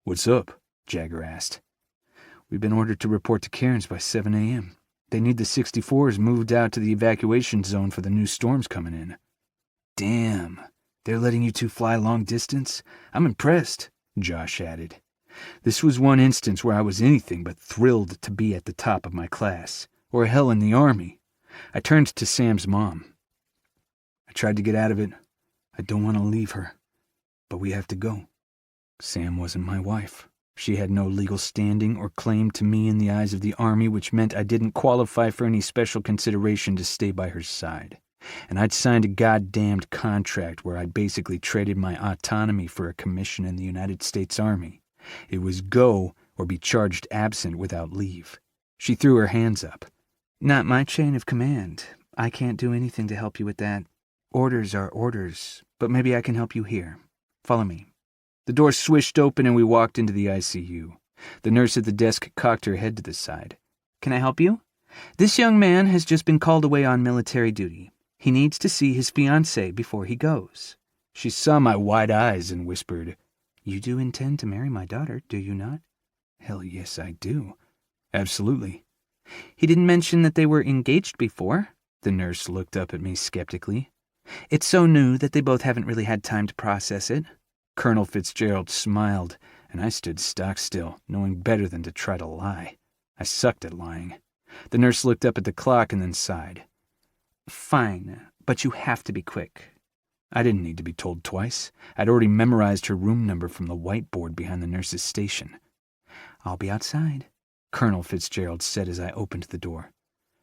"What's up?" Jagger asked. "We've been ordered to report to Cairns by 7 a.m. They need the 64s moved out to the evacuation zone for the new storms coming in." "Damn, they're letting you two fly long distance? I'm impressed," Josh added. This was one instance where I was anything but thrilled to be at the top of my class, or hell in the Army. I turned to Sam's mom. "I tried to get out of it. I don't want to leave her. But we have to go. Sam wasn't my wife. She had no legal standing or claim to me in the eyes of the Army, which meant I didn't qualify for any special consideration to stay by her side. And I'd signed a goddamned contract where I'd basically traded my autonomy for a commission in the United States Army. It was go or be charged absent without leave. She threw her hands up. "Not my chain of command. I can't do anything to help you with that. Orders are orders, but maybe I can help you here. Follow me." The door swished open and we walked into the ICU. The nurse at the desk cocked her head to the side. "Can I help you? This young man has just been called away on military duty. He needs to see his fiancée before he goes." She saw my wide eyes and whispered, "You do intend to marry my daughter, do you not?" "Hell yes, I do. Absolutely." "He didn't mention that they were engaged before." The nurse looked up at me skeptically. "It's so new that they both haven't really had time to process it." Colonel Fitzgerald smiled, and I stood stock still, knowing better than to try to lie. I sucked at lying. The nurse looked up at the clock and then sighed. "Fine, but you have to be quick." I didn't need to be told twice. I'd already memorized her room number from the whiteboard behind the nurse's station. "I'll be outside," Colonel Fitzgerald said as I opened the door.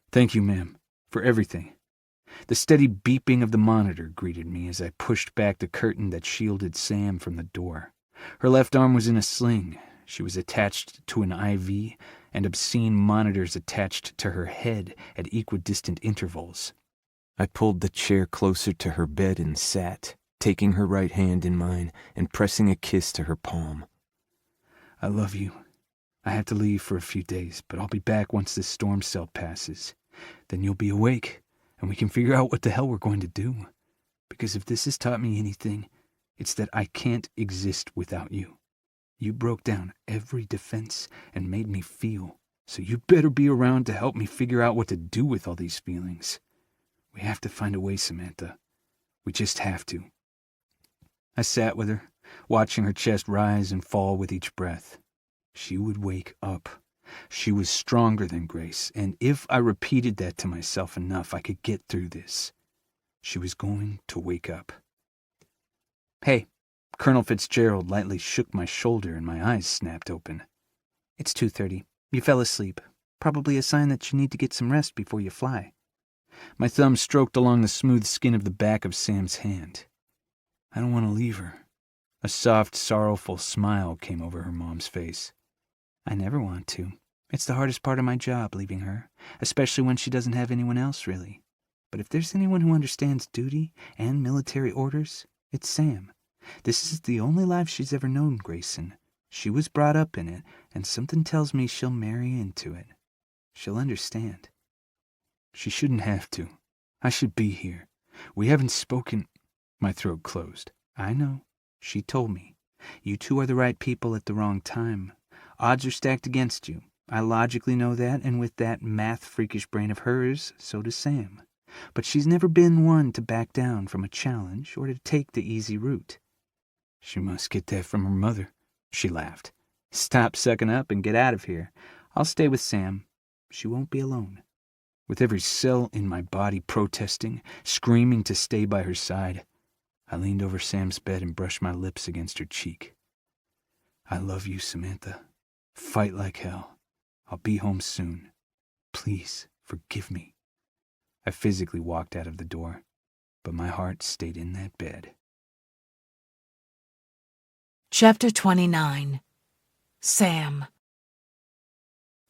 "Thank you, ma'am, for everything." The steady beeping of the monitor greeted me as I pushed back the curtain that shielded Sam from the door. Her left arm was in a sling. She was attached to an IV, and obscene monitors attached to her head at equidistant intervals. I pulled the chair closer to her bed and sat, taking her right hand in mine and pressing a kiss to her palm. "I love you. I have to leave for a few days, but I'll be back once this storm cell passes. Then you'll be awake, and we can figure out what the hell we're going to do. Because if this has taught me anything, it's that I can't exist without you. You broke down every defense and made me feel, so you better be around to help me figure out what to do with all these feelings. We have to find a way, Samantha. We just have to." I sat with her, watching her chest rise and fall with each breath. She would wake up. She was stronger than Grace, and if I repeated that to myself enough, I could get through this. She was going to wake up. "Hey," Colonel Fitzgerald lightly shook my shoulder and my eyes snapped open. "It's 2:30. You fell asleep. Probably a sign that you need to get some rest before you fly." My thumb stroked along the smooth skin of the back of Sam's hand. "I don't want to leave her." A soft, sorrowful smile came over her mom's face. "I never want to. It's the hardest part of my job, leaving her, especially when she doesn't have anyone else, really. But if there's anyone who understands duty and military orders, it's Sam. This is the only life she's ever known, Grayson. She was brought up in it, and something tells me she'll marry into it. She'll understand. She shouldn't have to. I should be here. We haven't spoken. My throat closed. I know. She told me. You two are the right people at the wrong time. Odds are stacked against you. I logically know that, and with that math-freakish brain of hers, so does Sam. But she's never been one to back down from a challenge or to take the easy route. She must get that from her mother. She laughed. Stop sucking up and get out of here. I'll stay with Sam. She won't be alone. With every cell in my body protesting, screaming to stay by her side, I leaned over Sam's bed and brushed my lips against her cheek. I love you, Samantha. Fight like hell. I'll be home soon. Please forgive me. I physically walked out of the door, but my heart stayed in that bed. Chapter 29. Sam.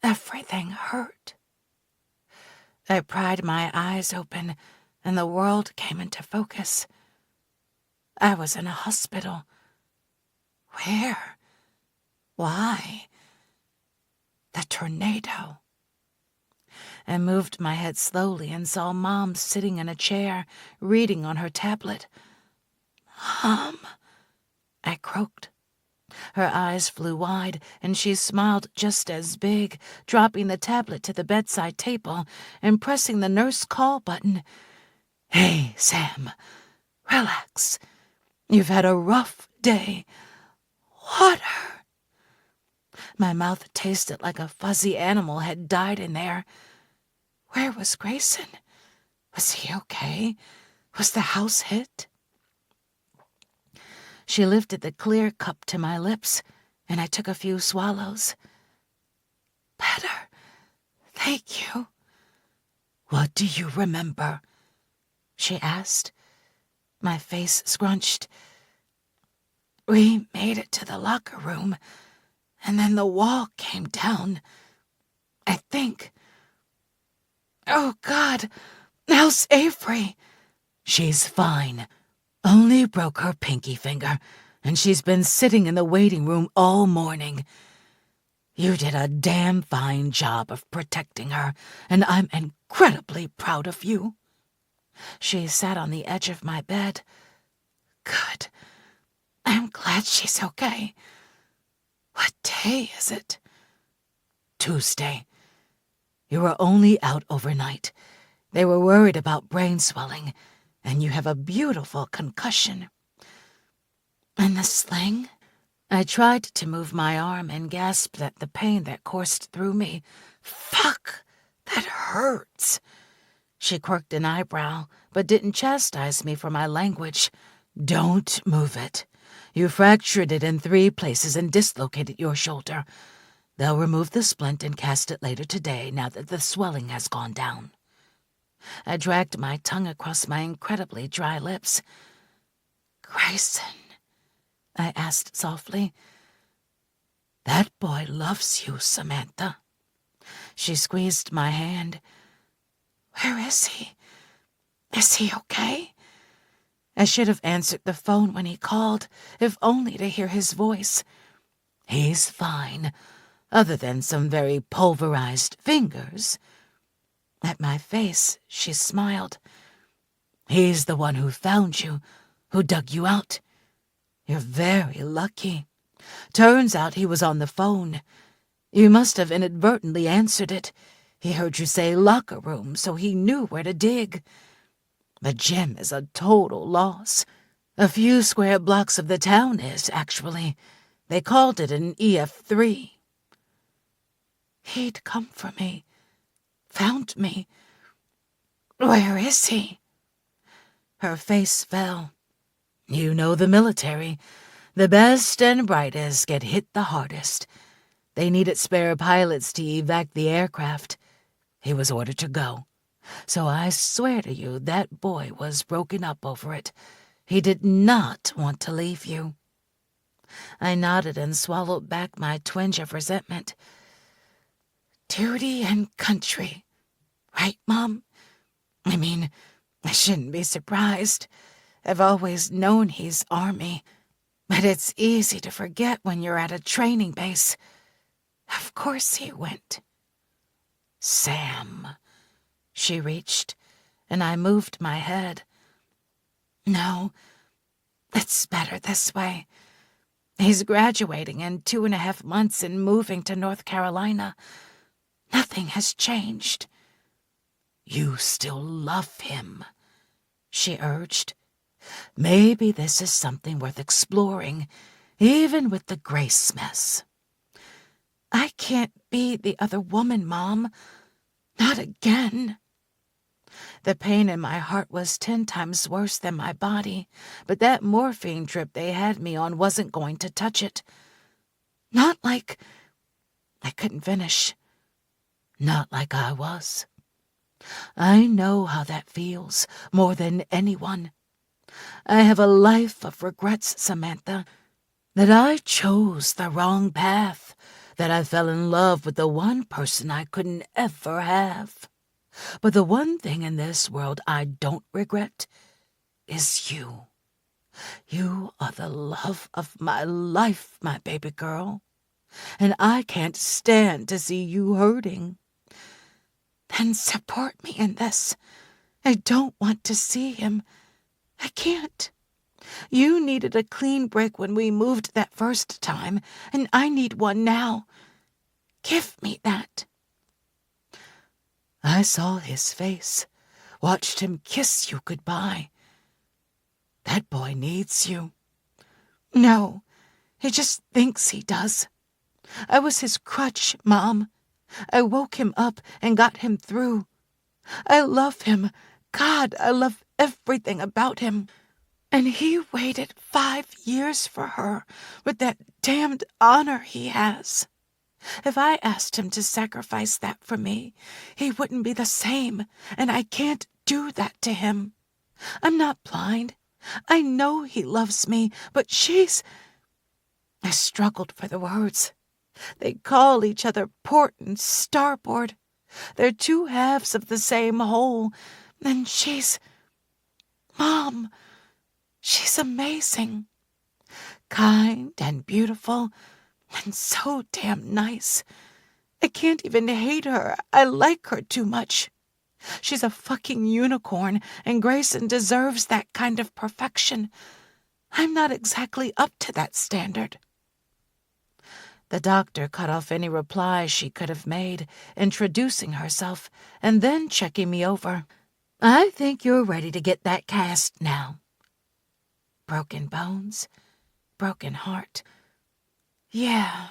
Everything hurt. I pried my eyes open, and the world came into focus. I was in a hospital. Where? Why? The tornado. I moved my head slowly and saw Mom sitting in a chair, reading on her tablet. Mom, I croaked. Her eyes flew wide, and she smiled just as big, dropping the tablet to the bedside table and pressing the nurse call button. Hey, Sam, relax. You've had a rough day. Water. My mouth tasted like a fuzzy animal had died in there. Where was Grayson? Was he okay? Was the house hit? She lifted the clear cup to my lips, and I took a few swallows. Better. Thank you. What do you remember? She asked. My face scrunched. We made it to the locker room, and then the wall came down. I think. Oh, God, how's Avery? She's fine. Only broke her pinky finger, and she's been sitting in the waiting room all morning. You did a damn fine job of protecting her, and I'm incredibly proud of you. She sat on the edge of my bed. Good. I'm glad she's okay. What day is it? Tuesday. You were only out overnight. They were worried about brain swelling, and you have a beautiful concussion. And the sling? I tried to move my arm and gasped at the pain that coursed through me. Fuck, that hurts. She quirked an eyebrow, but didn't chastise me for my language. Don't move it. You fractured it in 3 places and dislocated your shoulder. They'll remove the splint and cast it later today now that the swelling has gone down. I dragged my tongue across my incredibly dry lips. Grayson, I asked softly. That boy loves you, Samantha. She squeezed my hand. Where is he? Is he okay? I should have answered the phone when he called, if only to hear his voice. He's fine, other than some very pulverized fingers. At my face, she smiled. He's the one who found you, who dug you out. You're very lucky. Turns out he was on the phone. You must have inadvertently answered it. He heard you say locker room, so he knew where to dig. The gym is a total loss. A few square blocks of the town is, actually. They called it an EF3. He'd come for me. Found me. Where is he? Her face fell. You know the military. The best and brightest get hit the hardest. They needed spare pilots to evac the aircraft. He was ordered to go. So I swear to you that boy was broken up over it. He did not want to leave you. I nodded and swallowed back my twinge of resentment. Duty and country. Right, Mom? I mean, I shouldn't be surprised. I've always known he's Army. But it's easy to forget when you're at a training base. Of course he went. Sam. She reached, and I moved my head. No, it's better this way. He's graduating in 2.5 months and moving to North Carolina. Nothing has changed. You still love him, she urged. Maybe this is something worth exploring, even with the Grace mess. I can't be the other woman, Mom. Not again. The pain in my heart was 10 times worse than my body, but that morphine drip they had me on wasn't going to touch it. Not like I couldn't finish. Not like I was. I know how that feels more than anyone. I have a life of regrets, Samantha, that I chose the wrong path, that I fell in love with the one person I couldn't ever have. But the one thing in this world I don't regret is you. You are the love of my life, my baby girl, and I can't stand to see you hurting. Then support me in this. I don't want to see him. I can't. You needed a clean break when we moved that first time, and I need one now. Give me that. I saw his face, watched him kiss you goodbye. That boy needs you. No, he just thinks he does. I was his crutch, Mom. I woke him up and got him through. I love him. God, I love everything about him. And he waited 5 years for her with that damned honor he has. If I asked him to sacrifice that for me, he wouldn't be the same, and I can't do that to him. I'm not blind. I know he loves me, but she's... I struggled for the words. They call each other port and starboard. They're two halves of the same whole, and she's... Mom, she's amazing. Kind and beautiful, and so damn nice. I can't even hate her. I like her too much. She's a fucking unicorn, and Grayson deserves that kind of perfection. I'm not exactly up to that standard. The doctor cut off any reply she could have made, introducing herself, and then checking me over. I think you're ready to get that cast now. Broken bones, broken heart. Yeah.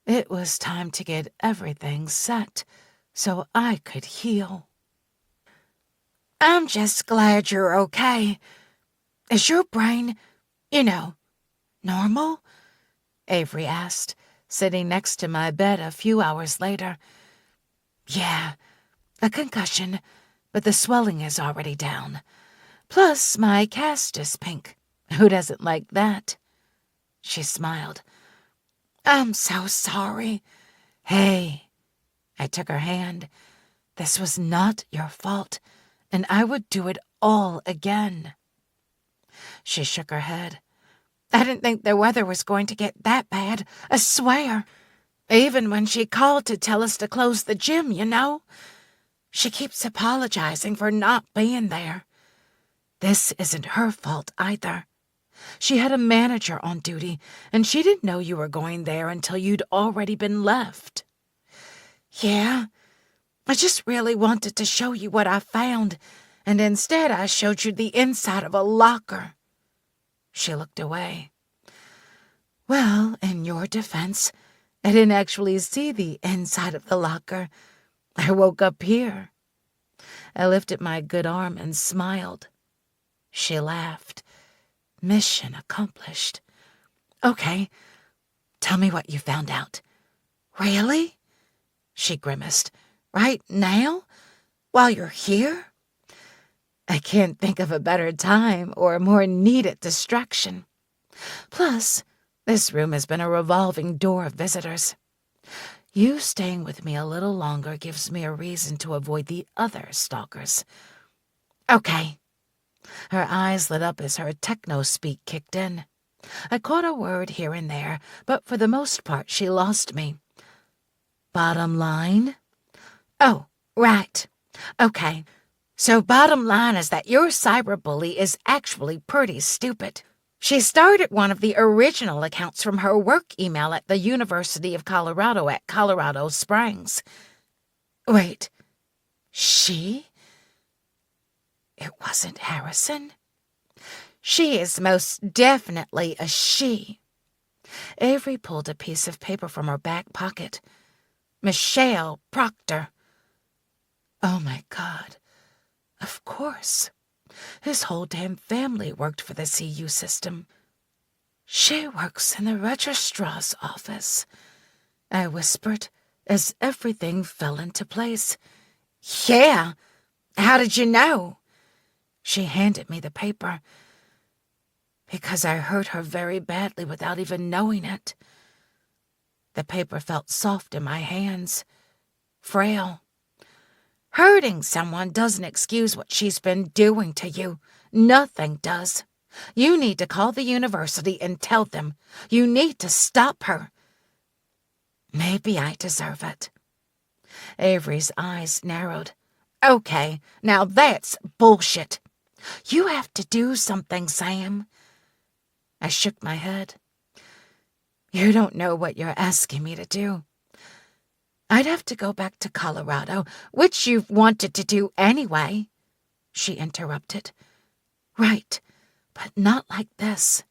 It was time to get everything set so I could heal. I'm just glad you're okay. Is your brain, normal? Avery asked, sitting next to my bed a few hours later. Yeah, a concussion, but the swelling is already down. Plus, my cast is pink. Who doesn't like that? She smiled. I'm so sorry. Hey, I took her hand. This was not your fault, and I would do it all again. She shook her head. I didn't think the weather was going to get that bad, I swear. Even when she called to tell us to close the gym, She keeps apologizing for not being there. This isn't her fault either. She had a manager on duty, and she didn't know you were going there until you'd already been left. Yeah, I just really wanted to show you what I found, and instead I showed you the inside of a locker. She looked away. Well, in your defense, I didn't actually see the inside of the locker. I woke up here. I lifted my good arm and smiled. She laughed. Mission accomplished. Okay, tell me what you found out. Really? She grimaced. Right now? While you're here? I can't think of a better time or a more needed distraction. Plus, this room has been a revolving door of visitors. You staying with me a little longer gives me a reason to avoid the other stalkers. Okay. Her eyes lit up as her techno-speak kicked in. I caught a word here and there, but for the most part she lost me. Bottom line? Oh, right. Okay. So bottom line is that your cyberbully is actually pretty stupid. She started one of the original accounts from her work email at the University of Colorado at Colorado Springs. Wait, she? It wasn't Harrison? She is most definitely a she. Avery pulled a piece of paper from her back pocket. Michelle Proctor. Oh my God. Of course. His whole damn family worked for the CU system. She works in the registrar's office, I whispered as everything fell into place. Yeah. How did you know? She handed me the paper. Because I hurt her very badly without even knowing it. The paper felt soft in my hands, frail. Hurting someone doesn't excuse what she's been doing to you. Nothing does. You need to call the university and tell them. You need to stop her. Maybe I deserve it. Avery's eyes narrowed. Okay, now that's bullshit. You have to do something, Sam. I shook my head. You don't know what you're asking me to do. I'd have to go back to Colorado, which you've wanted to do anyway, she interrupted. Right, but not like this.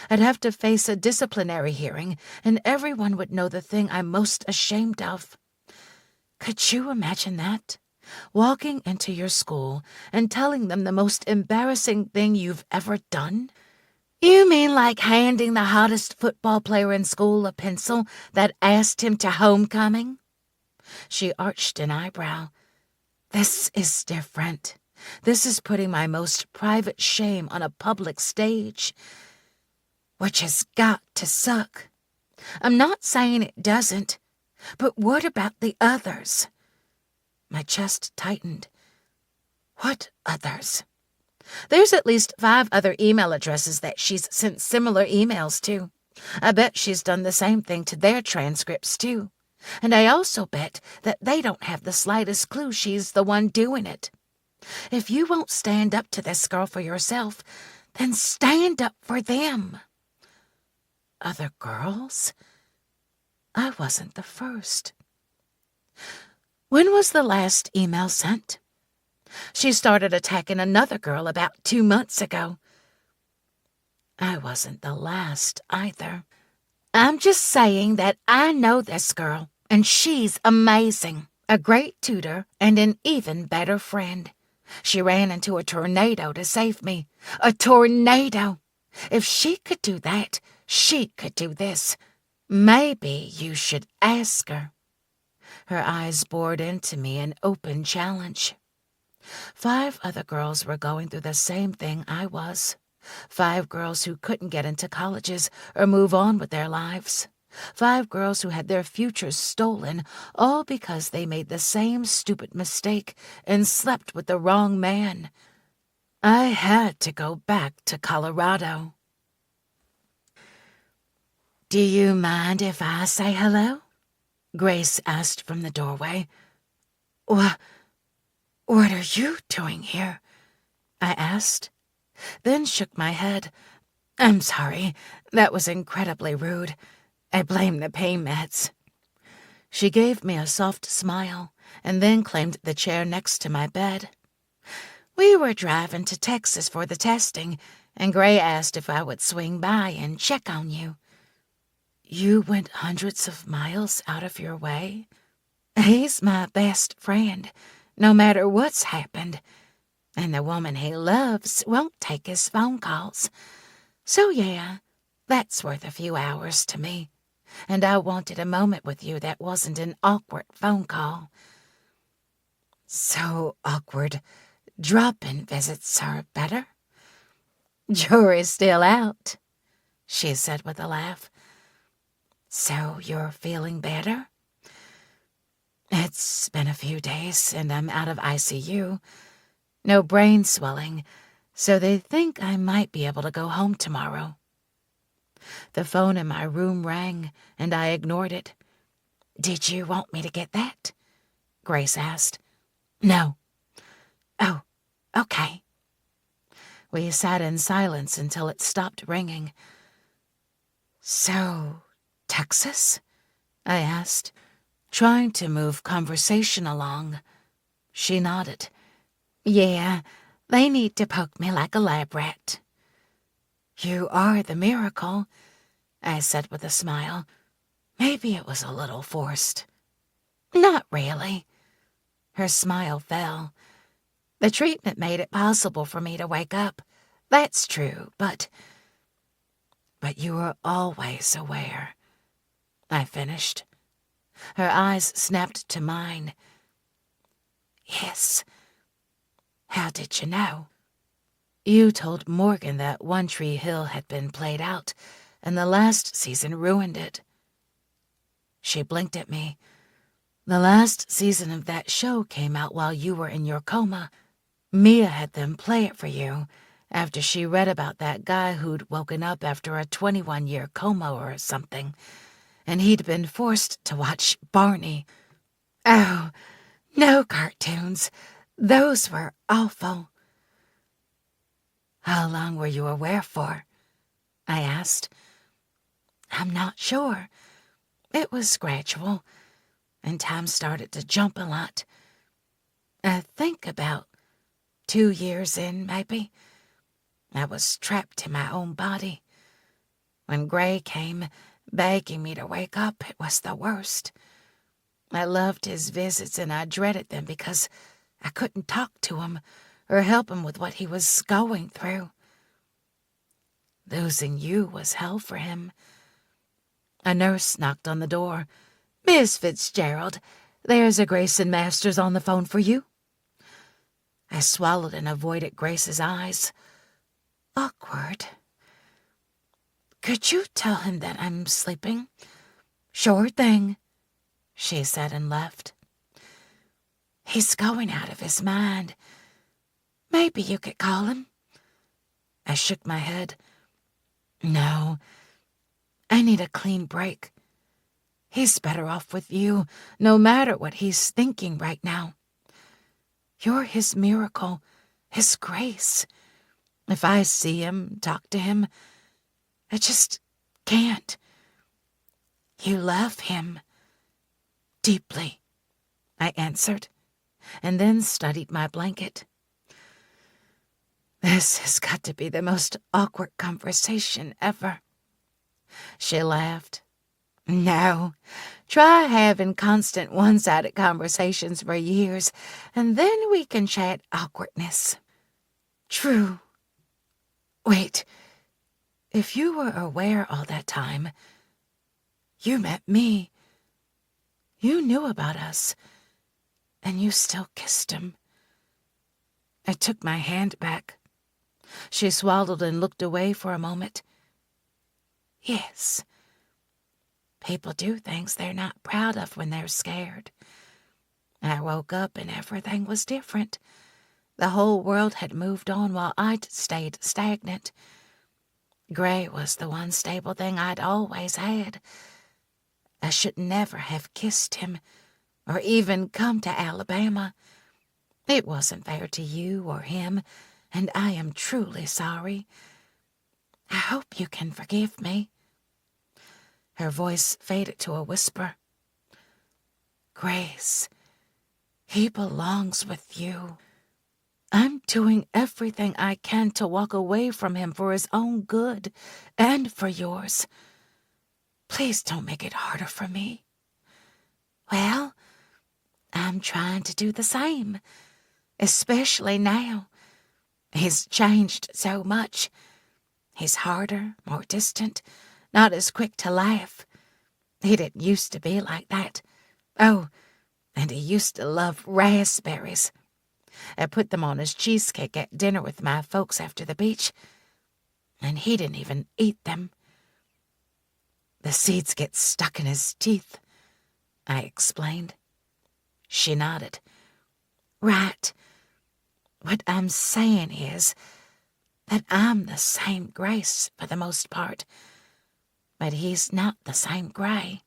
I'd have to face a disciplinary hearing, and everyone would know the thing I'm most ashamed of. Could you imagine that? Walking into your school and telling them the most embarrassing thing you've ever done? You mean like handing the hottest football player in school a pencil that asked him to homecoming? She arched an eyebrow. This is different. This is putting my most private shame on a public stage, which has got to suck. I'm not saying it doesn't, but what about the others? My chest tightened. What others? There's at least 5 other email addresses that she's sent similar emails to. I bet she's done the same thing to their transcripts, too. And I also bet that they don't have the slightest clue she's the one doing it. If you won't stand up to this girl for yourself, then stand up for them. Other girls? I wasn't the first. When was the last email sent? She started attacking another girl about 2 months ago. I wasn't the last either. I'm just saying that I know this girl, and she's amazing. A great tutor and an even better friend. She ran into a tornado to save me. A tornado! If she could do that, she could do this. Maybe you should ask her. Her eyes bored into me in open challenge. 5 other girls were going through the same thing I was. 5 girls who couldn't get into colleges or move on with their lives. 5 girls who had their futures stolen, all because they made the same stupid mistake and slept with the wrong man. I had to go back to Colorado. Do you mind if I say hello? Grace asked from the doorway. What are you doing here? I asked, then shook my head. I'm sorry, that was incredibly rude. I blame the pain meds. She gave me a soft smile and then claimed the chair next to my bed. We were driving to Texas for the testing, and Gray asked if I would swing by and check on you. You went hundreds of miles out of your way? He's my best friend, no matter what's happened, and the woman he loves won't take his phone calls. So yeah, that's worth a few hours to me, and I wanted a moment with you that wasn't an awkward phone call. So awkward, drop-in visits are better? Jury's still out, she said with a laugh. So you're feeling better? It's been a few days, and I'm out of ICU. No brain swelling, so they think I might be able to go home tomorrow. The phone in my room rang, and I ignored it. "Did you want me to get that?" Grace asked. "No." "Oh, okay." We sat in silence until it stopped ringing. "So, Texas?" I asked, trying to move conversation along. She nodded. "Yeah, they need to poke me like a lab rat." "You are the miracle," I said with a smile. Maybe it was a little forced. "Not really." Her smile fell. "The treatment made it possible for me to wake up. That's true, but you were always aware," I finished. Her eyes snapped to mine. "Yes. How did you know?" "You told Morgan that One Tree Hill had been played out, and the last season ruined it." She blinked at me. "The last season of that show came out while you were in your coma. Mia had them play it for you after she read about that guy who'd woken up after a 21-year coma or something, and he'd been forced to watch Barney." "Oh, no cartoons. Those were awful." "How long were you aware for?" I asked. "I'm not sure. It was gradual, and time started to jump a lot. I think about 2 years in, maybe. I was trapped in my own body. When Gray came, begging me to wake up, it was the worst. I loved his visits and I dreaded them because I couldn't talk to him or help him with what he was going through. Losing you was hell for him." A nurse knocked on the door. "Miss Fitzgerald, there's a Grayson Masters on the phone for you." I swallowed and avoided Grace's eyes. Awkward. "Could you tell him that I'm sleeping?" "Sure thing," she said and left. "He's going out of his mind. Maybe you could call him." I shook my head. "No, I need a clean break. He's better off with you, no matter what he's thinking right now. You're his miracle, his grace. If I see him, talk to him, I just can't." "You love him." "Deeply," I answered, and then studied my blanket. This has got to be the most awkward conversation ever. She laughed. "No, try having constant one-sided conversations for years, and then we can chat awkwardness." "True. Wait, if you were aware all that time, you met me. You knew about us, and you still kissed him." I took my hand back. She swallowed and looked away for a moment. "Yes. People do things they're not proud of when they're scared." I woke up and everything was different. The whole world had moved on while I'd stayed stagnant. Gray was the one stable thing I'd always had. I should never have kissed him or even come to Alabama. It wasn't fair to you or him, and I am truly sorry. I hope you can forgive me." Her voice faded to a whisper. "Grace, he belongs with you. I'm doing everything I can to walk away from him for his own good and for yours. Please don't make it harder for me." "Well, I'm trying to do the same, especially now. He's changed so much. He's harder, more distant, not as quick to laugh. He didn't used to be like that. Oh, and he used to love raspberries. I put them on his cheesecake at dinner with my folks after the beach, and he didn't even eat them. The seeds get stuck in his teeth," I explained. She nodded. "Right. What I'm saying is that I'm the same Grace for the most part. but he's not the same Gray.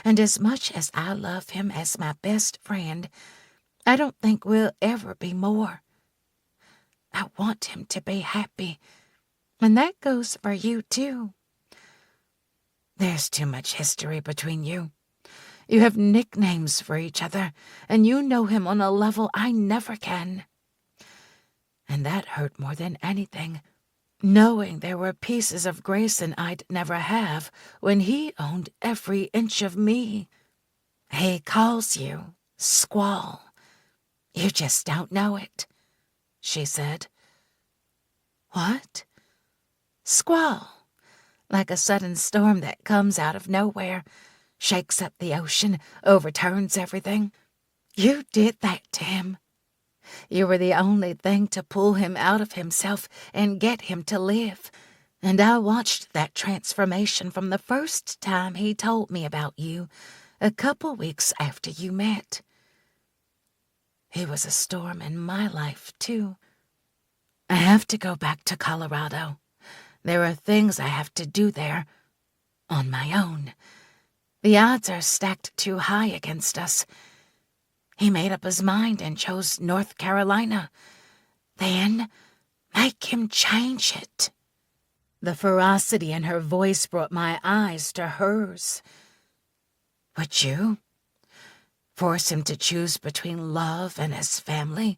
And as much as I love him as my best friend, I don't think we'll ever be more. I want him to be happy, and that goes for you, too. There's too much history between you. You have nicknames for each other, and you know him on a level I never can. And that hurt more than anything, knowing there were pieces of Grayson I'd never have when he owned every inch of me. He calls you Squall. You just don't know it, she said. What? Squall. Like a sudden storm that comes out of nowhere, shakes up the ocean, overturns everything. You did that to him. You were the only thing to pull him out of himself and get him to live. And I watched that transformation from the first time he told me about you, a couple weeks after you met. He was a storm in my life, too. I have to go back to Colorado. There are things I have to do there on my own. The odds are stacked too high against us. He made up his mind and chose North Carolina. Then make him change it. The ferocity in her voice brought my eyes to hers. Would you? Force him to choose between love and his family?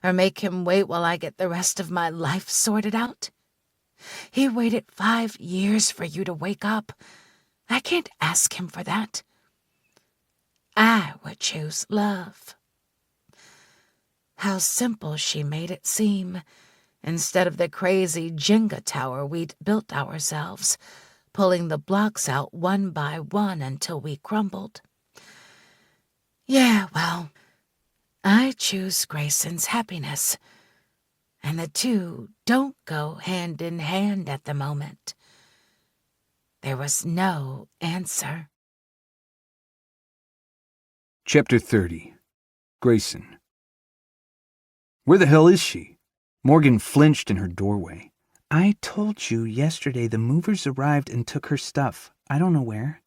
Or make him wait while I get the rest of my life sorted out? He waited 5 years for you to wake up. I can't ask him for that. I would choose love. How simple she made it seem, instead of the crazy Jenga tower we'd built ourselves, pulling the blocks out one by one until we crumbled. Yeah, well, I choose Grayson's happiness, and the two don't go hand in hand at the moment. There was no answer. Chapter 30. Grayson. Where the hell is she? Morgan flinched in her doorway. I told you yesterday the movers arrived and took her stuff. I don't know where.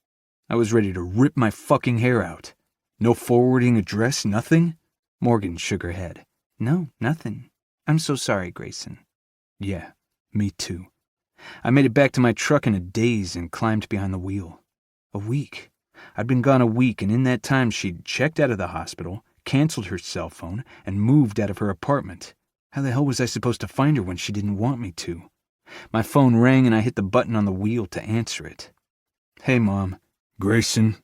I was ready to rip my fucking hair out. No forwarding address, nothing? Morgan shook her head. No, nothing. I'm so sorry, Grayson. Yeah, me too. I made it back to my truck in a daze and climbed behind the wheel. A week. I'd been gone a week, and in that time she'd checked out of the hospital, canceled her cell phone, and moved out of her apartment. How the hell was I supposed to find her when she didn't want me to? My phone rang and I hit the button on the wheel to answer it. Hey, Mom. Grayson.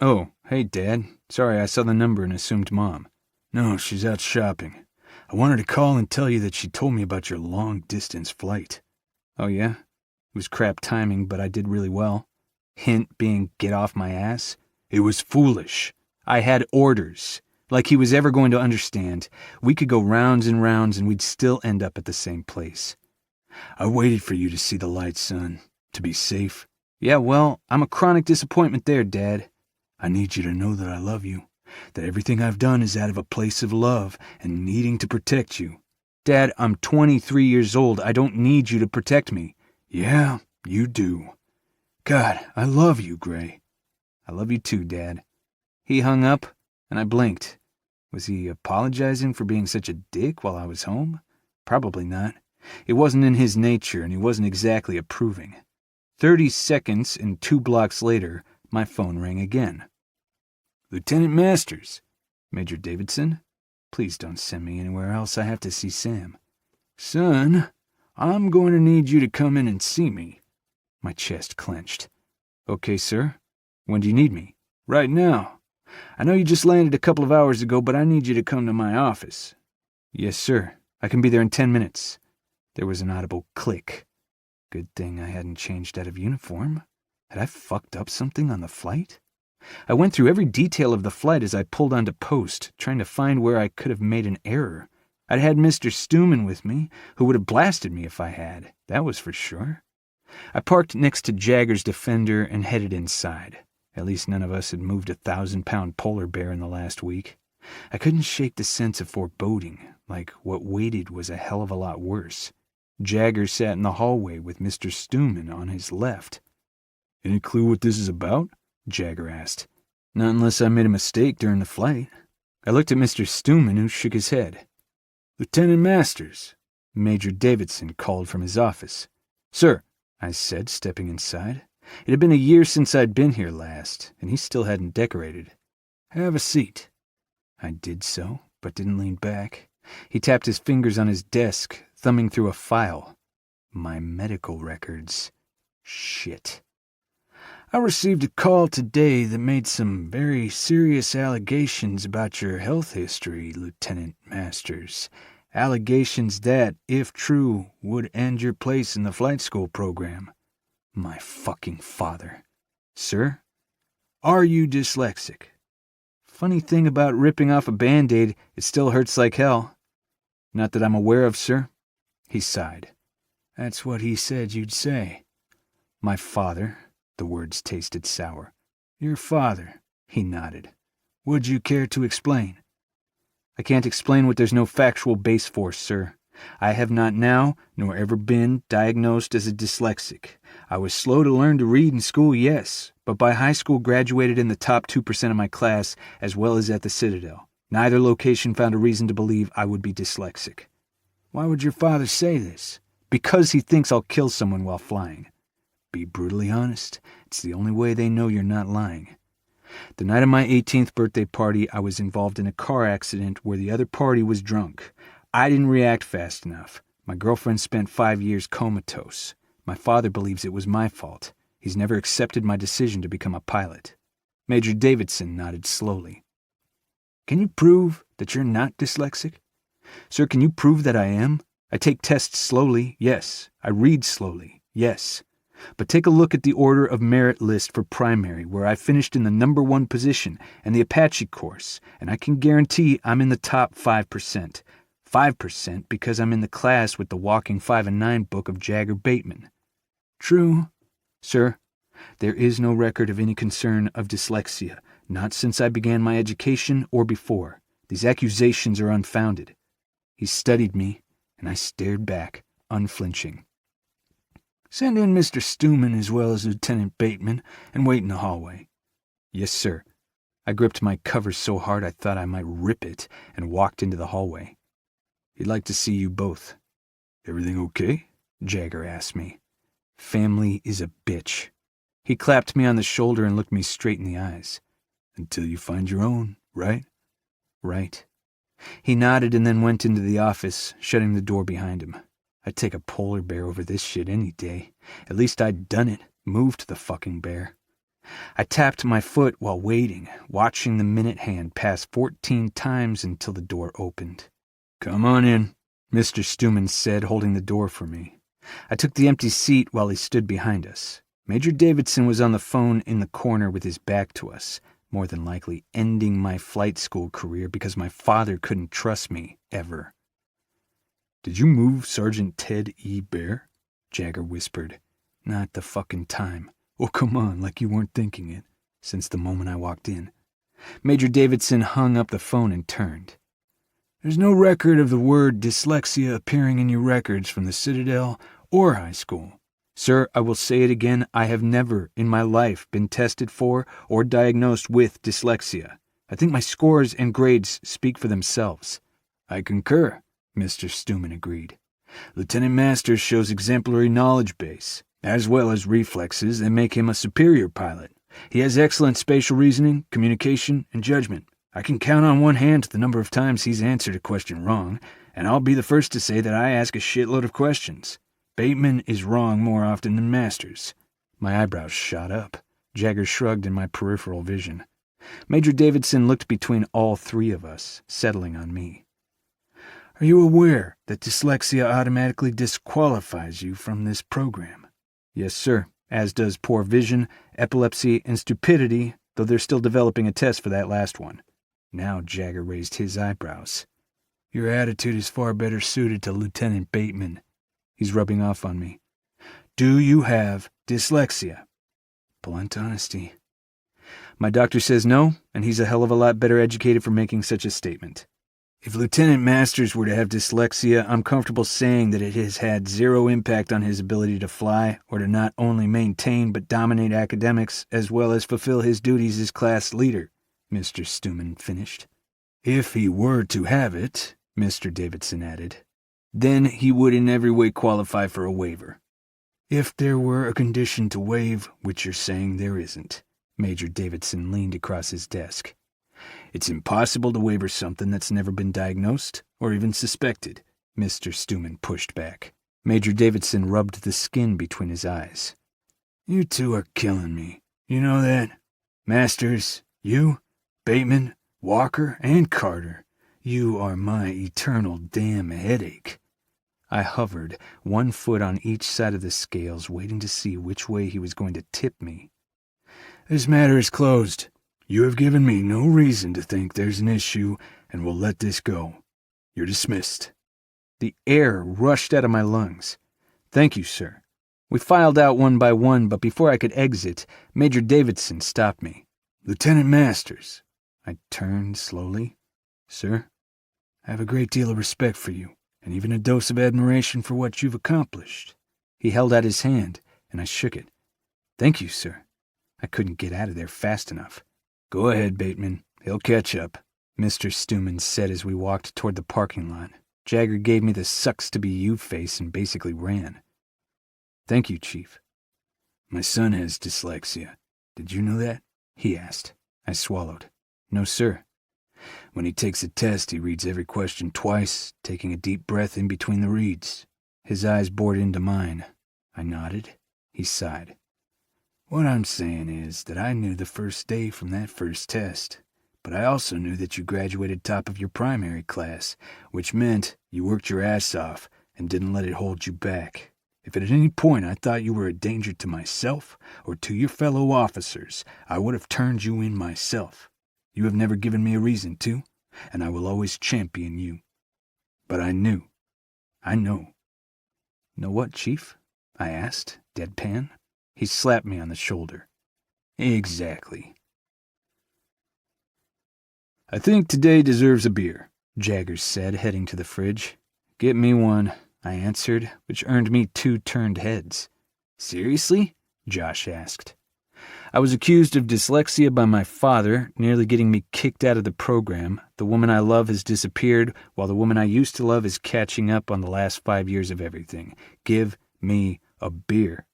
Oh, hey, Dad. Sorry, I saw the number and assumed Mom. No, she's out shopping. I wanted to call and tell you that she told me about your long-distance flight. Oh, yeah? It was crap timing, but I did really well. Hint being get off my ass. It was foolish. I had orders. Like he was ever going to understand. We could go rounds and rounds and we'd still end up at the same place. I waited for you to see the light, son. To be safe. Yeah, well, I'm a chronic disappointment there, Dad. I need you to know that I love you. That everything I've done is out of a place of love and needing to protect you. Dad, I'm 23 years old. I don't need you to protect me. Yeah, you do. God, I love you, Gray. I love you too, Dad. He hung up, and I blinked. Was he apologizing for being such a dick while I was home? Probably not. It wasn't in his nature, and he wasn't exactly approving. 30 seconds and 2 blocks later, my phone rang again. Lieutenant Masters. Major Davidson? Please don't send me anywhere else. I have to see Sam. Son, I'm going to need you to come in and see me. My chest clenched. Okay, sir. When do you need me? Right now. I know you just landed a couple of hours ago, but I need you to come to my office. Yes, sir. I can be there in 10 minutes. There was an audible click. Good thing I hadn't changed out of uniform. Had I fucked up something on the flight? I went through every detail of the flight as I pulled onto post, trying to find where I could have made an error. I'd had Mr. Stewman with me, who would have blasted me if I had. That was for sure. I parked next to Jagger's Defender and headed inside. At least none of us had moved a 1,000-pound polar bear in the last week. I couldn't shake the sense of foreboding, like what waited was a hell of a lot worse. Jagger sat in the hallway with Mr. Stewman on his left. Any clue what this is about? Jagger asked. Not unless I made a mistake during the flight. I looked at Mr. Stuman, who shook his head. Lieutenant Masters, Major Davidson called from his office. Sir, I said, stepping inside. It had been a year since I'd been here last, and he still hadn't decorated. Have a seat. I did so, but didn't lean back. He tapped his fingers on his desk, thumbing through a file. My medical records. Shit. I received a call today that made some very serious allegations about your health history, Lieutenant Masters. Allegations that, if true, would end your place in the flight school program. My fucking father. Sir? Are you dyslexic? Funny thing about ripping off a Band-Aid, it still hurts like hell. Not that I'm aware of, sir. He sighed. That's what he said you'd say. My father, the words tasted sour. Your father, he nodded. Would you care to explain? I can't explain what there's no factual base for, sir. I have not now, nor ever been, diagnosed as a dyslexic. I was slow to learn to read in school, yes, but by high school graduated in the top 2% of my class, as well as at the Citadel. Neither location found a reason to believe I would be dyslexic. Why would your father say this? Because he thinks I'll kill someone while flying. Be brutally honest, it's the only way they know you're not lying. The night of my 18th birthday party, I was involved in a car accident where the other party was drunk. I didn't react fast enough. My girlfriend spent 5 years comatose. My father believes it was my fault. He's never accepted my decision to become a pilot. Major Davidson nodded slowly. Can you prove that you're not dyslexic? Sir, can you prove that I am? I take tests slowly, yes. I read slowly, yes. But take a look at the order of merit list for primary, where I finished in the #1 position, and the Apache course, and I can guarantee I'm in the top 5%. 5% because I'm in the class with the Walking 5 and 9 book of Jagger Bateman. True. Sir, there is no record of any concern of dyslexia, not since I began my education or before. These accusations are unfounded. He studied me, and I stared back, unflinching. Send in Mr. Stuman as well as Lieutenant Bateman, and wait in the hallway. Yes, sir. I gripped my cover so hard I thought I might rip it, and walked into the hallway. He'd like to see you both. Everything okay? Jagger asked me. Family is a bitch. He clapped me on the shoulder and looked me straight in the eyes. Until you find your own, right? Right. He nodded and then went into the office, shutting the door behind him. I'd take a polar bear over this shit any day. At least I'd done it, moved the fucking bear. I tapped my foot while waiting, watching the minute hand pass 14 times until the door opened. Come on in, Mr. Stuman said, holding the door for me. I took the empty seat while he stood behind us. Major Davidson was on the phone in the corner with his back to us, more than likely ending my flight school career because my father couldn't trust me, ever. Did you move Sergeant Ted E. Bear? Jagger whispered. Not the fucking time. Oh, come on, like you weren't thinking it, since the moment I walked in. Major Davidson hung up the phone and turned. There's no record of the word dyslexia appearing in your records from the Citadel or high school. Sir, I will say it again, I have never in my life been tested for or diagnosed with dyslexia. I think my scores and grades speak for themselves. I concur, Mr. Stuman agreed. Lieutenant Masters shows exemplary knowledge base, as well as reflexes that make him a superior pilot. He has excellent spatial reasoning, communication, and judgment. I can count on one hand the number of times he's answered a question wrong, and I'll be the first to say that I ask a shitload of questions. Bateman is wrong more often than Masters. My eyebrows shot up. Jagger shrugged in my peripheral vision. Major Davidson looked between all three of us, settling on me. Are you aware that dyslexia automatically disqualifies you from this program? Yes, sir, as does poor vision, epilepsy, and stupidity, though they're still developing a test for that last one. Now Jagger raised his eyebrows. Your attitude is far better suited to Lieutenant Bateman. He's rubbing off on me. Do you have dyslexia? Blunt honesty. My doctor says no, and he's a hell of a lot better educated for making such a statement. If Lieutenant Masters were to have dyslexia, I'm comfortable saying that it has had zero impact on his ability to fly or to not only maintain but dominate academics as well as fulfill his duties as class leader, Mr. Stuman finished. If he were to have it, Mr. Davidson added, then he would in every way qualify for a waiver. If there were a condition to waive, which you're saying there isn't, Major Davidson leaned across his desk. It's impossible to waiver something that's never been diagnosed or even suspected, Mr. Stuman pushed back. Major Davidson rubbed the skin between his eyes. You two are killing me. You know that? Masters, you, Bateman, Walker, and Carter. You are my eternal damn headache. I hovered, one foot on each side of the scales, waiting to see which way he was going to tip me. This matter is closed. You have given me no reason to think there's an issue, and we'll let this go. You're dismissed. The air rushed out of my lungs. Thank you, sir. We filed out one by one, but before I could exit, Major Davidson stopped me. Lieutenant Masters. I turned slowly. Sir, I have a great deal of respect for you, and even a dose of admiration for what you've accomplished. He held out his hand, and I shook it. Thank you, sir. I couldn't get out of there fast enough. Go ahead, Bateman. He'll catch up, Mr. Stuman said as we walked toward the parking lot. Jagger gave me the sucks-to-be-you face and basically ran. Thank you, Chief. My son has dyslexia. Did you know that? He asked. I swallowed. No, sir. When he takes a test, he reads every question twice, taking a deep breath in between the reads. His eyes bored into mine. I nodded. He sighed. What I'm saying is that I knew the first day from that first test, but I also knew that you graduated top of your primary class, which meant you worked your ass off and didn't let it hold you back. If at any point I thought you were a danger to myself or to your fellow officers, I would have turned you in myself. You have never given me a reason to, and I will always champion you. But I knew. I know. Know what, Chief? I asked, deadpan. He slapped me on the shoulder. Exactly. I think today deserves a beer, Jaggers said, heading to the fridge. Get me one, I answered, which earned me 2 turned heads. Seriously? Josh asked. I was accused of dyslexia by my father, nearly getting me kicked out of the program. The woman I love has disappeared, while the woman I used to love is catching up on the last 5 years of everything. Give me a beer.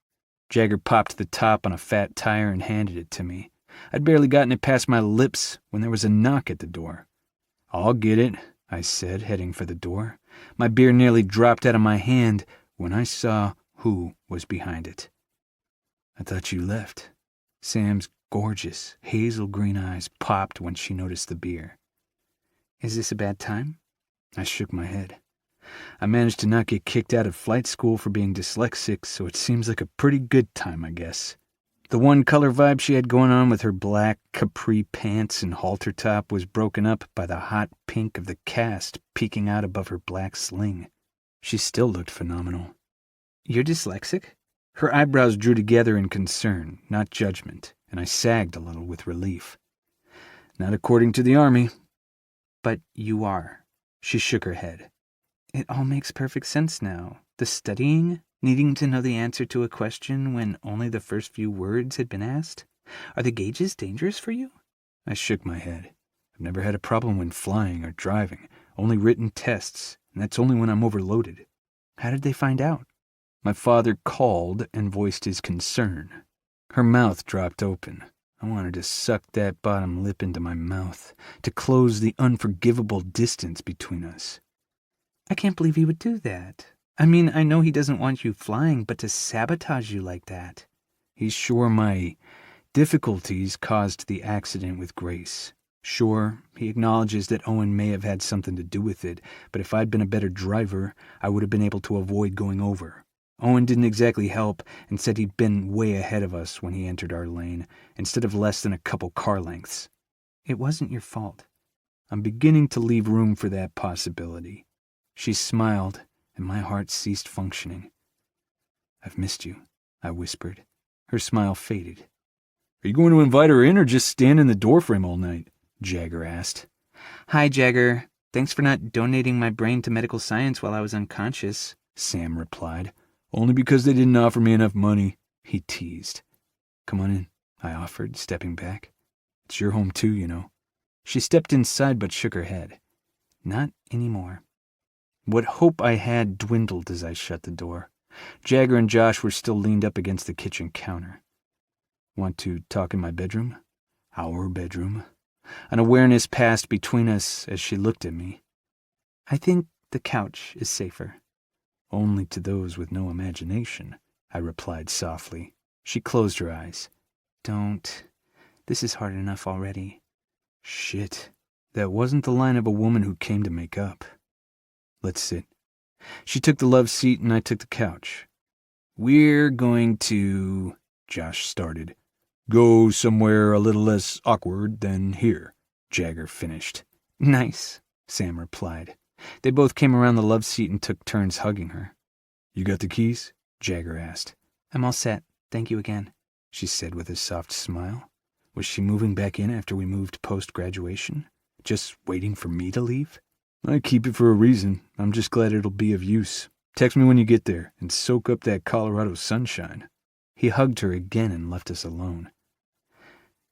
Jagger popped the top on a fat tire and handed it to me. I'd barely gotten it past my lips when there was a knock at the door. I'll get it, I said, heading for the door. My beer nearly dropped out of my hand when I saw who was behind it. I thought you left. Sam's gorgeous, hazel green eyes popped when she noticed the beer. Is this a bad time? I shook my head. I managed to not get kicked out of flight school for being dyslexic, so it seems like a pretty good time, I guess. The one color vibe she had going on with her black capri pants and halter top was broken up by the hot pink of the cast peeking out above her black sling. She still looked phenomenal. You're dyslexic? Her eyebrows drew together in concern, not judgment, and I sagged a little with relief. Not according to the Army. But you are. She shook her head. It all makes perfect sense now. The studying, needing to know the answer to a question when only the first few words had been asked. Are the gauges dangerous for you? I shook my head. I've never had a problem when flying or driving, only written tests, and that's only when I'm overloaded. How did they find out? My father called and voiced his concern. Her mouth dropped open. I wanted to suck that bottom lip into my mouth, to close the unforgivable distance between us. I can't believe he would do that. I mean, I know he doesn't want you flying, but to sabotage you like that. He's sure my difficulties caused the accident with Grace. Sure, he acknowledges that Owen may have had something to do with it, but if I'd been a better driver, I would have been able to avoid going over. Owen didn't exactly help and said he'd been way ahead of us when he entered our lane, instead of less than a couple car lengths. It wasn't your fault. I'm beginning to leave room for that possibility. She smiled, and my heart ceased functioning. I've missed you, I whispered. Her smile faded. Are you going to invite her in or just stand in the doorframe all night? Jagger asked. Hi, Jagger. Thanks for not donating my brain to medical science while I was unconscious, Sam replied. Only because they didn't offer me enough money, he teased. Come on in, I offered, stepping back. It's your home too, you know. She stepped inside but shook her head. Not anymore. What hope I had dwindled as I shut the door. Jagger and Josh were still leaned up against the kitchen counter. Want to talk in my bedroom? Our bedroom? An awareness passed between us as she looked at me. I think the couch is safer. Only to those with no imagination, I replied softly. She closed her eyes. Don't. This is hard enough already. Shit. That wasn't the line of a woman who came to make up. Let's sit. She took the love seat and I took the couch. We're going to... Josh started. Go somewhere a little less awkward than here, Jagger finished. Nice, Sam replied. They both came around the love seat and took turns hugging her. You got the keys? Jagger asked. I'm all set. Thank you again, she said with a soft smile. Was she moving back in after we moved post-graduation? Just waiting for me to leave? I keep it for a reason. I'm just glad it'll be of use. Text me when you get there and soak up that Colorado sunshine. He hugged her again and left us alone.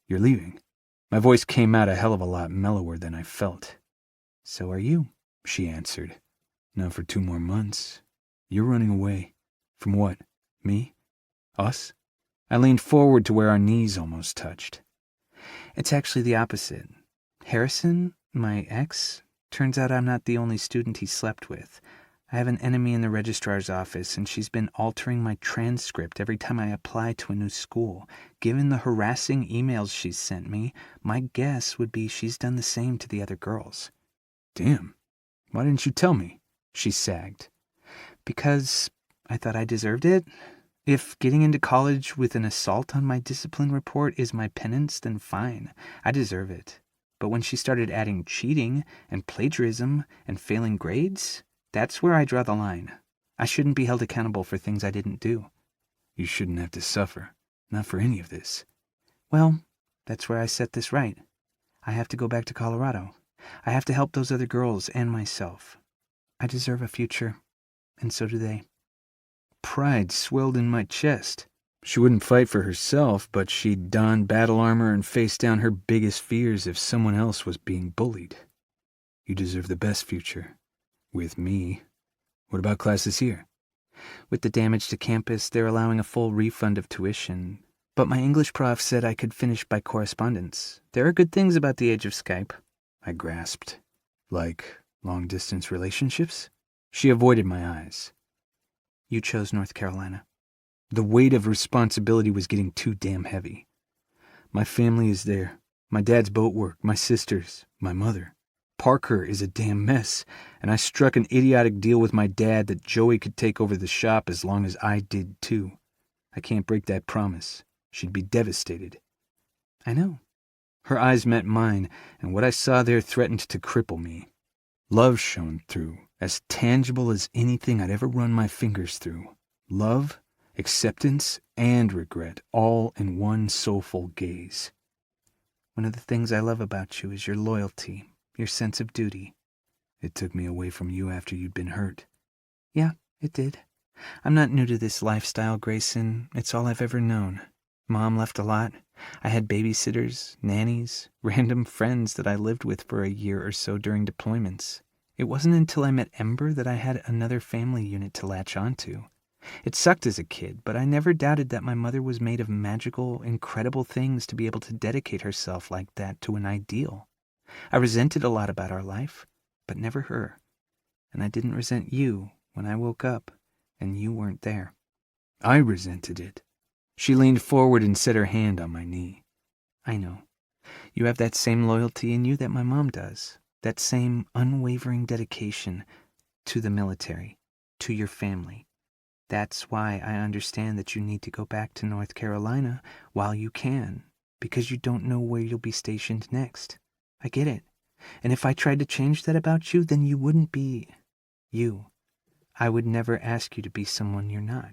You're leaving. My voice came out a hell of a lot mellower than I felt. So are you, she answered. Not for 2 more months. You're running away. From what? Me? Us? I leaned forward to where our knees almost touched. It's actually the opposite. Harrison, my ex, turns out I'm not the only student he slept with. I have an enemy in the registrar's office, and she's been altering my transcript every time I apply to a new school. Given the harassing emails she's sent me, my guess would be she's done the same to the other girls. Damn. Why didn't you tell me? She sagged. Because I thought I deserved it. If getting into college with an assault on my discipline report is my penance, then fine. I deserve it. But when she started adding cheating and plagiarism and failing grades, that's where I draw the line. I shouldn't be held accountable for things I didn't do. You shouldn't have to suffer. Not for any of this. Well, that's where I set this right. I have to go back to Colorado. I have to help those other girls and myself. I deserve a future, and so do they. Pride swelled in my chest. She wouldn't fight for herself, but she'd don battle armor and face down her biggest fears if someone else was being bullied. You deserve the best future. With me. What about classes here? With the damage to campus, they're allowing a full refund of tuition. But my English prof said I could finish by correspondence. There are good things about the age of Skype. I grasped. Like long-distance relationships? She avoided my eyes. You chose North Carolina. The weight of responsibility was getting too damn heavy. My family is there. My dad's boat work, my sisters, my mother. Parker is a damn mess, and I struck an idiotic deal with my dad that Joey could take over the shop as long as I did too. I can't break that promise. She'd be devastated. I know. Her eyes met mine, and what I saw there threatened to cripple me. Love shone through, as tangible as anything I'd ever run my fingers through. Love, acceptance, and regret, all in one soulful gaze. One of the things I love about you is your loyalty. Your sense of duty. It took me away from you after you'd been hurt. Yeah, it did. I'm not new to this lifestyle, Grayson. It's all I've ever known. Mom left a lot. I had babysitters, nannies, random friends that I lived with for a year or so during deployments. It wasn't until I met Ember that I had another family unit to latch onto. It sucked as a kid, but I never doubted that my mother was made of magical, incredible things to be able to dedicate herself like that to an ideal. I resented a lot about our life, but never her. And I didn't resent you when I woke up and you weren't there. I resented it. She leaned forward and set her hand on my knee. I know. You have that same loyalty in you that my mom does. That same unwavering dedication to the military, to your family. That's why I understand that you need to go back to North Carolina while you can, because you don't know where you'll be stationed next. I get it. And if I tried to change that about you, then you wouldn't be you. I would never ask you to be someone you're not.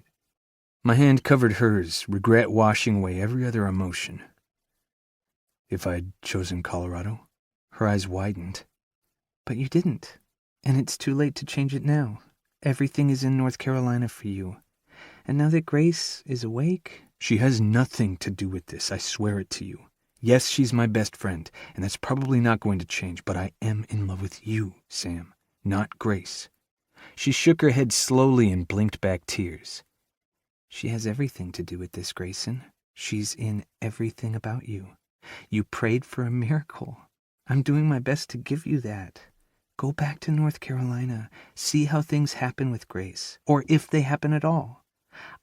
My hand covered hers, regret washing away every other emotion. If I'd chosen Colorado, her eyes widened. But you didn't. And it's too late to change it now. Everything is in North Carolina for you. And now that Grace is awake... She has nothing to do with this, I swear it to you. Yes, she's my best friend, and that's probably not going to change, but I am in love with you, Sam, not Grace. She shook her head slowly and blinked back tears. She has everything to do with this, Grayson. She's in everything about you. You prayed for a miracle. I'm doing my best to give you that. Go back to North Carolina. See how things happen with Grace, or if they happen at all.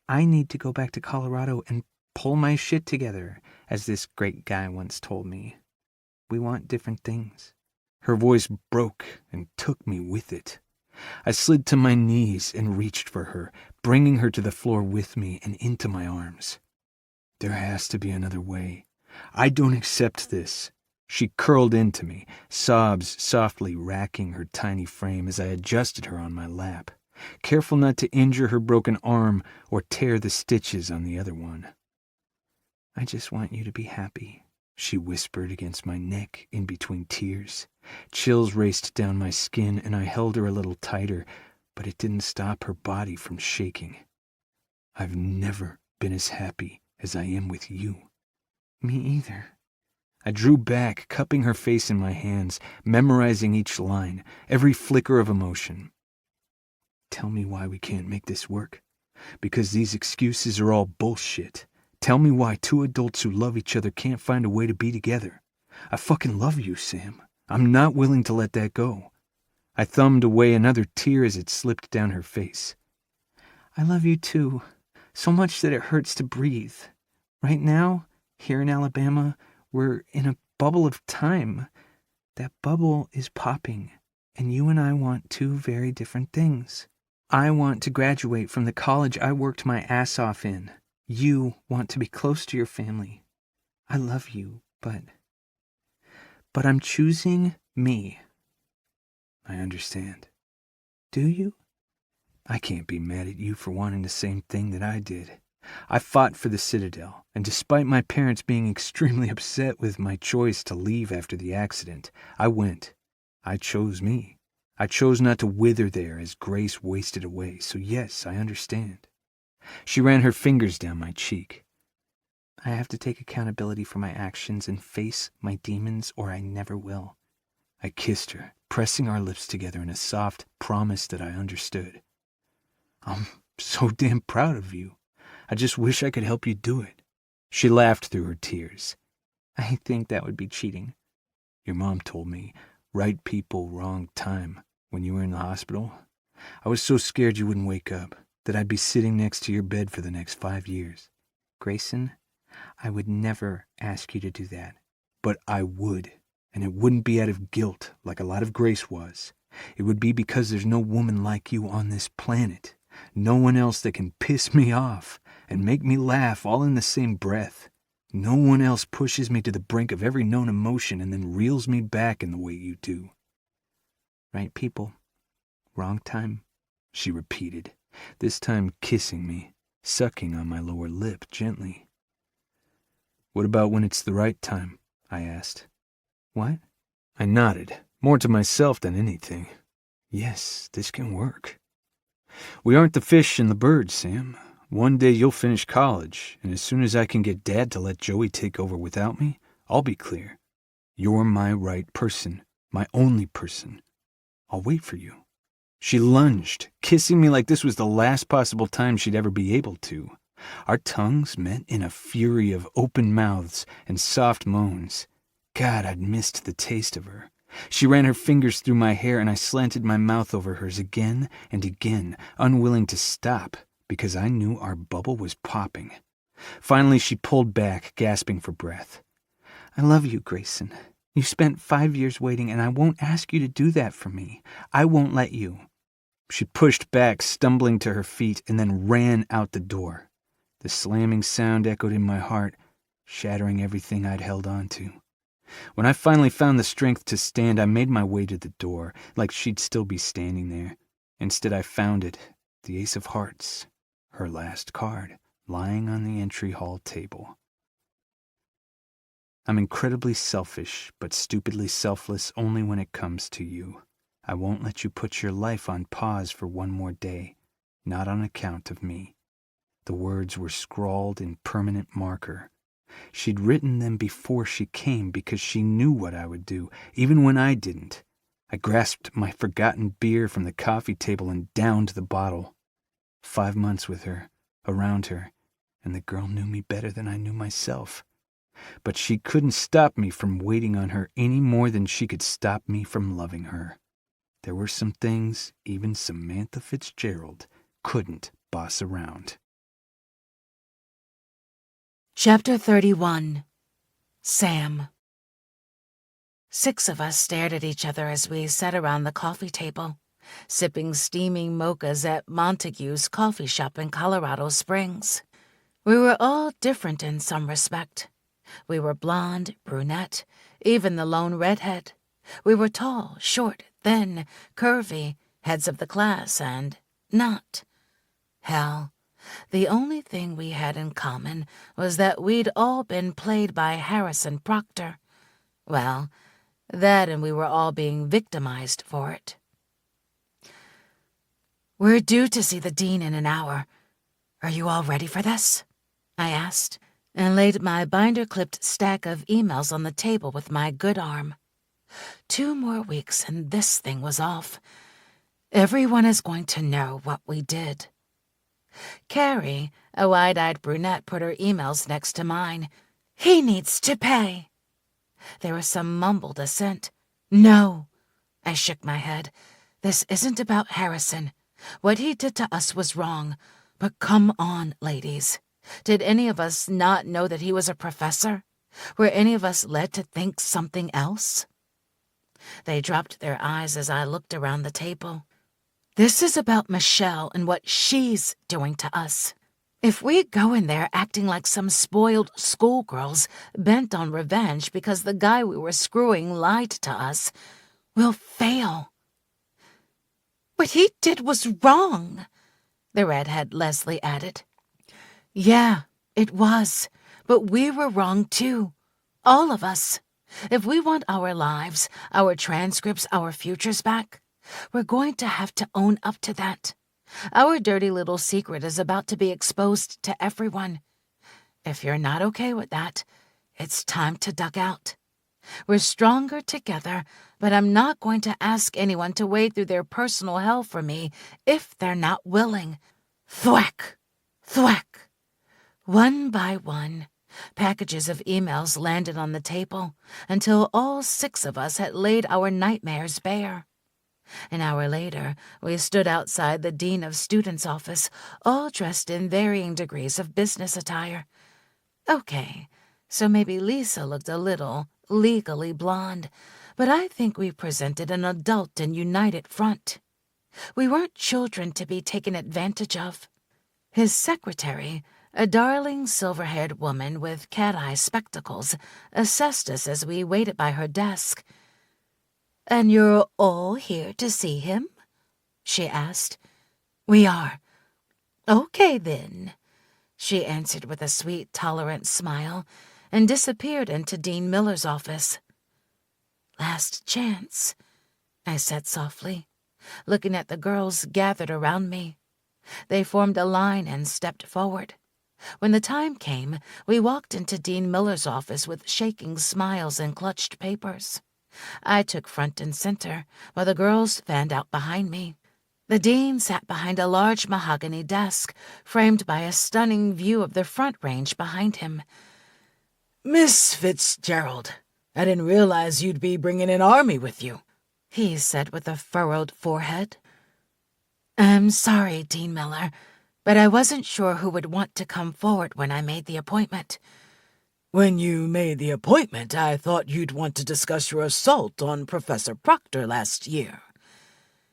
I need to go back to Colorado and pull my shit together, as this great guy once told me. We want different things. Her voice broke and took me with it. I slid to my knees and reached for her, bringing her to the floor with me and into my arms. There has to be another way. I don't accept this. She curled into me, sobs softly racking her tiny frame as I adjusted her on my lap, careful not to injure her broken arm or tear the stitches on the other one. I just want you to be happy, she whispered against my neck in between tears. Chills raced down my skin, and I held her a little tighter, but it didn't stop her body from shaking. I've never been as happy as I am with you. Me either. I drew back, cupping her face in my hands, memorizing each line, every flicker of emotion. Tell me why we can't make this work. Because these excuses are all bullshit. Tell me why two adults who love each other can't find a way to be together. I fucking love you, Sam. I'm not willing to let that go. I thumbed away another tear as it slipped down her face. I love you too, so much that it hurts to breathe. Right now, here in Alabama, we're in a bubble of time. That bubble is popping, and you and I want two very different things. I want to graduate from the college I worked my ass off in. You want to be close to your family. I love you, but I'm choosing me. I understand. Do you? I can't be mad at you for wanting the same thing that I did. I fought for the Citadel, and despite my parents being extremely upset with my choice to leave after the accident, I went. I chose me. I chose not to wither there as Grace wasted away, so yes, I understand. She ran her fingers down my cheek. I have to take accountability for my actions and face my demons, or I never will. I kissed her, pressing our lips together in a soft promise that I understood. I'm so damn proud of you. I just wish I could help you do it. She laughed through her tears. I think that would be cheating. Your mom told me, right people, wrong time, when you were in the hospital. I was so scared you wouldn't wake up, that I'd be sitting next to your bed for the next 5 years. Grayson, I would never ask you to do that. But I would, and it wouldn't be out of guilt like a lot of Grace was. It would be because there's no woman like you on this planet. No one else that can piss me off and make me laugh all in the same breath. No one else pushes me to the brink of every known emotion and then reels me back in the way you do. Right people, wrong time, she repeated, this time kissing me, sucking on my lower lip gently. What about when it's the right time? I asked. What? I nodded, more to myself than anything. Yes, this can work. We aren't the fish and the birds, Sam. One day you'll finish college, and as soon as I can get Dad to let Joey take over without me, I'll be clear. You're my right person, my only person. I'll wait for you. She lunged, kissing me like this was the last possible time she'd ever be able to. Our tongues met in a fury of open mouths and soft moans. God, I'd missed the taste of her. She ran her fingers through my hair, and I slanted my mouth over hers again and again, unwilling to stop, because I knew our bubble was popping. Finally, she pulled back, gasping for breath. I love you, Grayson. You spent 5 years waiting, and I won't ask you to do that for me. I won't let you. She pushed back, stumbling to her feet, and then ran out the door. The slamming sound echoed in my heart, shattering everything I'd held on to. When I finally found the strength to stand, I made my way to the door, like she'd still be standing there. Instead, I found it, the Ace of Hearts, her last card, lying on the entry hall table. I'm incredibly selfish, but stupidly selfless only when it comes to you. I won't let you put your life on pause for one more day, not on account of me." The words were scrawled in permanent marker. She'd written them before she came because she knew what I would do, even when I didn't. I grasped my forgotten beer from the coffee table and downed the bottle. 5 months with her, around her, and the girl knew me better than I knew myself. But she couldn't stop me from waiting on her any more than she could stop me from loving her. There were some things even Samantha Fitzgerald couldn't boss around. Chapter 31. Sam. 6 of us stared at each other as we sat around the coffee table, sipping steaming mochas at Montague's coffee shop in Colorado Springs. We were all different in some respect. We were blonde, brunette, even the lone redhead. We were tall, short, thin, curvy, heads of the class, and not. Hell, the only thing we had in common was that we'd all been played by Harrison Proctor. Well, that and we were all being victimized for it. "We're due to see the dean in an hour. Are you all ready for this?" I asked, and laid my binder-clipped stack of emails on the table with my good arm. 2 more weeks and this thing was off. Everyone is going to know what we did. Carrie, a wide-eyed brunette, put her emails next to mine. "He needs to pay." There was some mumbled assent. "No." I shook my head. "This isn't about Harrison. What he did to us was wrong. But come on, ladies. Did any of us not know that he was a professor? Were any of us led to think something else?" They dropped their eyes as I looked around the table. "This is about Michelle and what she's doing to us. If we go in there acting like some spoiled schoolgirls bent on revenge because the guy we were screwing lied to us, we'll fail." "What he did was wrong," the redhead Leslie added. "Yeah, it was, but we were wrong too. All of us. If we want our lives, our transcripts, our futures back, we're going to have to own up to that. Our dirty little secret is about to be exposed to everyone. If you're not okay with that, it's time to duck out. We're stronger together, but I'm not going to ask anyone to wade through their personal hell for me if they're not willing." Thwack! Thwack! One by one, packages of emails landed on the table until all 6 of us had laid our nightmares bare. An hour later, we stood outside the Dean of Students' office, all dressed in varying degrees of business attire. Okay, so maybe Lisa looked a little legally blonde, but I think we presented an adult and united front. We weren't children to be taken advantage of. His secretary, a darling silver-haired woman with cat-eye spectacles, assessed us as we waited by her desk. "And you're all here to see him?" she asked. "We are." "Okay, then," she answered with a sweet, tolerant smile, and disappeared into Dean Miller's office. "Last chance," I said softly, looking at the girls gathered around me. They formed a line and stepped forward. When the time came, we walked into Dean Miller's office with shaking smiles and clutched papers. I took front and center, while the girls fanned out behind me. The dean sat behind a large mahogany desk, framed by a stunning view of the Front Range behind him. "Miss Fitzgerald, I didn't realize you'd be bringing an army with you," he said with a furrowed forehead. "I'm sorry, Dean Miller, but I wasn't sure who would want to come forward when I made the appointment." "When you made the appointment, I thought you'd want to discuss your assault on Professor Proctor last year."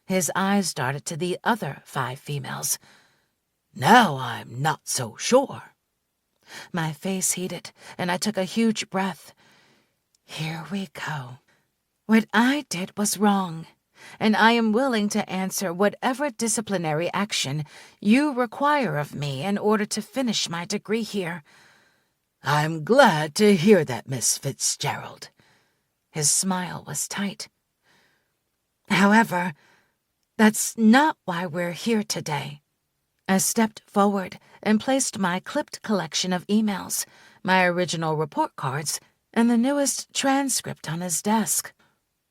His eyes darted to the other 5 females. "Now I'm not so sure." My face heated, and I took a huge breath. Here we go. What I did was wrong, and I am willing to answer whatever disciplinary action you require of me in order to finish my degree here. "I'm glad to hear that, Miss Fitzgerald." His smile was tight. However, that's not why we're here today. I stepped forward and placed my clipped collection of emails, my original report cards, and the newest transcript on his desk.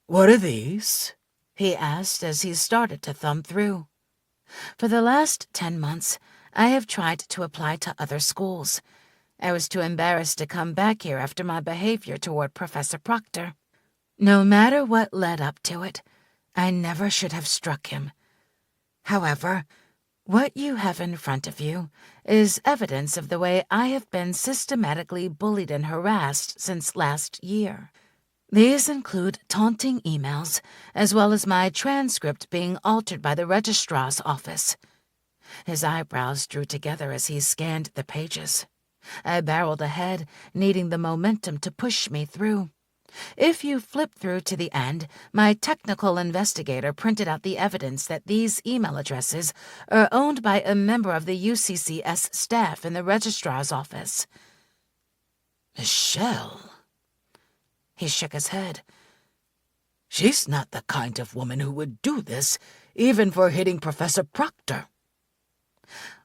What are these? He asked as he started to thumb through. For the last 10 months, I have tried to apply to other schools. I was too embarrassed to come back here after my behavior toward Professor Proctor. No matter what led up to it, I never should have struck him. However, what you have in front of you is evidence of the way I have been systematically bullied and harassed since last year. These include taunting emails, as well as my transcript being altered by the registrar's office. His eyebrows drew together as he scanned the pages. I barreled ahead, needing the momentum to push me through. If you flip through to the end, my technical investigator printed out the evidence that these email addresses are owned by a member of the UCCS staff in the registrar's office. Michelle? He shook his head. She's not the kind of woman who would do this, even for hitting Professor Proctor.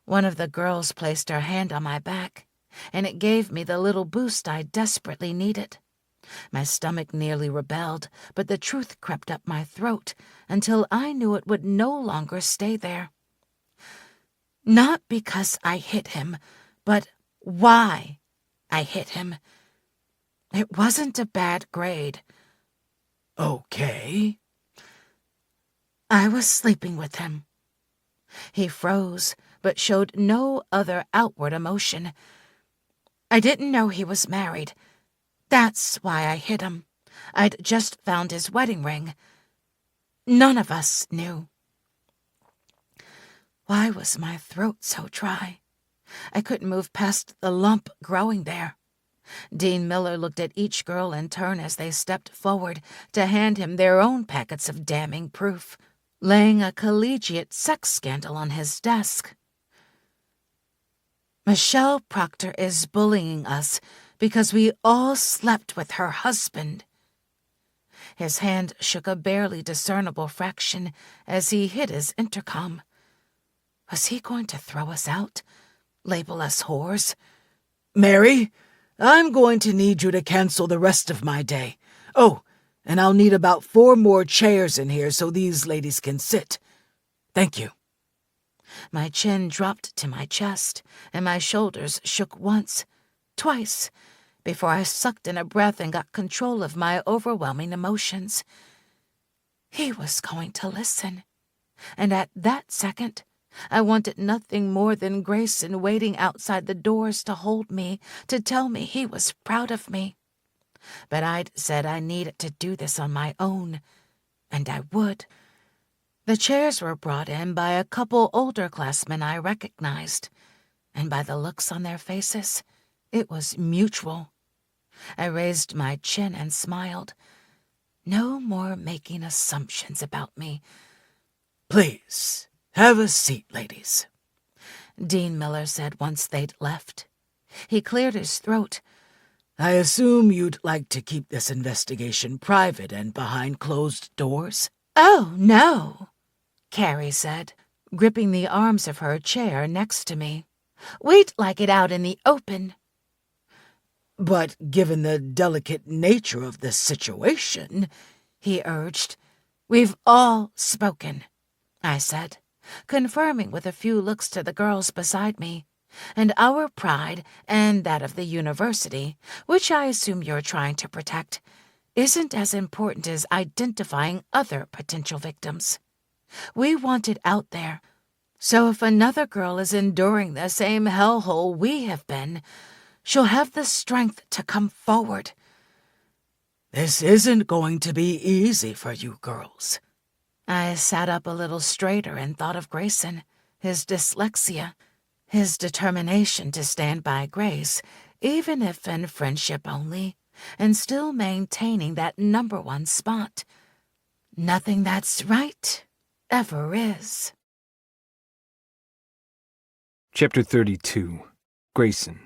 One of the girls placed her hand on my back, and it gave me the little boost I desperately needed. My stomach nearly rebelled, but the truth crept up my throat until I knew it would no longer stay there. Not because I hit him, but why I hit him. It wasn't a bad grade. Okay. I was sleeping with him. He froze, but showed no other outward emotion. I didn't know he was married. That's why I hit him. I'd just found his wedding ring. None of us knew. Why was my throat so dry? I couldn't move past the lump growing there. Dean Miller looked at each girl in turn as they stepped forward to hand him their own packets of damning proof, laying a collegiate sex scandal on his desk. Michelle Proctor is bullying us because we all slept with her husband. His hand shook a barely discernible fraction as he hit his intercom. Was he going to throw us out? Label us whores? Mary, I'm going to need you to cancel the rest of my day. Oh, and I'll need about 4 more chairs in here so these ladies can sit. Thank you. My chin dropped to my chest, and my shoulders shook once, twice, before I sucked in a breath and got control of my overwhelming emotions. He was going to listen, and at that second, I wanted nothing more than Grayson waiting outside the doors to hold me, to tell me he was proud of me. But I'd said I needed to do this on my own, and I would. The chairs were brought in by a couple older classmen I recognized, and by the looks on their faces, it was mutual. I raised my chin and smiled. No more making assumptions about me. Please, have a seat, ladies. Dean Miller said once they'd left. He cleared his throat. I assume you'd like to keep this investigation private and behind closed doors? Oh, no, Carrie said, gripping the arms of her chair next to me. We'd like it out in the open. But given the delicate nature of the situation, he urged. We've all spoken, I said, confirming with a few looks to the girls beside me. And our pride, and that of the university, which I assume you're trying to protect, isn't as important as identifying other potential victims. We want it out there, so if another girl is enduring the same hellhole we have been, she'll have the strength to come forward. This isn't going to be easy for you girls. I sat up a little straighter and thought of Grayson, his dyslexia, his determination to stand by Grace, even if in friendship only, and still maintaining that #1 spot. Nothing that's right ever is. Chapter 32. Grayson.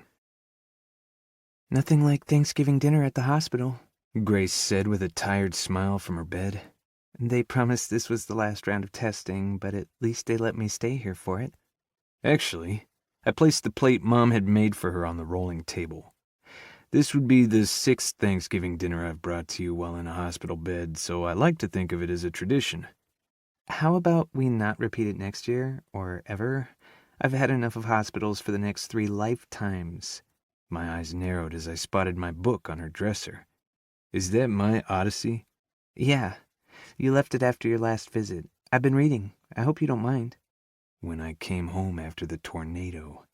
Nothing like Thanksgiving dinner at the hospital. Grace said with a tired smile from her bed. They promised this was the last round of testing, but at least they let me stay here for it. Actually, I placed the plate Mom had made for her on the rolling table. This would be the 6th Thanksgiving dinner I've brought to you while in a hospital bed, so I like to think of it as a tradition. How about we not repeat it next year, or ever? I've had enough of hospitals for the next 3 lifetimes. My eyes narrowed as I spotted my book on her dresser. Is that my Odyssey? Yeah, you left it after your last visit. I've been reading. I hope you don't mind. When I came home after the tornado,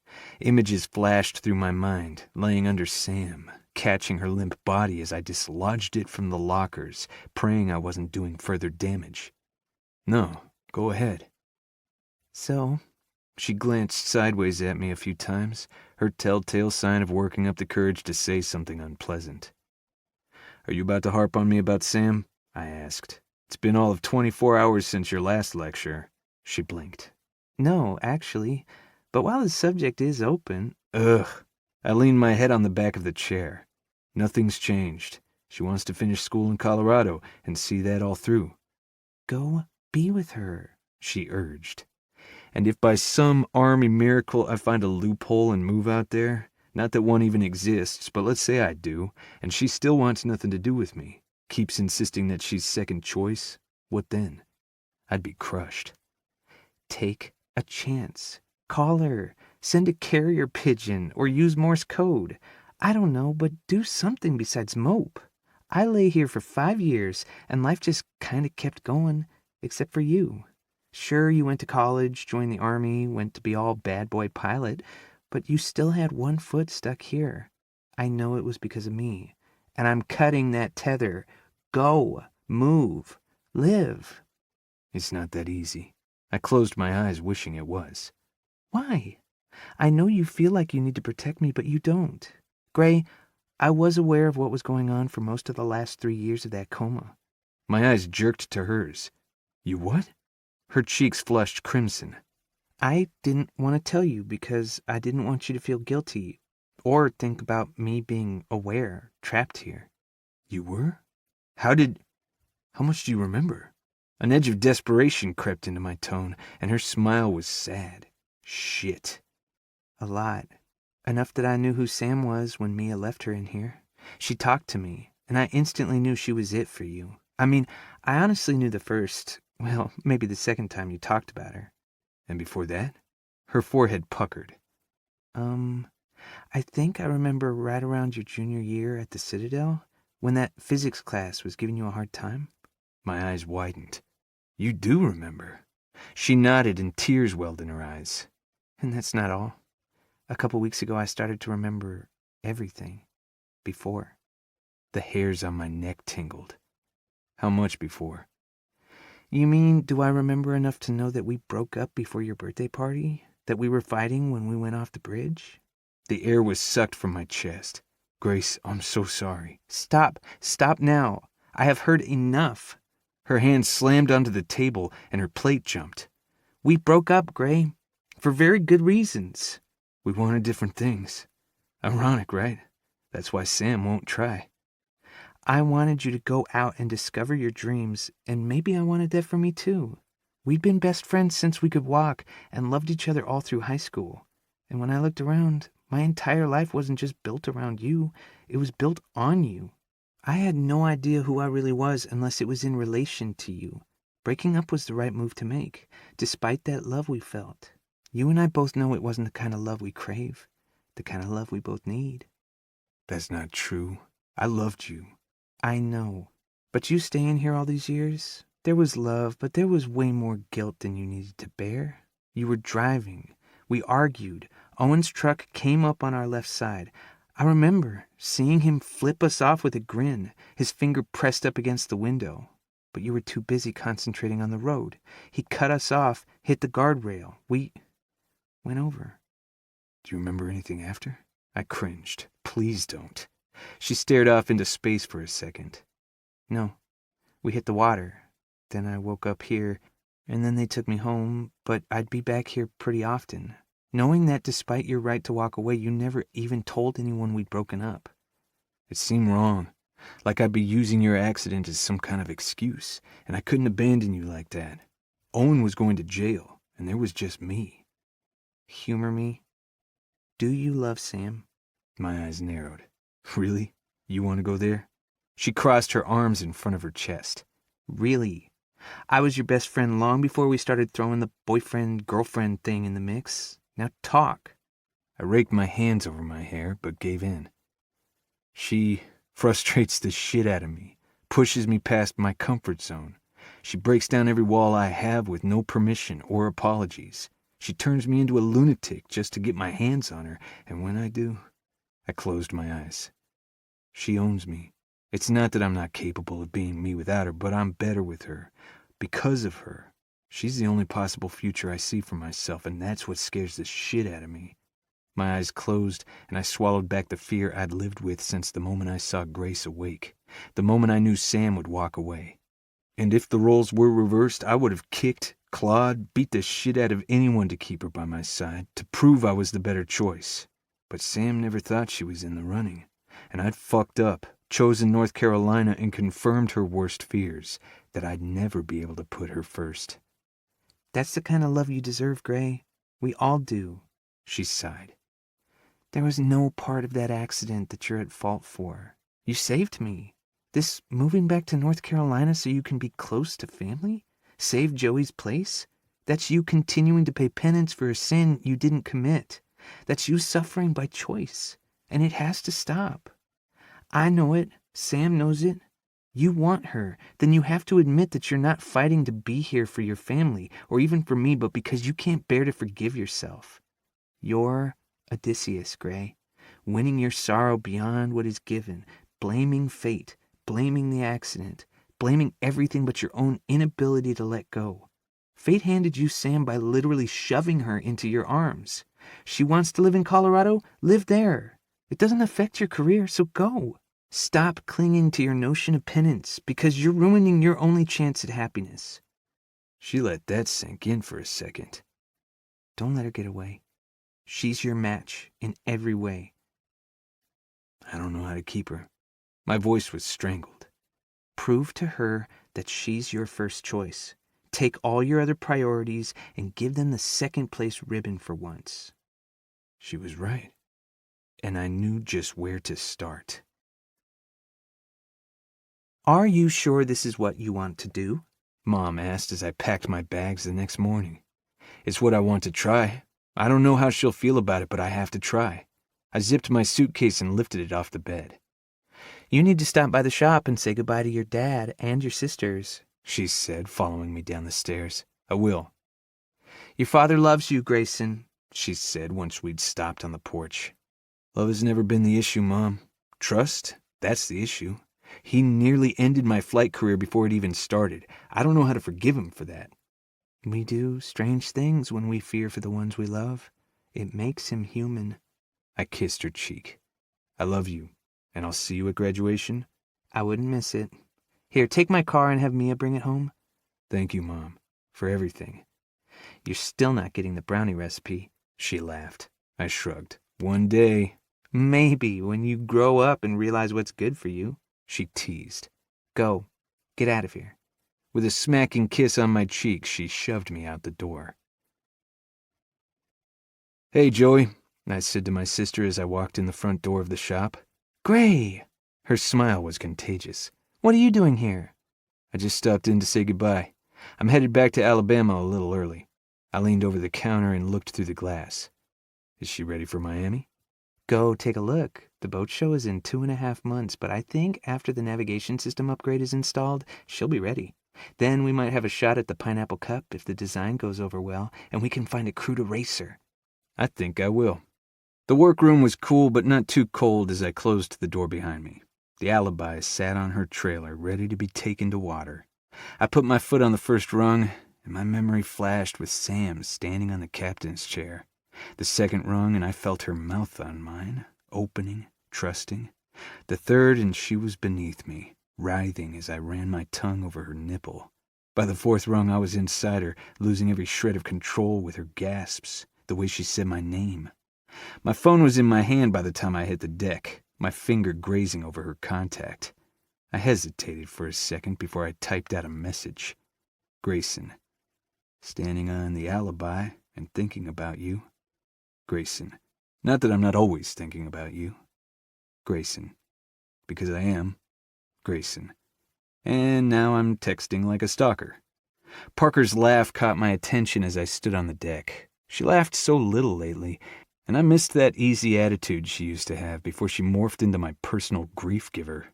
images flashed through my mind, laying under Sam, catching her limp body as I dislodged it from the lockers, praying I wasn't doing further damage. No, go ahead. So, she glanced sideways at me a few times, her telltale sign of working up the courage to say something unpleasant. Are you about to harp on me about Sam? I asked. It's been all of 24 hours since your last lecture. She blinked. No, actually. But while the subject is open... Ugh. I leaned my head on the back of the chair. Nothing's changed. She wants to finish school in Colorado and see that all through. Go be with her, she urged. And if by some army miracle I find a loophole and move out there, not that one even exists, but let's say I do, and she still wants nothing to do with me, keeps insisting that she's second choice, what then? I'd be crushed. Take a chance. Call her. Send a carrier pigeon or use Morse code. I don't know, but do something besides mope. I lay here for 5 years, and life just kind of kept going, except for you. Sure, you went to college, joined the army, went to be all bad boy pilot, but you still had one foot stuck here. I know it was because of me, and I'm cutting that tether. Go, move, live. It's not that easy. I closed my eyes, wishing it was. Why? I know you feel like you need to protect me, but you don't. Gray, I was aware of what was going on for most of the last 3 years of that coma. My eyes jerked to hers. You what? Her cheeks flushed crimson. I didn't want to tell you because I didn't want you to feel guilty or think about me being aware, trapped here. You were? How much do you remember? An edge of desperation crept into my tone, and her smile was sad. Shit. A lot. Enough that I knew who Sam was when Mia left her in here. She talked to me, and I instantly knew she was it for you. I mean, I honestly knew the first, well, maybe the second time you talked about her. And before that? Her forehead puckered. I think I remember right around your junior year at the Citadel, when that physics class was giving you a hard time. My eyes widened. You do remember. She nodded and tears welled in her eyes. And that's not all. A couple weeks ago I started to remember everything. Before. The hairs on my neck tingled. How much before? You mean, do I remember enough to know that we broke up before your birthday party? That we were fighting when we went off the bridge? The air was sucked from my chest. Grace, I'm so sorry. Stop. Stop now. I have heard enough. Her hand slammed onto the table and her plate jumped. We broke up, Gray. For very good reasons. We wanted different things. Ironic, right? That's why Sam won't try. I wanted you to go out and discover your dreams, and maybe I wanted that for me too. We'd been best friends since we could walk and loved each other all through high school. And when I looked around, my entire life wasn't just built around you, it was built on you. I had no idea who I really was unless it was in relation to you. Breaking up was the right move to make, despite that love we felt. You and I both know it wasn't the kind of love we crave, the kind of love we both need. That's not true. I loved you. I know. But you staying here all these years, there was love, but there was way more guilt than you needed to bear. You were driving. We argued. Owen's truck came up on our left side. I remember seeing him flip us off with a grin, his finger pressed up against the window. But you were too busy concentrating on the road. He cut us off, hit the guardrail. We went over. Do you remember anything after? I cringed. Please don't. She stared off into space for a second. No. We hit the water. Then I woke up here, and then they took me home, but I'd be back here pretty often, knowing that despite your right to walk away, you never even told anyone we'd broken up. It seemed wrong. Like I'd be using your accident as some kind of excuse, and I couldn't abandon you like that. Owen was going to jail, and there was just me. Humor me. Do you love Sam? My eyes narrowed. Really? You want to go there? She crossed her arms in front of her chest. Really? I was your best friend long before we started throwing the boyfriend-girlfriend thing in the mix. Now talk. I raked my hands over my hair, but gave in. She frustrates the shit out of me, pushes me past my comfort zone. She breaks down every wall I have with no permission or apologies. She turns me into a lunatic just to get my hands on her, and when I do, I closed my eyes. She owns me. It's not that I'm not capable of being me without her, but I'm better with her. Because of her. She's the only possible future I see for myself, and that's what scares the shit out of me. My eyes closed, and I swallowed back the fear I'd lived with since the moment I saw Grace awake, the moment I knew Sam would walk away. And if the roles were reversed, I would have kicked, clawed, beat the shit out of anyone to keep her by my side, to prove I was the better choice. But Sam never thought she was in the running, and I'd fucked up, chosen North Carolina, and confirmed her worst fears, that I'd never be able to put her first. That's the kind of love you deserve, Gray. We all do. She sighed. There was no part of that accident that you're at fault for. You saved me. This moving back to North Carolina so you can be close to family? Save Joey's place? That's you continuing to pay penance for a sin you didn't commit. That's you suffering by choice. And it has to stop. I know it. Sam knows it. You want her. Then you have to admit that you're not fighting to be here for your family, or even for me, but because you can't bear to forgive yourself. You're Odysseus, Gray. Winning your sorrow beyond what is given. Blaming fate. Blaming the accident. Blaming everything but your own inability to let go. Fate handed you Sam by literally shoving her into your arms. She wants to live in Colorado? Live there. It doesn't affect your career, so go. Stop clinging to your notion of penance, because you're ruining your only chance at happiness. She let that sink in for a second. Don't let her get away. She's your match in every way. I don't know how to keep her. My voice was strangled. Prove to her that she's your first choice. Take all your other priorities and give them the second place ribbon for once. She was right. And I knew just where to start. Are you sure this is what you want to do? Mom asked as I packed my bags the next morning. It's what I want to try. I don't know how she'll feel about it, but I have to try. I zipped my suitcase and lifted it off the bed. You need to stop by the shop and say goodbye to your dad and your sisters, she said, following me down the stairs. I will. Your father loves you, Grayson, she said once we'd stopped on the porch. Love has never been the issue, Mom. Trust, that's the issue. He nearly ended my flight career before it even started. I don't know how to forgive him for that. We do strange things when we fear for the ones we love. It makes him human. I kissed her cheek. I love you, and I'll see you at graduation. I wouldn't miss it. Here, take my car and have Mia bring it home. Thank you, Mom, for everything. You're still not getting the brownie recipe, she laughed. I shrugged. One day. Maybe, when you grow up and realize what's good for you, she teased. Go. Get out of here. With a smacking kiss on my cheek, she shoved me out the door. Hey, Joey, I said to my sister as I walked in the front door of the shop. Gray! Her smile was contagious. What are you doing here? I just stopped in to say goodbye. I'm headed back to Alabama a little early. I leaned over the counter and looked through the glass. Is she ready for Miami? Go take a look. The boat show is in 2.5 months, but I think after the navigation system upgrade is installed, she'll be ready. Then we might have a shot at the Pineapple Cup if the design goes over well, and we can find a crew to race her. I think I will. The workroom was cool but not too cold as I closed the door behind me. The Alibi sat on her trailer, ready to be taken to water. I put my foot on the first rung, and my memory flashed with Sam standing on the captain's chair. The second rung, and I felt her mouth on mine, opening, trusting. The third, and she was beneath me, writhing as I ran my tongue over her nipple. By the fourth rung, I was inside her, losing every shred of control with her gasps, the way she said my name. My phone was in my hand by the time I hit the deck, my finger grazing over her contact. I hesitated for a second before I typed out a message. Grayson. Standing on the alibi and thinking about you. Grayson. Not that I'm not always thinking about you. Grayson. Because I am. Grayson. And now I'm texting like a stalker. Parker's laugh caught my attention as I stood on the deck. She laughed so little lately, and I missed that easy attitude she used to have before she morphed into my personal grief giver.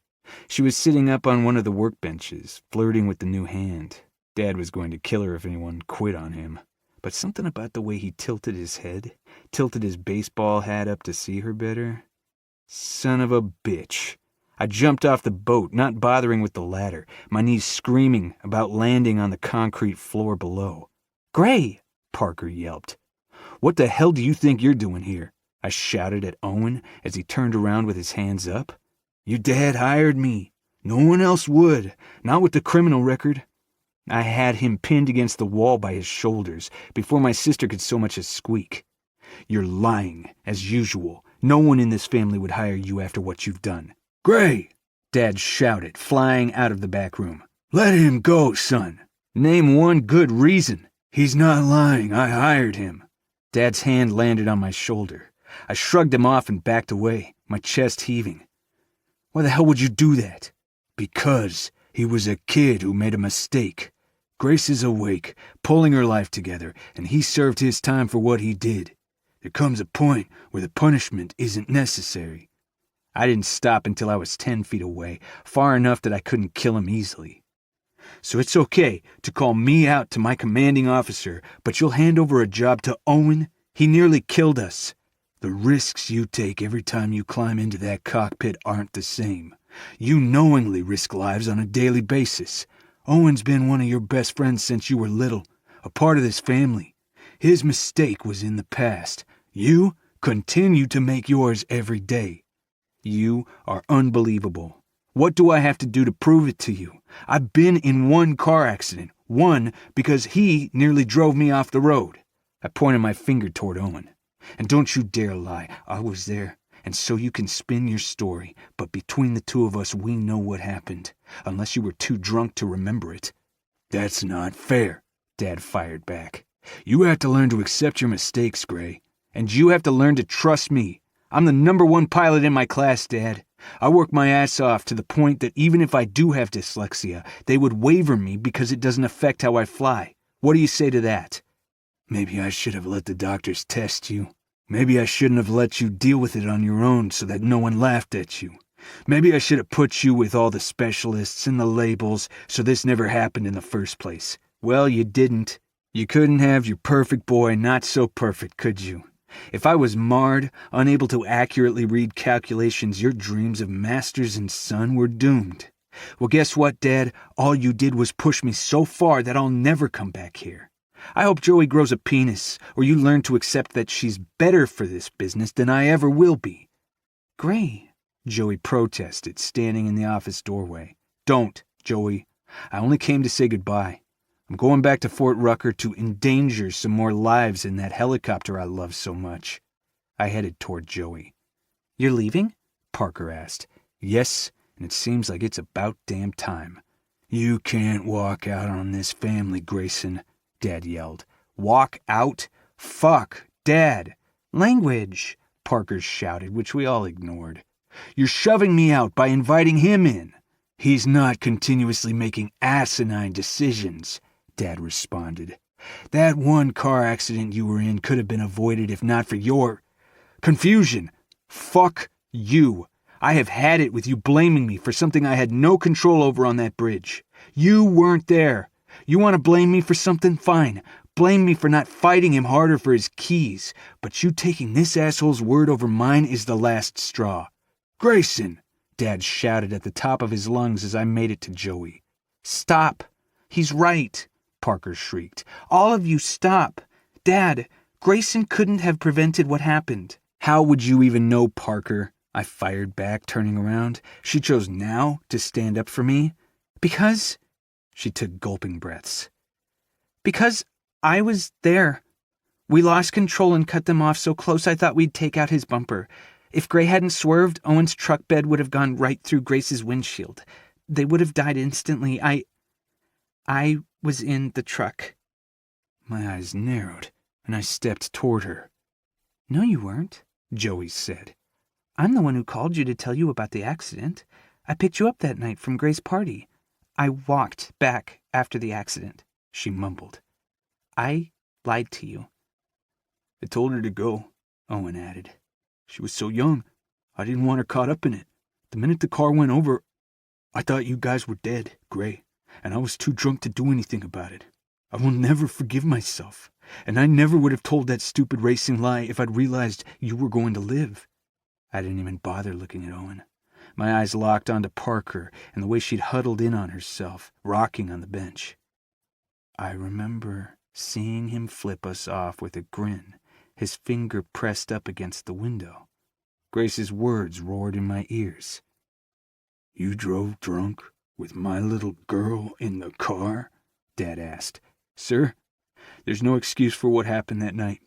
She was sitting up on one of the workbenches, flirting with the new hand. Dad was going to kill her if anyone quit on him. But something about the way he tilted his head, tilted his baseball hat up to see her better. Son of a bitch. I jumped off the boat, not bothering with the ladder, my knees screaming about landing on the concrete floor below. "Gray!" Parker yelped. "What the hell do you think you're doing here?" I shouted at Owen as he turned around with his hands up. "Your dad hired me. No one else would, not with the criminal record." I had him pinned against the wall by his shoulders before my sister could so much as squeak. "You're lying, as usual. No one in this family would hire you after what you've done." "Gray!" Dad shouted, flying out of the back room. "Let him go, son. Name one good reason." "He's not lying. I hired him." Dad's hand landed on my shoulder. I shrugged him off and backed away, my chest heaving. "Why the hell would you do that?" "Because he was a kid who made a mistake. Grace is awake, pulling her life together, and he served his time for what he did. There comes a point where the punishment isn't necessary." I didn't stop until I was 10 feet away, far enough that I couldn't kill him easily. "So it's okay to call me out to my commanding officer, but you'll hand over a job to Owen? He nearly killed us." "The risks you take every time you climb into that cockpit aren't the same. You knowingly risk lives on a daily basis. Owen's been one of your best friends since you were little, a part of this family. His mistake was in the past. You continue to make yours every day. You are unbelievable. What do I have to do to prove it to you? I've been in one car accident, one because he nearly drove me off the road." I pointed my finger toward Owen. "And don't you dare lie. I was there. And so you can spin your story, but between the two of us we know what happened, unless you were too drunk to remember it." "That's not fair," Dad fired back. "You have to learn to accept your mistakes, Gray. And you have to learn to trust me. I'm the #1 pilot in my class, Dad. I work my ass off to the point that even if I do have dyslexia, they would waiver me because it doesn't affect how I fly. What do you say to that?" "Maybe I should have let the doctors test you. Maybe I shouldn't have let you deal with it on your own so that no one laughed at you. Maybe I should have put you with all the specialists and the labels so this never happened in the first place. Well, you didn't. You couldn't have your perfect boy not so perfect, could you? If I was marred, unable to accurately read calculations, your dreams of masters and son were doomed. Well, guess what, Dad? All you did was push me so far that I'll never come back here. I hope Joey grows a penis, or you learn to accept that she's better for this business than I ever will be." "Gray," Joey protested, standing in the office doorway. "Don't, Joey. I only came to say goodbye. I'm going back to Fort Rucker to endanger some more lives in that helicopter I love so much." I headed toward Joey. "You're leaving?" Parker asked. "Yes, and it seems like it's about damn time." "You can't walk out on this family, Grayson," Dad yelled. "Walk out? Fuck, Dad." "Language," Parker shouted, which we all ignored. "You're shoving me out by inviting him in." "He's not continuously making asinine decisions," Dad responded. "That one car accident you were in could have been avoided if not for your confusion. Fuck you. I have had it with you blaming me for something I had no control over on that bridge. You weren't there. You want to blame me for something? Fine. Blame me for not fighting him harder for his keys. But you taking this asshole's word over mine is the last straw." "Grayson!" Dad shouted at the top of his lungs as I made it to Joey. "Stop. He's right," Parker shrieked. "All of you stop. Dad, Grayson couldn't have prevented what happened." "How would you even know, Parker?" I fired back, turning around. She chose now to stand up for me. "Because..." She took gulping breaths. "Because I was there. We lost control and cut them off so close I thought we'd take out his bumper. If Gray hadn't swerved, Owen's truck bed would have gone right through Grace's windshield. They would have died instantly. I was in the truck. My eyes narrowed, and I stepped toward her. No, you weren't, Joey said. I'm the one who called you to tell you about the accident. I picked you up that night from Gray's party. I walked back after the accident, she mumbled. I lied to you. I told her to go, Owen added. She was so young, I didn't want her caught up in it. The minute the car went over, I thought you guys were dead, Gray, and I was too drunk to do anything about it. I will never forgive myself, and I never would have told that stupid racing lie if I'd realized you were going to live. I didn't even bother looking at Owen. My eyes locked onto Parker and the way she'd huddled in on herself, rocking on the bench. I remember seeing him flip us off with a grin, his finger pressed up against the window. Grace's words roared in my ears. You drove drunk with my little girl in the car? Dad asked. Sir, there's no excuse for what happened that night.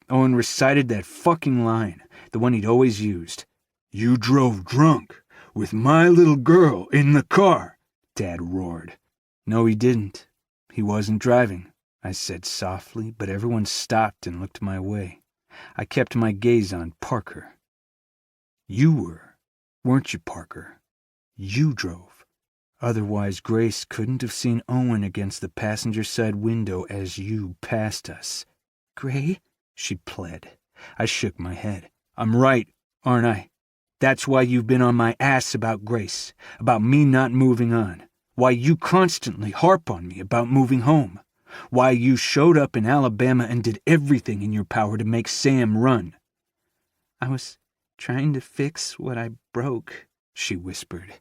Owen recited that fucking line, the one he'd always used. You drove drunk with my little girl in the car, Dad roared. No, he didn't. He wasn't driving, I said softly, but everyone stopped and looked my way. I kept my gaze on Parker. You were, weren't you, Parker? You drove. Otherwise, Grace couldn't have seen Owen against the passenger side window as you passed us. Gray? She pled. I shook my head. I'm right, aren't I? That's why you've been on my ass about Grace, about me not moving on. Why you constantly harp on me about moving home. Why you showed up in Alabama and did everything in your power to make Sam run. I was trying to fix what I broke, she whispered.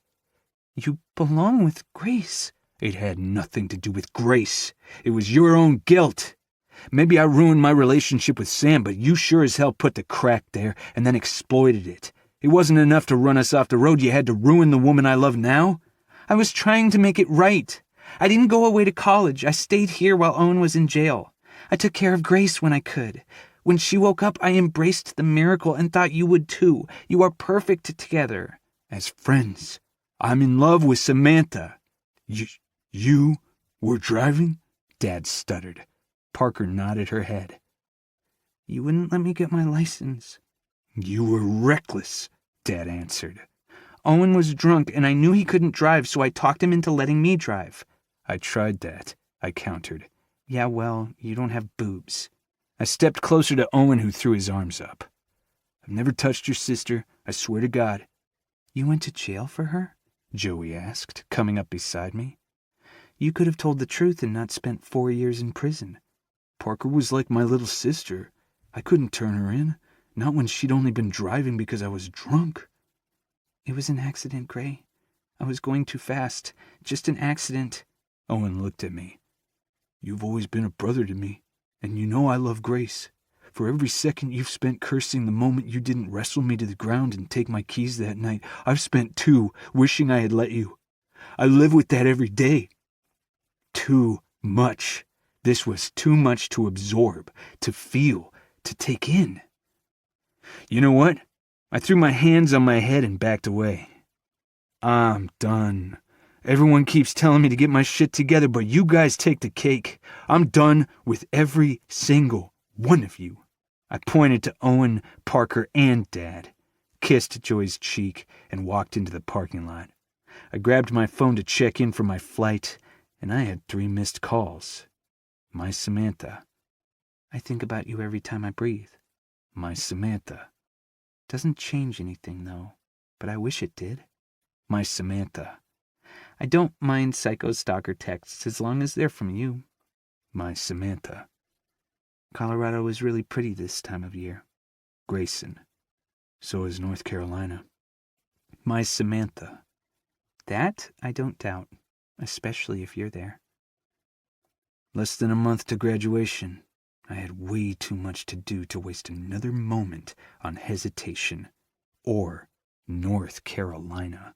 You belong with Grace. It had nothing to do with Grace. It was your own guilt. Maybe I ruined my relationship with Sam, but you sure as hell put the crack there and then exploited it. It wasn't enough to run us off the road. You had to ruin the woman I love now? I was trying to make it right. I didn't go away to college. I stayed here while Owen was in jail. I took care of Grace when I could. When she woke up, I embraced the miracle and thought you would too. You are perfect together. As friends, I'm in love with Samantha. You were driving? Dad stuttered. Parker nodded her head. You wouldn't let me get my license. You were reckless, Dad answered. Owen was drunk and I knew he couldn't drive, so I talked him into letting me drive. I tried that, I countered. Yeah, well, you don't have boobs. I stepped closer to Owen, who threw his arms up. I've never touched your sister, I swear to God. You went to jail for her? Joey asked, coming up beside me. You could have told the truth and not spent 4 years in prison. Parker was like my little sister. I couldn't turn her in, not when she'd only been driving because I was drunk. It was an accident, Gray. I was going too fast. Just an accident. Owen looked at me. You've always been a brother to me, and you know I love Grace. For every second you've spent cursing the moment you didn't wrestle me to the ground and take my keys that night, I've spent 2 wishing I had let you. I live with that every day. Too much. This was too much to absorb, to feel, to take in. You know what? I threw my hands on my head and backed away. I'm done. Everyone keeps telling me to get my shit together, but you guys take the cake. I'm done with every single one of you. I pointed to Owen, Parker, and Dad, kissed Joy's cheek, and walked into the parking lot. I grabbed my phone to check in for my flight, and I had 3 missed calls. My Samantha. I think about you every time I breathe. My Samantha. Doesn't change anything, though, but I wish it did. My Samantha. I don't mind psycho stalker texts as long as they're from you. My Samantha. Colorado is really pretty this time of year. Grayson. So is North Carolina. My Samantha. That I don't doubt, especially if you're there. Less than a month to graduation. I had way too much to do to waste another moment on hesitation or North Carolina.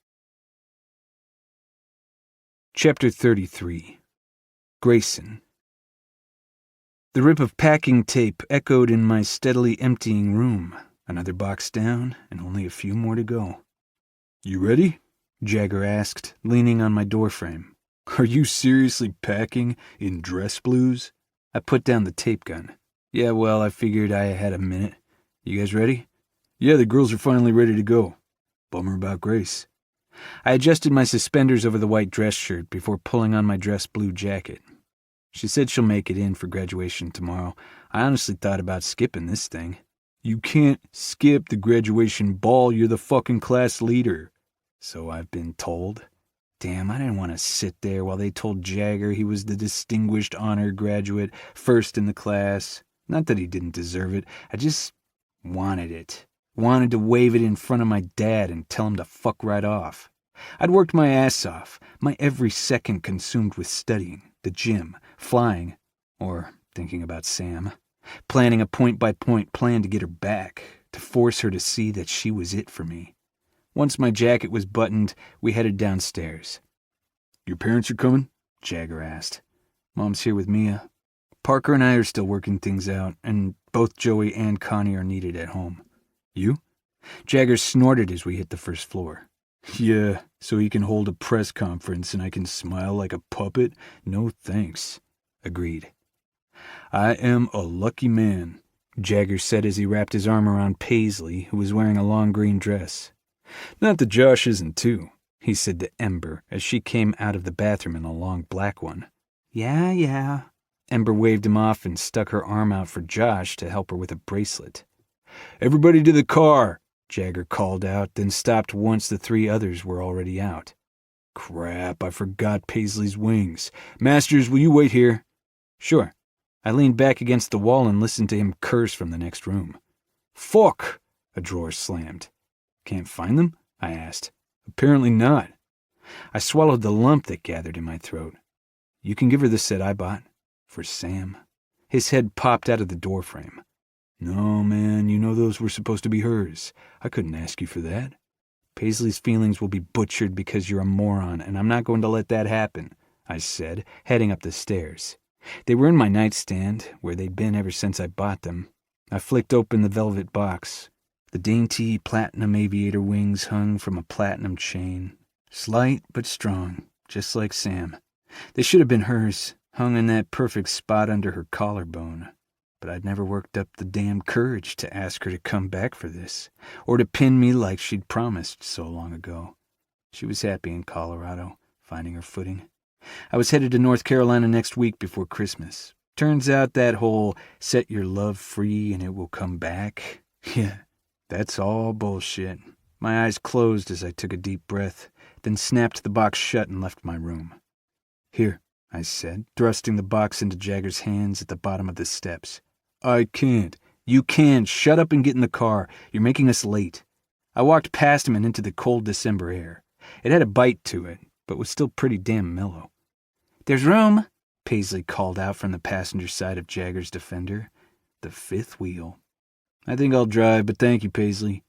Chapter 33. Grayson. The rip of packing tape echoed in my steadily emptying room. Another box down, and only a few more to go. You ready? Jagger asked, leaning on my doorframe. Are you seriously packing in dress blues? I put down the tape gun. Yeah, well, I figured I had a minute. You guys ready? Yeah, the girls are finally ready to go. Bummer about Grace. I adjusted my suspenders over the white dress shirt before pulling on my dress blue jacket. She said she'll make it in for graduation tomorrow. I honestly thought about skipping this thing. You can't skip the graduation ball, you're the fucking class leader. So I've been told. Damn, I didn't want to sit there while they told Jagger he was the distinguished honor graduate, first in the class. Not that he didn't deserve it, I just wanted it. Wanted to wave it in front of my dad and tell him to fuck right off. I'd worked my ass off, my every second consumed with studying, the gym, flying, or thinking about Sam, planning a point-by-point plan to get her back, to force her to see that she was it for me. Once my jacket was buttoned, we headed downstairs. Your parents are coming? Jagger asked. Mom's here with Mia. Parker and I are still working things out, and both Joey and Connie are needed at home. You? Jagger snorted as we hit the first floor. Yeah, so he can hold a press conference and I can smile like a puppet? No thanks. Agreed. I am a lucky man, Jagger said as he wrapped his arm around Paisley, who was wearing a long green dress. Not that Josh isn't too, he said to Ember as she came out of the bathroom in a long black one. Yeah. Ember waved him off and stuck her arm out for Josh to help her with a bracelet. Everybody to the car, Jagger called out, then stopped once the three others were already out. Crap, I forgot Paisley's wings. Masters, will you wait here? Sure. I leaned back against the wall and listened to him curse from the next room. Fuck! A drawer slammed. Can't find them? I asked. Apparently not. I swallowed the lump that gathered in my throat. You can give her the set I bought. For Sam. His head popped out of the doorframe. No, man, you know those were supposed to be hers. I couldn't ask you for that. Paisley's feelings will be butchered because you're a moron, and I'm not going to let that happen, I said, heading up the stairs. They were in my nightstand, where they'd been ever since I bought them. I flicked open the velvet box. The dainty platinum aviator wings hung from a platinum chain. Slight but strong, just like Sam. They should have been hers, hung in that perfect spot under her collarbone. But I'd never worked up the damn courage to ask her to come back for this, or to pin me like she'd promised so long ago. She was happy in Colorado, finding her footing. I was headed to North Carolina next week before Christmas. Turns out that whole set your love free and it will come back. Yeah, that's all bullshit. My eyes closed as I took a deep breath, then snapped the box shut and left my room. Here, I said, thrusting the box into Jagger's hands at the bottom of the steps. I can't. You can. Shut up and get in the car. You're making us late. I walked past him and into the cold December air. It had a bite to it, but was still pretty damn mellow. There's room, Paisley called out from the passenger side of Jagger's Defender. The fifth wheel. I think I'll drive, but thank you, Paisley.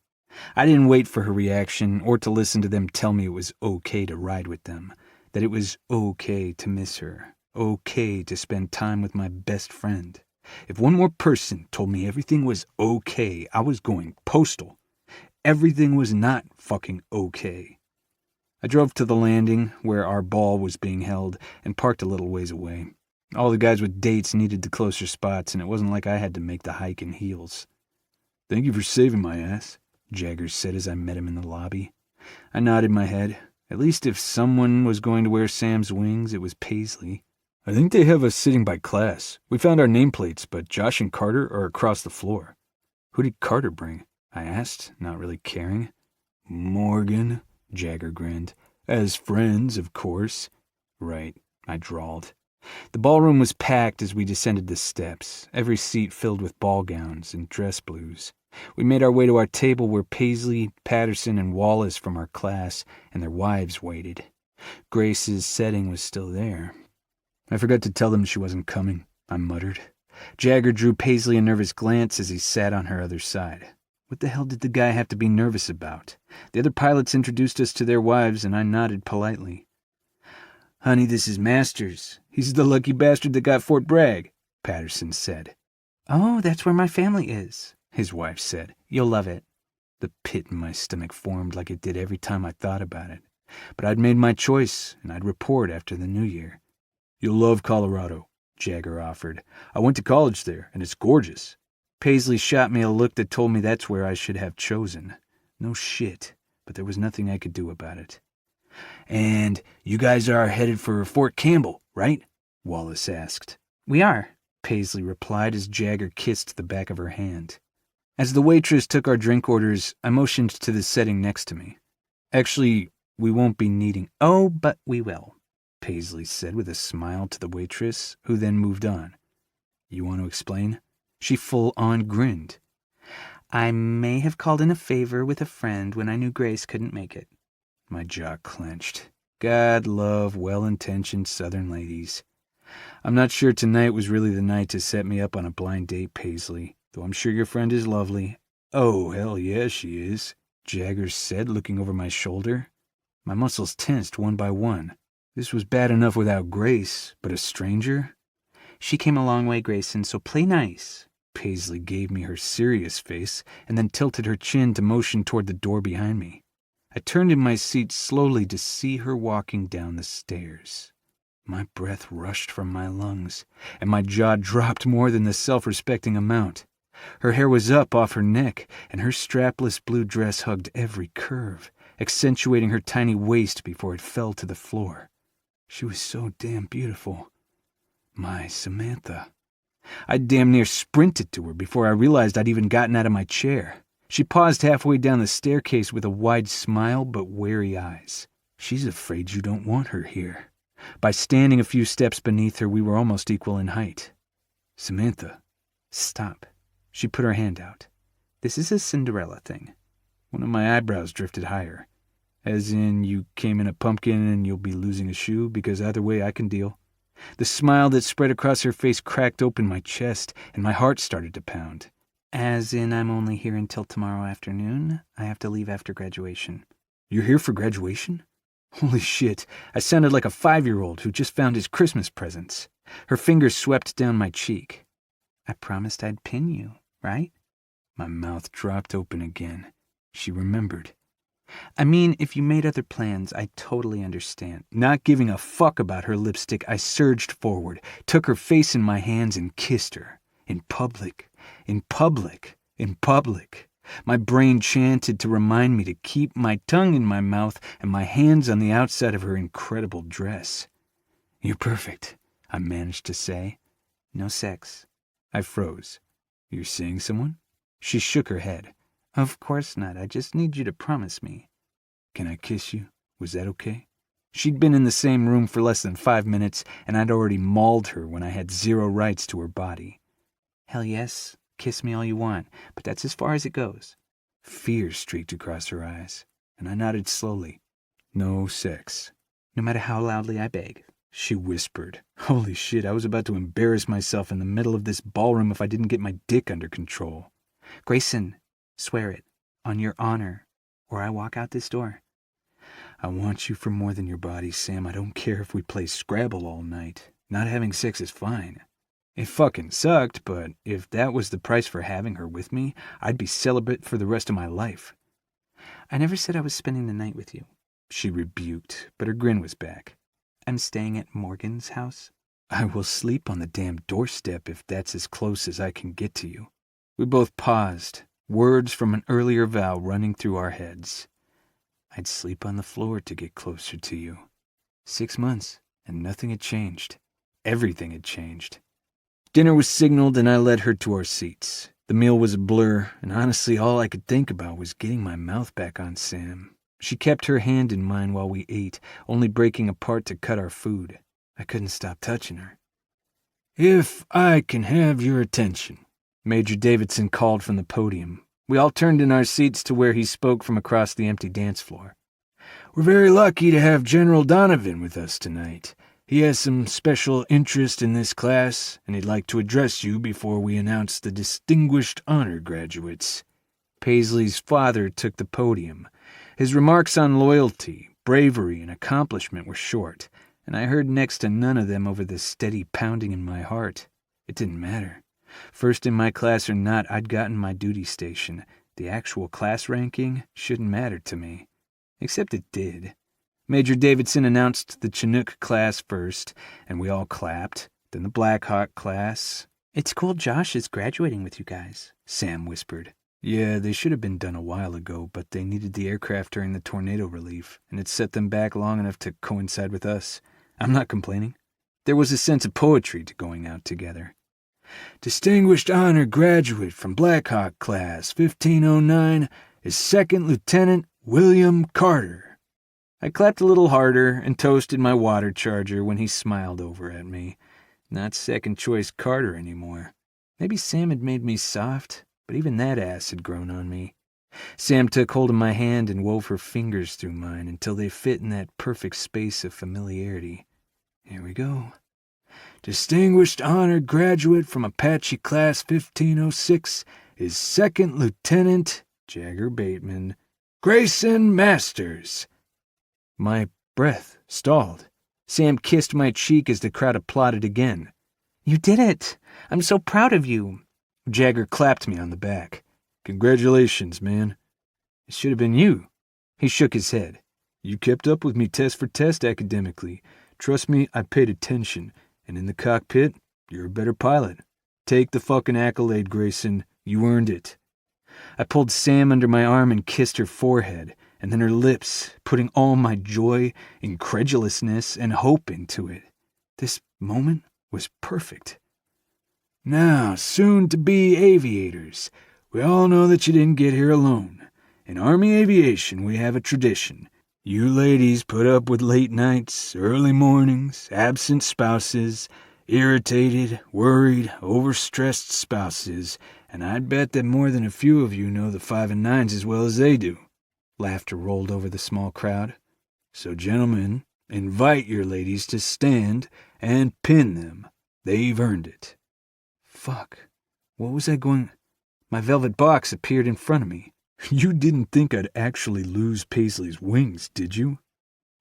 I didn't wait for her reaction or to listen to them tell me it was okay to ride with them, that it was okay to miss her, okay to spend time with my best friend. If one more person told me everything was okay, I was going postal. Everything was not fucking okay. I drove to the landing, where our ball was being held, and parked a little ways away. All the guys with dates needed the closer spots, and it wasn't like I had to make the hike in heels. Thank you for saving my ass, Jagger said as I met him in the lobby. I nodded my head. At least if someone was going to wear Sam's wings, it was Paisley. I think they have us sitting by class. We found our nameplates, but Josh and Carter are across the floor. Who did Carter bring? I asked, not really caring. Morgan, Jagger grinned. As friends, of course. Right, I drawled. The ballroom was packed as we descended the steps, every seat filled with ball gowns and dress blues. We made our way to our table where Paisley, Patterson, and Wallace from our class and their wives waited. Grace's setting was still there. I forgot to tell them she wasn't coming, I muttered. Jagger drew Paisley a nervous glance as he sat on her other side. What the hell did the guy have to be nervous about? The other pilots introduced us to their wives, and I nodded politely. Honey, this is Masters. He's the lucky bastard that got Fort Bragg, Patterson said. Oh, that's where my family is, his wife said. You'll love it. The pit in my stomach formed like it did every time I thought about it. But I'd made my choice, and I'd report after the new year. You'll love Colorado, Jagger offered. I went to college there, and it's gorgeous. Paisley shot me a look that told me that's where I should have chosen. No shit, but there was nothing I could do about it. And you guys are headed for Fort Campbell, right? Wallace asked. We are, Paisley replied as Jagger kissed the back of her hand. As the waitress took our drink orders, I motioned to the setting next to me. Actually, we won't be needing... Oh, but we will, Paisley said with a smile to the waitress, who then moved on. You want to explain? She full-on grinned. I may have called in a favor with a friend when I knew Grace couldn't make it. My jaw clenched. God love well-intentioned Southern ladies. I'm not sure tonight was really the night to set me up on a blind date, Paisley, though I'm sure your friend is lovely. Oh, hell yeah, she is, Jagger said, looking over my shoulder. My muscles tensed one by one. This was bad enough without Grace, but a stranger? She came a long way, Grayson, so play nice. Paisley gave me her serious face and then tilted her chin to motion toward the door behind me. I turned in my seat slowly to see her walking down the stairs. My breath rushed from my lungs, and my jaw dropped more than the self-respecting amount. Her hair was up off her neck, and her strapless blue dress hugged every curve, accentuating her tiny waist before it fell to the floor. She was so damn beautiful. My Samantha. I damn near sprinted to her before I realized I'd even gotten out of my chair. She paused halfway down the staircase with a wide smile but wary eyes. She's afraid you don't want her here. By standing a few steps beneath her, we were almost equal in height. Samantha. Stop. She put her hand out. This is a Cinderella thing. One of my eyebrows drifted higher. As in, you came in a pumpkin and you'll be losing a shoe, because either way I can deal. The smile that spread across her face cracked open my chest, and my heart started to pound. As in, I'm only here until tomorrow afternoon. I have to leave after graduation. You're here for graduation? Holy shit, I sounded like a 5-year-old who just found his Christmas presents. Her fingers swept down my cheek. I promised I'd pin you, right? My mouth dropped open again. She remembered. I mean, if you made other plans, I totally understand. Not giving a fuck about her lipstick, I surged forward, took her face in my hands and kissed her. In public. In public. In public. My brain chanted to remind me to keep my tongue in my mouth and my hands on the outside of her incredible dress. You're perfect, I managed to say. No sex. I froze. You're seeing someone? She shook her head. Of course not. I just need you to promise me. Can I kiss you? Was that okay? She'd been in the same room for less than 5 minutes, and I'd already mauled her when I had zero rights to her body. Hell yes. Kiss me all you want, but that's as far as it goes. Fear streaked across her eyes, and I nodded slowly. No sex. No matter how loudly I beg. She whispered. Holy shit, I was about to embarrass myself in the middle of this ballroom if I didn't get my dick under control. Grayson, swear it, on your honor, or I walk out this door. I want you for more than your body, Sam. I don't care if we play Scrabble all night. Not having sex is fine. It fucking sucked, but if that was the price for having her with me, I'd be celibate for the rest of my life. I never said I was spending the night with you, she rebuked, but her grin was back. I'm staying at Morgan's house. I will sleep on the damn doorstep if that's as close as I can get to you. We both paused, words from an earlier vow running through our heads. I'd sleep on the floor to get closer to you. 6 months, and nothing had changed. Everything had changed. Dinner was signaled, and I led her to our seats. The meal was a blur, and honestly all I could think about was getting my mouth back on Sam. She kept her hand in mine while we ate, only breaking apart to cut our food. I couldn't stop touching her. If I can have your attention, Major Davidson called from the podium. We all turned in our seats to where he spoke from across the empty dance floor. We're very lucky to have General Donovan with us tonight. He has some special interest in this class, and he'd like to address you before we announce the distinguished honor graduates. Paisley's father took the podium. His remarks on loyalty, bravery, and accomplishment were short, and I heard next to none of them over the steady pounding in my heart. It didn't matter. First in my class or not, I'd gotten my duty station. The actual class ranking shouldn't matter to me. Except it did. Major Davidson announced the Chinook class first, and we all clapped. Then the Black Hawk class. "It's cool Josh is graduating with you guys," Sam whispered. Yeah, they should have been done a while ago, but they needed the aircraft during the tornado relief, and it set them back long enough to coincide with us. I'm not complaining. There was a sense of poetry to going out together. Distinguished honor graduate from Black Hawk class 1509 is Second Lieutenant William Carter. I clapped a little harder and toasted my water charger when he smiled over at me. Not second choice Carter anymore. Maybe Sam had made me soft, but even that ass had grown on me. Sam took hold of my hand and wove her fingers through mine until they fit in that perfect space of familiarity. Here we go. Distinguished honor graduate from Apache class 1506 is Second Lieutenant Jagger Bateman Grayson Masters. My breath stalled. Sam kissed my cheek as the crowd applauded again. "You did it! I'm so proud of you." Jagger clapped me on the back. Congratulations, man. It should have been you. He shook his head. You kept up with me test for test academically. Trust me, I paid attention. And in the cockpit, you're a better pilot. Take the fucking accolade, Grayson. You earned it. I pulled Sam under my arm and kissed her forehead, and then her lips, putting all my joy, incredulousness, and hope into it. This moment was perfect. Now, soon-to-be aviators, we all know that you didn't get here alone. In Army aviation, we have a tradition. You ladies put up with late nights, early mornings, absent spouses, irritated, worried, overstressed spouses, and I'd bet that more than a few of you know the 5 and 9s as well as they do. Laughter rolled over the small crowd. So, gentlemen, invite your ladies to stand and pin them. They've earned it. Fuck. What was I going... My velvet box appeared in front of me. You didn't think I'd actually lose Paisley's wings, did you?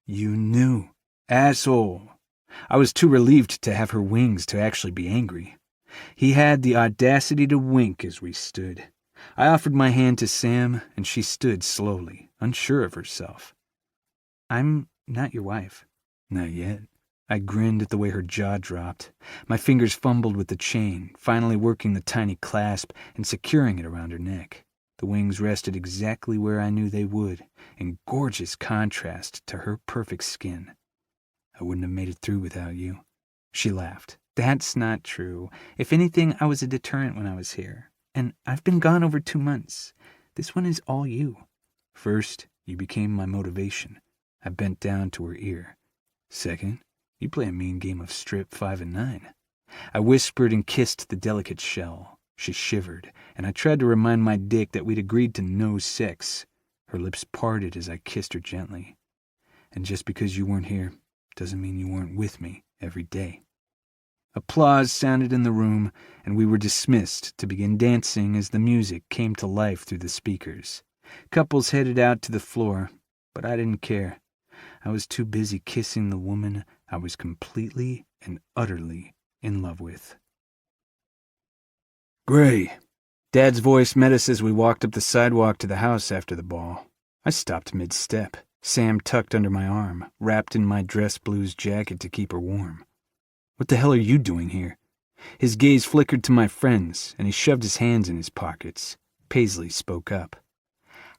You knew. Asshole. I was too relieved to have her wings to actually be angry. He had the audacity to wink as we stood. I offered my hand to Sam, and she stood slowly, unsure of herself. "I'm not your wife." Not yet. I grinned at the way her jaw dropped. My fingers fumbled with the chain, finally working the tiny clasp and securing it around her neck. The wings rested exactly where I knew they would, in gorgeous contrast to her perfect skin. I wouldn't have made it through without you. She laughed. "That's not true. If anything, I was a deterrent when I was here. And I've been gone over 2 months. This one is all you." First, you became my motivation. I bent down to her ear. Second, you play a mean game of strip 5 and 9. I whispered and kissed the delicate shell. She shivered, and I tried to remind my dick that we'd agreed to no sex. Her lips parted as I kissed her gently. And just because you weren't here doesn't mean you weren't with me every day. Applause sounded in the room, and we were dismissed to begin dancing as the music came to life through the speakers. Couples headed out to the floor, but I didn't care. I was too busy kissing the woman I was completely and utterly in love with. Gray. Dad's voice met us as we walked up the sidewalk to the house after the ball. I stopped mid-step, Sam tucked under my arm, wrapped in my dress blues jacket to keep her warm. What the hell are you doing here? His gaze flickered to my friends, and he shoved his hands in his pockets. Paisley spoke up.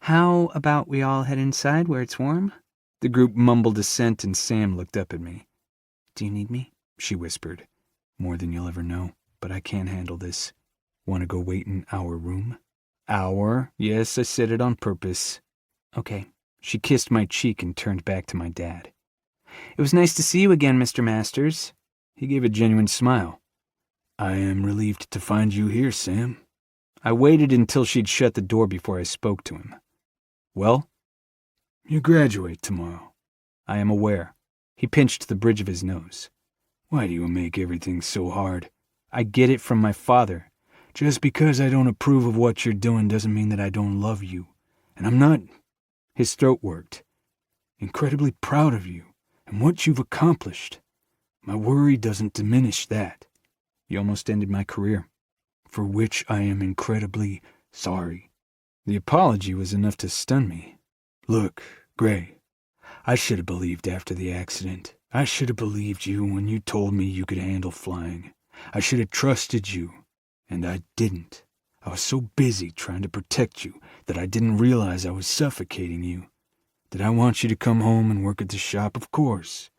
"How about we all head inside where it's warm?" The group mumbled assent, and Sam looked up at me. "Do you need me?" She whispered. More than you'll ever know, but I can't handle this. Want to go wait in our room? Our? Yes, I said it on purpose. Okay. She kissed my cheek and turned back to my dad. "It was nice to see you again, Mr. Masters." He gave a genuine smile. I am relieved to find you here, Sam. I waited until she'd shut the door before I spoke to him. Well? You graduate tomorrow. I am aware. He pinched the bridge of his nose. Why do you make everything so hard? I get it from my father. Just because I don't approve of what you're doing doesn't mean that I don't love you. And I'm not... His throat worked. Incredibly proud of you and what you've accomplished. My worry doesn't diminish that. You almost ended my career, for which I am incredibly sorry. The apology was enough to stun me. Look, Gray, I should have believed after the accident. I should have believed you when you told me you could handle flying. I should have trusted you, and I didn't. I was so busy trying to protect you that I didn't realize I was suffocating you. Did I want you to come home and work at the shop? Of course.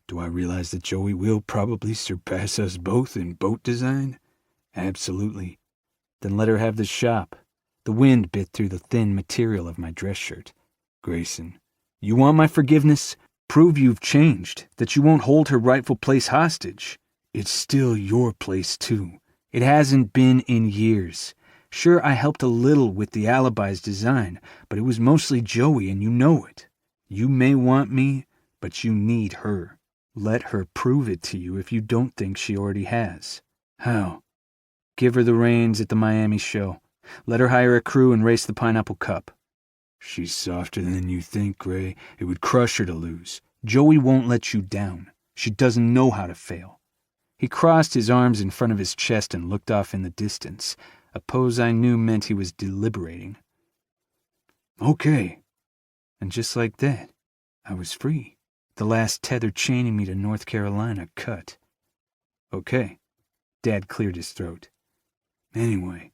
Do I realize that Joey will probably surpass us both in boat design? Absolutely. Then let her have the shop. The wind bit through the thin material of my dress shirt. Grayson, you want my forgiveness? Prove you've changed, that you won't hold her rightful place hostage. It's still your place, too. It hasn't been in years. Sure, I helped a little with the alibi's design, but it was mostly Joey, and you know it. You may want me, but you need her. Let her prove it to you if you don't think she already has. How? Give her the reins at the Miami show. Let her hire a crew and race the Pineapple Cup. She's softer than you think, Gray. It would crush her to lose. Joey won't let you down. She doesn't know how to fail. He crossed his arms in front of his chest and looked off in the distance, a pose I knew meant he was deliberating. Okay. And just like that, I was free. The last tether chaining me to North Carolina cut. Okay. Dad cleared his throat. Anyway,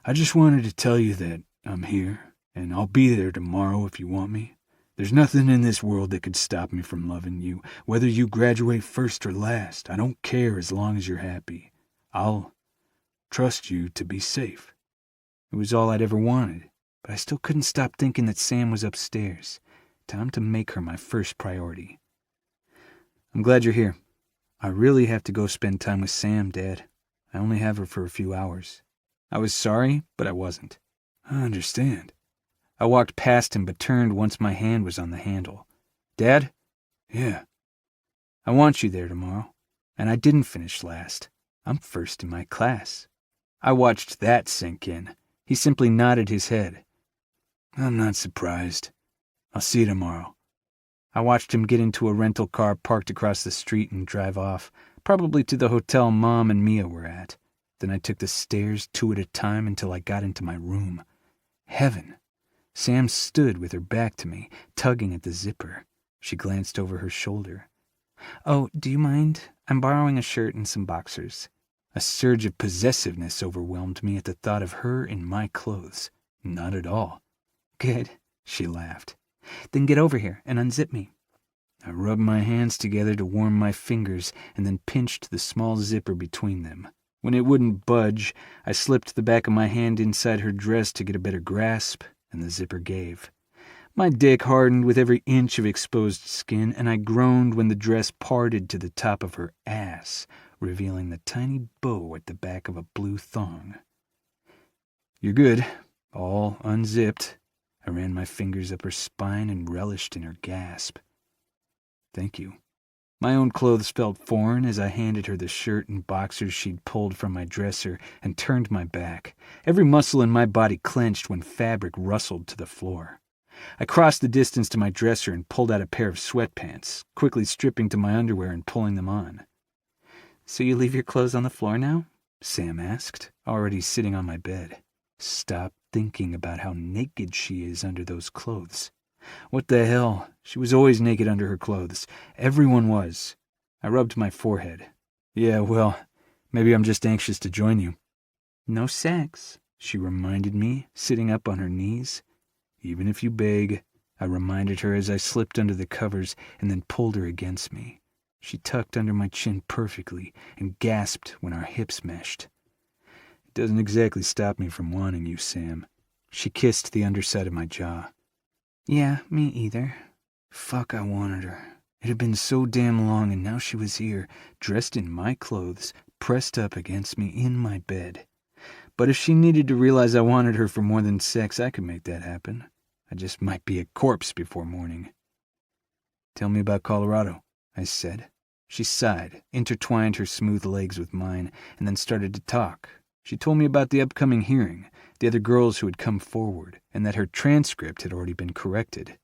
I just wanted to tell you that I'm here, and I'll be there tomorrow if you want me. There's nothing in this world that could stop me from loving you, whether you graduate first or last. I don't care as long as you're happy. I'll trust you to be safe. It was all I'd ever wanted, but I still couldn't stop thinking that Sam was upstairs. Time to make her my first priority. I'm glad you're here. I really have to go spend time with Sam, Dad. I only have her for a few hours. I was sorry, but I wasn't. I understand. I walked past him but turned once my hand was on the handle. Dad? Yeah. I want you there tomorrow. And I didn't finish last. I'm first in my class. I watched that sink in. He simply nodded his head. I'm not surprised. I'll see you tomorrow. I watched him get into a rental car parked across the street and drive off, probably to the hotel Mom and Mia were at. Then I took the stairs 2 at a time until I got into my room. Heaven. Sam stood with her back to me, tugging at the zipper. She glanced over her shoulder. Oh, do you mind? I'm borrowing a shirt and some boxers. A surge of possessiveness overwhelmed me at the thought of her in my clothes. Not at all. Good, she laughed. Then get over here and unzip me. I rubbed my hands together to warm my fingers and then pinched the small zipper between them. When it wouldn't budge, I slipped the back of my hand inside her dress to get a better grasp, and the zipper gave. My dick hardened with every inch of exposed skin, and I groaned when the dress parted to the top of her ass, revealing the tiny bow at the back of a blue thong. You're good. All unzipped. I ran my fingers up her spine and relished in her gasp. Thank you. My own clothes felt foreign as I handed her the shirt and boxers she'd pulled from my dresser and turned my back. Every muscle in my body clenched when fabric rustled to the floor. I crossed the distance to my dresser and pulled out a pair of sweatpants, quickly stripping to my underwear and pulling them on. So you leave your clothes on the floor now? Sam asked, already sitting on my bed. Stop thinking about how naked she is under those clothes. What the hell? She was always naked under her clothes. Everyone was. I rubbed my forehead. Yeah, well, maybe I'm just anxious to join you. No sex, she reminded me, sitting up on her knees. Even if you beg, I reminded her as I slipped under the covers and then pulled her against me. She tucked under my chin perfectly and gasped when our hips meshed. It doesn't exactly stop me from wanting you, Sam. She kissed the underside of my jaw. Yeah, me either. Fuck, I wanted her. It had been so damn long, and now she was here, dressed in my clothes, pressed up against me in my bed. But if she needed to realize I wanted her for more than sex, I could make that happen. I just might be a corpse before morning. Tell me about Colorado, I said. She sighed, intertwined her smooth legs with mine, and then started to talk. She told me about the upcoming hearing, the other girls who had come forward, and that her transcript had already been corrected.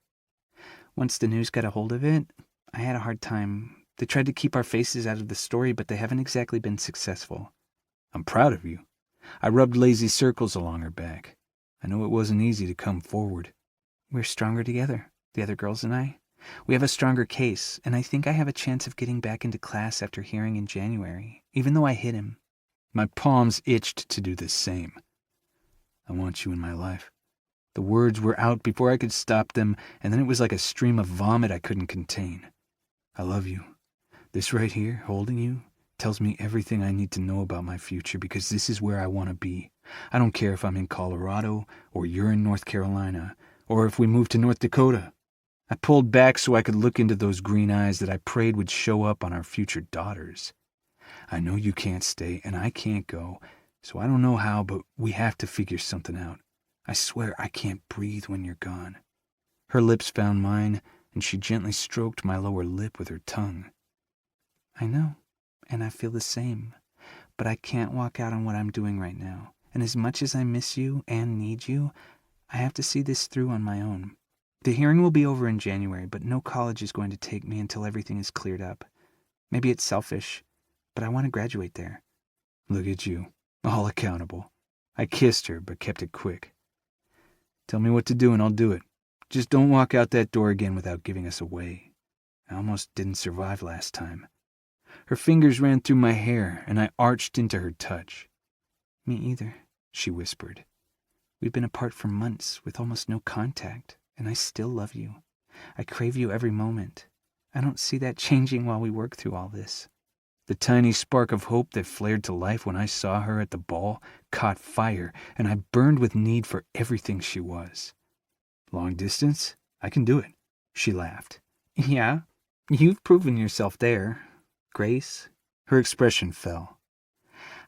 Once the news got a hold of it, I had a hard time. They tried to keep our faces out of the story, but they haven't exactly been successful. I'm proud of you. I rubbed lazy circles along her back. I know it wasn't easy to come forward. We're stronger together, the other girls and I. We have a stronger case, and I think I have a chance of getting back into class after hearing in January, even though I hit him. My palms itched to do the same. I want you in my life. The words were out before I could stop them, and then it was like a stream of vomit I couldn't contain. I love you. This right here, holding you, tells me everything I need to know about my future because this is where I want to be. I don't care if I'm in Colorado or you're in North Carolina or if we move to North Dakota. I pulled back so I could look into those green eyes that I prayed would show up on our future daughters. I know you can't stay and I can't go, so I don't know how, but we have to figure something out. I swear I can't breathe when you're gone. Her lips found mine, and she gently stroked my lower lip with her tongue. I know, and I feel the same, but I can't walk out on what I'm doing right now. And as much as I miss you and need you, I have to see this through on my own. The hearing will be over in January, but no college is going to take me until everything is cleared up. Maybe it's selfish, but I want to graduate there. Look at you, all accountable. I kissed her, but kept it quick. Tell me what to do and I'll do it. Just don't walk out that door again without giving us away. I almost didn't survive last time. Her fingers ran through my hair, and I arched into her touch. Me either, she whispered. We've been apart for months with almost no contact, and I still love you. I crave you every moment. I don't see that changing while we work through all this. The tiny spark of hope that flared to life when I saw her at the ball caught fire, and I burned with need for everything she was. Long distance? I can do it, she laughed. Yeah, you've proven yourself there, Grace. Her expression fell.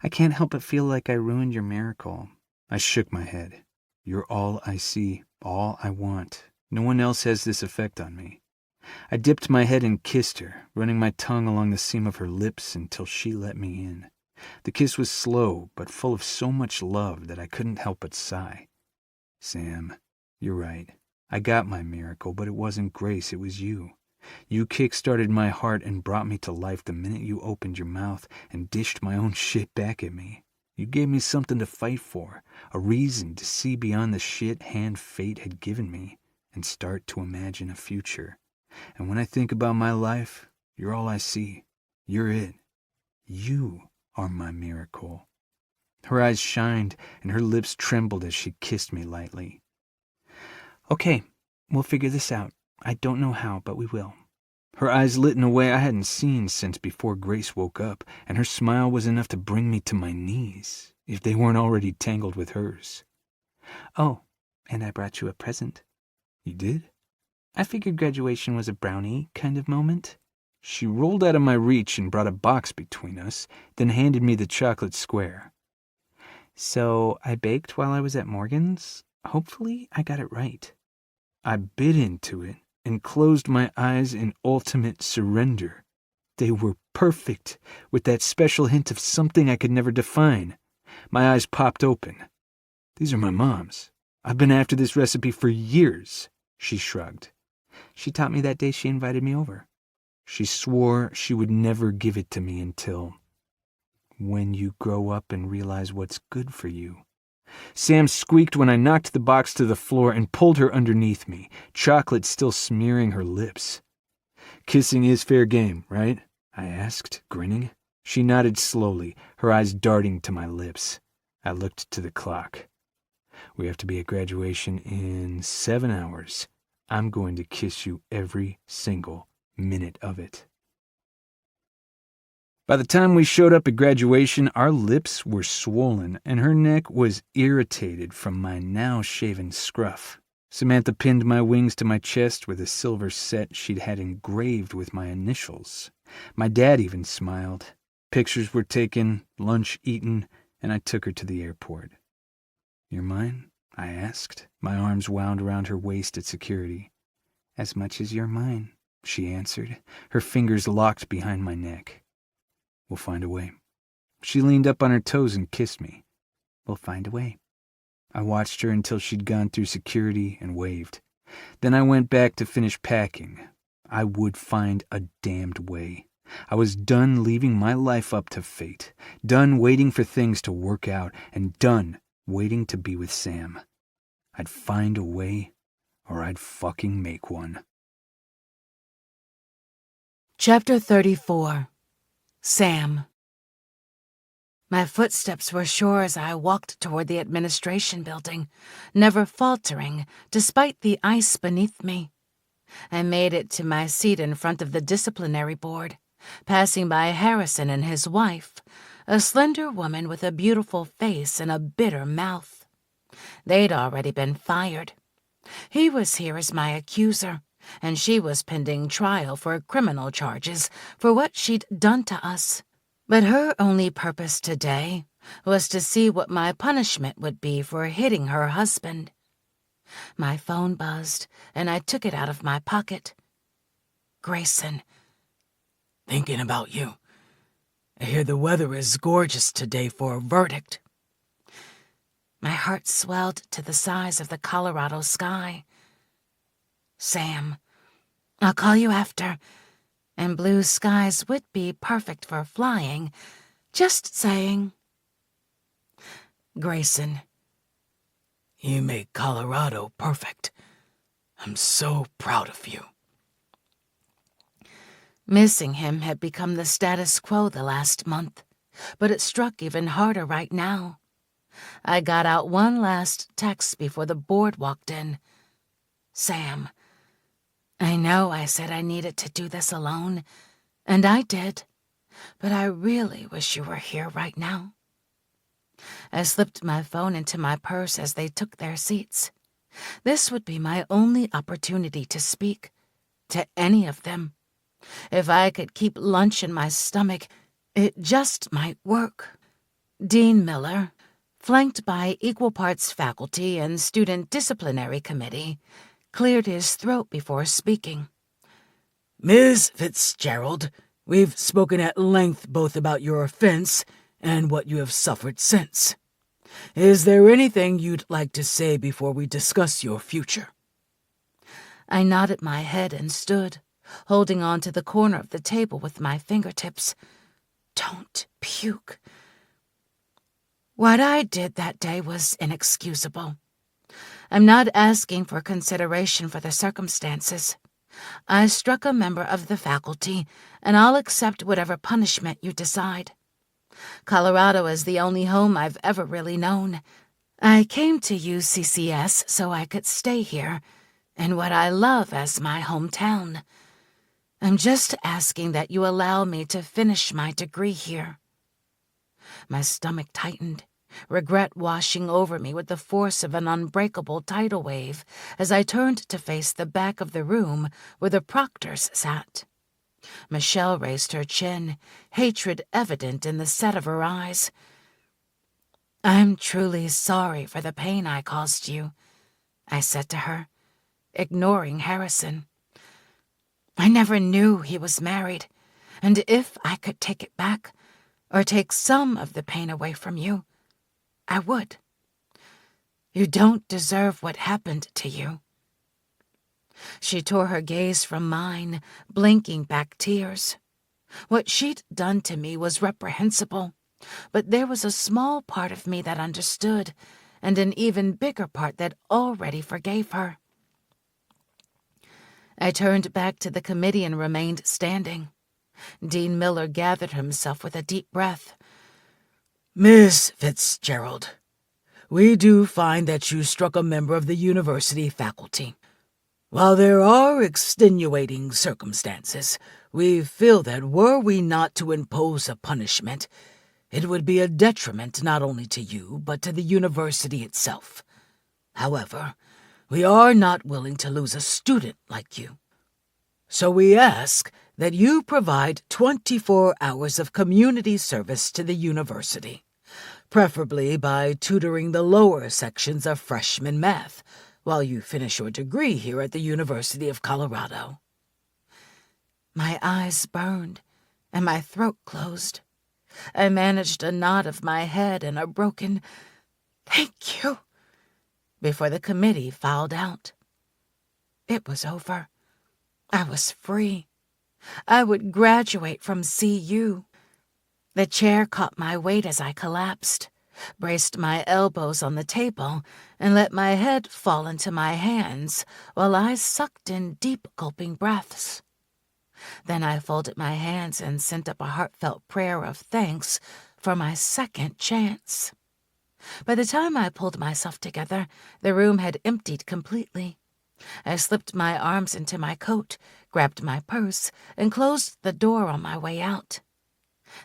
I can't help but feel like I ruined your miracle. I shook my head. You're all I see, all I want. No one else has this effect on me. I dipped my head and kissed her, running my tongue along the seam of her lips until she let me in. The kiss was slow, but full of so much love that I couldn't help but sigh. Sam, you're right. I got my miracle, but it wasn't Grace, it was you. You kick-started my heart and brought me to life the minute you opened your mouth and dished my own shit back at me. You gave me something to fight for, a reason to see beyond the shit hand fate had given me and start to imagine a future. And when I think about my life, you're all I see. You're it. You are my miracle. Her eyes shined and her lips trembled as she kissed me lightly. Okay, we'll figure this out. I don't know how, but we will. Her eyes lit in a way I hadn't seen since before Grace woke up, and her smile was enough to bring me to my knees, if they weren't already tangled with hers. Oh, and I brought you a present. You did? I figured graduation was a brownie kind of moment. She rolled out of my reach and brought a box between us, then handed me the chocolate square. So I baked while I was at Morgan's. Hopefully I got it right. I bit into it and closed my eyes in ultimate surrender. They were perfect, with that special hint of something I could never define. My eyes popped open. These are my mom's. I've been after this recipe for years, she shrugged. She taught me that day she invited me over. She swore she would never give it to me until when you grow up and realize what's good for you. Sam squeaked when I knocked the box to the floor and pulled her underneath me, chocolate still smearing her lips. Kissing is fair game, right? I asked, grinning. She nodded slowly, her eyes darting to my lips. I looked to the clock. We have to be at graduation in 7 hours. I'm going to kiss you every single minute of it. By the time we showed up at graduation, our lips were swollen and her neck was irritated from my now shaven scruff. Samantha pinned my wings to my chest with a silver set she'd had engraved with my initials. My dad even smiled. Pictures were taken, lunch eaten, and I took her to the airport. You're mine? I asked, my arms wound around her waist at security. As much as you're mine, she answered, her fingers locked behind my neck. We'll find a way. She leaned up on her toes and kissed me. We'll find a way. I watched her until she'd gone through security and waved. Then I went back to finish packing. I would find a damned way. I was done leaving my life up to fate, done waiting for things to work out, and done waiting to be with Sam. I'd find a way, or I'd fucking make one. Chapter 34. Sam. My footsteps were sure as I walked toward the administration building, never faltering despite the ice beneath me. I made it to my seat in front of the disciplinary board, passing by Harrison and his wife, a slender woman with a beautiful face and a bitter mouth. They'd already been fired. He was here as my accuser, and she was pending trial for criminal charges for what she'd done to us. But her only purpose today was to see what my punishment would be for hitting her husband. My phone buzzed, and I took it out of my pocket. Grayson. Thinking about you. I hear the weather is gorgeous today for a verdict. My heart swelled to the size of the Colorado sky. Sam, I'll call you after, and blue skies would be perfect for flying. Just saying. Grayson, you make Colorado perfect. I'm so proud of you. Missing him had become the status quo the last month, but it struck even harder right now. I got out one last text before the board walked in. Sam, I know I said I needed to do this alone, and I did, but I really wish you were here right now. I slipped my phone into my purse as they took their seats. This would be my only opportunity to speak, to any of them. If I could keep lunch in my stomach, it just might work. Dean Miller, flanked by equal parts faculty and student disciplinary committee, cleared his throat before speaking. Ms. Fitzgerald, we've spoken at length both about your offense and what you have suffered since. Is there anything you'd like to say before we discuss your future? I nodded my head and stood, holding on to the corner of the table with my fingertips. Don't puke. What I did that day was inexcusable. I'm not asking for consideration for the circumstances. I struck a member of the faculty, and I'll accept whatever punishment you decide. Colorado is the only home I've ever really known. I came to UCCS so I could stay here, in what I love as my hometown. I'm just asking that you allow me to finish my degree here. My stomach tightened, regret washing over me with the force of an unbreakable tidal wave as I turned to face the back of the room where the proctors sat. Michelle raised her chin, hatred evident in the set of her eyes. I'm truly sorry for the pain I caused you, I said to her, ignoring Harrison. I never knew he was married, and if I could take it back, or take some of the pain away from you, I would. You don't deserve what happened to you. She tore her gaze from mine, blinking back tears. What she'd done to me was reprehensible, but there was a small part of me that understood, and an even bigger part that already forgave her. I turned back to the committee and remained standing. Dean Miller gathered himself with a deep breath. Miss Fitzgerald, we do find that you struck a member of the university faculty. While there are extenuating circumstances, we feel that were we not to impose a punishment, it would be a detriment not only to you, but to the university itself. However, we are not willing to lose a student like you. So we ask that you provide 24 hours of community service to the university, preferably by tutoring the lower sections of freshman math, while you finish your degree here at the University of Colorado. My eyes burned, and my throat closed. I managed a nod of my head and a broken, "Thank you," before the committee filed out. It was over. I was free. I would graduate from CU. The chair caught my weight as I collapsed, braced my elbows on the table, and let my head fall into my hands while I sucked in deep, gulping breaths. Then I folded my hands and sent up a heartfelt prayer of thanks for my second chance. By the time I pulled myself together, the room had emptied completely. I slipped my arms into my coat, grabbed my purse, and closed the door on my way out.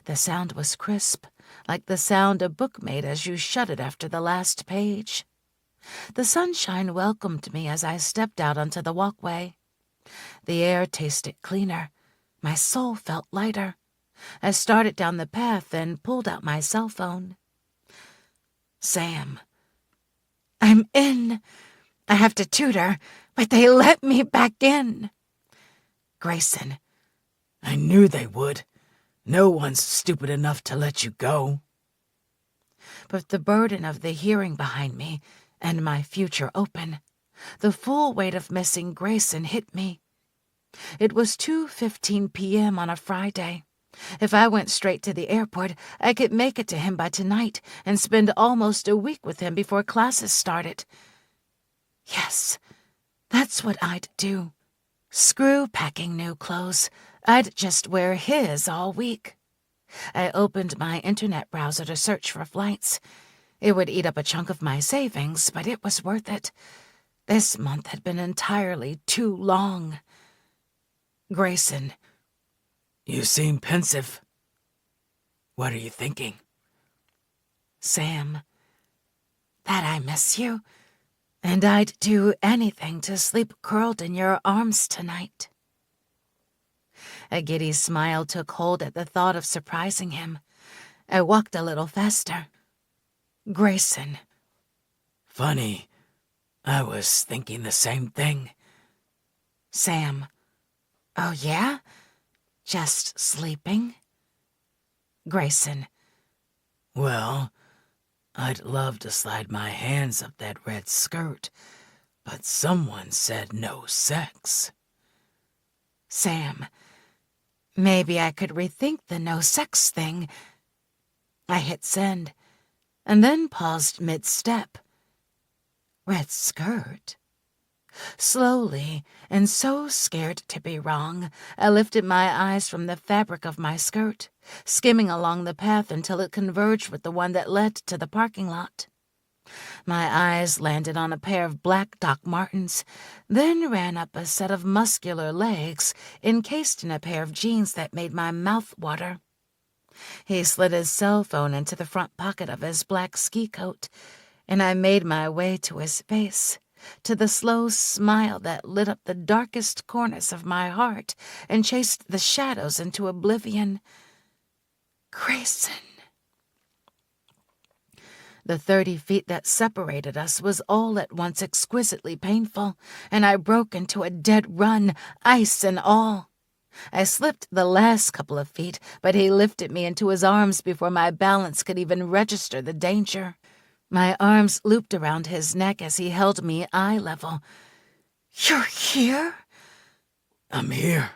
The sound was crisp, like the sound a book made as you shut it after the last page. The sunshine welcomed me as I stepped out onto the walkway. The air tasted cleaner. My soul felt lighter. I started down the path and pulled out my cell phone. Sam. I'm in. I have to tutor, but they let me back in. Grayson. I knew they would. No one's stupid enough to let you go. But the burden of the hearing behind me and my future open, the full weight of missing Grayson hit me. It was 2:15 p.m. on a Friday. If I went straight to the airport, I could make it to him by tonight and spend almost a week with him before classes started. Yes, that's what I'd do. Screw packing new clothes. I'd just wear his all week. I opened my internet browser to search for flights. It would eat up a chunk of my savings, but it was worth it. This month had been entirely too long. Grayson. You seem pensive. What are you thinking? Sam. That I miss you, and I'd do anything to sleep curled in your arms tonight. A giddy smile took hold at the thought of surprising him. I walked a little faster. Grayson. Funny. I was thinking the same thing. Sam. Oh, yeah? Just sleeping? Grayson. Well, I'd love to slide my hands up that red skirt, but someone said no sex. Sam. Maybe I could rethink the no sex thing. I hit send, and then paused mid-step. Red skirt? Slowly, and so scared to be wrong, I lifted my eyes from the fabric of my skirt, skimming along the path until it converged with the one that led to the parking lot. My eyes landed on a pair of black Doc Martens, then ran up a set of muscular legs encased in a pair of jeans that made my mouth water. He slid his cell phone into the front pocket of his black ski coat, and I made my way to his face, to the slow smile that lit up the darkest corners of my heart and chased the shadows into oblivion. Grayson. The 30 feet that separated us was all at once exquisitely painful, and I broke into a dead run, ice and all. I slipped the last couple of feet, but he lifted me into his arms before my balance could even register the danger. My arms looped around his neck as he held me eye level. You're here? I'm here.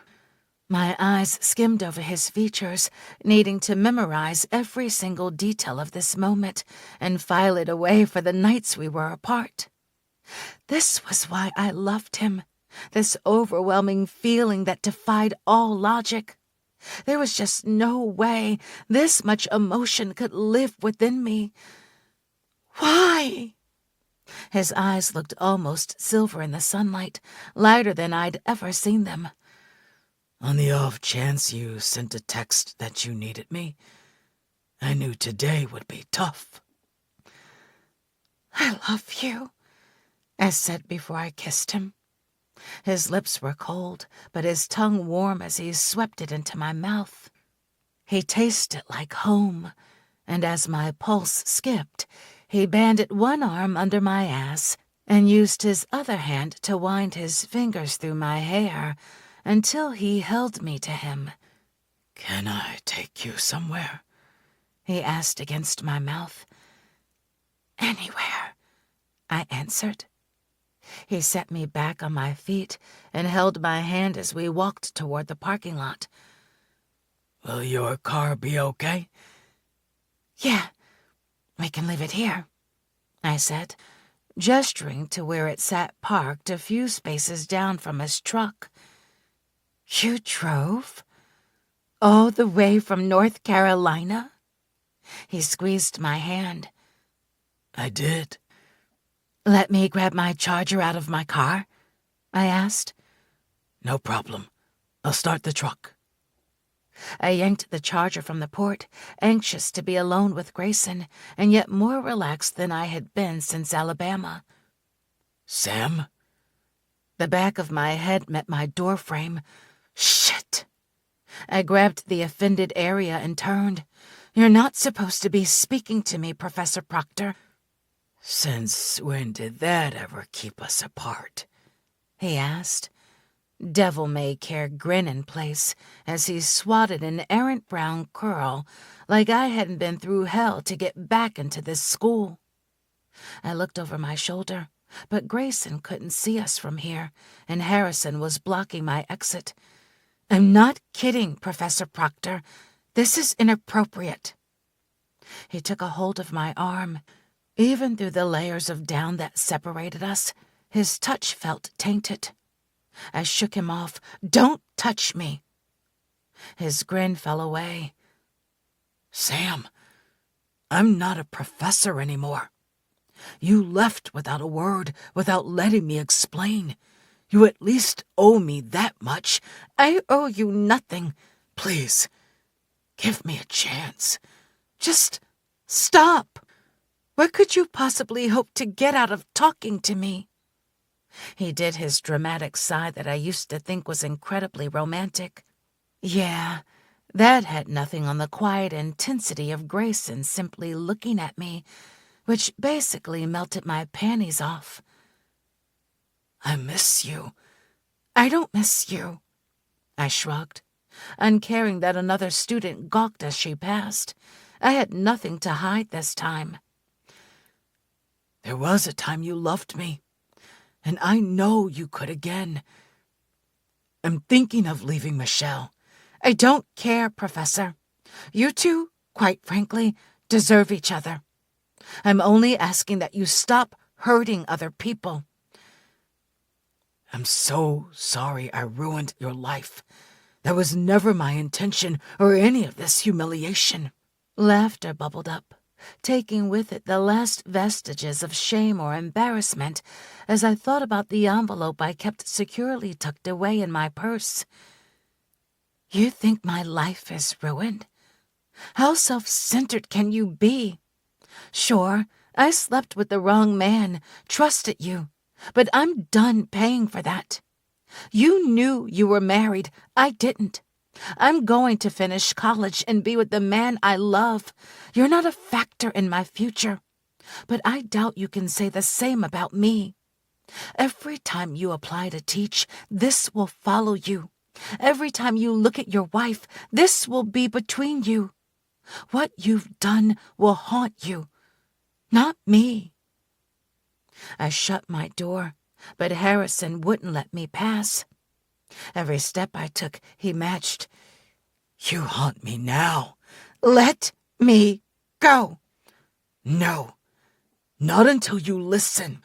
My eyes skimmed over his features, needing to memorize every single detail of this moment and file it away for the nights we were apart. This was why I loved him, this overwhelming feeling that defied all logic. There was just no way this much emotion could live within me. Why? His eyes looked almost silver in the sunlight, lighter than I'd ever seen them. On the off chance you sent a text that you needed me, I knew today would be tough. I love you, I said before I kissed him. His lips were cold, but his tongue warm as he swept it into my mouth. He tasted like home, and as my pulse skipped, he banded one arm under my ass and used his other hand to wind his fingers through my hair until he held me to him. Can I take you somewhere? He asked against my mouth. Anywhere, I answered. He set me back on my feet and held my hand as we walked toward the parking lot. Will your car be okay? Yeah, we can leave it here, I said, gesturing to where it sat parked a few spaces down from his truck. You drove? All the way from North Carolina? He squeezed my hand. I did. Let me grab my charger out of my car? I asked. No problem. I'll start the truck. I yanked the charger from the port, anxious to be alone with Grayson, and yet more relaxed than I had been since Alabama. Sam? The back of my head met my doorframe. Shit! I grabbed the offended area and turned. You're not supposed to be speaking to me, Professor Proctor. Since when did that ever keep us apart? He asked, devil-may-care grin in place as he swatted an errant brown curl like I hadn't been through hell to get back into this school. I looked over my shoulder, but Grayson couldn't see us from here, and Harrison was blocking my exit. I'm not kidding, Professor Proctor. This is inappropriate. He took a hold of my arm. Even through the layers of down that separated us, his touch felt tainted. I shook him off. Don't touch me. His grin fell away. Sam, I'm not a professor anymore. You left without a word, without letting me explain. You at least owe me that much. I owe you nothing. Please, give me a chance. Just stop. What could you possibly hope to get out of talking to me? He did his dramatic sigh that I used to think was incredibly romantic. Yeah, that had nothing on the quiet intensity of Grayson simply looking at me, which basically melted my panties off. I miss you. I don't miss you. I shrugged, uncaring that another student gawked as she passed. I had nothing to hide this time. There was a time you loved me, and I know you could again. I'm thinking of leaving Michelle. I don't care, Professor. You two, quite frankly, deserve each other. I'm only asking that you stop hurting other people. I'm so sorry I ruined your life. That was never my intention or any of this humiliation. Laughter bubbled up, taking with it the last vestiges of shame or embarrassment as I thought about the envelope I kept securely tucked away in my purse. You think my life is ruined? How self-centered can you be? Sure, I slept with the wrong man, trusted you, but I'm done paying for that. You knew you were married. I didn't. I'm going to finish college and be with the man I love. You're not a factor in my future, but I doubt you can say the same about me. Every time you apply to teach, this will follow you. Every time you look at your wife, this will be between you. What you've done will haunt you, not me. I shut my door, but Harrison wouldn't let me pass. Every step I took, he matched. You haunt me now. Let me go. No, not until you listen.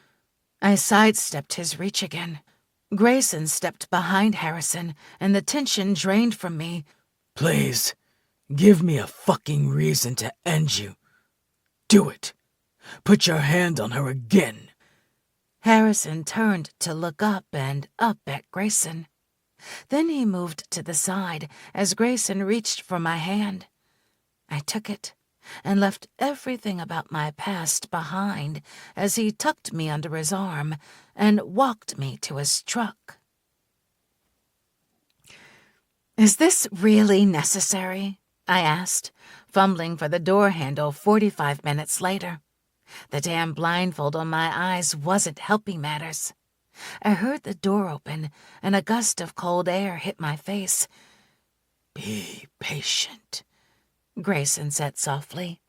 I sidestepped his reach again. Grayson stepped behind Harrison, and the tension drained from me. Please, give me a fucking reason to end you. Do it. Put your hand on her again. Harrison turned to look up and up at Grayson. Then he moved to the side as Grayson reached for my hand. I took it and left everything about my past behind as he tucked me under his arm and walked me to his truck. Is this really necessary? I asked, fumbling for the door handle 45 minutes later. The damn blindfold on my eyes wasn't helping matters. I heard the door open, and a gust of cold air hit my face. Be patient, Grayson said softly.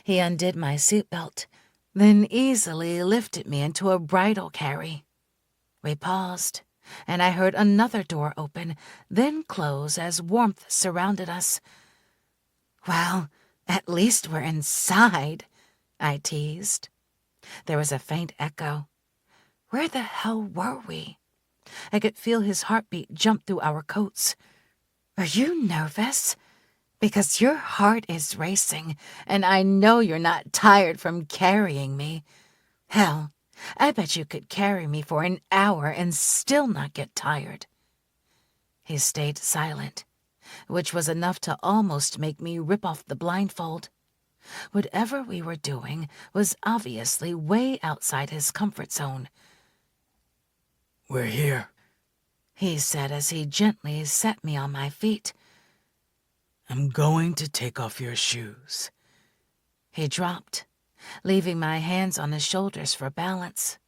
He undid my seatbelt, then easily lifted me into a bridle carry. We paused, and I heard another door open, then close as warmth surrounded us. Well, at least we're inside, I teased. There was a faint echo. Where the hell were we? I could feel his heartbeat jump through our coats. Are you nervous? Because your heart is racing, and I know you're not tired from carrying me. Hell, I bet you could carry me for an hour and still not get tired. He stayed silent, which was enough to almost make me rip off the blindfold. Whatever we were doing was obviously way outside his comfort zone. We're here, He said as he gently set me on my feet. I'm going to take off your shoes. He dropped, leaving my hands on his shoulders for balance.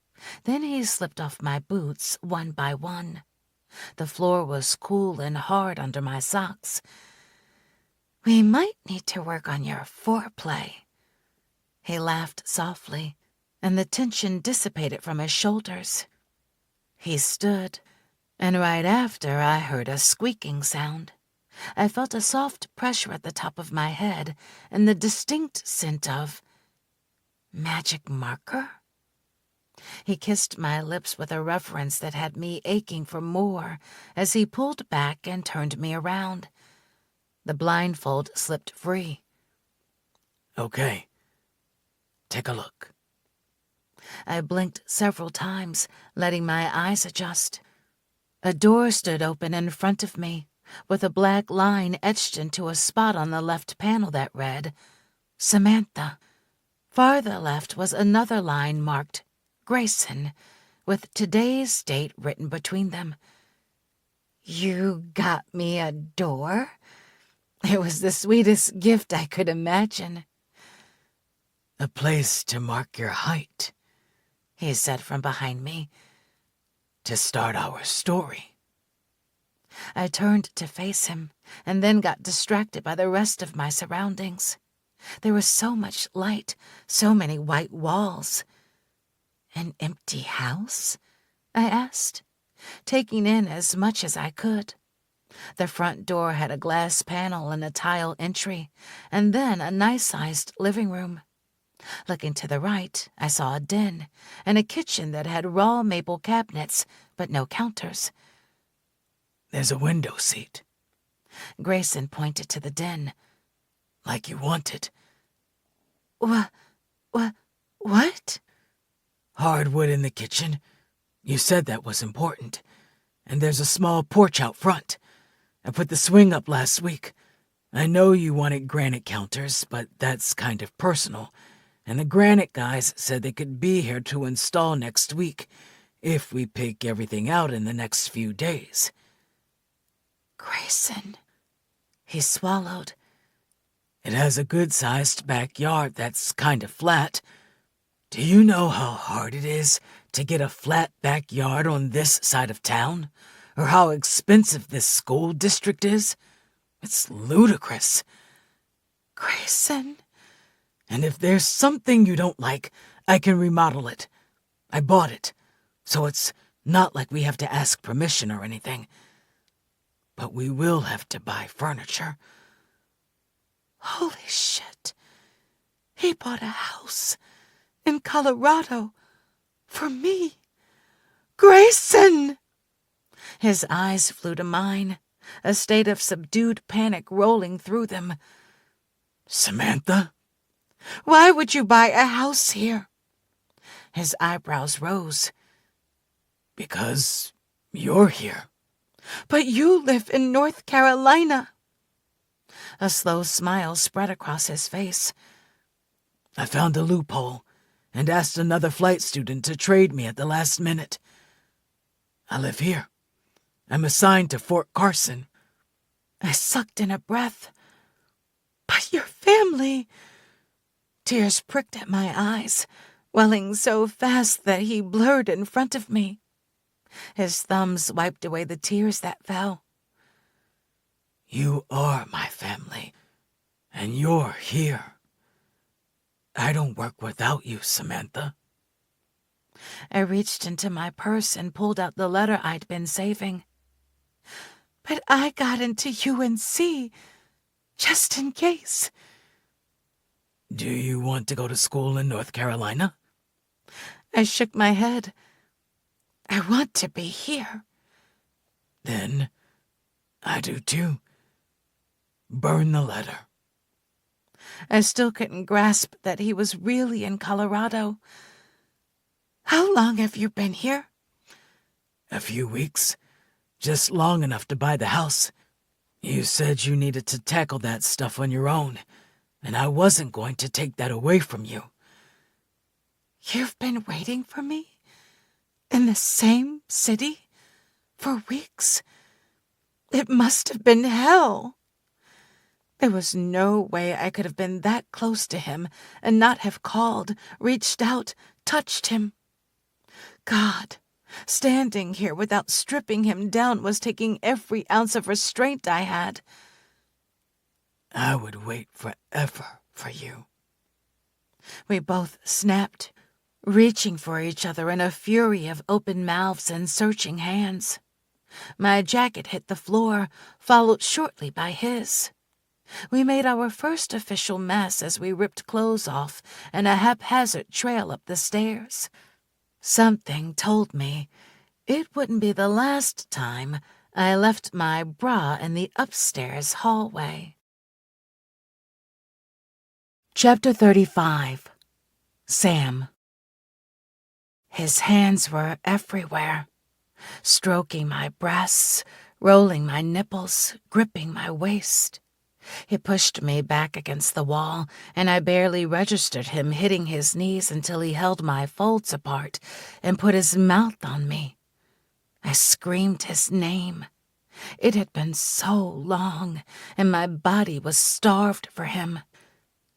Then he slipped off my boots one by one. The floor was cool and hard under my socks. We might need to work on your foreplay. He laughed softly, and the tension dissipated from his shoulders. He stood, and right after I heard a squeaking sound. I felt a soft pressure at the top of my head and the distinct scent of magic marker. He kissed my lips with a reverence that had me aching for more as he pulled back and turned me around. The blindfold slipped free. Okay, take a look. I blinked several times, letting my eyes adjust. A door stood open in front of me, with a black line etched into a spot on the left panel that read, Samantha. Farther left was another line marked, Grayson, with today's date written between them. You got me a door? It was the sweetest gift I could imagine. A place to mark your height, he said from behind me. to start our story. I turned to face him, and then got distracted by the rest of my surroundings. There was so much light, so many white walls. An empty house? I asked, taking in as much as I could. The front door had a glass panel and a tile entry, and then a nice-sized living room. Looking to the right, I saw a den and a kitchen that had raw maple cabinets, but no counters. There's a window seat, Grayson pointed to the den. like you wanted. What? Hardwood in the kitchen. You said that was important. And there's a small porch out front. I put the swing up last week. I know you wanted granite counters, but that's kind of personal. And the granite guys said they could be here to install next week, if we pick everything out in the next few days. Grayson. He swallowed. It has a good-sized backyard that's kind of flat. Do you know how hard it is to get a flat backyard on this side of town? Or how expensive this school district is? It's ludicrous. Grayson. And if there's something you don't like, I can remodel it. I bought it, so it's not like we have to ask permission or anything. But we will have to buy furniture. Holy shit. He bought a house in Colorado for me. Grayson! His eyes flew to mine, a state of subdued panic rolling through them. Samantha? Why would you buy a house here? His eyebrows rose. Because you're here. But you live in North Carolina. A slow smile spread across his face. I found a loophole and asked another flight student to trade me at the last minute. I live here. I'm assigned to Fort Carson. I sucked in a breath. But your family... Tears pricked at my eyes, welling so fast that he blurred in front of me. His thumbs wiped away the tears that fell. You are my family, and you're here. I don't work without you, Samantha. I reached into my purse and pulled out the letter I'd been saving. But I got into UNC, just in case. Do you want to go to school in North Carolina? I shook my head. I want to be here. Then I do too. Burn the letter. I still couldn't grasp that he was really in Colorado. How long have you been here? A few weeks. Just long enough to buy the house. You said you needed to tackle that stuff on your own, and I wasn't going to take that away from you. You've been waiting for me? In the same city? For weeks? It must have been hell. There was no way I could have been that close to him and not have called, reached out, touched him. God, standing here without stripping him down was taking every ounce of restraint I had. I would wait forever for you. We both snapped, reaching for each other in a fury of open mouths and searching hands. My jacket hit the floor, followed shortly by his. We made our first official mess as we ripped clothes off in a haphazard trail up the stairs. Something told me it wouldn't be the last time I left my bra in the upstairs hallway. Chapter 35. Sam. His hands were everywhere, stroking my breasts, rolling my nipples, gripping my waist. He pushed me back against the wall, and I barely registered him hitting his knees until he held my folds apart and put his mouth on me. I screamed his name. It had been so long, and my body was starved for him.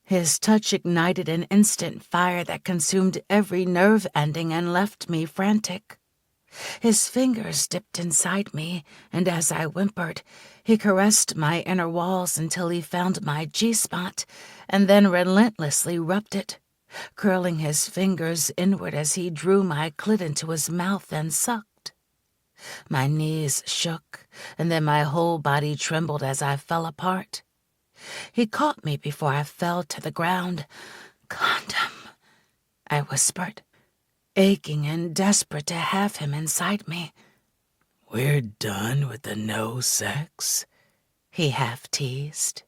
His touch ignited an instant fire that consumed every nerve ending and left me frantic. His fingers dipped inside me, and as I whimpered, he caressed my inner walls until he found my G-spot, and then relentlessly rubbed it, curling his fingers inward as he drew my clit into his mouth and sucked. My knees shook, and then my whole body trembled as I fell apart. He caught me before I fell to the ground. "Condom," I whispered, aching and desperate to have him inside me. We're done with the no sex? He half teased.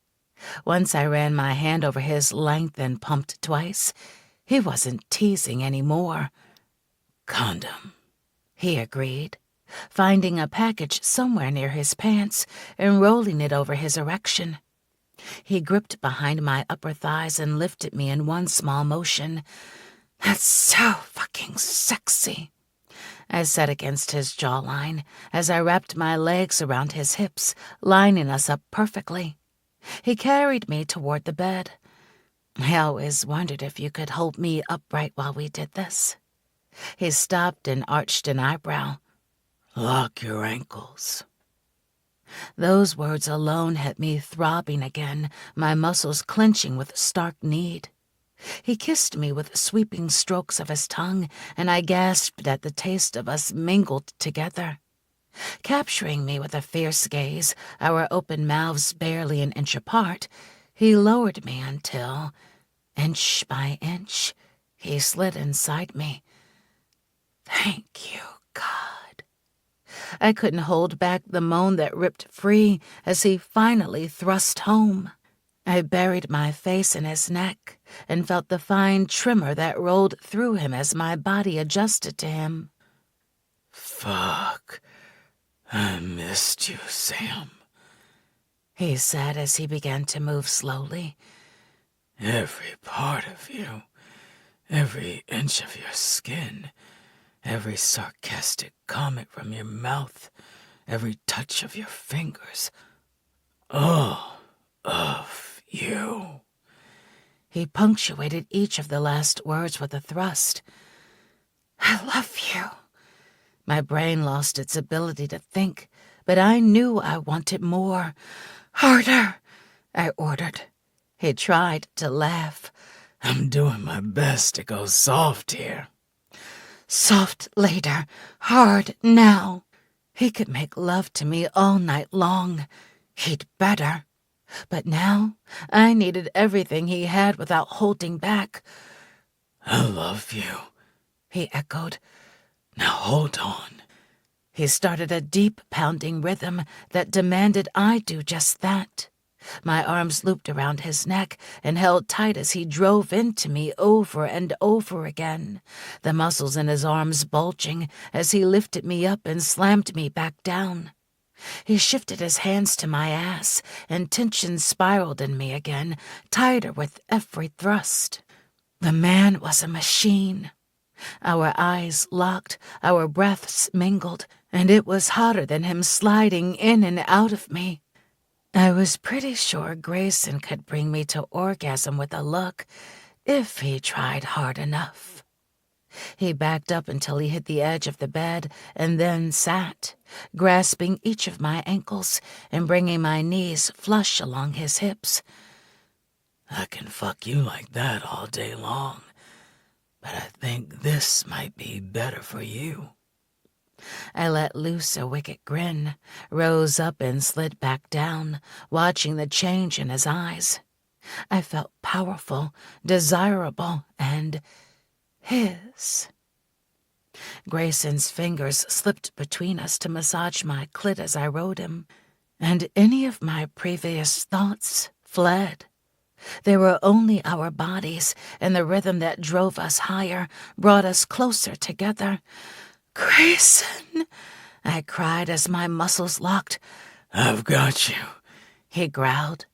Once I ran my hand over his length and pumped twice. He wasn't teasing anymore. Condom, he agreed, finding a package somewhere near his pants and rolling it over his erection. He gripped behind my upper thighs and lifted me in one small motion. "That's so fucking sexy," I said against his jawline as I wrapped my legs around his hips, lining us up perfectly. He carried me toward the bed. "I always wondered if you could hold me upright while we did this." He stopped and arched an eyebrow. "Lock your ankles." Those words alone had me throbbing again, my muscles clenching with stark need. He kissed me with sweeping strokes of his tongue, and I gasped at the taste of us mingled together. Capturing me with a fierce gaze, our open mouths barely an inch apart, he lowered me until, inch by inch, he slid inside me. Thank you, God. I couldn't hold back the moan that ripped free as he finally thrust home. I buried my face in his neck and felt the fine tremor that rolled through him as my body adjusted to him. Fuck. I missed you, Sam, he said as he began to move slowly. Every part of you, every inch of your skin, every sarcastic comment from your mouth, every touch of your fingers. All of you. He punctuated each of the last words with a thrust. I love you. My brain lost its ability to think, but I knew I wanted more. Harder, I ordered. He tried to laugh. I'm doing my best to go soft here. Soft later, hard now. He could make love to me all night long. He'd better. But now, I needed everything he had without holding back. I love you, he echoed. Now hold on. He started a deep pounding rhythm that demanded I do just that. My arms looped around his neck and held tight as he drove into me over and over again, the muscles in his arms bulging as he lifted me up and slammed me back down. He shifted his hands to my ass, and tension spiraled in me again, tighter with every thrust. The man was a machine. Our eyes locked, our breaths mingled, and it was hotter than him sliding in and out of me. I was pretty sure Grayson could bring me to orgasm with a look if he tried hard enough. He backed up until he hit the edge of the bed and then sat, grasping each of my ankles and bringing my knees flush along his hips. I can fuck you like that all day long, but I think this might be better for you. I let loose a wicked grin, rose up and slid back down, watching the change in his eyes. I felt powerful, desirable, and his. Grayson's fingers slipped between us to massage my clit as I rode him, and any of my previous thoughts fled. There were only our bodies, and the rhythm that drove us higher, brought us closer together. "Grayson," I cried as my muscles locked. "I've got you," he growled,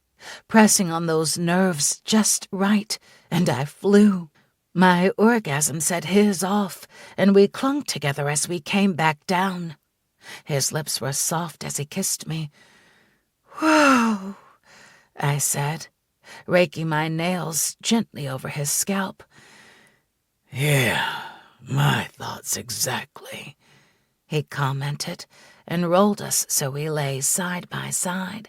pressing on those nerves just right, and I flew. My orgasm set his off, and we clung together as we came back down. His lips were soft as he kissed me. "Whoa," I said, raking my nails gently over his scalp. "Yeah, my thoughts exactly," he commented, and rolled us so we lay side by side.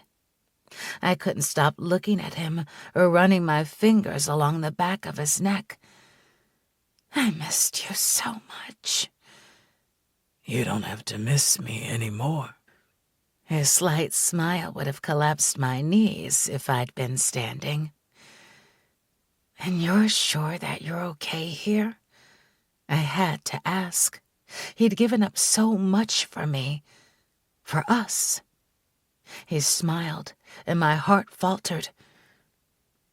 I couldn't stop looking at him or running my fingers along the back of his neck. "I missed you so much." "You don't have to miss me anymore." His slight smile would have collapsed my knees if I'd been standing. "And you're sure that you're okay here?" I had to ask. He'd given up so much for me, for us. He smiled, and my heart faltered.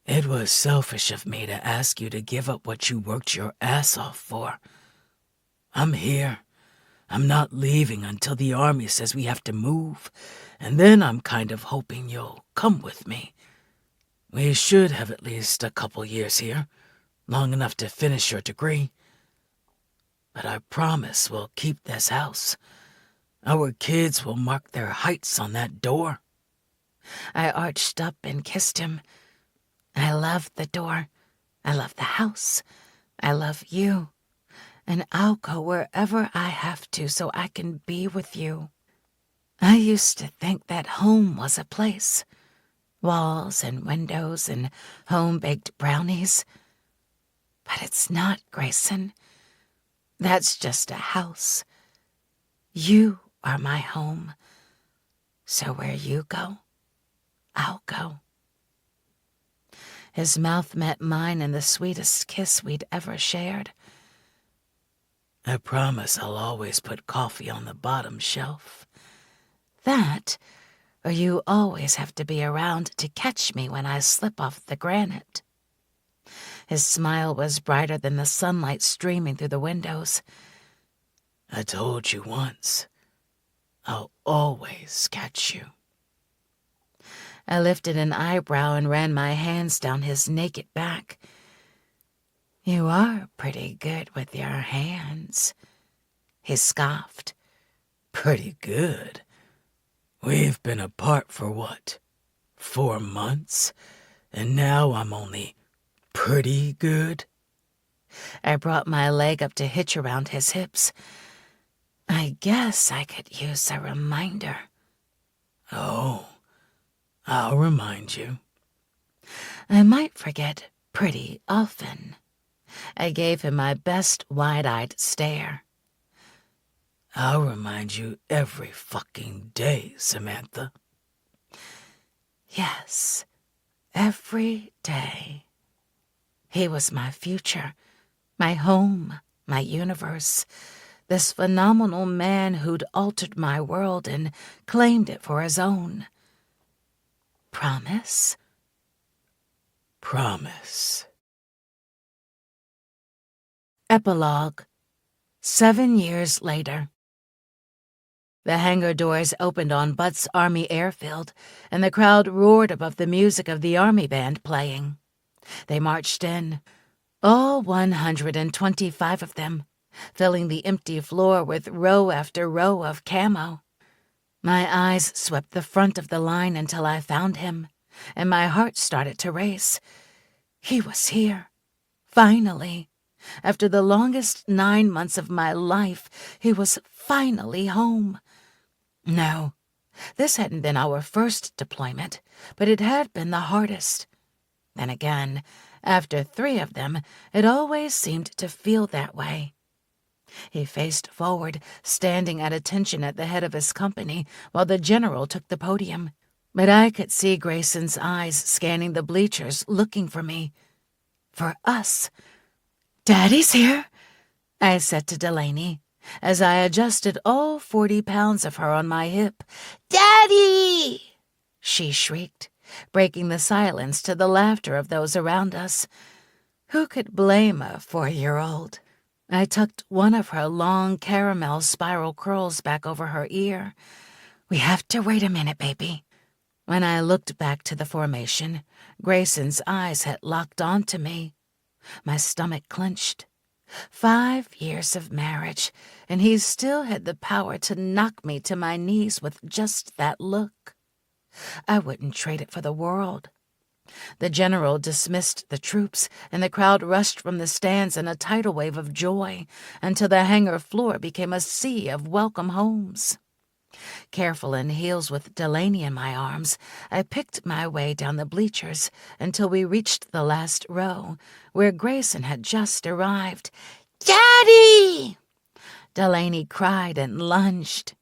"It was selfish of me to ask you to give up what you worked your ass off for. I'm here. I'm not leaving until the army says we have to move, and then I'm kind of hoping you'll come with me. We should have at least a couple years here, long enough to finish your degree. But I promise we'll keep this house. Our kids will mark their heights on that door." I arched up and kissed him. I love the door. I love the house. I love you. And I'll go wherever I have to so I can be with you. I used to think that home was a place. Walls and windows and home-baked brownies. But it's not, Grayson. That's just a house. You are my home. So where you go, I'll go. His mouth met mine in the sweetest kiss we'd ever shared. "I promise I'll always put coffee on the bottom shelf." That, or you always have to be around to catch me when I slip off the granite. His smile was brighter than the sunlight streaming through the windows. "I told you once, I'll always catch you." I lifted an eyebrow and ran my hands down his naked back. "You are pretty good with your hands," he scoffed. "Pretty good? We've been apart for what, 4 months? And now I'm only pretty good?" I brought my leg up to hitch around his hips. "I guess I could use a reminder." "Oh, I'll remind you." I might forget pretty often. I gave him my best wide-eyed stare. "I'll remind you every fucking day, Samantha." Yes, every day. He was my future, my home, my universe, This phenomenal man who'd altered my world and claimed it for his own. Promise? Promise. Epilogue. 7 years later. The hangar doors opened on Butt's Army airfield, and the crowd roared above the music of the Army band playing. They marched in, all 125 of them, filling the empty floor with row after row of camo. My eyes swept the front of the line until I found him, and my heart started to race. He was here. Finally. After the longest 9 months of my life, he was finally home. No, this hadn't been our first deployment, but it had been the hardest. Then again, after 3 of them, it always seemed to feel that way. He faced forward, standing at attention at the head of his company, while the general took the podium. But I could see Grayson's eyes scanning the bleachers, looking for me. For us. "Daddy's here," I said to Delaney, as I adjusted all 40 pounds of her on my hip. "Daddy!" she shrieked, breaking the silence to the laughter of those around us. Who could blame a 4-year-old? I tucked one of her long caramel spiral curls back over her ear. "We have to wait a minute, baby." When I looked back to the formation, Grayson's eyes had locked onto me. My stomach clenched. 5 years of marriage, and he still had the power to knock me to my knees with just that look. I wouldn't trade it for the world. The general dismissed the troops, and the crowd rushed from the stands in a tidal wave of joy until the hangar floor became a sea of welcome homes. Careful in heels with Delaney in my arms, I picked my way down the bleachers until we reached the last row, where Grayson had just arrived. "Daddy!" Delaney cried and lunged.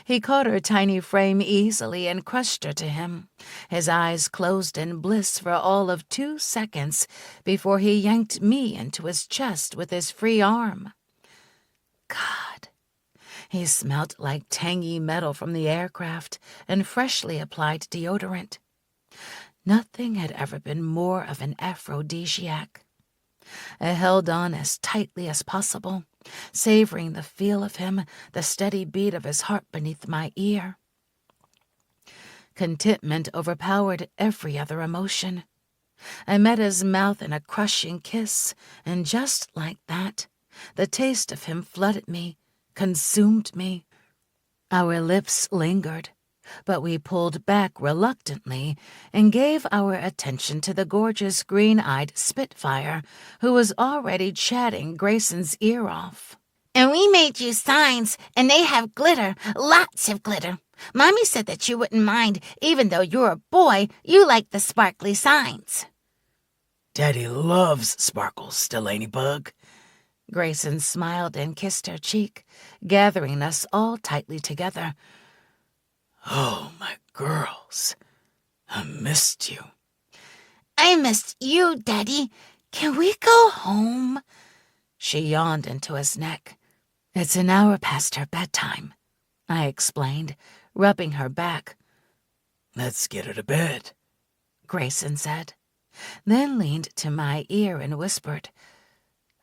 He caught her tiny frame easily and crushed her to him. His eyes closed in bliss for all of 2 seconds before he yanked me into his chest with his free arm. God. He smelt like tangy metal from the aircraft and freshly applied deodorant. Nothing had ever been more of an aphrodisiac. I held on as tightly as possible, savoring the feel of him, the steady beat of his heart beneath my ear. Contentment overpowered every other emotion. I met his mouth in a crushing kiss, and just like that, the taste of him flooded me, consumed me. Our lips lingered, but we pulled back reluctantly and gave our attention to the gorgeous green-eyed Spitfire who was already chatting Grayson's ear off. "And we made you signs, and they have glitter, lots of glitter. Mommy said that you wouldn't mind, even though you're a boy, you like the sparkly signs." Daddy loves sparkles, Delaney Bug. Grayson smiled and kissed her cheek, gathering us all tightly together. "Oh, my girls, I missed you." "I missed you, Daddy. Can we go home?" She yawned into his neck. "It's an hour past her bedtime," I explained, rubbing her back. "Let's get her to bed," Grayson said, then leaned to my ear and whispered,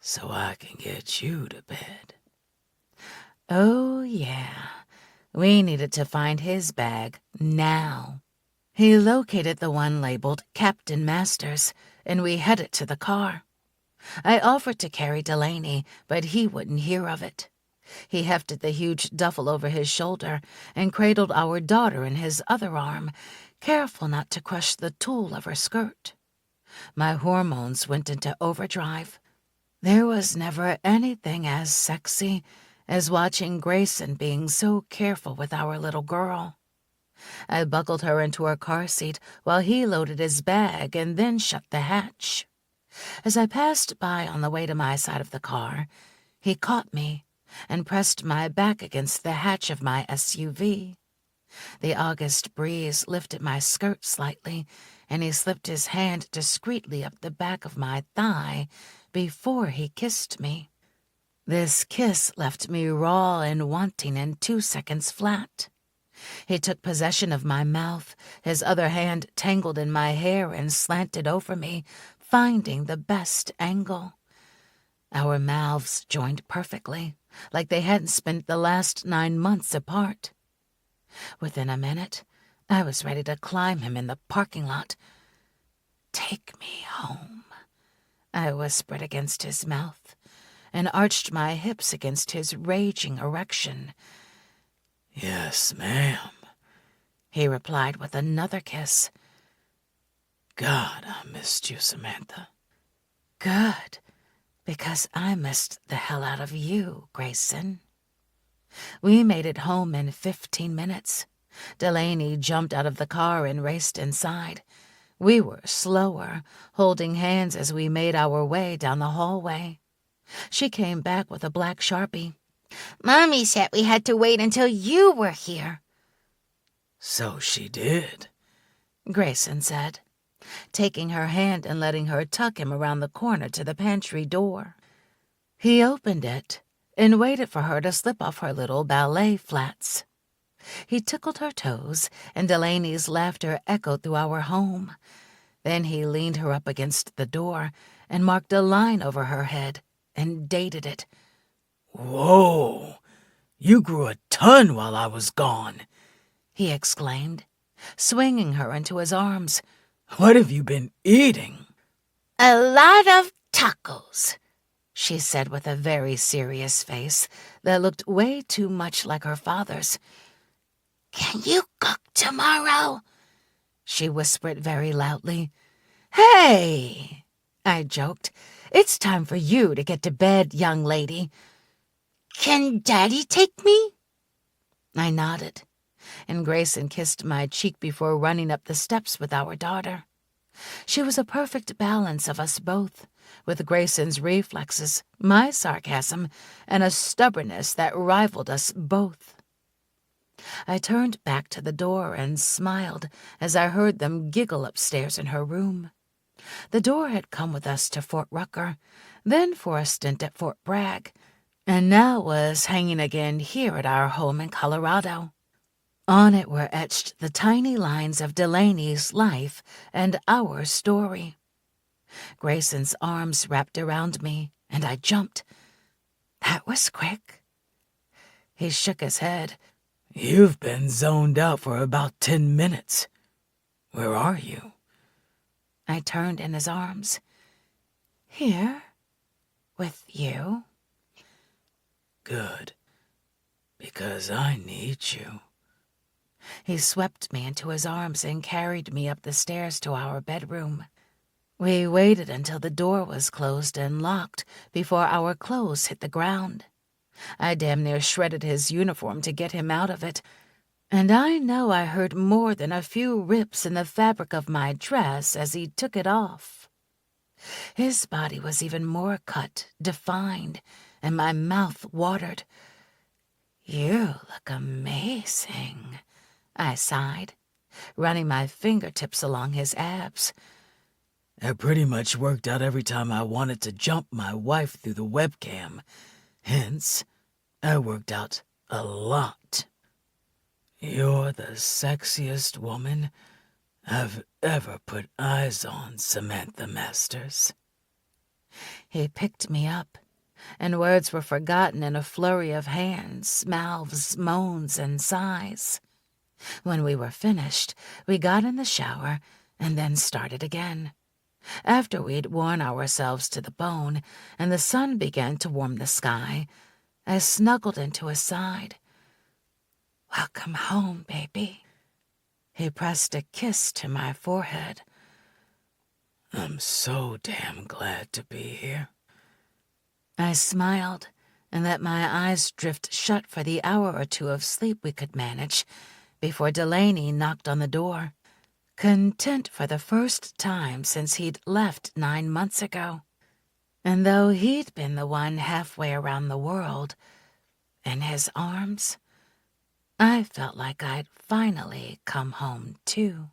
"So I can get you to bed." Oh, yeah. We needed to find his bag now. He located the one labeled Captain Masters, and we headed to the car. I offered to carry Delaney, but he wouldn't hear of it. He hefted the huge duffel over his shoulder and cradled our daughter in his other arm, careful not to crush the tulle of her skirt. My hormones went into overdrive. There was never anything as sexy as watching Grayson being so careful with our little girl. I buckled her into her car seat while he loaded his bag and then shut the hatch. As I passed by on the way to my side of the car, he caught me and pressed my back against the hatch of my SUV. The August breeze lifted my skirt slightly, and he slipped his hand discreetly up the back of my thigh before he kissed me. This kiss left me raw and wanting in 2 seconds flat. He took possession of my mouth, his other hand tangled in my hair and slanted over me, finding the best angle. Our mouths joined perfectly, like they hadn't spent the last 9 months apart. Within a minute, I was ready to climb him in the parking lot. "Take me home," I whispered against his mouth, and arched my hips against his raging erection. "Yes, ma'am," he replied with another kiss. "God, I missed you, Samantha." "Good, because I missed the hell out of you, Grayson." We made it home in 15 minutes. Delaney jumped out of the car and raced inside. We were slower, holding hands as we made our way down the hallway. She came back with a black Sharpie. "Mommy said we had to wait until you were here." "So she did," Grayson said, taking her hand and letting her tuck him around the corner to the pantry door. He opened it and waited for her to slip off her little ballet flats. He tickled her toes, and Delaney's laughter echoed through our home. Then he leaned her up against the door and marked a line over her head and dated it. "Whoa, you grew a ton while I was gone," he exclaimed, swinging her into his arms. "What have you been eating?" "A lot of tacos," she said with a very serious face that looked way too much like her father's. "Can you cook tomorrow?" she whispered very loudly. "Hey," I joked, "it's time for you to get to bed, young lady." "Can Daddy take me?" I nodded, and Grayson kissed my cheek before running up the steps with our daughter. She was a perfect balance of us both, with Grayson's reflexes, my sarcasm, and a stubbornness that rivaled us both. I turned back to the door and smiled as I heard them giggle upstairs in her room. The door had come with us to Fort Rucker, then for a stint at Fort Bragg, and now was hanging again here at our home in Colorado. On it were etched the tiny lines of Delaney's life and our story. Grayson's arms wrapped around me, and I jumped. "That was quick." He shook his head. "You've been zoned out for about 10 minutes. Where are you?" I turned in his arms. "Here, with you." "Good, because I need you." He swept me into his arms and carried me up the stairs to our bedroom. We waited until the door was closed and locked before our clothes hit the ground. I damn near shredded his uniform to get him out of it, and I know I heard more than a few rips in the fabric of my dress as he took it off. His body was even more cut, defined, and my mouth watered. "You look amazing," I sighed, running my fingertips along his abs. "I pretty much worked out every time I wanted to jump my wife through the webcam. Hence, I worked out a lot. You're the sexiest woman I've ever put eyes on, Samantha Masters." He picked me up, and words were forgotten in a flurry of hands, mouths, moans, and sighs. When we were finished, we got in the shower and then started again. After we'd worn ourselves to the bone and the sun began to warm the sky, I snuggled into his side. "Welcome home, baby." He pressed a kiss to my forehead. "I'm so damn glad to be here." I smiled and let my eyes drift shut for the hour or two of sleep we could manage before Delaney knocked on the door, content for the first time since he'd left 9 months ago. And though he'd been the one halfway around the world, in his arms, I felt like I'd finally come home too.